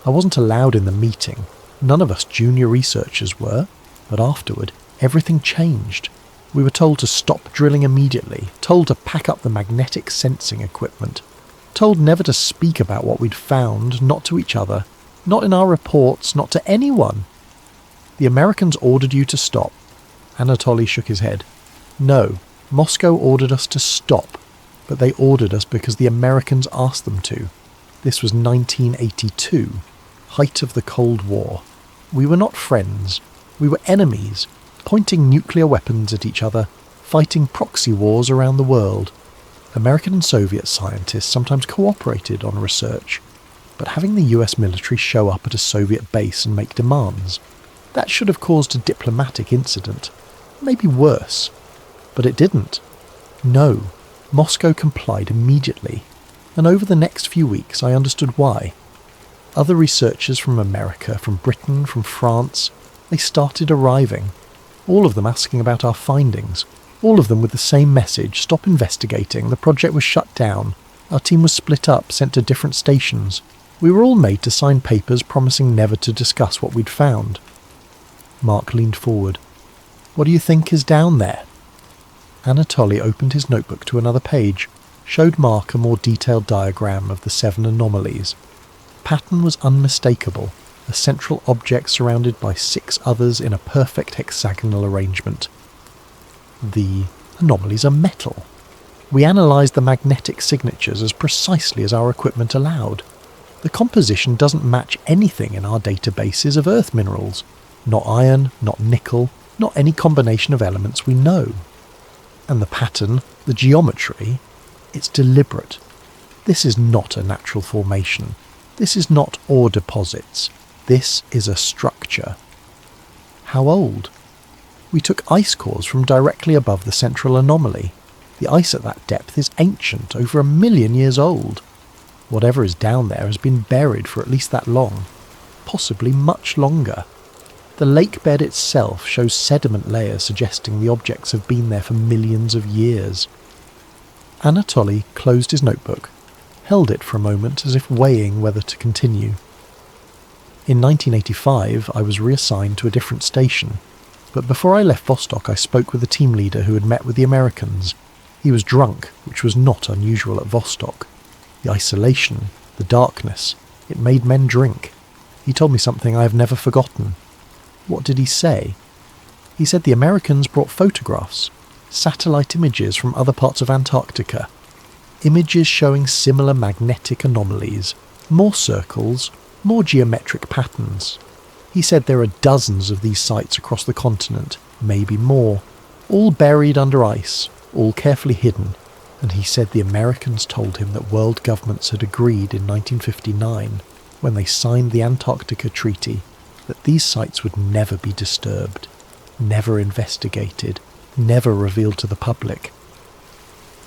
I wasn't allowed in the meeting. None of us junior researchers were. But afterward, everything changed. We were told to stop drilling immediately, told to pack up the magnetic sensing equipment, told never to speak about what we'd found, not to each other, not in our reports, not to anyone. The Americans ordered you to stop. Anatoly shook his head. No, Moscow ordered us to stop, but they ordered us because the Americans asked them to. This was 1982, height of the Cold War. We were not friends. We were enemies, pointing nuclear weapons at each other, fighting proxy wars around the world. American and Soviet scientists sometimes cooperated on research, but having the US military show up at a Soviet base and make demands, that should have caused a diplomatic incident, maybe worse. But it didn't. No, Moscow complied immediately, and over the next few weeks I understood why. Other researchers from America, from Britain, from France, they started arriving, all of them asking about our findings, all of them with the same message: stop investigating, the project was shut down, our team was split up, sent to different stations. We were all made to sign papers promising never to discuss what we'd found. Mark leaned forward. What do you think is down there? Anatoly opened his notebook to another page, showed Mark a more detailed diagram of the 7 anomalies. Pattern was unmistakable, a central object surrounded by 6 others in a perfect hexagonal arrangement. The anomalies are metal. We analysed the magnetic signatures as precisely as our equipment allowed. The composition doesn't match anything in our databases of earth minerals. Not iron, not nickel, not any combination of elements we know. And the pattern, the geometry, it's deliberate. This is not a natural formation. This is not ore deposits. This is a structure. How old? We took ice cores from directly above the central anomaly. The ice at that depth is ancient, over 1 million years old. Whatever is down there has been buried for at least that long, possibly much longer. The lake bed itself shows sediment layers suggesting the objects have been there for millions of years. Anatoly closed his notebook, held it for a moment as if weighing whether to continue. In 1985 I was reassigned to a different station, but before I left Vostok I spoke with the team leader who had met with the Americans. He was drunk, which was not unusual at Vostok. The isolation, the darkness, it made men drink. He told me something I have never forgotten. What did he say? He said the Americans brought photographs, satellite images from other parts of Antarctica, images showing similar magnetic anomalies, more circles, more geometric patterns. He said there are dozens of these sites across the continent, maybe more, all buried under ice, all carefully hidden, and he said the Americans told him that world governments had agreed in 1959, when they signed the Antarctica Treaty, that these sites would never be disturbed, never investigated, never revealed to the public.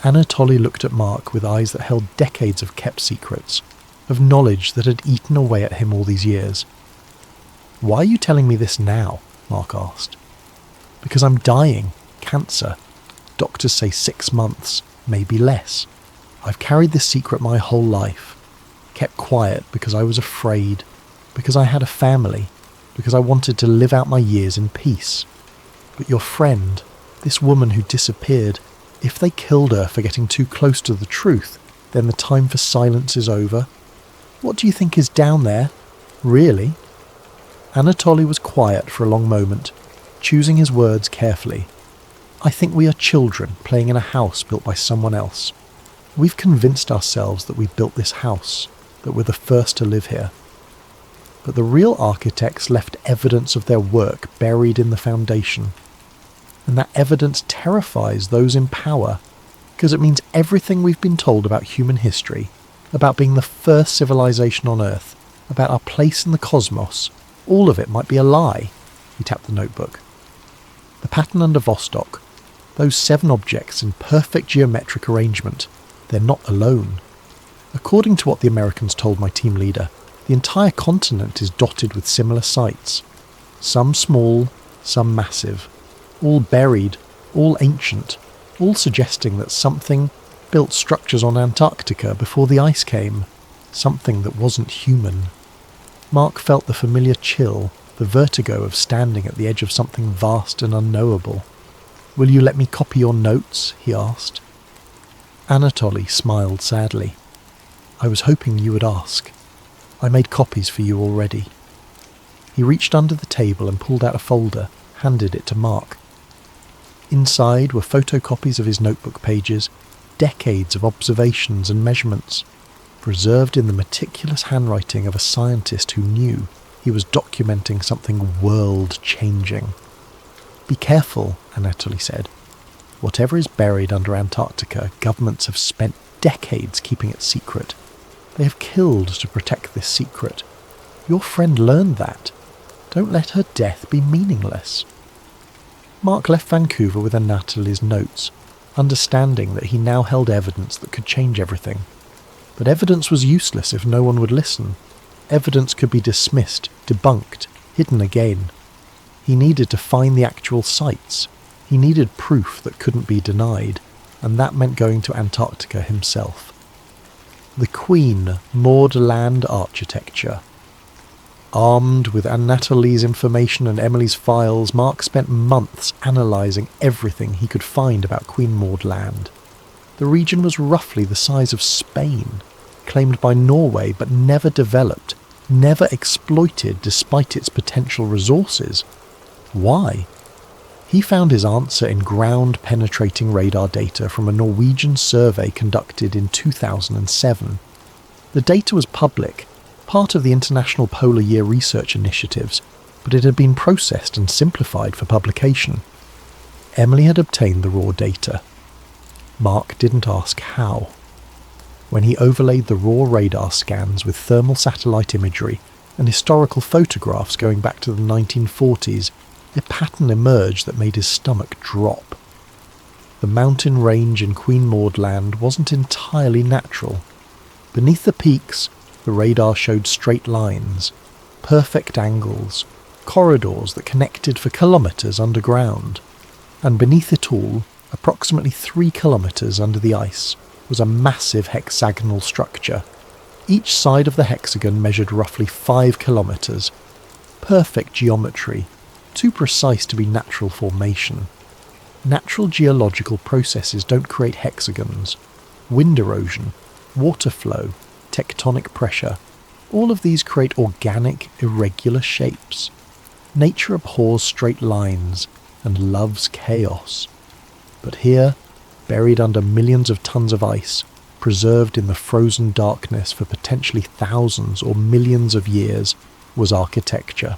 Anatoly looked at Mark with eyes that held decades of kept secrets, of knowledge that had eaten away at him all these years. "Why are you telling me this now?" Mark asked. "Because I'm dying. Cancer. Doctors say 6 months, maybe less. I've carried this secret my whole life. Kept quiet because I was afraid, because I had a family, because I wanted to live out my years in peace. But your friend, this woman who disappeared, if they killed her for getting too close to the truth, then the time for silence is over. What do you think is down there? Really?" Anatoly was quiet for a long moment, choosing his words carefully. "I think we are children playing in a house built by someone else. We've convinced ourselves that we built this house, that we're the first to live here. But the real architects left evidence of their work buried in the foundation. And that evidence terrifies those in power, because it means everything we've been told about human history, about being the first civilization on Earth, about our place in the cosmos, all of it might be a lie." He tapped the notebook. "The pattern under Vostok, those 7 objects in perfect geometric arrangement, they're not alone. According to what the Americans told my team leader, The entire continent is dotted with similar sites, some small, some massive, all buried, all ancient, all suggesting that something built structures on Antarctica before the ice came, something that wasn't human. Mark felt the familiar chill, the vertigo of standing at the edge of something vast and unknowable. "Will you let me copy your notes?" he asked. Anatoly smiled sadly. "I was hoping you would ask. I made copies for you already." He reached under the table and pulled out a folder, handed it to Mark. Inside were photocopies of his notebook pages, decades of observations and measurements, preserved in the meticulous handwriting of a scientist who knew he was documenting something world-changing. "Be careful," Anatoly said. "Whatever is buried under Antarctica, governments have spent decades keeping it secret. They have killed to protect this secret. Your friend learned that. Don't let her death be meaningless." Mark left Vancouver with Anatoly's notes, understanding that he now held evidence that could change everything. But evidence was useless if no one would listen. Evidence could be dismissed, debunked, hidden again. He needed to find the actual sites. He needed proof that couldn't be denied, and that meant going to Antarctica himself. The Queen moored land architecture. Armed with Anatoly's information and Emily's files, Mark spent months analysing everything he could find about Queen Maud Land. The region was roughly the size of Spain, claimed by Norway but never developed, never exploited despite its potential resources. Why? He found his answer in ground-penetrating radar data from a Norwegian survey conducted in 2007. The data was public, part of the International Polar Year research initiatives, but it had been processed and simplified for publication. Emily had obtained the raw data. Mark didn't ask how. When he overlaid the raw radar scans with thermal satellite imagery and historical photographs going back to the 1940s, a pattern emerged that made his stomach drop. The mountain range in Queen Maud Land wasn't entirely natural. Beneath the peaks, the radar showed straight lines, perfect angles, corridors that connected for kilometres underground. And beneath it all, approximately 3 kilometres under the ice, was a massive hexagonal structure. Each side of the hexagon measured roughly 5 kilometres. Perfect geometry, too precise to be natural formation. Natural geological processes don't create hexagons. Wind erosion, water flow, tectonic pressure, all of these create organic, irregular shapes. Nature abhors straight lines and loves chaos. But here, buried under millions of tons of ice, preserved in the frozen darkness for potentially thousands or millions of years, was architecture.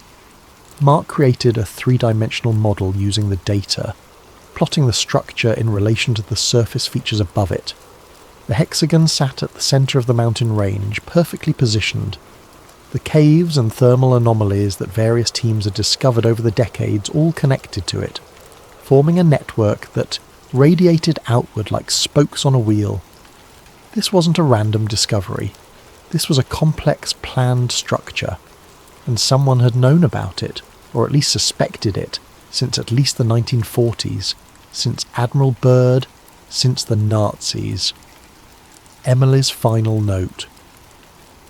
Mark created a 3-dimensional model using the data, plotting the structure in relation to the surface features above it. The hexagon sat at the centre of the mountain range, perfectly positioned. The caves and thermal anomalies that various teams had discovered over the decades all connected to it, forming a network that radiated outward like spokes on a wheel. This wasn't a random discovery. This was a complex, planned structure, and someone had known about it, or at least suspected it, since at least the 1940s, since Admiral Byrd, since the Nazis. Emily's final note.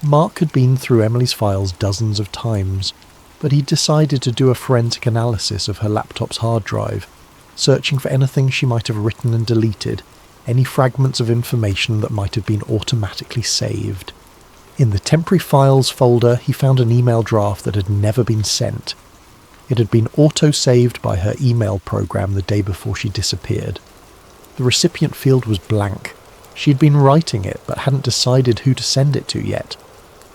Mark had been through Emily's files dozens of times, but he decided to do a forensic analysis of her laptop's hard drive, searching for anything she might have written and deleted, any fragments of information that might have been automatically saved. In the temporary files folder, he found an email draft that had never been sent. It had been auto-saved by her email program the day before she disappeared. The recipient field was blank. She had been writing it, but hadn't decided who to send it to yet.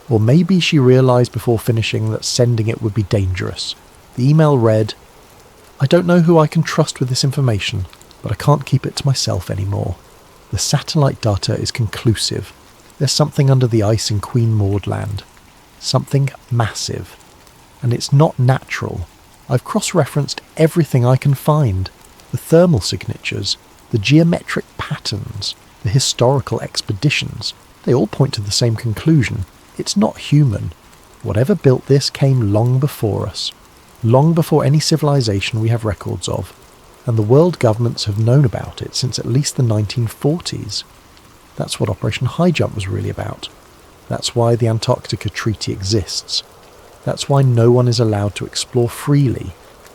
Or maybe she realised before finishing that sending it would be dangerous. The email read, "I don't know who I can trust with this information, but I can't keep it to myself anymore. The satellite data is conclusive. There's something under the ice in Queen Maud Land. Something massive. And it's not natural. I've cross-referenced everything I can find. The thermal signatures, the geometric patterns, the historical expeditions. They all point to the same conclusion. It's not human. Whatever built this came long before us, long before any civilization we have records of, and the world governments have known about it since at least the 1940s. That's what Operation High Jump was really about. That's why the Antarctica Treaty exists. That's why no one is allowed to explore freely.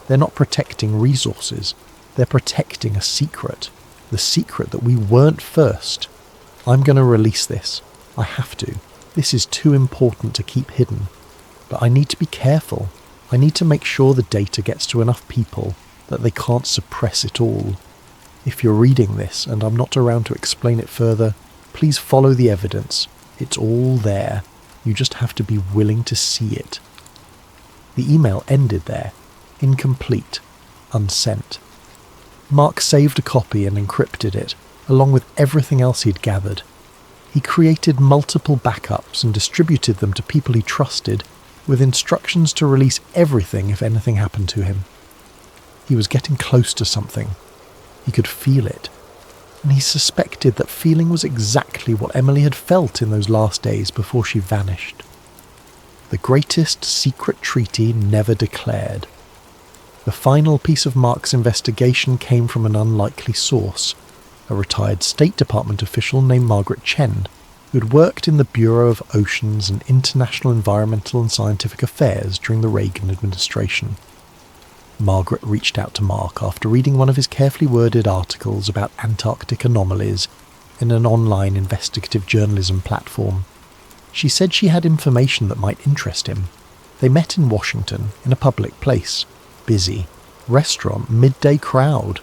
They're not protecting resources. They're protecting a secret. The secret that we weren't first. I'm going to release this. I have to. This is too important to keep hidden. But I need to be careful. I need to make sure the data gets to enough people that they can't suppress it all. If you're reading this and I'm not around to explain it further, please follow the evidence. It's all there. You just have to be willing to see it. The email ended there. Incomplete. Unsent. Mark saved a copy and encrypted it, along with everything else he'd gathered. He created multiple backups and distributed them to people he trusted, with instructions to release everything if anything happened to him. He was getting close to something. He could feel it. And he suspected that feeling was exactly what Emily had felt in those last days before she vanished. The greatest secret treaty never declared. The final piece of Mark's investigation came from an unlikely source, a retired State Department official named Margaret Chen, who had worked in the Bureau of Oceans and International Environmental and Scientific Affairs during the Reagan administration. Margaret reached out to Mark after reading one of his carefully worded articles about Antarctic anomalies in an online investigative journalism platform. She said she had information that might interest him. They met in Washington, in a public place. Busy. Restaurant, midday crowd.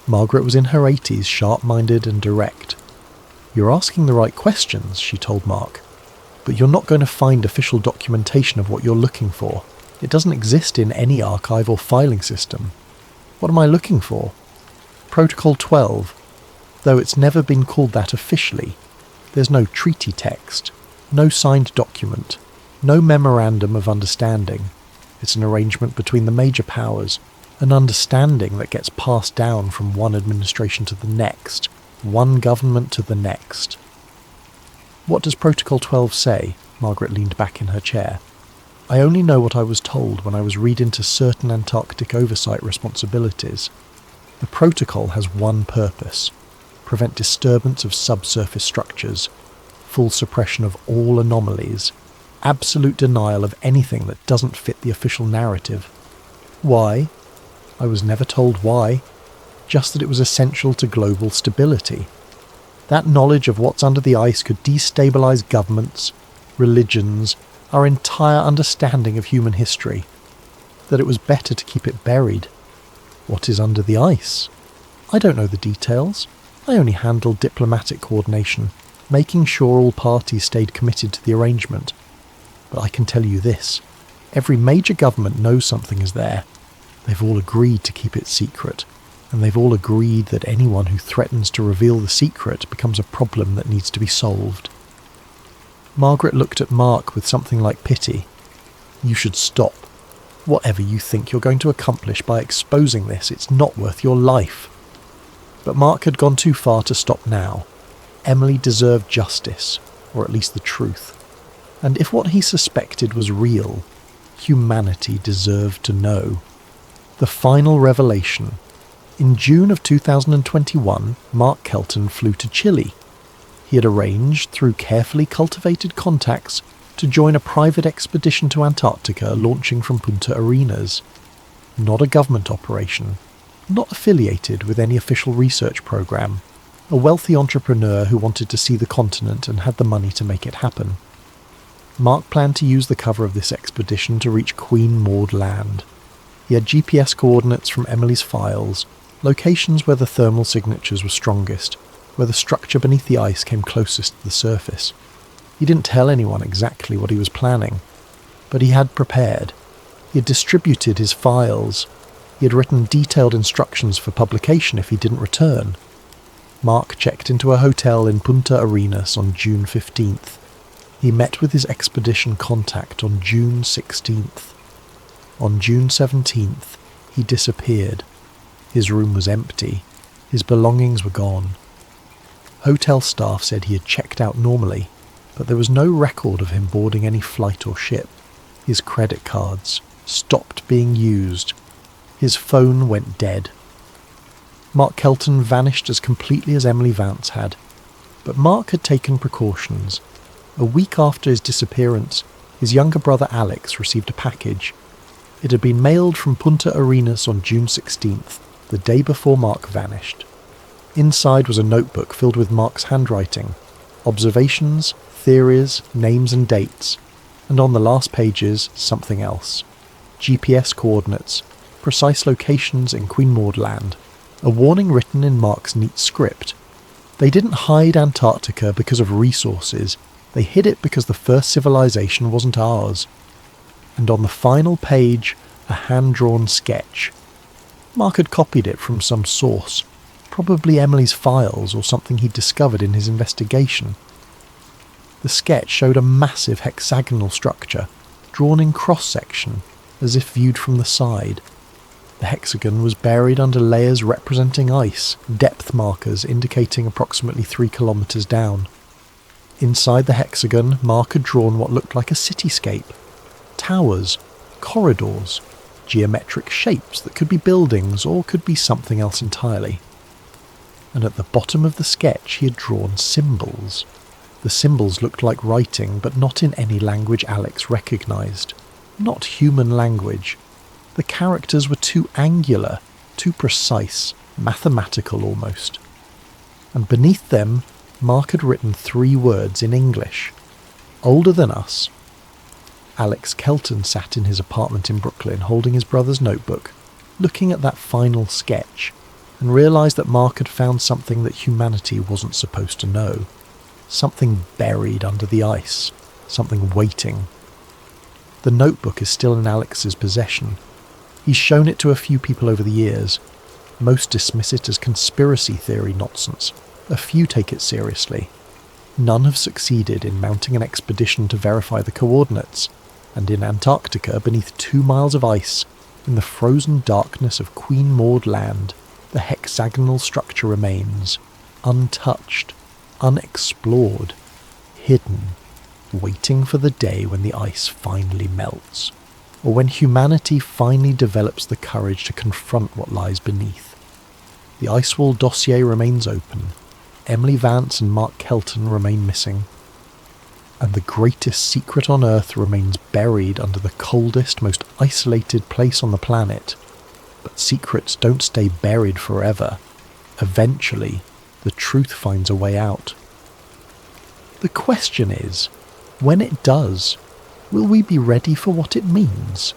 Margaret was in her 80s, sharp-minded and direct. "You're asking the right questions," she told Mark, "but you're not going to find official documentation of what you're looking for. It doesn't exist in any archive or filing system." "What am I looking for?" "Protocol 12. Though it's never been called that officially. There's no treaty text, no signed document, no memorandum of understanding. It's an arrangement between the major powers, an understanding that gets passed down from one administration to the next, one government to the next." "What does Protocol 12 say?" Margaret leaned back in her chair. "I only know what I was told when I was read into certain Antarctic oversight responsibilities. The protocol has one purpose: prevent disturbance of subsurface structures, full suppression of all anomalies, absolute denial of anything that doesn't fit the official narrative. Why? I was never told why, just that it was essential to global stability. That knowledge of what's under the ice could destabilize governments, religions, our entire understanding of human history, that it was better to keep it buried. What is under the ice? I don't know the details. I only handled diplomatic coordination, making sure all parties stayed committed to the arrangement. But I can tell you this, every major government knows something is there. They've all agreed to keep it secret, and they've all agreed that anyone who threatens to reveal the secret becomes a problem that needs to be solved." Margaret looked at Mark with something like pity. "You should stop. Whatever you think you're going to accomplish by exposing this, it's not worth your life." But Mark had gone too far to stop now. Emily deserved justice, or at least the truth. And if what he suspected was real, humanity deserved to know. The final revelation. In June of 2021, Mark Kelton flew to Chile. He had arranged, through carefully cultivated contacts, to join a private expedition to Antarctica launching from Punta Arenas. Not a government operation, not affiliated with any official research program. A wealthy entrepreneur who wanted to see the continent and had the money to make it happen. Mark planned to use the cover of this expedition to reach Queen Maud Land. He had GPS coordinates from Emily's files, locations where the thermal signatures were strongest, where the structure beneath the ice came closest to the surface. He didn't tell anyone exactly what he was planning, but he had prepared. He had distributed his files. He had written detailed instructions for publication if he didn't return. Mark checked into a hotel in Punta Arenas on June 15th. He met with his expedition contact on June 16th. On June 17th, he disappeared. His room was empty. His belongings were gone. Hotel staff said he had checked out normally, but there was no record of him boarding any flight or ship. His credit cards stopped being used. His phone went dead. Mark Kelton vanished as completely as Emily Vance had, but Mark had taken precautions. A week after his disappearance, his younger brother Alex received a package. It had been mailed from Punta Arenas on June 16th, the day before Mark vanished. Inside was a notebook filled with Mark's handwriting, observations, theories, names and dates, and on the last pages, something else. GPS coordinates, precise locations in Queen Maud Land, a warning written in Mark's neat script. They didn't hide Antarctica because of resources, they hid it because the first civilization wasn't ours. And on the final page, a hand-drawn sketch. Mark had copied it from some source, probably Emily's files or something he'd discovered in his investigation. The sketch showed a massive hexagonal structure, drawn in cross-section, as if viewed from the side. The hexagon was buried under layers representing ice, depth markers indicating approximately 3 kilometres down. Inside the hexagon, Mark had drawn what looked like a cityscape. Towers, corridors, geometric shapes that could be buildings or could be something else entirely. And at the bottom of the sketch he had drawn symbols. The symbols looked like writing, but not in any language Alex recognised. Not human language. The characters were too angular, too precise, mathematical almost. And beneath them, Mark had written 3 words in English. Older than us. Alex Kelton sat in his apartment in Brooklyn holding his brother's notebook, looking at that final sketch, and realised that Mark had found something that humanity wasn't supposed to know. Something buried under the ice. Something waiting. The notebook is still in Alex's possession. He's shown it to a few people over the years. Most dismiss it as conspiracy theory nonsense. A few take it seriously. None have succeeded in mounting an expedition to verify the coordinates, and in Antarctica, beneath 2 miles of ice, in the frozen darkness of Queen Maud Land, the hexagonal structure remains, untouched, unexplored, hidden, waiting for the day when the ice finally melts, or when humanity finally develops the courage to confront what lies beneath. The Icewall dossier remains open. Emily Vance and Mark Kelton remain missing. And the greatest secret on Earth remains buried under the coldest, most isolated place on the planet. But secrets don't stay buried forever. Eventually, the truth finds a way out. The question is, when it does, will we be ready for what it means?